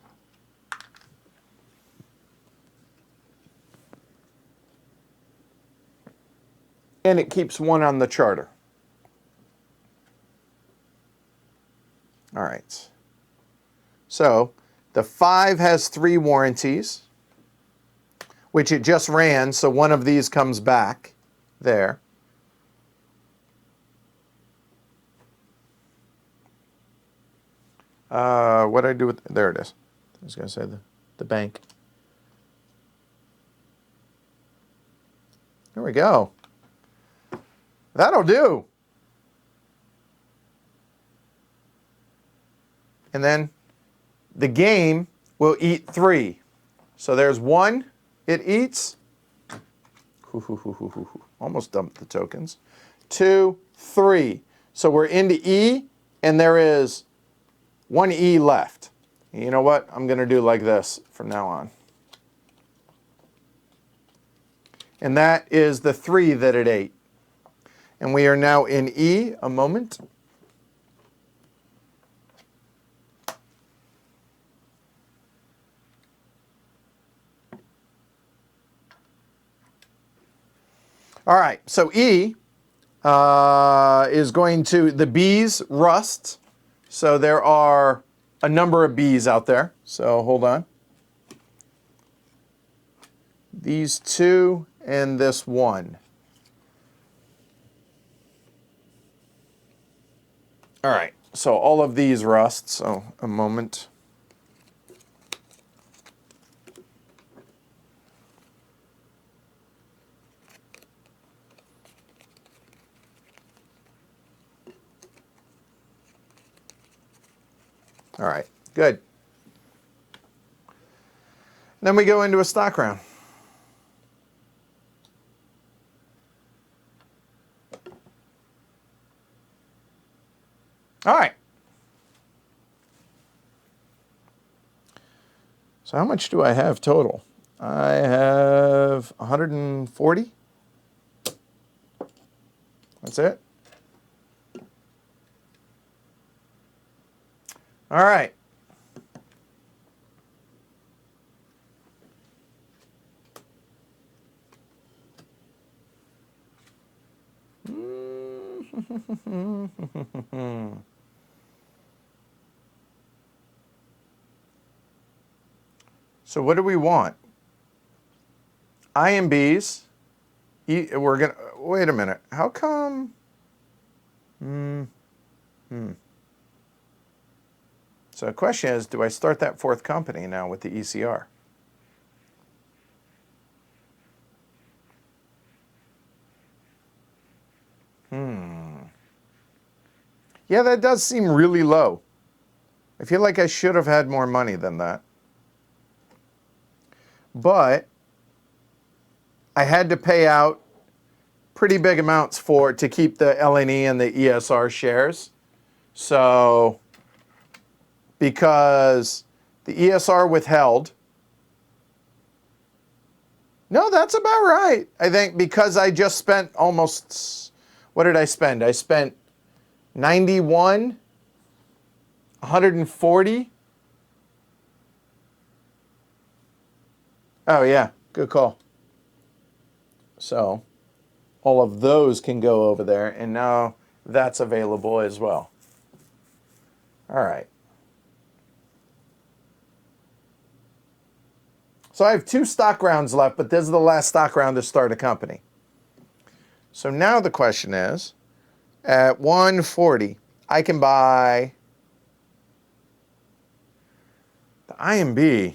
And it keeps 1 on the charter. All right. So the 5 has 3 warranties, which it just ran, so 1 of these comes back there. What did I do with, there it is. I was going to say the bank. There we go. That'll do. And then the game will eat 3. So there's 1 it eats. Almost dumped the tokens. 2, 3. So we're into E, and there is 1 E left. You know what? I'm going to do like this from now on. And that is the 3 that it ate. And we are now in E. A moment. All right, so E is going to, the B's rust. So there are a number of B's out there. So hold on. These two and this one. All right, so all of these rust, so a moment. All right, good. Then we go into a stock round. All right. So how much do I have total? I have 140. That's it. All right. So what do we want? I and B's. We're gonna wait a minute. How come? So the question is, do I start that fourth company now with the ECR? Yeah, that does seem really low. I feel like I should have had more money than that. But I had to pay out pretty big amounts to keep the LNE and the ESR shares. So because the ESR withheld. No, that's about right. I think because I just spent almost, what did I spend? I spent 91, 140. Oh yeah, good call. So all of those can go over there, and now that's available as well. All right. So I have 2 stock rounds left, but this is the last stock round to start a company. So now the question is, at 140, I can buy the IMB.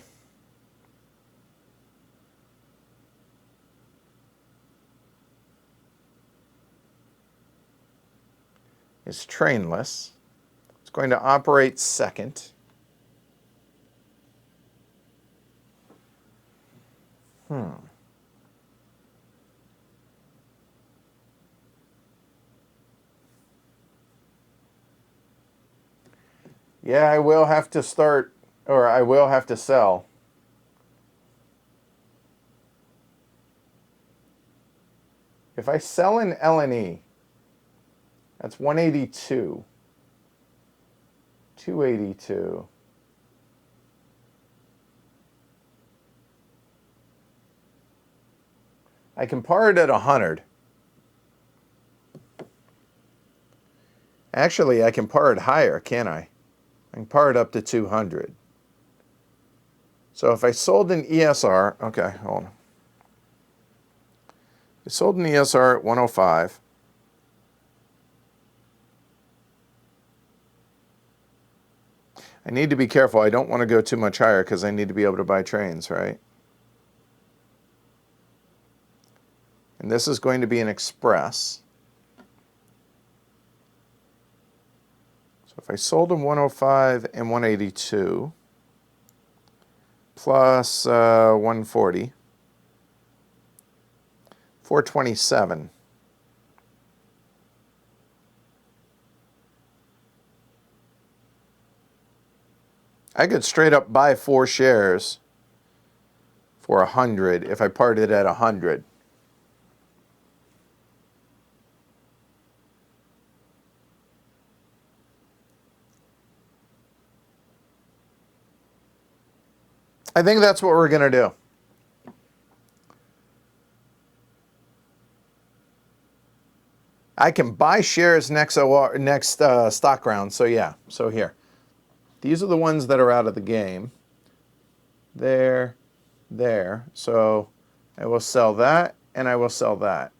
Is trainless. It's going to operate second. Yeah, I will have to start, or I will have to sell. If I sell an LNE, that's 182. 282. I can par it at 100. Actually, I can par it higher, can't I? I can par it up to 200. So if I sold an ESR, okay, hold on. I sold an ESR at 105. I need to be careful. I don't want to go too much higher because I need to be able to buy trains, right? And this is going to be an express. So if I sold them 105 and 182 plus 140, 427. I could straight up buy 4 shares for 100 if I parted at 100. I think that's what we're going to do. I can buy shares next stock round. So yeah, so here. These are the ones that are out of the game. There. So I will sell that, and I will sell that.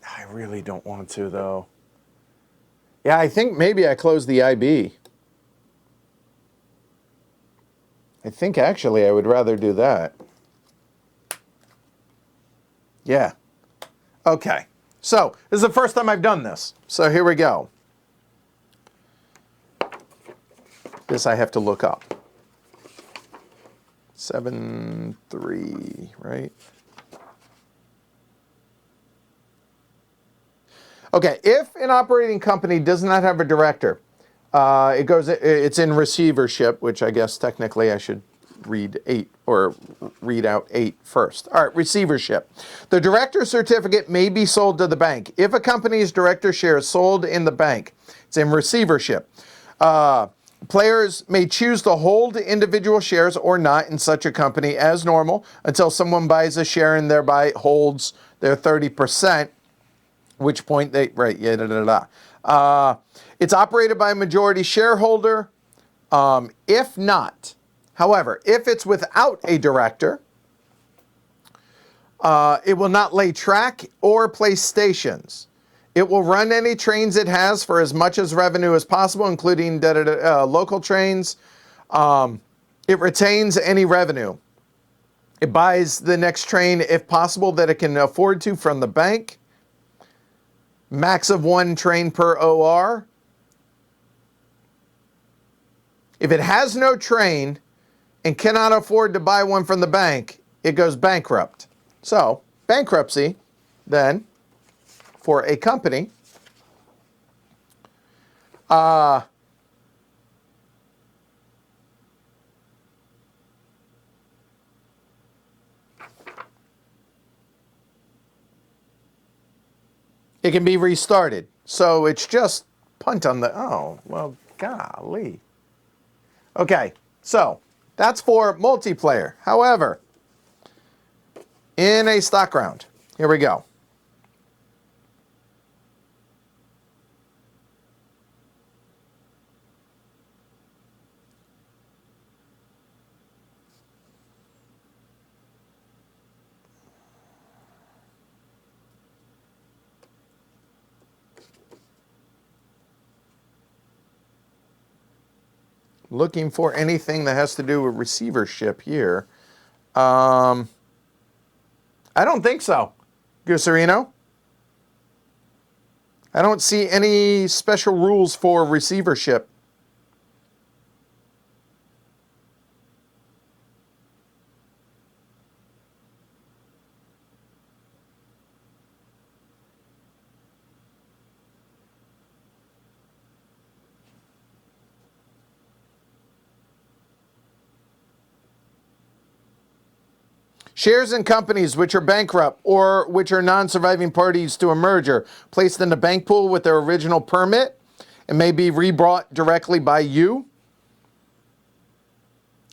I really don't want to, though. Yeah, I think maybe I close the IB. I think actually I would rather do that. Yeah. Okay. So this is the first time I've done this. So here we go. This I have to look up. 7.3, right? Okay, if an operating company does not have a director, it's in receivership, which I guess technically I should read out 8 first. All right, receivership. The director certificate may be sold to the bank. If a company's director share is sold in the bank, it's in receivership. Players may choose to hold individual shares or not in such a company as normal until someone buys a share and thereby holds their 30%. Which point they, right, yeah, it's operated by a majority shareholder. If not, however, if it's without a director, it will not lay track or place stations. It will run any trains it has for as much as revenue as possible, including local trains. It retains any revenue. It buys the next train, if possible, that it can afford to from the bank. Max of 1 train per OR. If it has no train and cannot afford to buy one from the bank, it goes bankrupt. So, bankruptcy, then, for a company, it can be restarted. So it's just punt on the, oh, well, golly. Okay, so that's for multiplayer. However, in a stock round, here we go. Looking for anything that has to do with receivership here. I don't think so, Gusarino. I don't see any special rules for receivership. Shares in companies which are bankrupt or which are non-surviving parties to a merger placed in the bank pool with their original permit and may be rebought directly by you.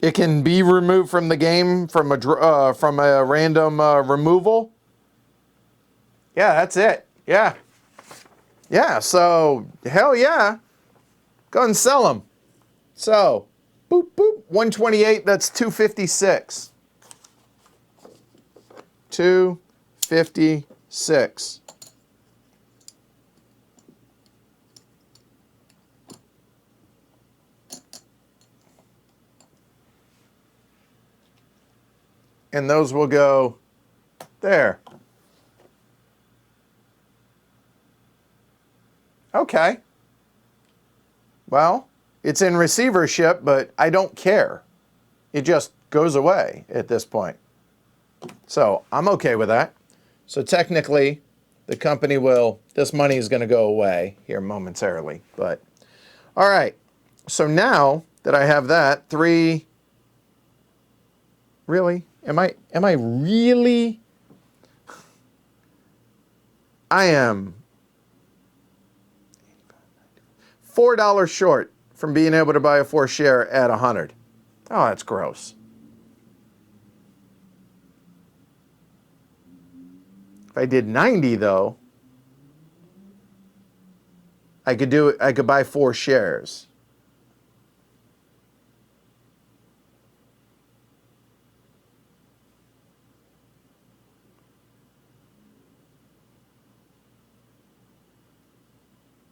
It can be removed from the game from a random removal. Yeah, that's it. Yeah. Yeah, so hell yeah. Go and sell them. So, boop, boop, 128, that's 256. 256. And those will go there. Okay. Well, it's in receivership, but I don't care. It just goes away at this point. So I'm okay with that. So technically, the company this money is going to go away here momentarily. But all right. So now that I have that, 3. Really? Am I really? I am $4 short. from being able to buy a 4 share at 100. Oh, that's gross. If I did 90 though, I could buy 4 shares.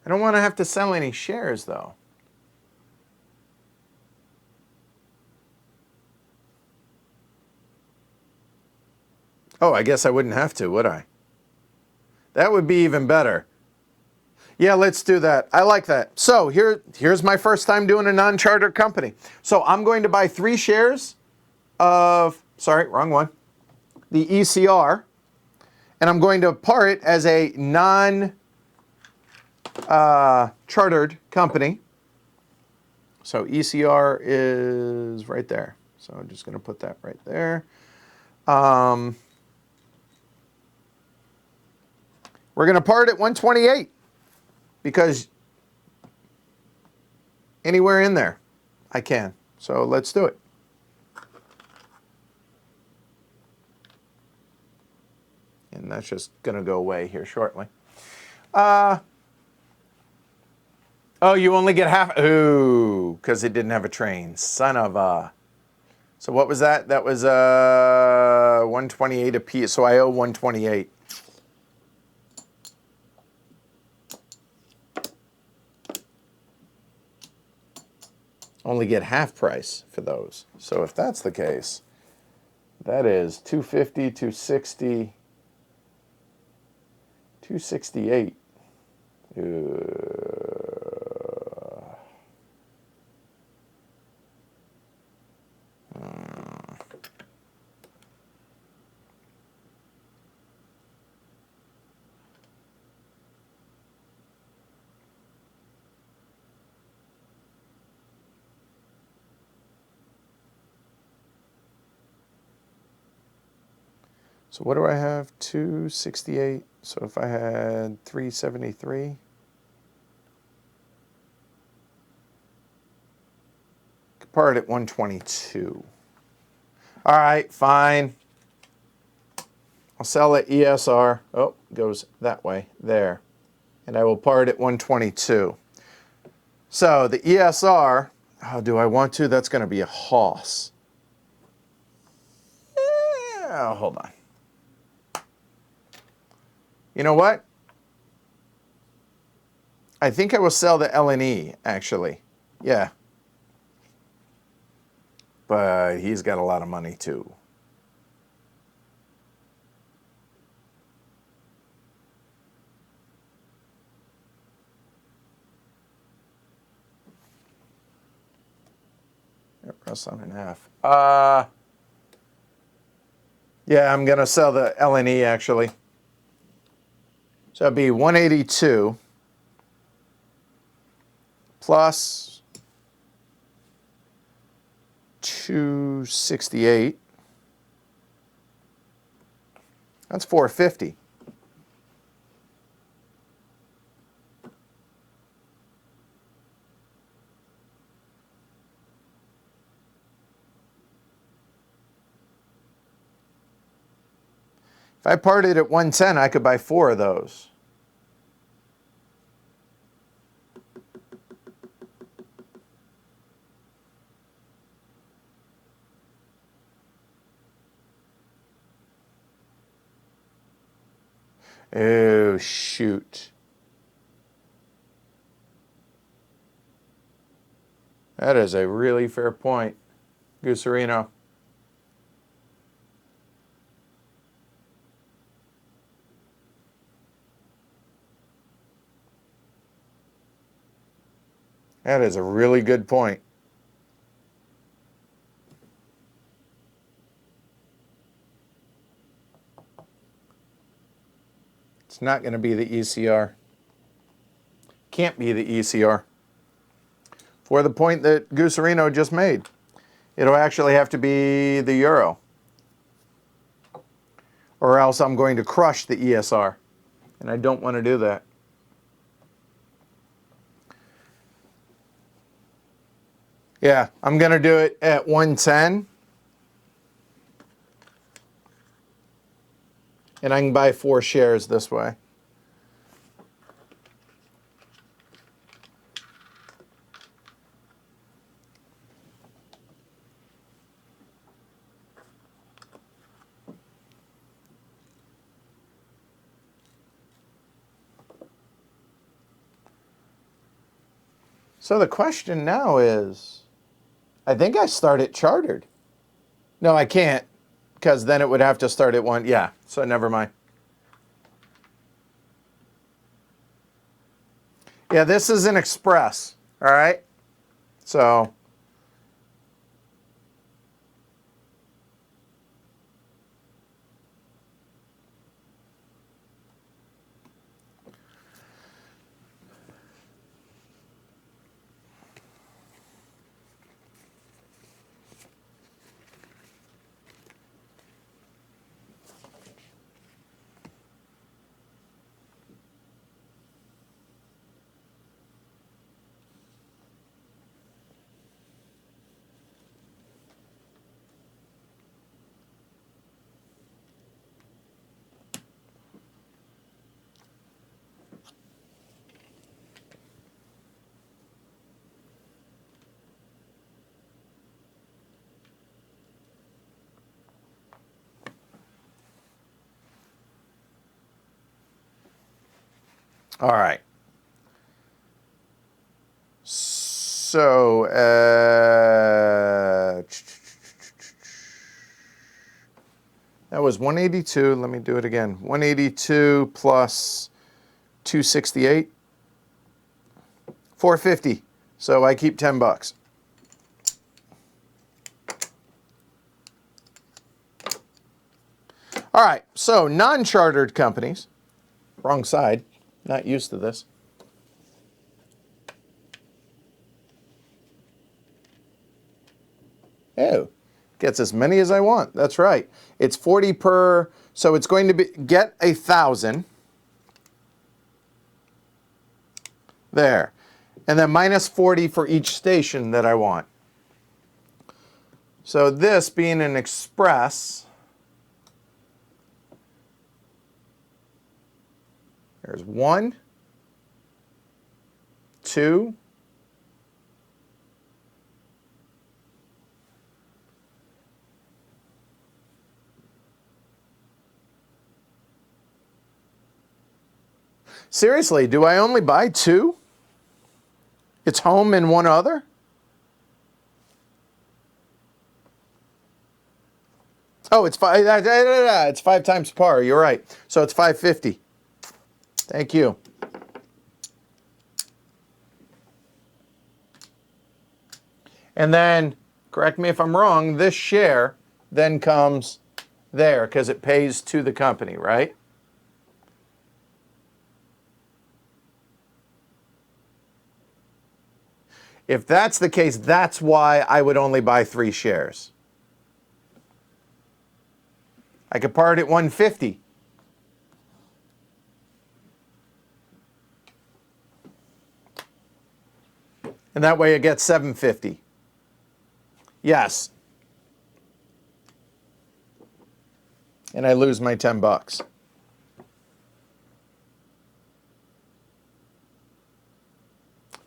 I don't want to have to sell any shares though. Oh, I guess I wouldn't have to, would I? That would be even better. Yeah, let's do that. I like that. So here's my first time doing a non-charter company. So I'm going to buy 3 shares of, sorry, wrong one, the ECR, and I'm going to par it as a non-chartered company. So ECR is right there. So I'm just going to put that right there. We're going to par it at 128 because anywhere in there I can. So let's do it. And that's just going to go away here shortly. Oh, you only get half. Ooh, because it didn't have a train. Son of a. So what was that? That was 128 apiece. So I owe 128. Only get half price for those. So if that's the case, that is 250, 260, 268. So what do I have? 268. So if I had 373. Could par it at 122. All right, fine. I'll sell it ESR. Oh, goes that way, there. And I will par it at 122. So the ESR, oh, do I want to? That's going to be a hoss. Yeah, hold on. You know what? I think I will sell the LNE, actually. Yeah. But he's got a lot of money, too. Press on and half. Yeah, I'm going to sell the LNE, actually. So it'd be 182 plus 268. That's 450. If I parted at 110, I could buy 4 of those. Oh, shoot. That is a really fair point, Gooserino. That is a really good point. It's not going to be the ECR. Can't be the ECR. For the point that Gooserino just made. It'll actually have to be the Euro. Or else I'm going to crush the ESR. And I don't want to do that. Yeah, I'm going to do it at 110. And I can buy 4 shares this way. So the question now is, I think I start at chartered. No, I can't, because then it would have to start at 1. Yeah, so never mind. Yeah, this is an express, all right? So, all right. So, that was 182. Let me do it again. 182 plus 268. 450. So I keep $10. All right, so non-chartered companies. Wrong side. Not used to this. Oh, gets as many as I want. That's right. It's 40 per, so it's going to be get 1,000. There. And then minus 40 for each station that I want. So this being an express, there's 1, 2, seriously, do I only buy 2? It's home and 1 other? Oh, it's 5. It's 5 times par. You're right. So it's 550. Thank you. And then, correct me if I'm wrong, this share then comes there because it pays to the company, right? If that's the case, that's why I would only buy 3 shares. I could par it at 150. And that way it gets 750. Yes. And I lose my $10.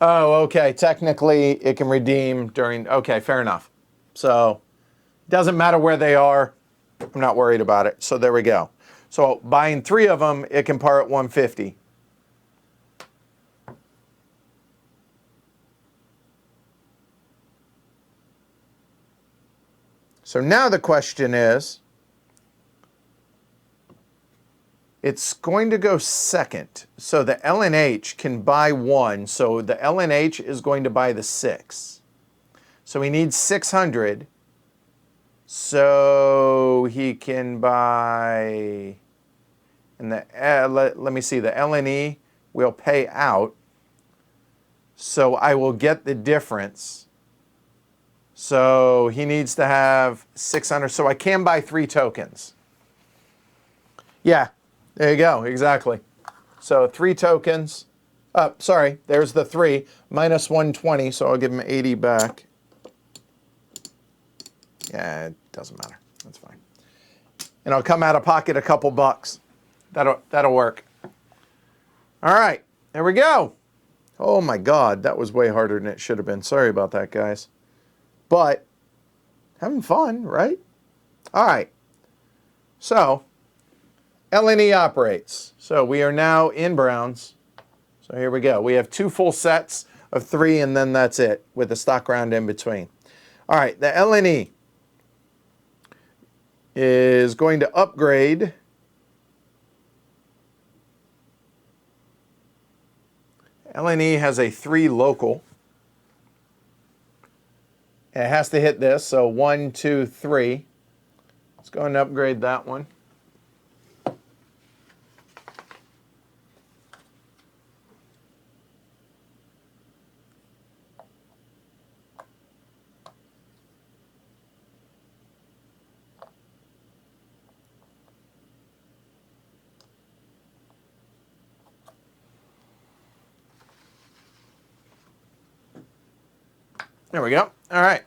Oh, okay. Technically, it can redeem during, okay, fair enough. So, doesn't matter where they are. I'm not worried about it. So there we go. So buying 3 of them, it can par at 150. So now the question is, it's going to go second. So the LNH can buy 1. So the LNH is going to buy the 6. So he needs 600. So he can buy, and the let me see, the LNE will pay out. So I will get the difference. So he needs to have 600. So I can buy 3 tokens. Yeah, there you go, exactly. So 3 tokens. Sorry, there's the 3 minus 120. So I'll give him 80 back. Yeah, it doesn't matter. That's fine. And I'll come out of pocket a couple bucks. That'll work. All right, there we go. Oh my God, that was way harder than it should have been. Sorry about that, guys. But having fun, right? All right. So LNE operates. So we are now in Browns. So here we go. We have 2 full sets of 3, and then that's it with a stock round in between. All right, the LNE is going to upgrade LNE has a 3 local. It has to hit this, so 1, 2, 3. Let's go and upgrade that one. There we go. All right.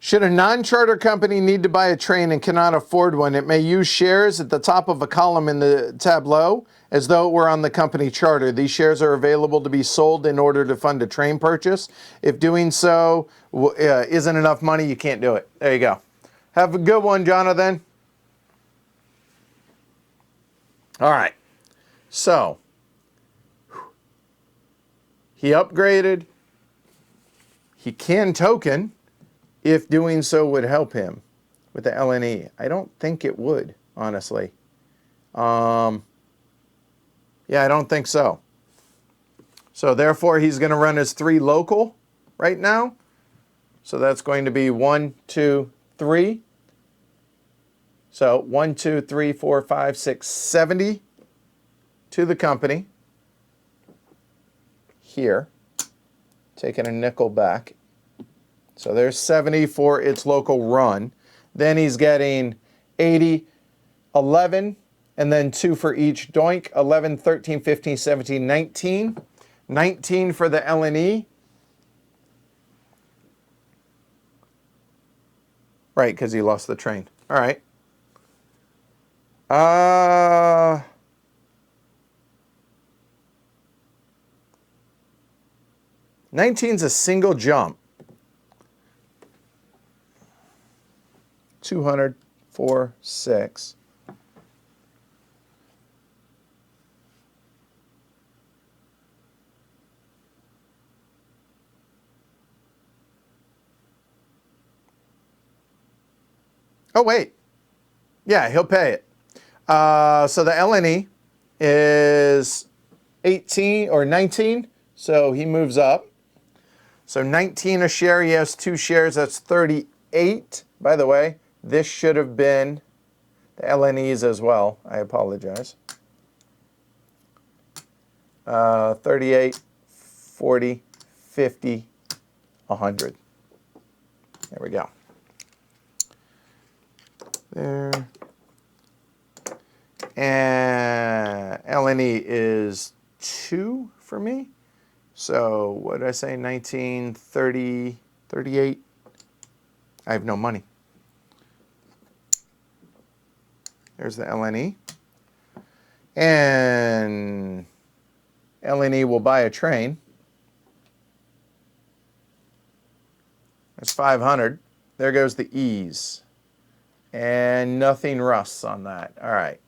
Should a non-charter company need to buy a train and cannot afford one, it may use shares at the top of a column in the tableau as though it were on the company charter. These shares are available to be sold in order to fund a train purchase. If doing so isn't enough money, you can't do it. There you go. Have a good one, Jonathan. All right. So, he upgraded. He can token. If doing so would help him with the LNE. I don't think it would, honestly. Yeah, I don't think so. So therefore, he's going to run his 3 local right now. So that's going to be 1, 2, 3. So 1, 2, 3, 4, 5, 6, 70 to the company. Here, taking a nickel back. So there's 70 for its local run. Then he's getting 80, 11, and then 2 for each doink. 11, 13, 15, 17, 19. 19 for the LNE. Right, because he lost the train. All right. 19's a single jump. 200, 4, 6. Oh, wait. Yeah, he'll pay it. So the LNE is 18 or 19, so he moves up. So 19 a share, he has 2 shares, that's 38. By the way, this should have been the LNEs as well. I apologize. 38, 40, 50, 100. There we go. There. And LNE is 2 for me. So what did I say? 19, 30, 38. I have no money. There's the LNE. And LNE will buy a train. That's 500. There goes the E's. And nothing rusts on that. All right.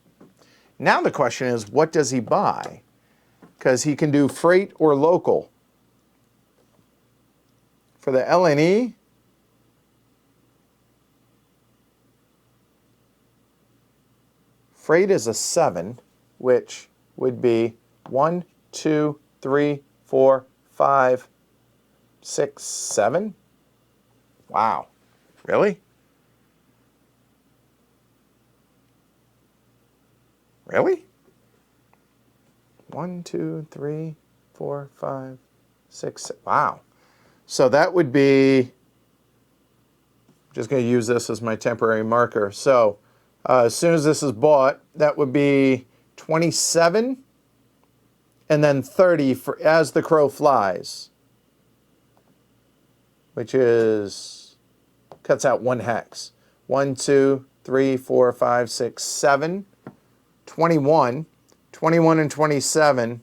Now the question is, what does he buy? Because he can do freight or local. For the LNE, Freight is a 7, which would be 1, 2, 3, 4, 5, 6, 7. Wow. Really? Really? 1, 2, 3, 4, 5, 6. Wow. So that would be, just going to use this as my temporary marker. So as soon as this is bought, that would be 27 and then 30 for as the crow flies, which is, cuts out 1 hex. 1, 2, 3, 4, 5, 6, 7, 21. 21 and 27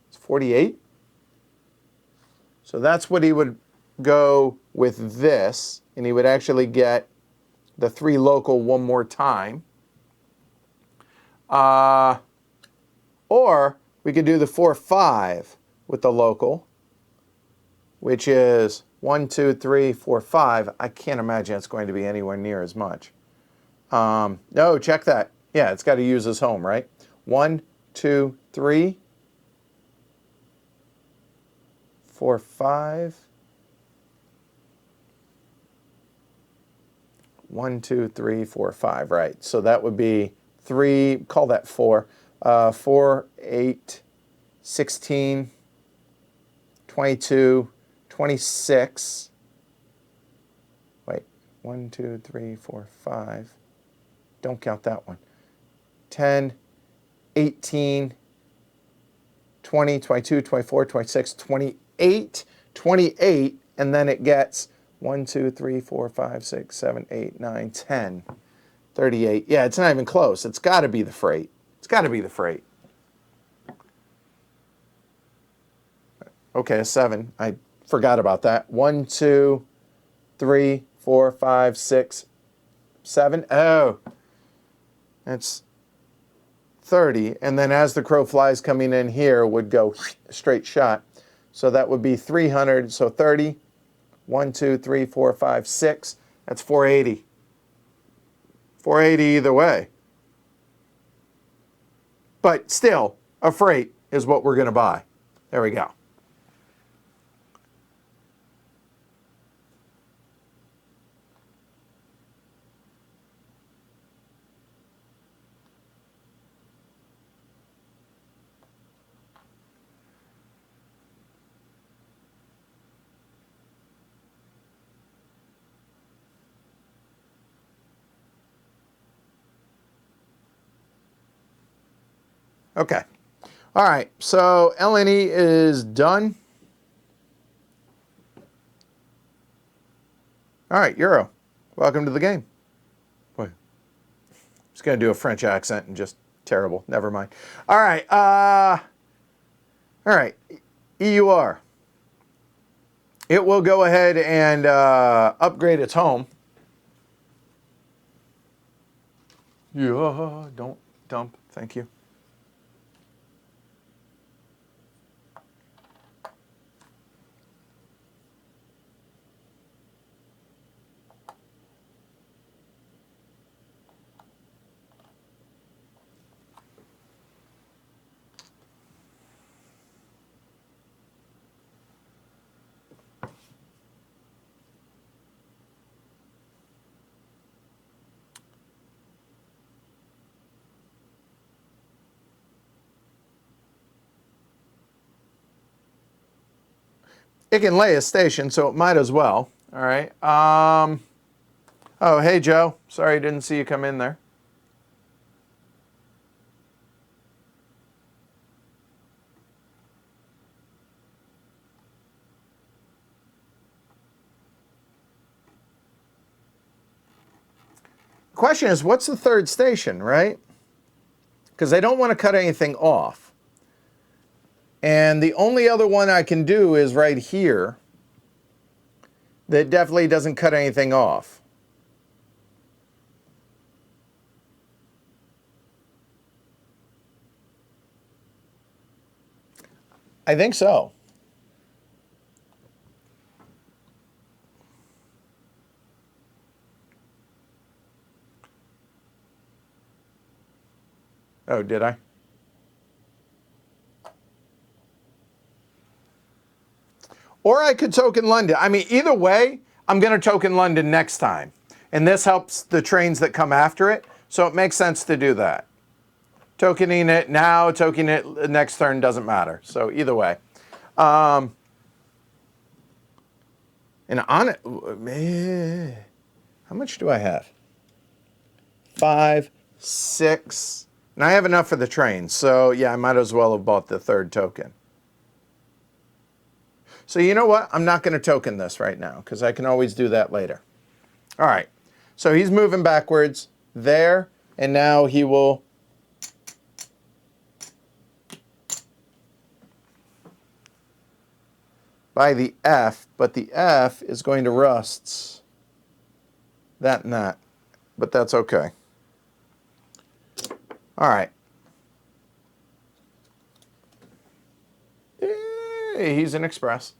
is 48. So that's what he would go with this, and he would actually get the 3 local one more time. Or we could do the 4, 5 with the local, which is 1, 2, 3, 4, 5. I can't imagine it's going to be anywhere near as much. No, check that. Yeah, it's got to use his home, right? 1, 2, 3, 4, 5. 1, 2, 3, 4, 5, right. So that would be 3, call that 4. 4, 8, 16, 22, 26. Wait, 1, 2, 3, 4, 5. Don't count that one. 10, 18, 20, 22, 24, 26, 28, 28, and then it gets 1, 2, 3, 4, 5, 6, 7, 8, 9, 10, 38. Yeah, it's not even close. It's got to be the freight. It's got to be the freight. Okay, a 7. I forgot about that. 1, 2, 3, 4, 5, 6, 7. Oh, that's 30. And then as the crow flies coming in here would go straight shot. So that would be 300. So 30. 1, 2, 3, 4, 5, 6. That's 480. 480 either way. But still, a freight is what we're going to buy. There we go. Okay. All right. So LNE is done. All right, Euro. Welcome to the game. Boy, I'm just going to do a French accent and just terrible. Never mind. All right. All right. EUR. It will go ahead and upgrade its home. Yeah, don't dump. Thank you. It can lay a station, so it might as well. All right. Oh, hey, Joe. Sorry I didn't see you come in there. Question is, what's the third station, right? Because I don't want to cut anything off. And the only other one I can do is right here that definitely doesn't cut anything off. I think so. Oh, did I? Or I could token London. I mean, either way, I'm going to token London next time. And this helps the trains that come after it. So it makes sense to do that. Tokening it now, tokening it next turn doesn't matter. So either way. And on it, how much do I have? 5, 6. And I have enough for the train. So yeah, I might as well have bought the third token. So you know what? I'm not going to token this right now because I can always do that later. All right. So he's moving backwards there, and now he will buy the F, but the F is going to rust that and that, but that's okay. All right. Hey, he's an express.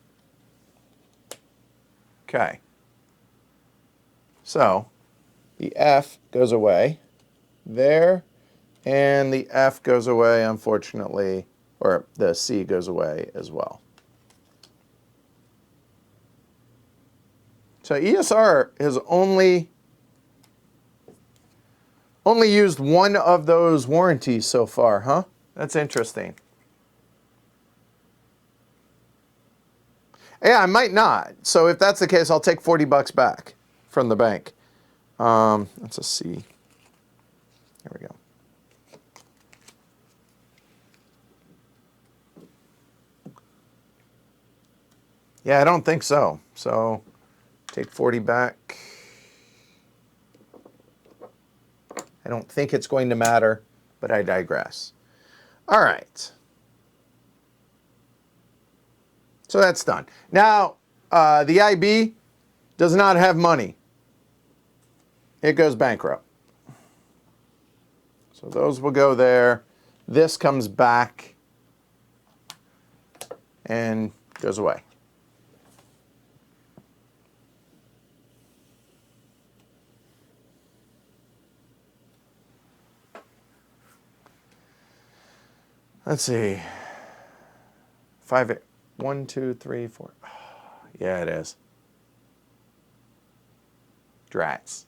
Okay. So the F goes away there, and the F goes away, unfortunately, or the C goes away as well. So ESR has only used one of those warranties so far, huh? That's interesting. Yeah, I might not. So if that's the case, I'll take 40 bucks back from the bank. That's a C. There we go. Yeah, I don't think so. So take 40 back. I don't think it's going to matter, but I digress. All right. So that's done. Now, the IB does not have money. It goes bankrupt. So those will go there. This comes back and goes away. Let's see. 5, 8, 1, 2, 3, 4. Yeah, it is. Drats.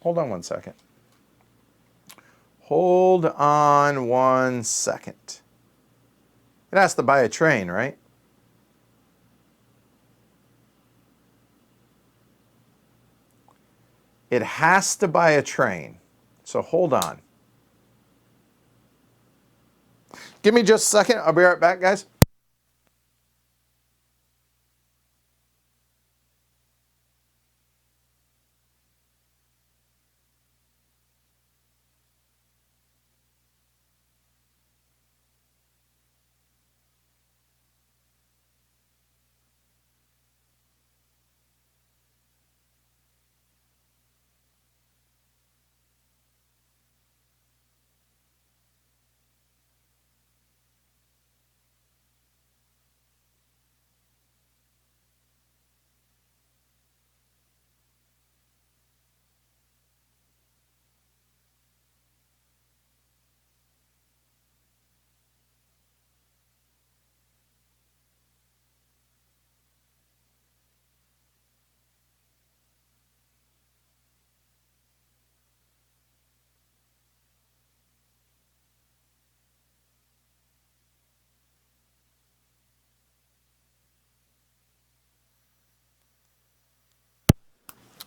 Hold on 1 second. Hold on 1 second. It has to buy a train, right? It has to buy a train. So hold on. Give me just a second. I'll be right back, guys.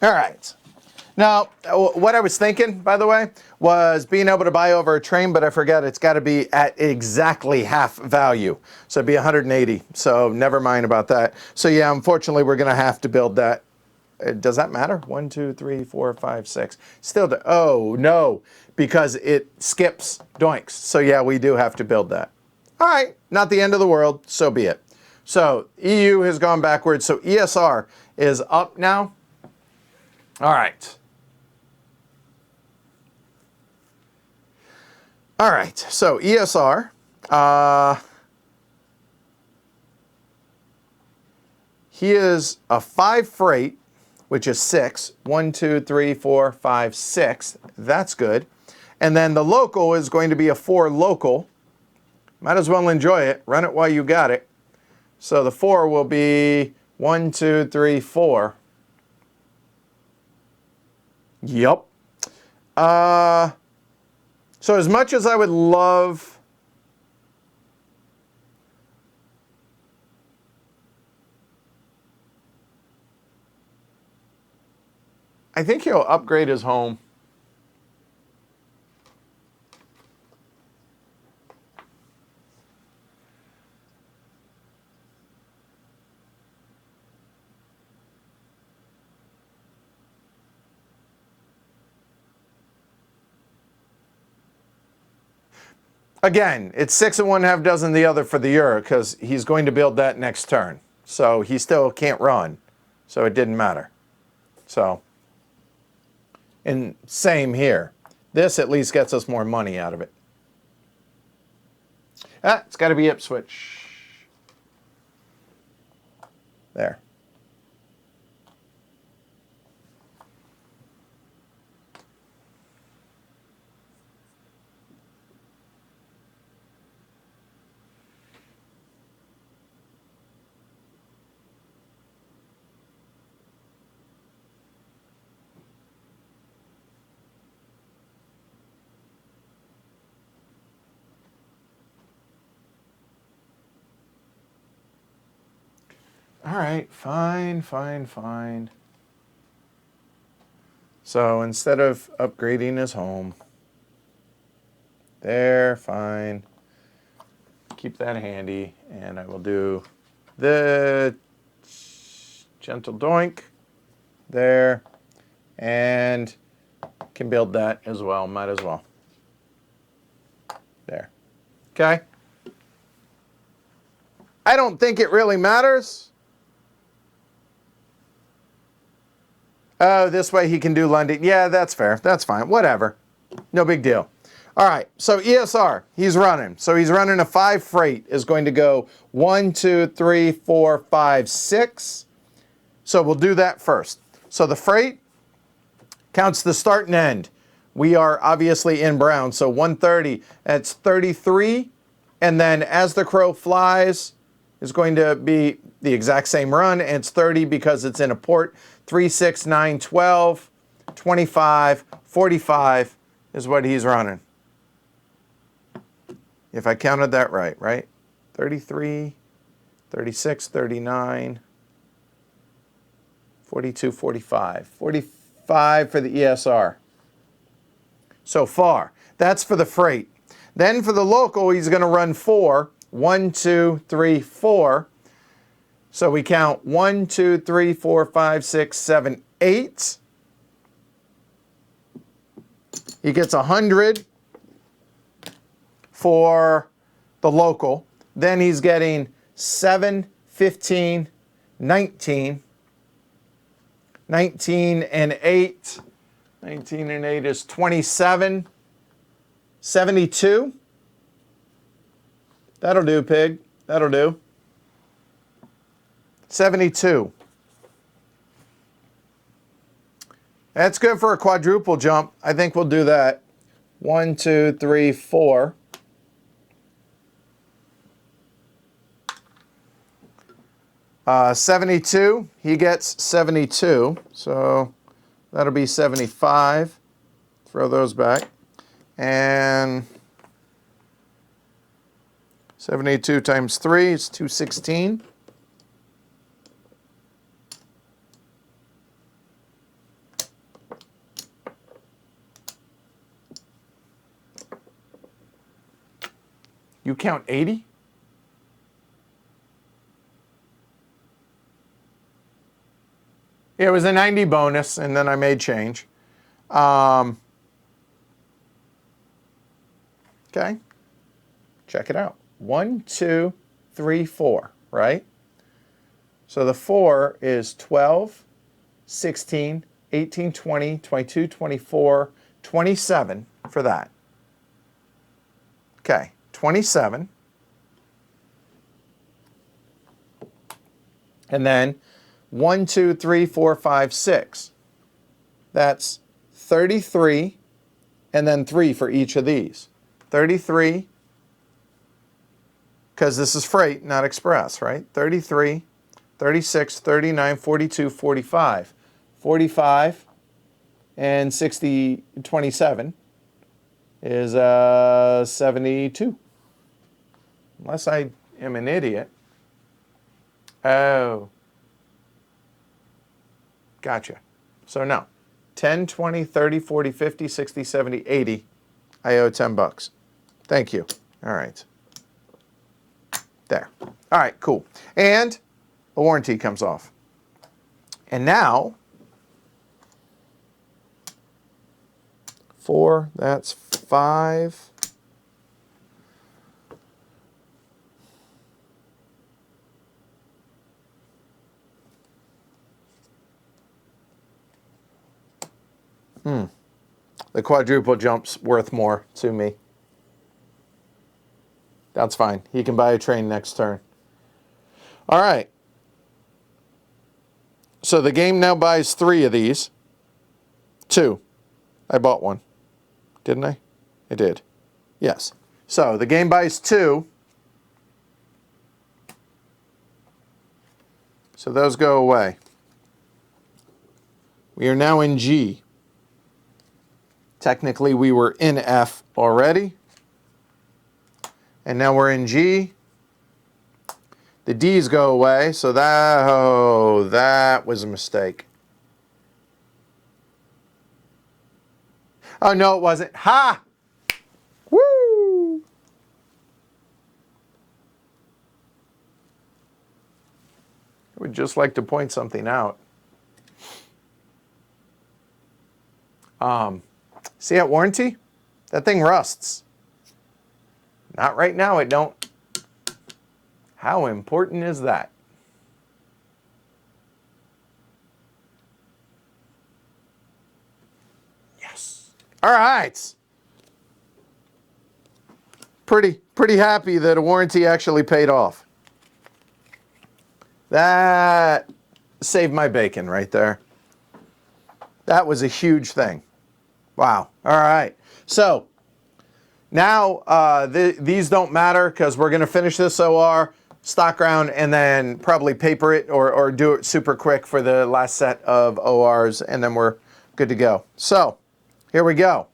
All right. Now, what I was thinking, by the way, was being able to buy over a train, but I forgot it's got to be at exactly half value. So it'd be 180. So never mind about that. So yeah, unfortunately, we're going to have to build that. Does that matter? 1, 2, 3, 4, 5, 6. Still, oh no, because it skips doinks. So yeah, we do have to build that. All right, not the end of the world. So be it. So EU has gone backwards. So ESR is up now. All right. All right, so ESR, he is a 5 freight, which is 6. 1, 2, 3, 4, 5, 6. That's good. And then the local is going to be a 4 local. Might as well enjoy it. Run it while you got it. So the 4 will be 1, 2, 3, 4. Yup. So as much as I would love... I think he'll upgrade his home. Again, it's 6 1/2 dozen the other for the Euro because he's going to build that next turn. So he still can't run. So it didn't matter. So, and same here. This at least gets us more money out of it. Ah, it's got to be Ipswich. There. All right, fine, fine, fine. So instead of upgrading his home, there, fine. Keep that handy, and I will do the gentle doink there, and can build that as well, might as well. There. Okay. I don't think it really matters. Oh, this way he can do London. Yeah, that's fair. That's fine. Whatever. No big deal. All right. So ESR, he's running. So he's running a 5 freight is going to go 1, 2, 3, 4, 5, 6. So we'll do that first. So the freight counts the start and end. We are obviously in brown. So 130, that's 33. And then as the crow flies is going to be the exact same run. And it's 30 because it's in a port. 3, 6, 9, 12, 25, 45 is what he's running. If I counted that right, right? 33, 36, 39, 42, 45. 45 for the ESR. So far. That's for the freight. Then for the local, he's going to run 4. 1, 2, 3, 4. So we count 1, 2, 3, 4, 5, 6, 7, 8. He gets 100 for the local. Then he's getting 7, 15, 19. 19 and 8. 19 and 8 is 27. 72. That'll do, pig. That'll do. 72. That's good for a quadruple jump. I think we'll do that. 1, 2, 3, 4. Uh, 72. He gets 72. So that'll be 75. Throw those back. And 72 times 3 is 216. You count 80? Yeah, it was a 90 bonus, and then I made change. Okay. Check it out. 1, 2, 3, 4, right? So the 4 is 12, 16, 18, 20, 22, 24, 27 for that. Okay. 27. And then 1, 2, 3, 4, 5, 6. That's 33, and then 3 for each of these. 33, because this is freight, not express, right? 33, 36, 39, 42, 45. 45 and 60, 27 is 72. Unless I am an idiot. Oh. Gotcha. So no. 10, 20, 30, 40, 50, 60, 70, 80. I owe $10. Thank you. All right. There. All right, cool. And a warranty comes off. And now, 4, that's 5. The quadruple jump's worth more to me. That's fine. He can buy a train next turn. All right. So the game now buys 3 of these. 2. I bought one. Didn't I? I did. Yes. So the game buys 2. So those go away. We are now in G. Technically, we were in F already. And now we're in G. The D's go away, so that was a mistake. Oh, no, it wasn't. Ha! Woo! I would just like to point something out. See that warranty? That thing rusts. Not right now, it don't. How important is that? Yes. All right. Pretty happy that a warranty actually paid off. That saved my bacon right there. That was a huge thing. Wow. All right. So now these don't matter because we're going to finish this OR, stock round, and then probably paper it or do it super quick for the last set of ORs, and then we're good to go. So here we go.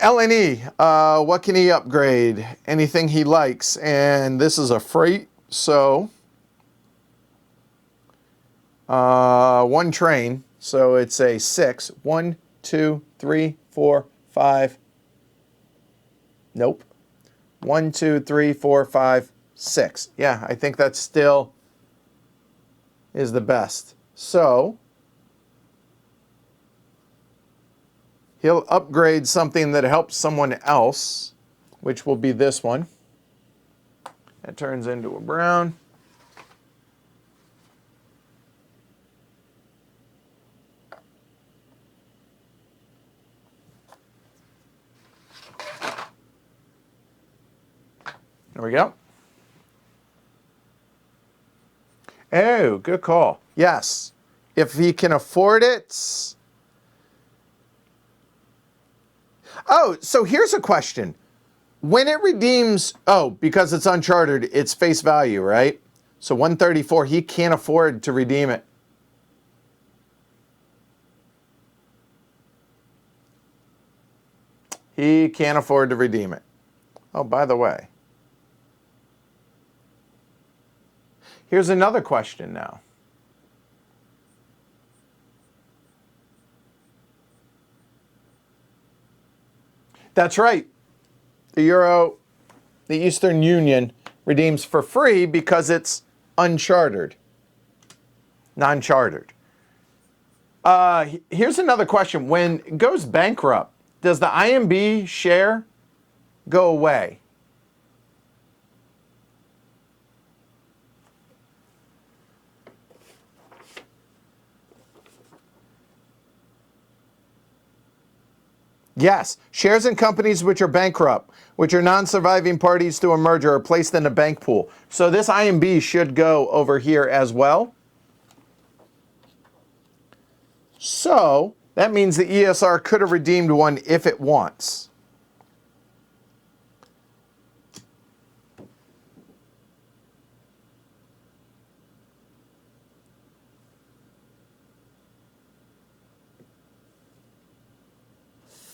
LNE, what can he upgrade? Anything he likes. And this is a freight, so 1 train. So it's a 6. 1, 2, 3, 4, 5. Nope. 1, 2, 3, 4, 5, 6. Yeah, I think that still is the best. So he'll upgrade something that helps someone else, which will be this one. That turns into a brown. There we go. Oh, good call. Yes. If he can afford it. Oh, so here's a question. When it redeems, because it's unchartered, it's face value, right? So 134, he can't afford to redeem it. He can't afford to redeem it. Oh, by the way. Here's another question now. That's right. The Euro, the Eastern Union, redeems for free because it's unchartered, non-chartered. Here's another question. When it goes bankrupt, does the IMB share go away? Yes, shares in companies which are bankrupt, which are non-surviving parties to a merger, are placed in a bank pool. So this IMB should go over here as well. So that means the ESR could have redeemed one if it wants.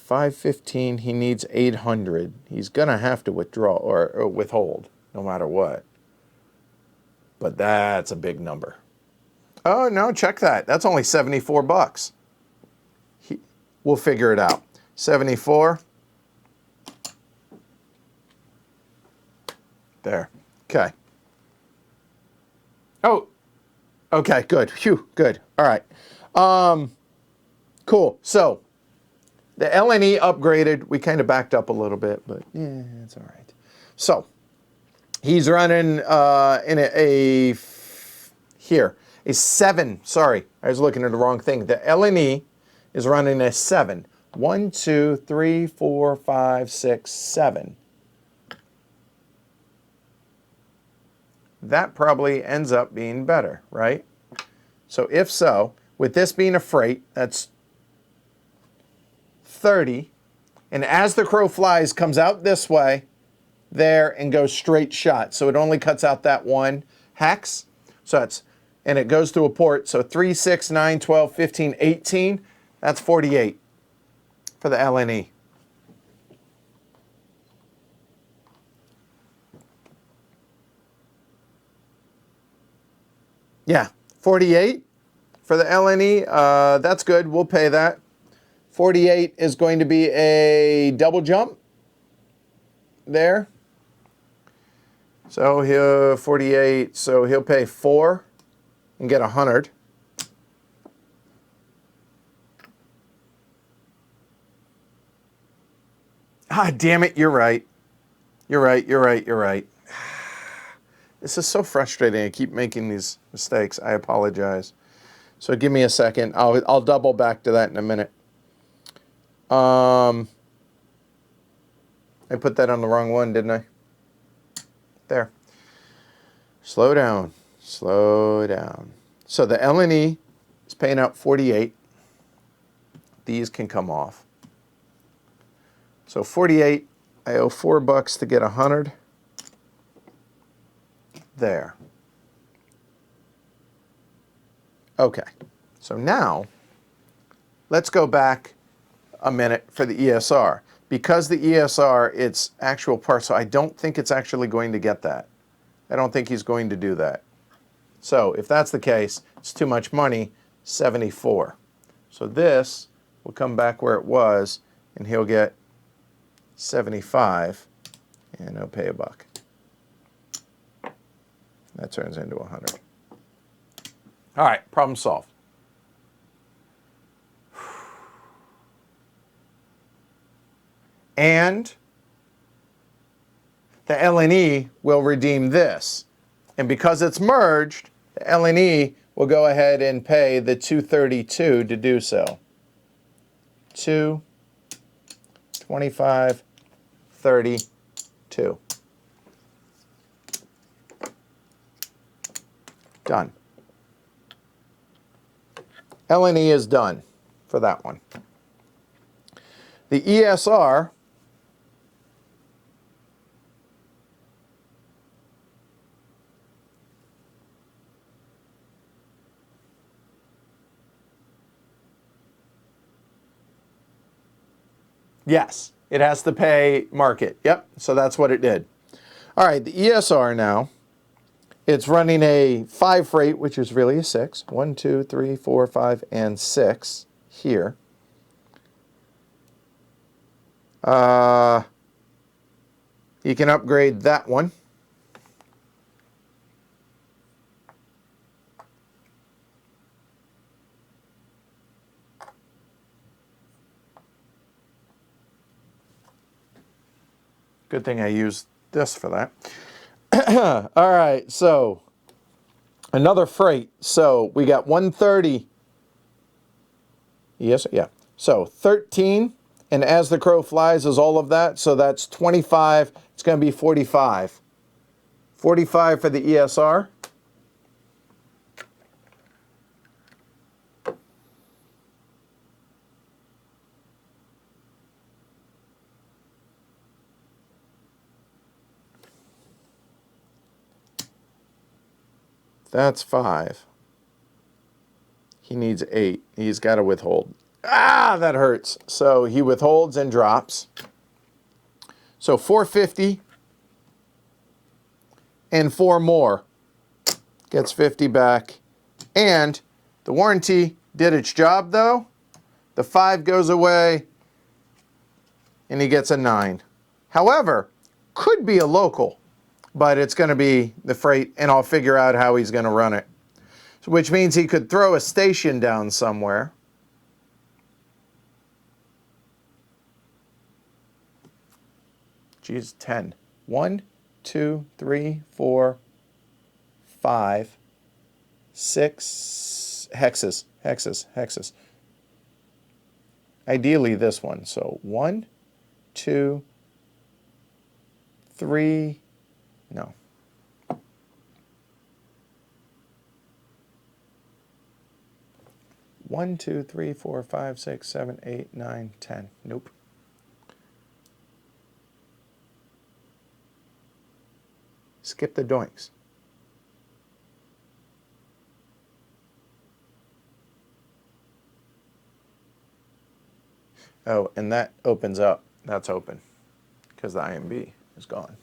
$515, he needs 800. He's gonna have to withdraw or withhold, no matter what. But that's a big number. Oh no, check that. That's only 74 bucks. We'll figure it out. 74. There. Okay. Oh, okay, good. Phew, good. All right. Cool. So the LNE upgraded. We kind of backed up a little bit, but yeah, it's all right. So he's running in a 7. Sorry, I was looking at the wrong thing. The LNE is running a 7. 1, 2, 3, 4, 5, 6, 7. That probably ends up being better, right? So if so, with this being a freight, that's 30. And as the crow flies, comes out this way, there, and goes straight shot. So it only cuts out that one hex. So that's, and it goes to a port. So 3, 6, 9, 12, 15, 18. That's 48 for the LNE. Yeah, 48 for the LNE. That's good. We'll pay that. 48 is going to be a double jump there. So he'll 48. So he'll pay 4 and get 100. Ah, damn it! You're right. You're right. You're right. You're right. This is so frustrating. I keep making these mistakes. I apologize. So give me a second. I'll double back to that in a minute. I put that on the wrong one, didn't I? There. Slow down. Slow down. So the LNE is paying out 48. These can come off. So 48, I owe $4 to get 100. There. Okay, so now let's go back a minute for the ESR. Because the ESR, it's actual parts, so I don't think it's actually going to get that. I don't think he's going to do that. So if that's the case, it's too much money, 74. So this will come back where it was, and he'll get 75, and he'll pay $1. That turns into 100. All right, problem solved. And the LNE will redeem this. And because it's merged, the LNE will go ahead and pay the 232 to do so. 2, 25, 32. Done. LNE is done for that one. The ESR yes, it has to pay market. Yep, so that's what it did. All right, the ESR now, it's running a 5 freight, which is really a 6. 1, 2, 3, 4, 5, and 6 here. You can upgrade that one. Good thing I used this for that. All right, so another freight. So we got 130. Yes, yeah. So 13 And as the crow flies is all of that. So that's 25. It's going to be 45. 45 for the ESR. That's 5. He needs 8. He's got to withhold. Ah, that hurts. So he withholds and drops. So 450 and 4 more. Gets 50 back. And the warranty did its job, though. The 5 goes away, and he gets a 9. However, could be a local, but it's going to be the freight, and I'll figure out how he's going to run it. So, which means he could throw a station down somewhere. Geez, 10. 1, 2, 3, 4, 5, 6 hexes. Ideally this one. So 1, 2, 3, no. 1, 2, 3, 4, 5, 6, 7, 8, 9, 10. Nope. Skip the doinks. Oh, and that opens up. That's open because the IMB is gone.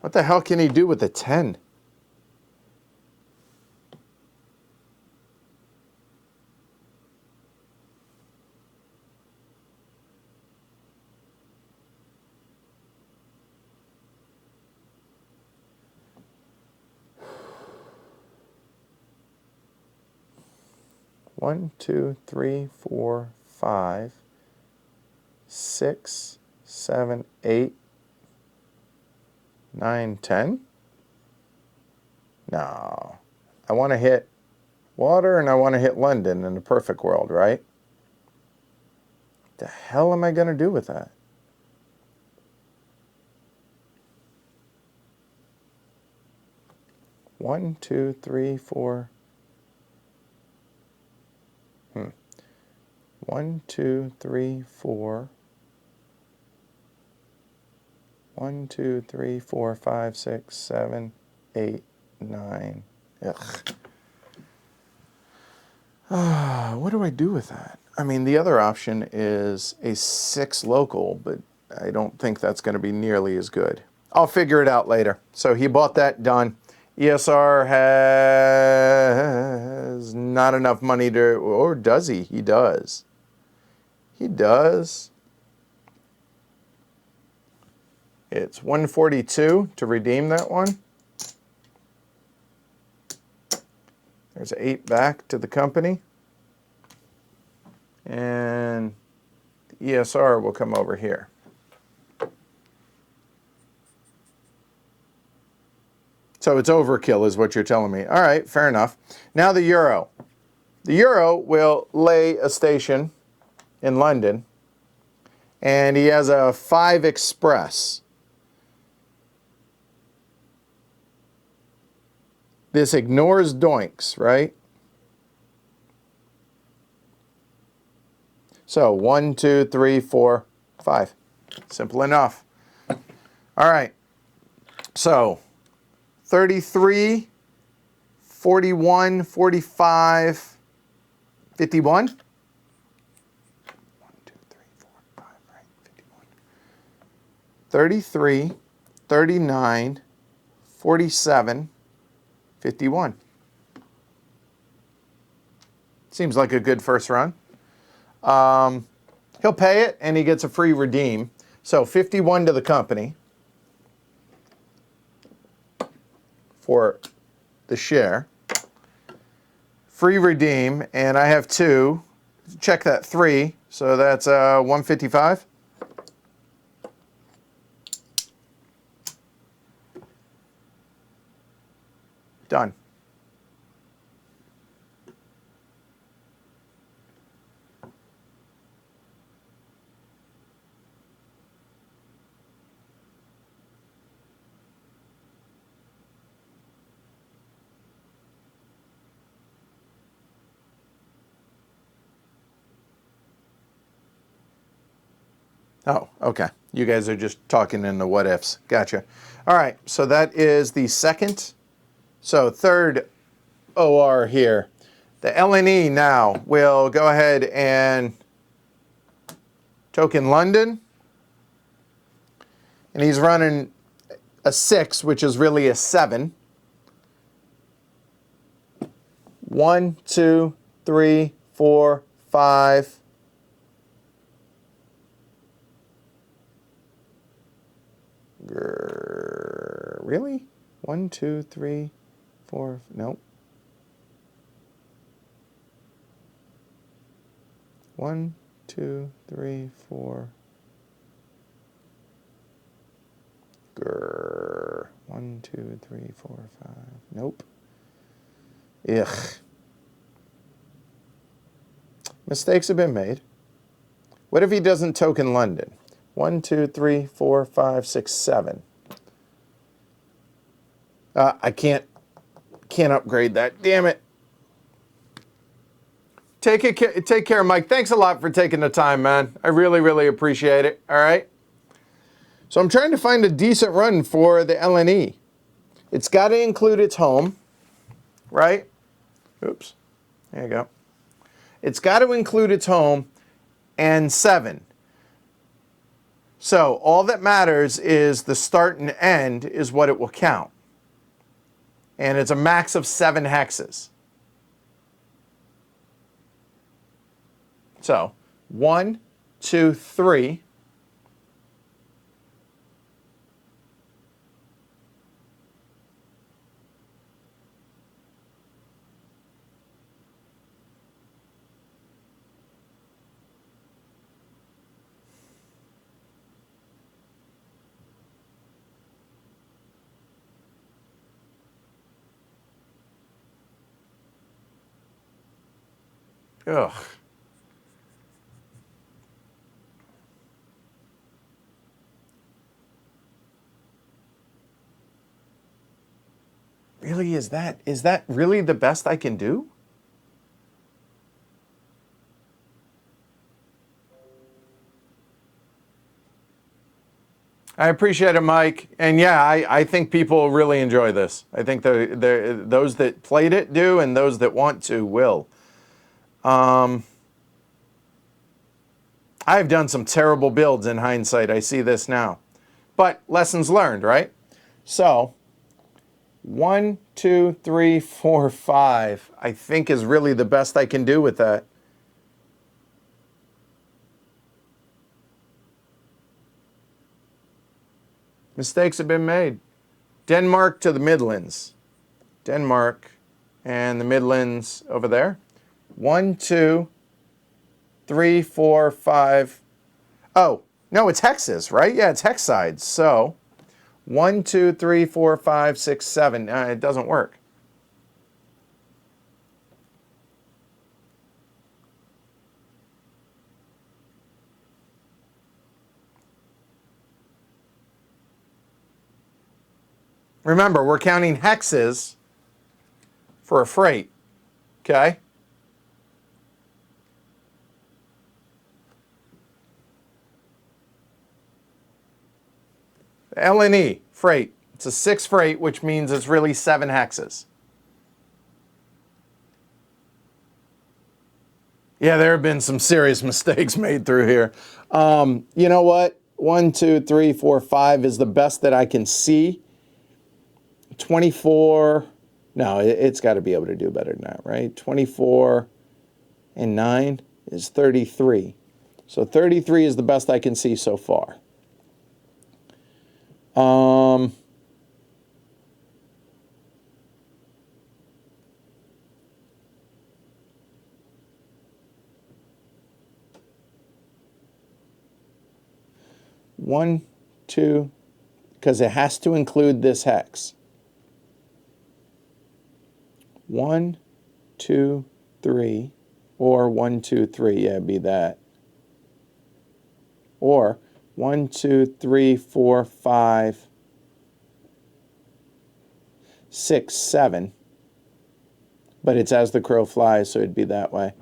What the hell can he do with the 10? One, 2, 3, 4, 5, 6, 7, 8, 9, 10. No. I want to hit water and I want to hit London in a perfect world, right? The hell am I going to do with that? One, 2, 3, 4. 1, 2, 3, 4. 1, 2, 3, 4, 5, 6, 7, 8, 9. Ugh. What do I do with that? I mean, the other option is a 6 local, but I don't think that's going to be nearly as good. I'll figure it out later. So he bought that, done. ESR has not enough money to, or does he? He does. He does. It's 142 to redeem that one. There's 8 back to the company. And the ESR will come over here. So it's overkill is what you're telling me. All right, fair enough. Now the Euro. The Euro will lay a station in London, and he has a 5 Express. This ignores doinks, right? So 1, 2, 3, 4, 5. Simple enough. All right. So 33, 41, 45, 51. 1, 2, 3, 4, 5, right? 51. 33, 39, 47, 51. Seems like a good first run. He'll pay it and he gets a free redeem. So 51 to the company for the share. Free redeem, and I have 2. Check that 3. So that's 155. Done. Oh, okay. You guys are just talking in the what ifs. Gotcha. All right, so that is the second. So third OR here. The LNE now will go ahead and token London. And he's running a 6, which is really a 7. 1, 2, 3, 4, 5. Really? 1, 2, 3, 4. Nope. 1, 2, 3, 4. 1, 2, 3, 4, 5. Nope. Ugh. Mistakes have been made. What if he doesn't token London? 1, 2, 3, 4, 5, 6, 7. I can't upgrade that. Damn it. Take care, Mike. Thanks a lot for taking the time, man. I really, really appreciate it. All right. So I'm trying to find a decent run for the LNE. It's got to include its home, right? Oops. There you go. It's got to include its home and 7. So all that matters is the start and end is what it will count. And it's a max of 7 hexes. So 1, 2, 3. Ugh. Really, is that really the best I can do? I appreciate it, Mike. And yeah, I think people really enjoy this. I think those that played it do, and those that want to will. I've done some terrible builds in hindsight. I see this now. But lessons learned, right? So 1, 2, 3, 4, 5, I think is really the best I can do with that. Mistakes have been made. Denmark to the Midlands. Denmark and the Midlands over there. 1, 2, 3, 4, 5. Oh, no, it's hexes, right? Yeah, it's hex sides. So 1, 2, 3, 4, 5, 6, 7. It doesn't work. Remember, we're counting hexes for a freight, okay? LNE, freight. It's a 6 freight, which means it's really 7 hexes. Yeah, there have been some serious mistakes made through here. You know what? 1, 2, 3, 4, 5 is the best that I can see. 24, no, it's got to be able to do better than that, right? 24 and 9 is 33. So 33 is the best I can see so far. 1, 2, because it has to include this hex. 1, 2, 3, or 1, 2, 3. Yeah, it'd be that. Or 1, 2, 3, 4, 5, 6, 7. But it's as the crow flies, so it'd be that way.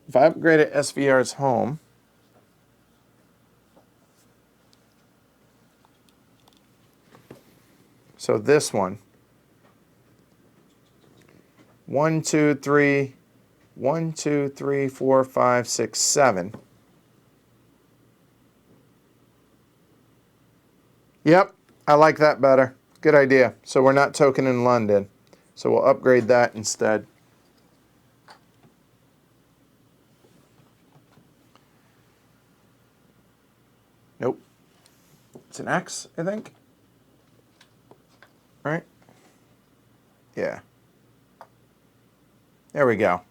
If I upgrade it SVR's home, So this one. 1, 2, 3, 1, 2, 3, 4, 5, 6, 7. Yep, I like that better. Good idea. So we're not token in London. So we'll upgrade that instead. Nope. It's an X, I think. Right? Yeah. There we go.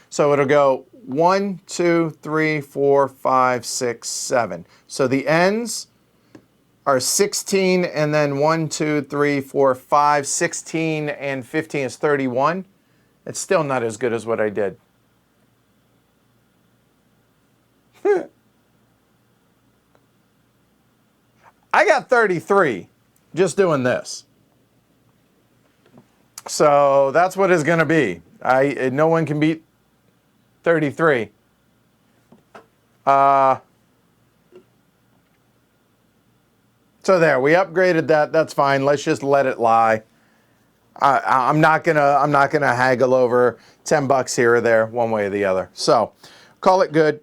So it'll go 1, 2, 3, 4, 5, 6, 7. So the ends are 16, and then 1, 2, 3, 4, 5, 16, and 15 is 31. It's still not as good as what I did. I got 33 just doing this. So that's what it's going to be. No one can beat 33. So there, we upgraded that. That's fine. Let's just let it lie. I'm not gonna haggle over $10 here or there, one way or the other. So, call it good.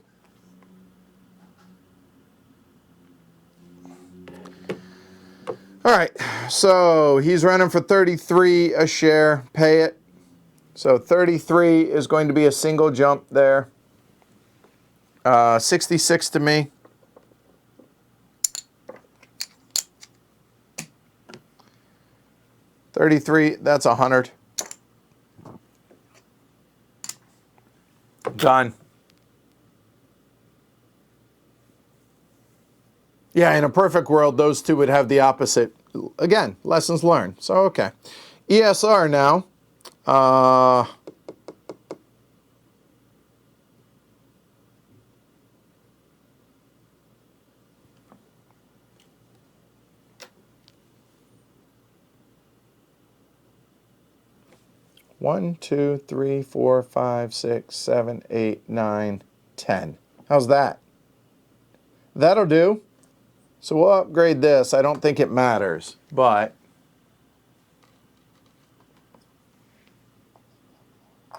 All right. So he's running for 33 a share. Pay it. So 33 is going to be a single jump there. 66 to me. $33, that's 100. Done. Yeah, in a perfect world, those two would have the opposite. Again, lessons learned. So, okay. ESR now. One, 2, 3, 4, 5, 6, 7, 8, 9, 10. How's that? That'll do. So we'll upgrade this. I don't think it matters, but I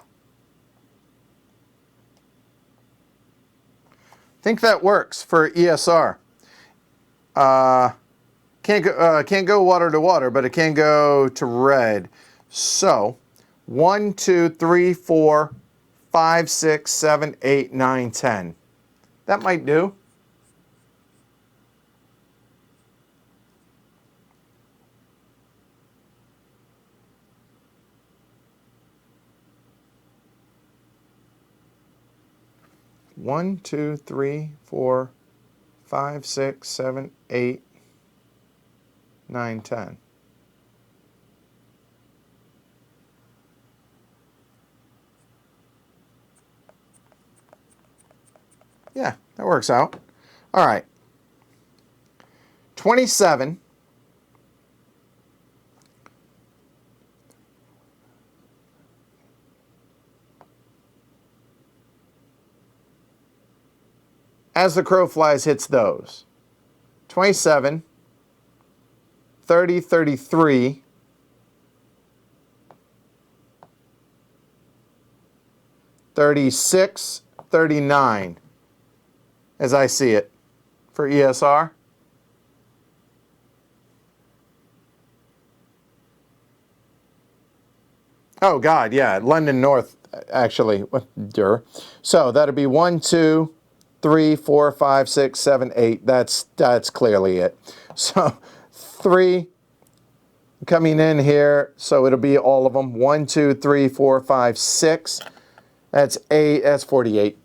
think that works for ESR. Can't go water to water, but it can go to red. So 1, 2, 3, 4, 5, 6, 7, 8, 9, 10. That might do. One, 2, 3, 4, 5, 6, 7, 8, 9, 10. Yeah, that works out. All right. 27. As the crow flies hits those. 27, 30, 33, 36, 39, as I see it, for ESR. Oh, God, yeah, London North, actually. So that'd be 1, 2, 3, 4, 5, 6, 7, 8. That's clearly it. So 3 coming in here, so it'll be all of them. 1, 2, 3, 4, 5, 6. That's 8. That's 48.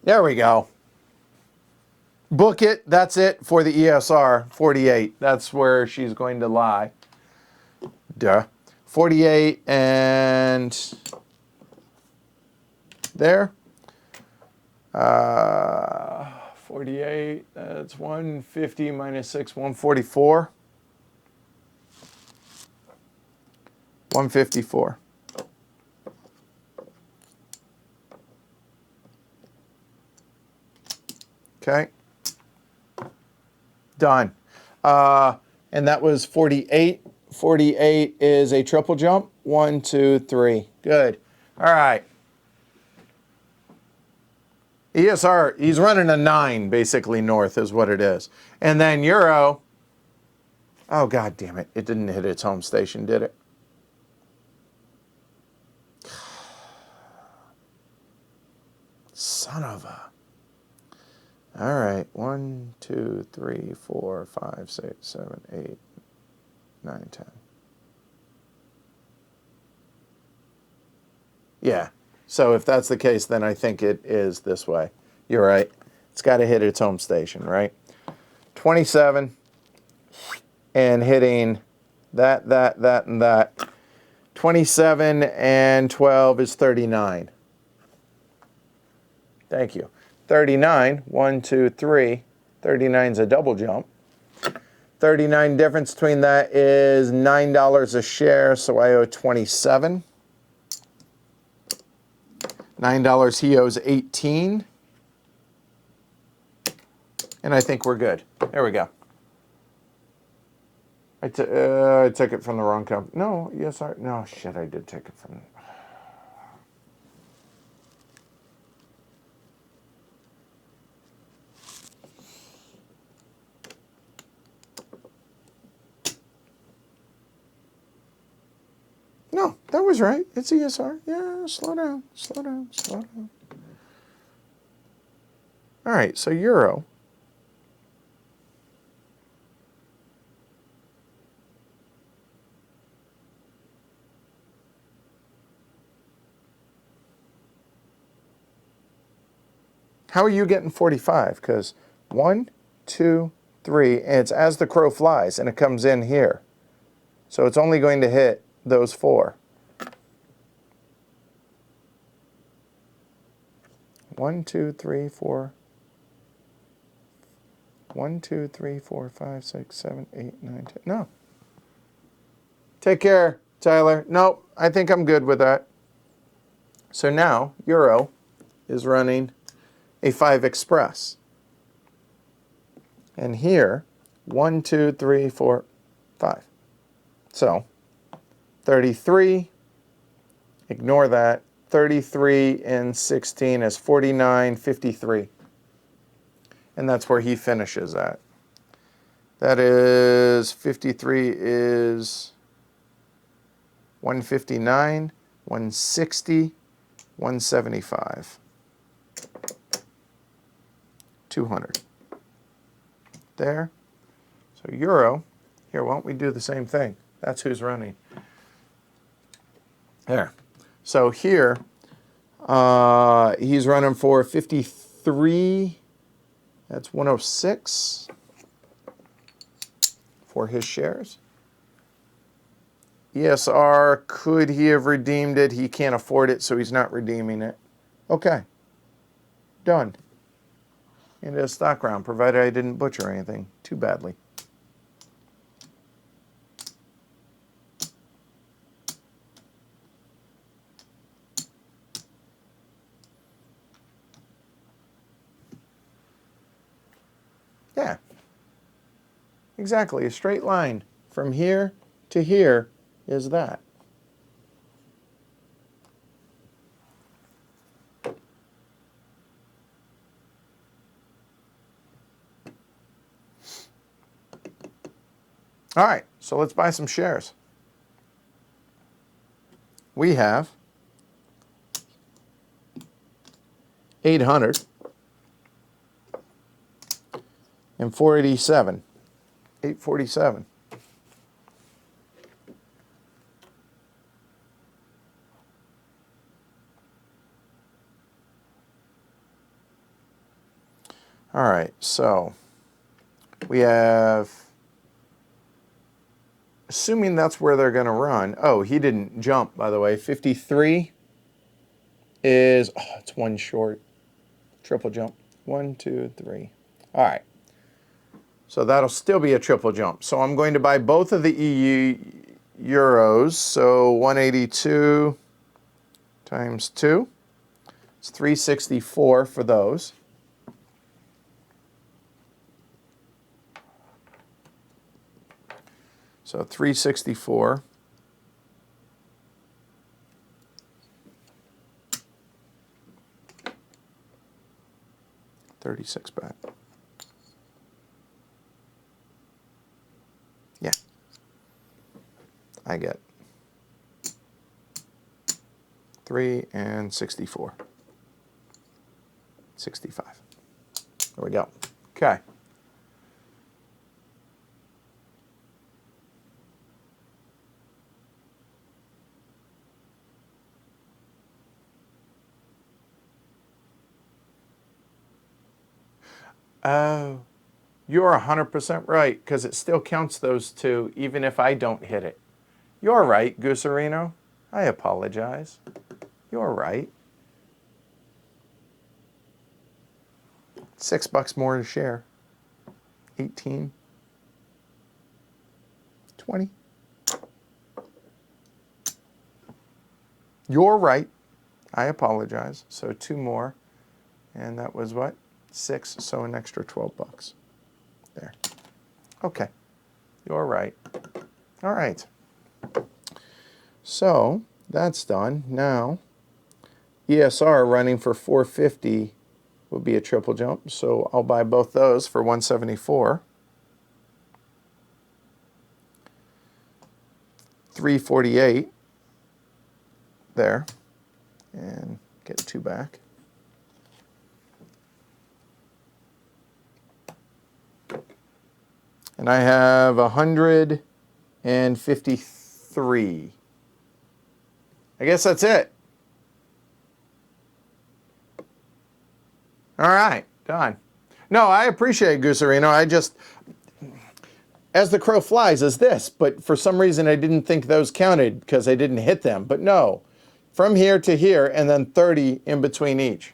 There we go. Book it. That's it for the ESR. 48. That's where she's going to lie. Duh. 48 and there. 48. That's 150 minus 6. 144. 154. Okay. Done. And that was 48. 48 is a triple jump. 1, 2, 3. Good. All right. ESR, he's running a 9, basically, north is what it is. And then Euro, oh, God damn it. It didn't hit its home station, did it? Son of a. All right. 1, 2, 3, 4, 5, 6, 7, 8, 9, 10. Yeah. So if that's the case, then I think it is this way. You're right. It's got to hit its home station, right? 27 and hitting that, and that. 27 and 12 is 39. Thank you. 39, 1, 2, 3. 39 is a double jump. 39 difference between that is $9 a share, so I owe 27. $9 he owes 18. And I think we're good. There we go. I took it from the wrong company. No, yes, no, shit, I did take it from... No, that was right. It's ESR. Yeah, slow down, slow down, slow down. All right, so Euro. How are you getting 45? Because 1, 2, 3, and it's as the crow flies, and it comes in here. So it's only going to hit those 4. 1, 2, 3, 4. 1, 2, 3, 4, 5, 6, 7, 8, 9, 10. No. Take care, Tyler. Nope, I think I'm good with that. So now Euro is running a 5 Express. And here, 1, 2, 3, 4, 5. So 33, ignore that. 33 and 16 is 49, 53. And that's where he finishes at. That is, 53 is 159, 160, 175. 200. There. So Euro, here, why don't we do the same thing? That's who's running. There. So here, he's running for 53. That's 106 for his shares. ESR, could he have redeemed it? He can't afford it, so he's not redeeming it. Okay. Done. Into a stock round, provided I didn't butcher anything too badly. Yeah. Exactly. A straight line from here to here is that. All right, so let's buy some shares. We have 800 and 487, 847. All right, so we have, assuming that's where they're going to run. Oh, he didn't jump, by the way. 53 is, oh, it's one short. Triple jump. 1, 2, 3. All right. So that'll still be a triple jump. So I'm going to buy both of the EU euros. So 182 times 2. It's 364 for those. So 364. $36 back. Yeah. I get 3 and 64. 65. There we go. Okay. Oh, you're 100% right, because it still counts those two, even if I don't hit it. You're right, Gooserino. I apologize. You're right. $6 more to share. 18. 20. You're right. I apologize. So 2 more. And that was what? 6, so an extra $12. There. Okay. You're right. All right. So that's done. Now, ESR running for 450 will be a triple jump. So I'll buy both those for 174. 348 there. And get 2 back. And I have 153. I guess that's it. All right, done. No, I appreciate Gooserino. I just, as the crow flies, is this. But for some reason, I didn't think those counted because I didn't hit them. But no, from here to here, and then 30 in between each.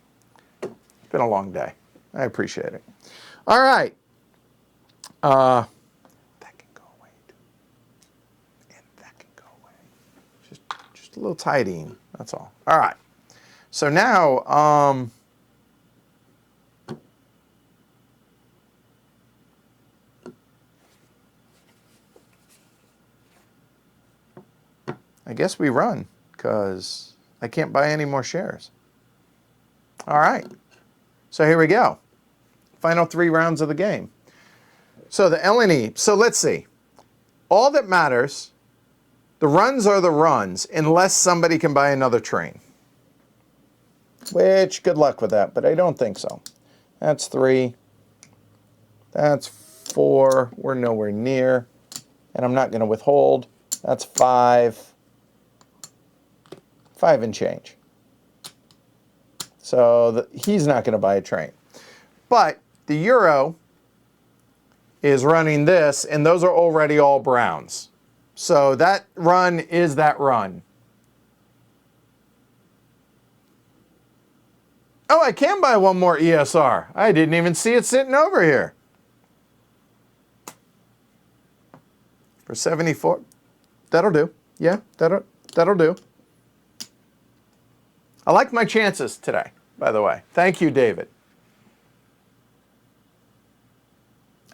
It's been a long day. I appreciate it. All right. That can go away, too. And that can go away. Just a little tidying, that's all. All right. So now, I guess we run, because I can't buy any more shares. All right. So here we go. Final 3 rounds of the game. So the LNE. So let's see. All that matters, the runs are the runs, unless somebody can buy another train. Which, good luck with that, but I don't think so. That's 3. That's 4. We're nowhere near. And I'm not going to withhold. That's 5. 5 and change. So he's not going to buy a train. But the Euro is running this, and those are already all browns. So that run is that run. Oh, I can buy one more ESR. I didn't even see it sitting over here. For 74. That'll do. Yeah, that'll do. I like my chances today, by the way. Thank you, David.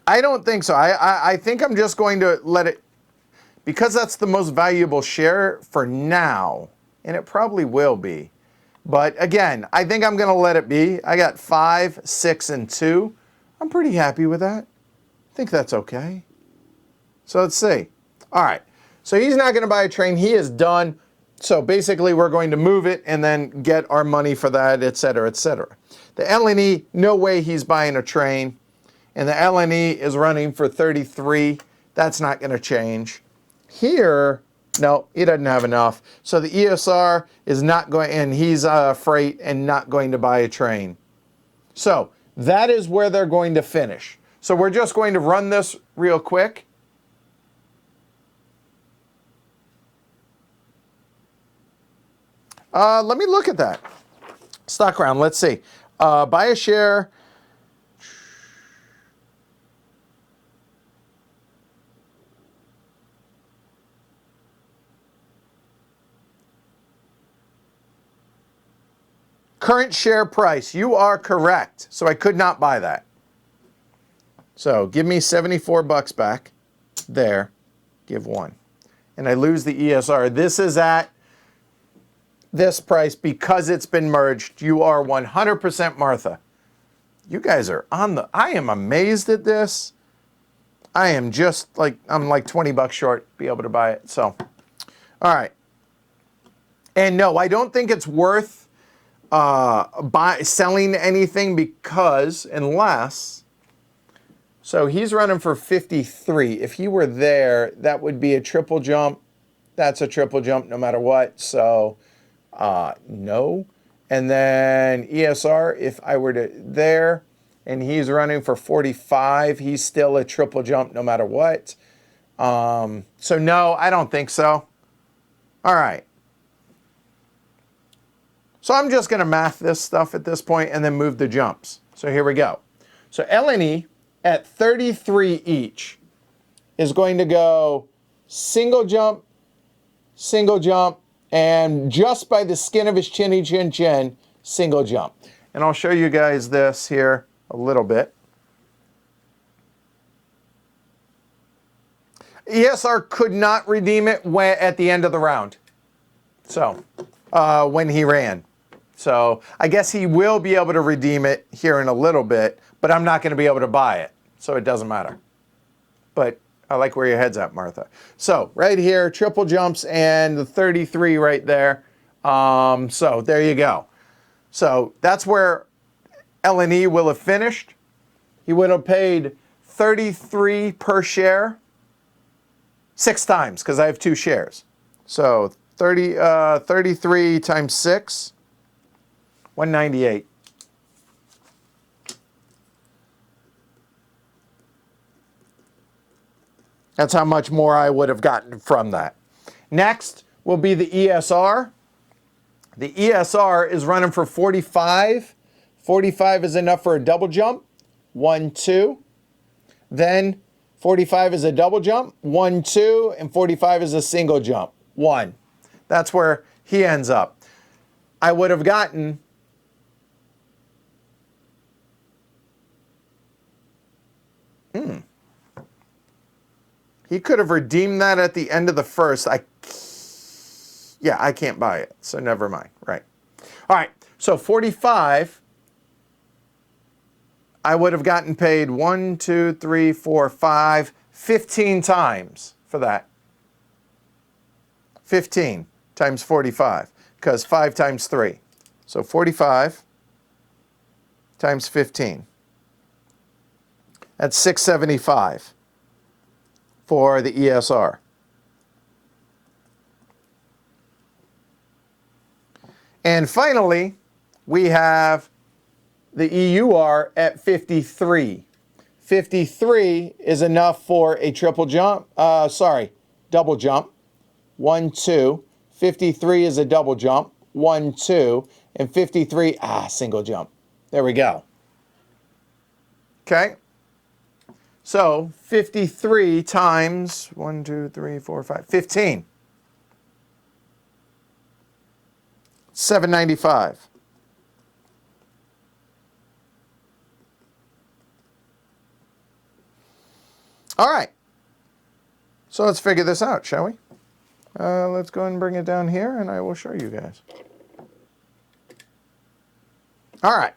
I don't think so. I think I'm just going to let it, because that's the most valuable share for now, and it probably will be. But again, I think I'm going to let it be. I got 5, 6, and 2. I'm pretty happy with that. I think that's okay. So let's see. All right. So he's not going to buy a train. He is done. So basically, we're going to move it and then get our money for that, et cetera, et cetera. The LNE, no way he's buying a train. And the LNE is running for 33. That's not going to change. Here, no, he doesn't have enough. So the ESR is not going, and he's freight and not going to buy a train. So that is where they're going to finish. So we're just going to run this real quick. Let me look at that. Stock round, let's see. Buy a share. Current share price, you are correct. So I could not buy that. So give me $74 back. There. give 1. And I lose the ESR. This is at this price because it's been merged. You are 100% Martha. You guys are on the, I am amazed at this. I am just like, I'm like 20 bucks short, be able to buy it. So, all right. And no, I don't think it's worth selling anything because unless, so he's running for 53. If he were there, that would be a triple jump. That's a triple jump no matter what. So no. And then ESR, if I were to there, and he's running for 45, he's still a triple jump no matter what. So no, I don't think so. All right. So I'm just going to math this stuff at this point and then move the jumps. So here we go. So LNE at 33 each is going to go single jump, and just by the skin of his chinny chin chin, single jump. And I'll show you guys this here a little bit. ESR could not redeem it at the end of the round. So when he ran. So I guess he will be able to redeem it here in a little bit, but I'm not going to be able to buy it. So it doesn't matter. But I like where your head's at, Martha. So right here, triple jumps and the 33 right there. So there you go. So that's where LNE will have finished. He would have paid 33 per share 6 times because I have 2 shares. So 33 times 6, 198. That's how much more I would have gotten from that. Next will be the ESR. The ESR is running for 45. 45 is enough for a double jump. 1, 2. Then 45 is a double jump. 1, 2. And 45 is a single jump. 1. That's where he ends up. I would have gotten he could have redeemed that at the end of the first. I can't buy it, so never mind. Right. All right, so 45, I would have gotten paid 1, 2, 3, 4, 5, 15 times for that. 15 times 45, because 5 times 3. So 45 times 15. That's 675 for the ESR. And finally, we have the EUR at 53. 53 is enough for a triple jump, double jump. 1, 2. 53 is a double jump. 1, 2. And 53, single jump. There we go. Okay. So 53 times 1, 2, 3, 4, 5, 15. 795. All right. So let's figure this out, shall we? Let's go ahead and bring it down here, and I will show you guys. All right.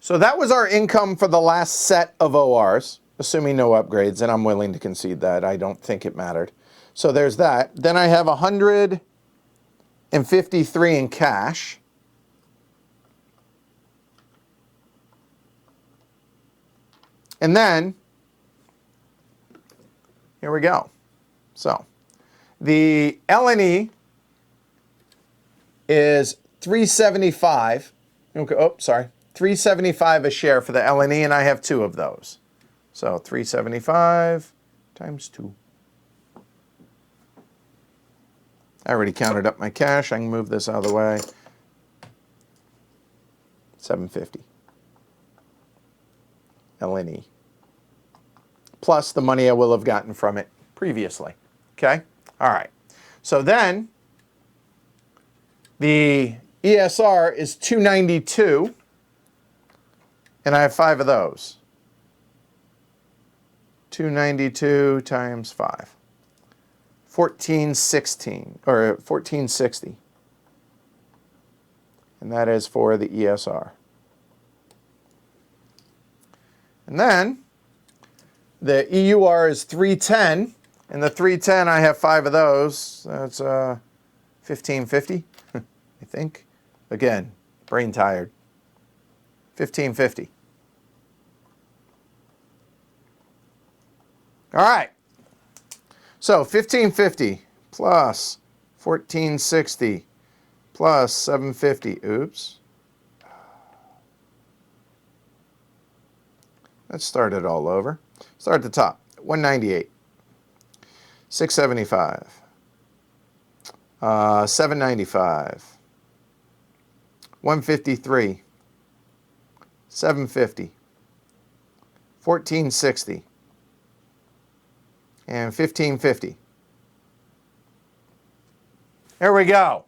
So that was our income for the last set of ORs, assuming no upgrades, and I'm willing to concede that. I don't think it mattered. So there's that. Then I have 153 in cash. And then, here we go. So the LNE is 375. Okay, oh, sorry. 375 a share for the LNE, and I have 2 of those. So 375 times 2. I already counted up my cash. I can move this out of the way. 750. LNE. Plus the money I will have gotten from it previously. Okay? All right. So then the ESR is 292. And I have 5 of those. 292 times 5. 1416, or 1460. And that is for the ESR. And then the EUR is 310. And the 310, I have 5 of those. That's 1550, I think. Again, brain tired. 1550. All right. So 1550 plus 1460 plus 750. Oops. Let's start it all over. Start at the top. 198. 675. 795. 153. 750. 1460. And 1550. There we go.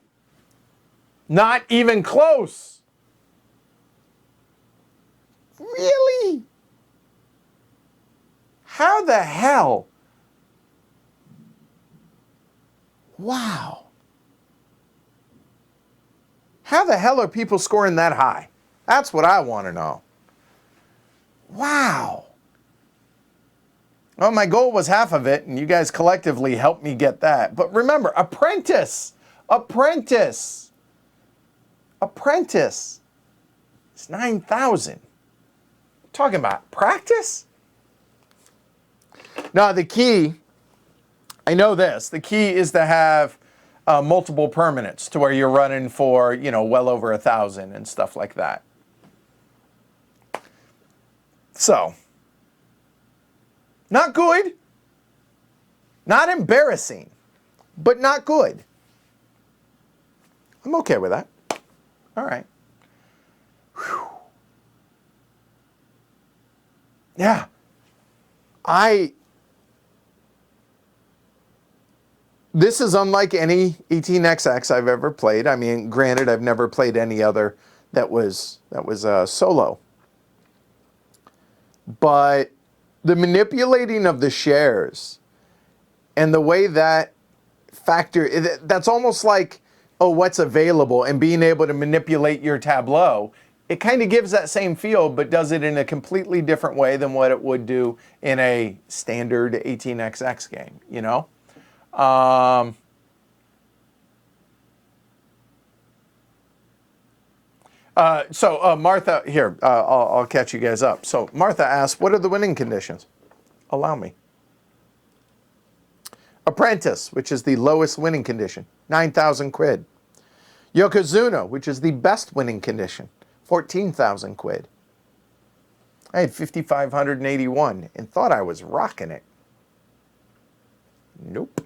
Not even close. Really? How the hell? Wow. How the hell are people scoring that high? That's what I want to know. Wow. Well, my goal was half of it, and you guys collectively helped me get that. But remember, apprentice. It's 9,000. Talking about practice? Now, the key, I know this, the key is to have multiple permanents to where you're running for, well over 1,000 and stuff like that. So, not good, not embarrassing, but not good. I'm okay with that. All right. Whew. Yeah. This is unlike any 18XX I've ever played. I mean, granted, I've never played any other that was solo. But the manipulating of the shares and the way that that's almost like, oh, what's available, and being able to manipulate your tableau. It kind of gives that same feel, but does it in a completely different way than what it would do in a standard 18XX game, So Martha, here, I'll catch you guys up. So Martha asked, what are the winning conditions? Allow me. Apprentice, which is the lowest winning condition, 9,000 quid. Yokozuna, which is the best winning condition, 14,000 quid. I had 5,581 and thought I was rocking it. Nope.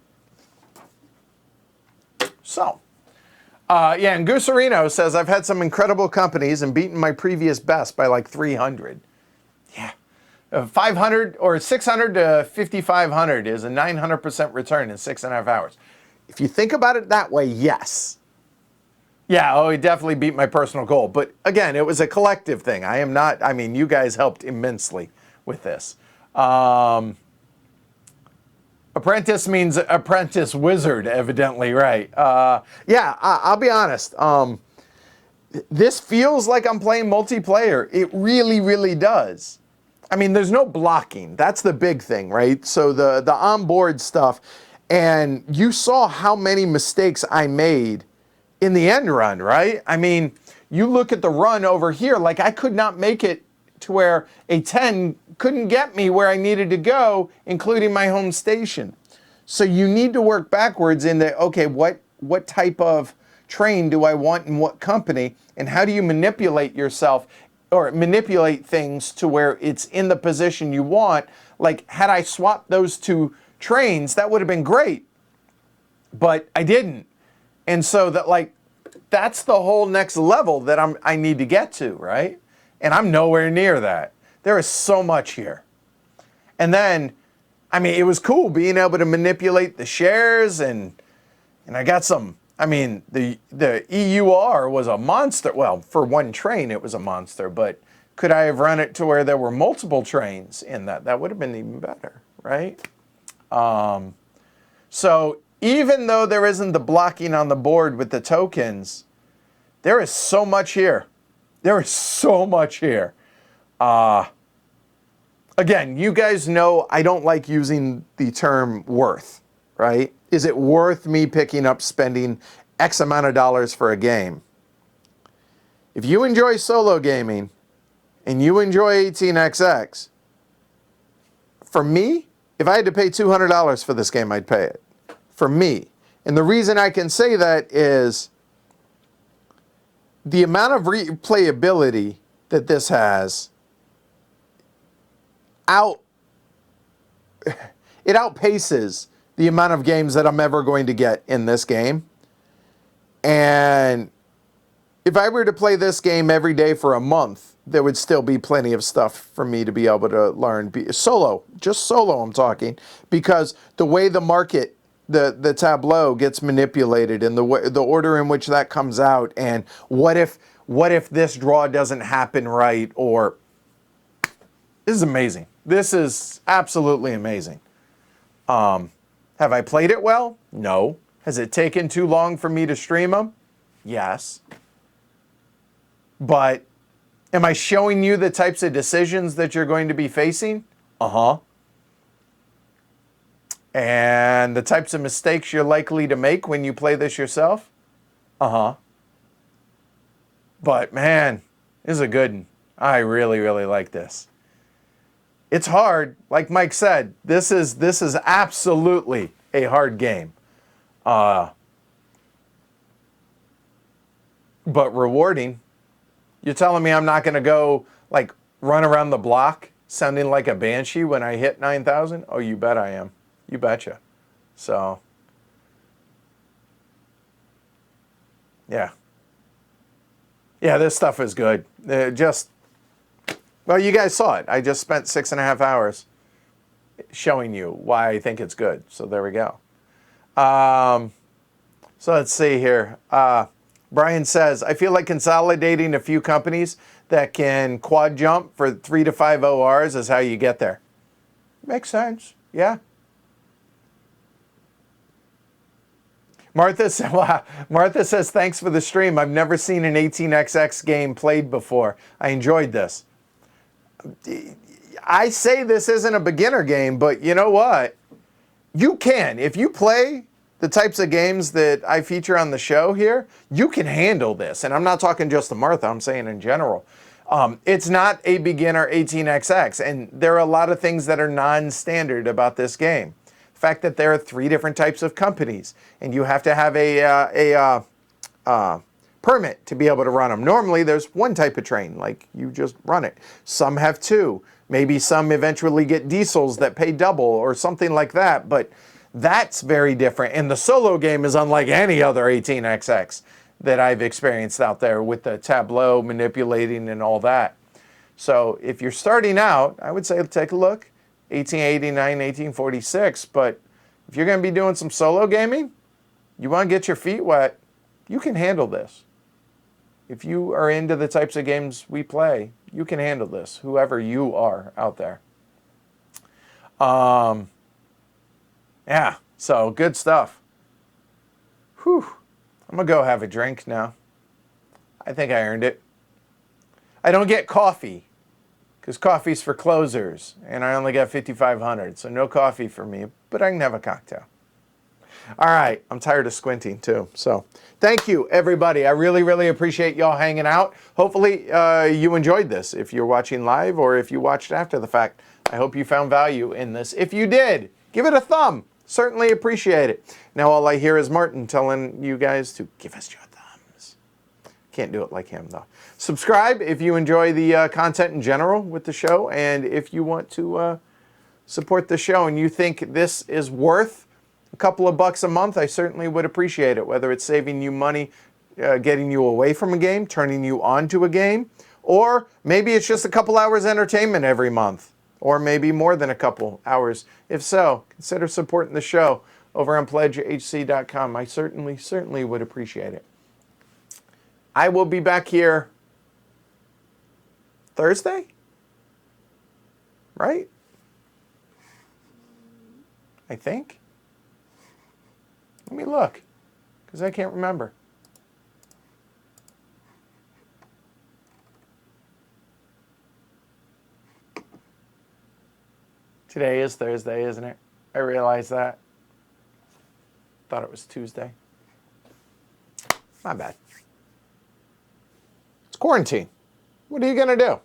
So, and Gusarino says, I've had some incredible companies and beaten my previous best by like 300. Yeah. 500 or 600 to 5,500 is a 900% return in 6.5 hours. If you think about it that way, yes. Yeah, it definitely beat my personal goal. But again, it was a collective thing. You guys helped immensely with this. Apprentice means apprentice wizard, evidently, right? I'll be honest. This feels like I'm playing multiplayer. It really, really does. I mean, there's no blocking. That's the big thing, right? So the onboard stuff, and you saw how many mistakes I made in the end run, right? I mean, you look at the run over here, like I could not make it to where a 10 couldn't get me where I needed to go, including my home station. So you need to work backwards into, okay, what type of train do I want in what company, and how do you manipulate yourself or manipulate things to where it's in the position you want? Like, had I swapped those two trains, that would have been great, but I didn't. And so that's the whole next level that I need to get to, right? And I'm nowhere near that. There is so much here. And then, I mean, it was cool being able to manipulate the shares, and I got some, I mean, the EUR was a monster. Well, for one train, it was a monster, but could I have run it to where there were multiple trains in that? That would have been even better. right? So even though there isn't the blocking on the board with the tokens, there is so much here. There is so much here. Again, you guys know I don't like using the term worth, right? Is it worth me picking up spending X amount of dollars for a game? If you enjoy solo gaming and you enjoy 18xx, for me, if I had to pay $200 for this game, I'd pay it. For me. And the reason I can say that is the amount of replayability that this has it outpaces the amount of games that I'm ever going to get in this game. And if I were to play this game every day for a month, there would still be plenty of stuff for me to be able to learn. Solo, just solo I'm talking, because the way the market, the tableau gets manipulated and the order in which that comes out, and what if this draw doesn't happen right, or this is amazing. This is absolutely amazing. Have I played it well? No. Has it taken too long for me to stream them? Yes. But am I showing you the types of decisions that you're going to be facing? Uh-huh. And the types of mistakes you're likely to make when you play this yourself? Uh-huh. But man, this is a good one. I really, really like this. It's hard, like Mike said. This is absolutely a hard game. But rewarding. You're telling me I'm not going to go like run around the block sounding like a banshee when I hit 9,000? Oh, you bet I am. You betcha. So, yeah. Yeah, this stuff is good. Well, you guys saw it. I just spent 6.5 hours showing you why I think it's good. So there we go. So let's see here. Brian says, I feel like consolidating a few companies that can quad jump for 3 to 5 ORs is how you get there. Makes sense. Yeah. Martha says, thanks for the stream. I've never seen an 18xx game played before. I enjoyed this. I say this isn't a beginner game, but you know what? You can. If you play the types of games that I feature on the show here, you can handle this. And I'm not talking just to Martha, I'm saying in general. It's not a beginner 18xx, and there are a lot of things that are non-standard about this game. The fact that there are 3 different types of companies, and you have to have a permit to be able to run them. Normally, there's 1 type of train, like you just run it. Some have 2. Maybe some eventually get diesels that pay double or something like that, but that's very different. And the solo game is unlike any other 18xx that I've experienced out there with the tableau manipulating and all that. So if you're starting out, I would say take a look, 1889, 1846, but if you're going to be doing some solo gaming, you want to get your feet wet, you can handle this. If you are into the types of games we play, you can handle this, whoever you are out there. Yeah, so good stuff. Whew. I'm going to go have a drink now. I think I earned it. I don't get coffee, because coffee's for closers, and I only got 5,500, so no coffee for me, but I can have a cocktail. All right, I'm tired of squinting too. So thank you, everybody. I really, really appreciate y'all hanging out. Hopefully you enjoyed this if you're watching live or if you watched after the fact. I hope you found value in this. If you did, give it a thumb. Certainly appreciate it. Now all I hear is Martin telling you guys to give us your thumbs. Can't do it like him, though. Subscribe if you enjoy the content in general with the show, and if you want to support the show and you think this is worth a couple of bucks a month, I certainly would appreciate it, whether it's saving you money, getting you away from a game, turning you on to a game, or maybe it's just a couple hours entertainment every month, or maybe more than a couple hours. If so, consider supporting the show over on pledgehc.com. I certainly would appreciate it. I will be back here Thursday, right? I think. Let me look, because I can't remember. Today is Thursday, isn't it? I realize that. Thought it was Tuesday. My bad. It's quarantine. What are you going to do?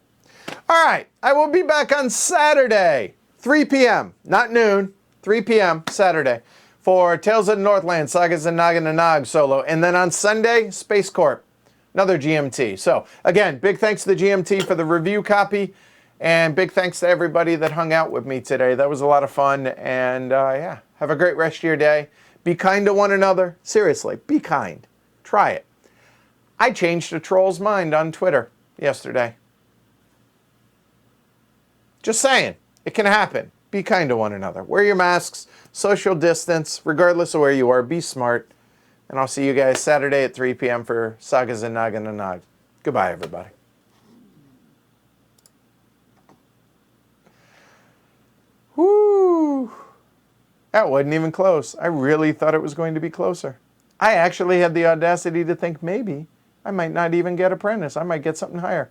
All right, I will be back on Saturday, 3 p.m., not noon, 3 p.m. Saturday, for Tales of the Northland, Sagas of Naga and Nog solo. And then on Sunday, Space Corp, another GMT. So again, big thanks to the GMT for the review copy, and big thanks to everybody that hung out with me today. That was a lot of fun, and yeah, have a great rest of your day. Be kind to one another. Seriously, be kind. Try it. I changed a troll's mind on Twitter yesterday. Just saying, it can happen. Be kind to one another. Wear your masks, social distance, regardless of where you are. Be smart. And I'll see you guys Saturday at 3 p.m. for Sagas and Naga and Nog. Goodbye, everybody. Whoo! That wasn't even close. I really thought it was going to be closer. I actually had the audacity to think maybe I might not even get Apprentice. I might get something higher.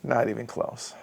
Not even close.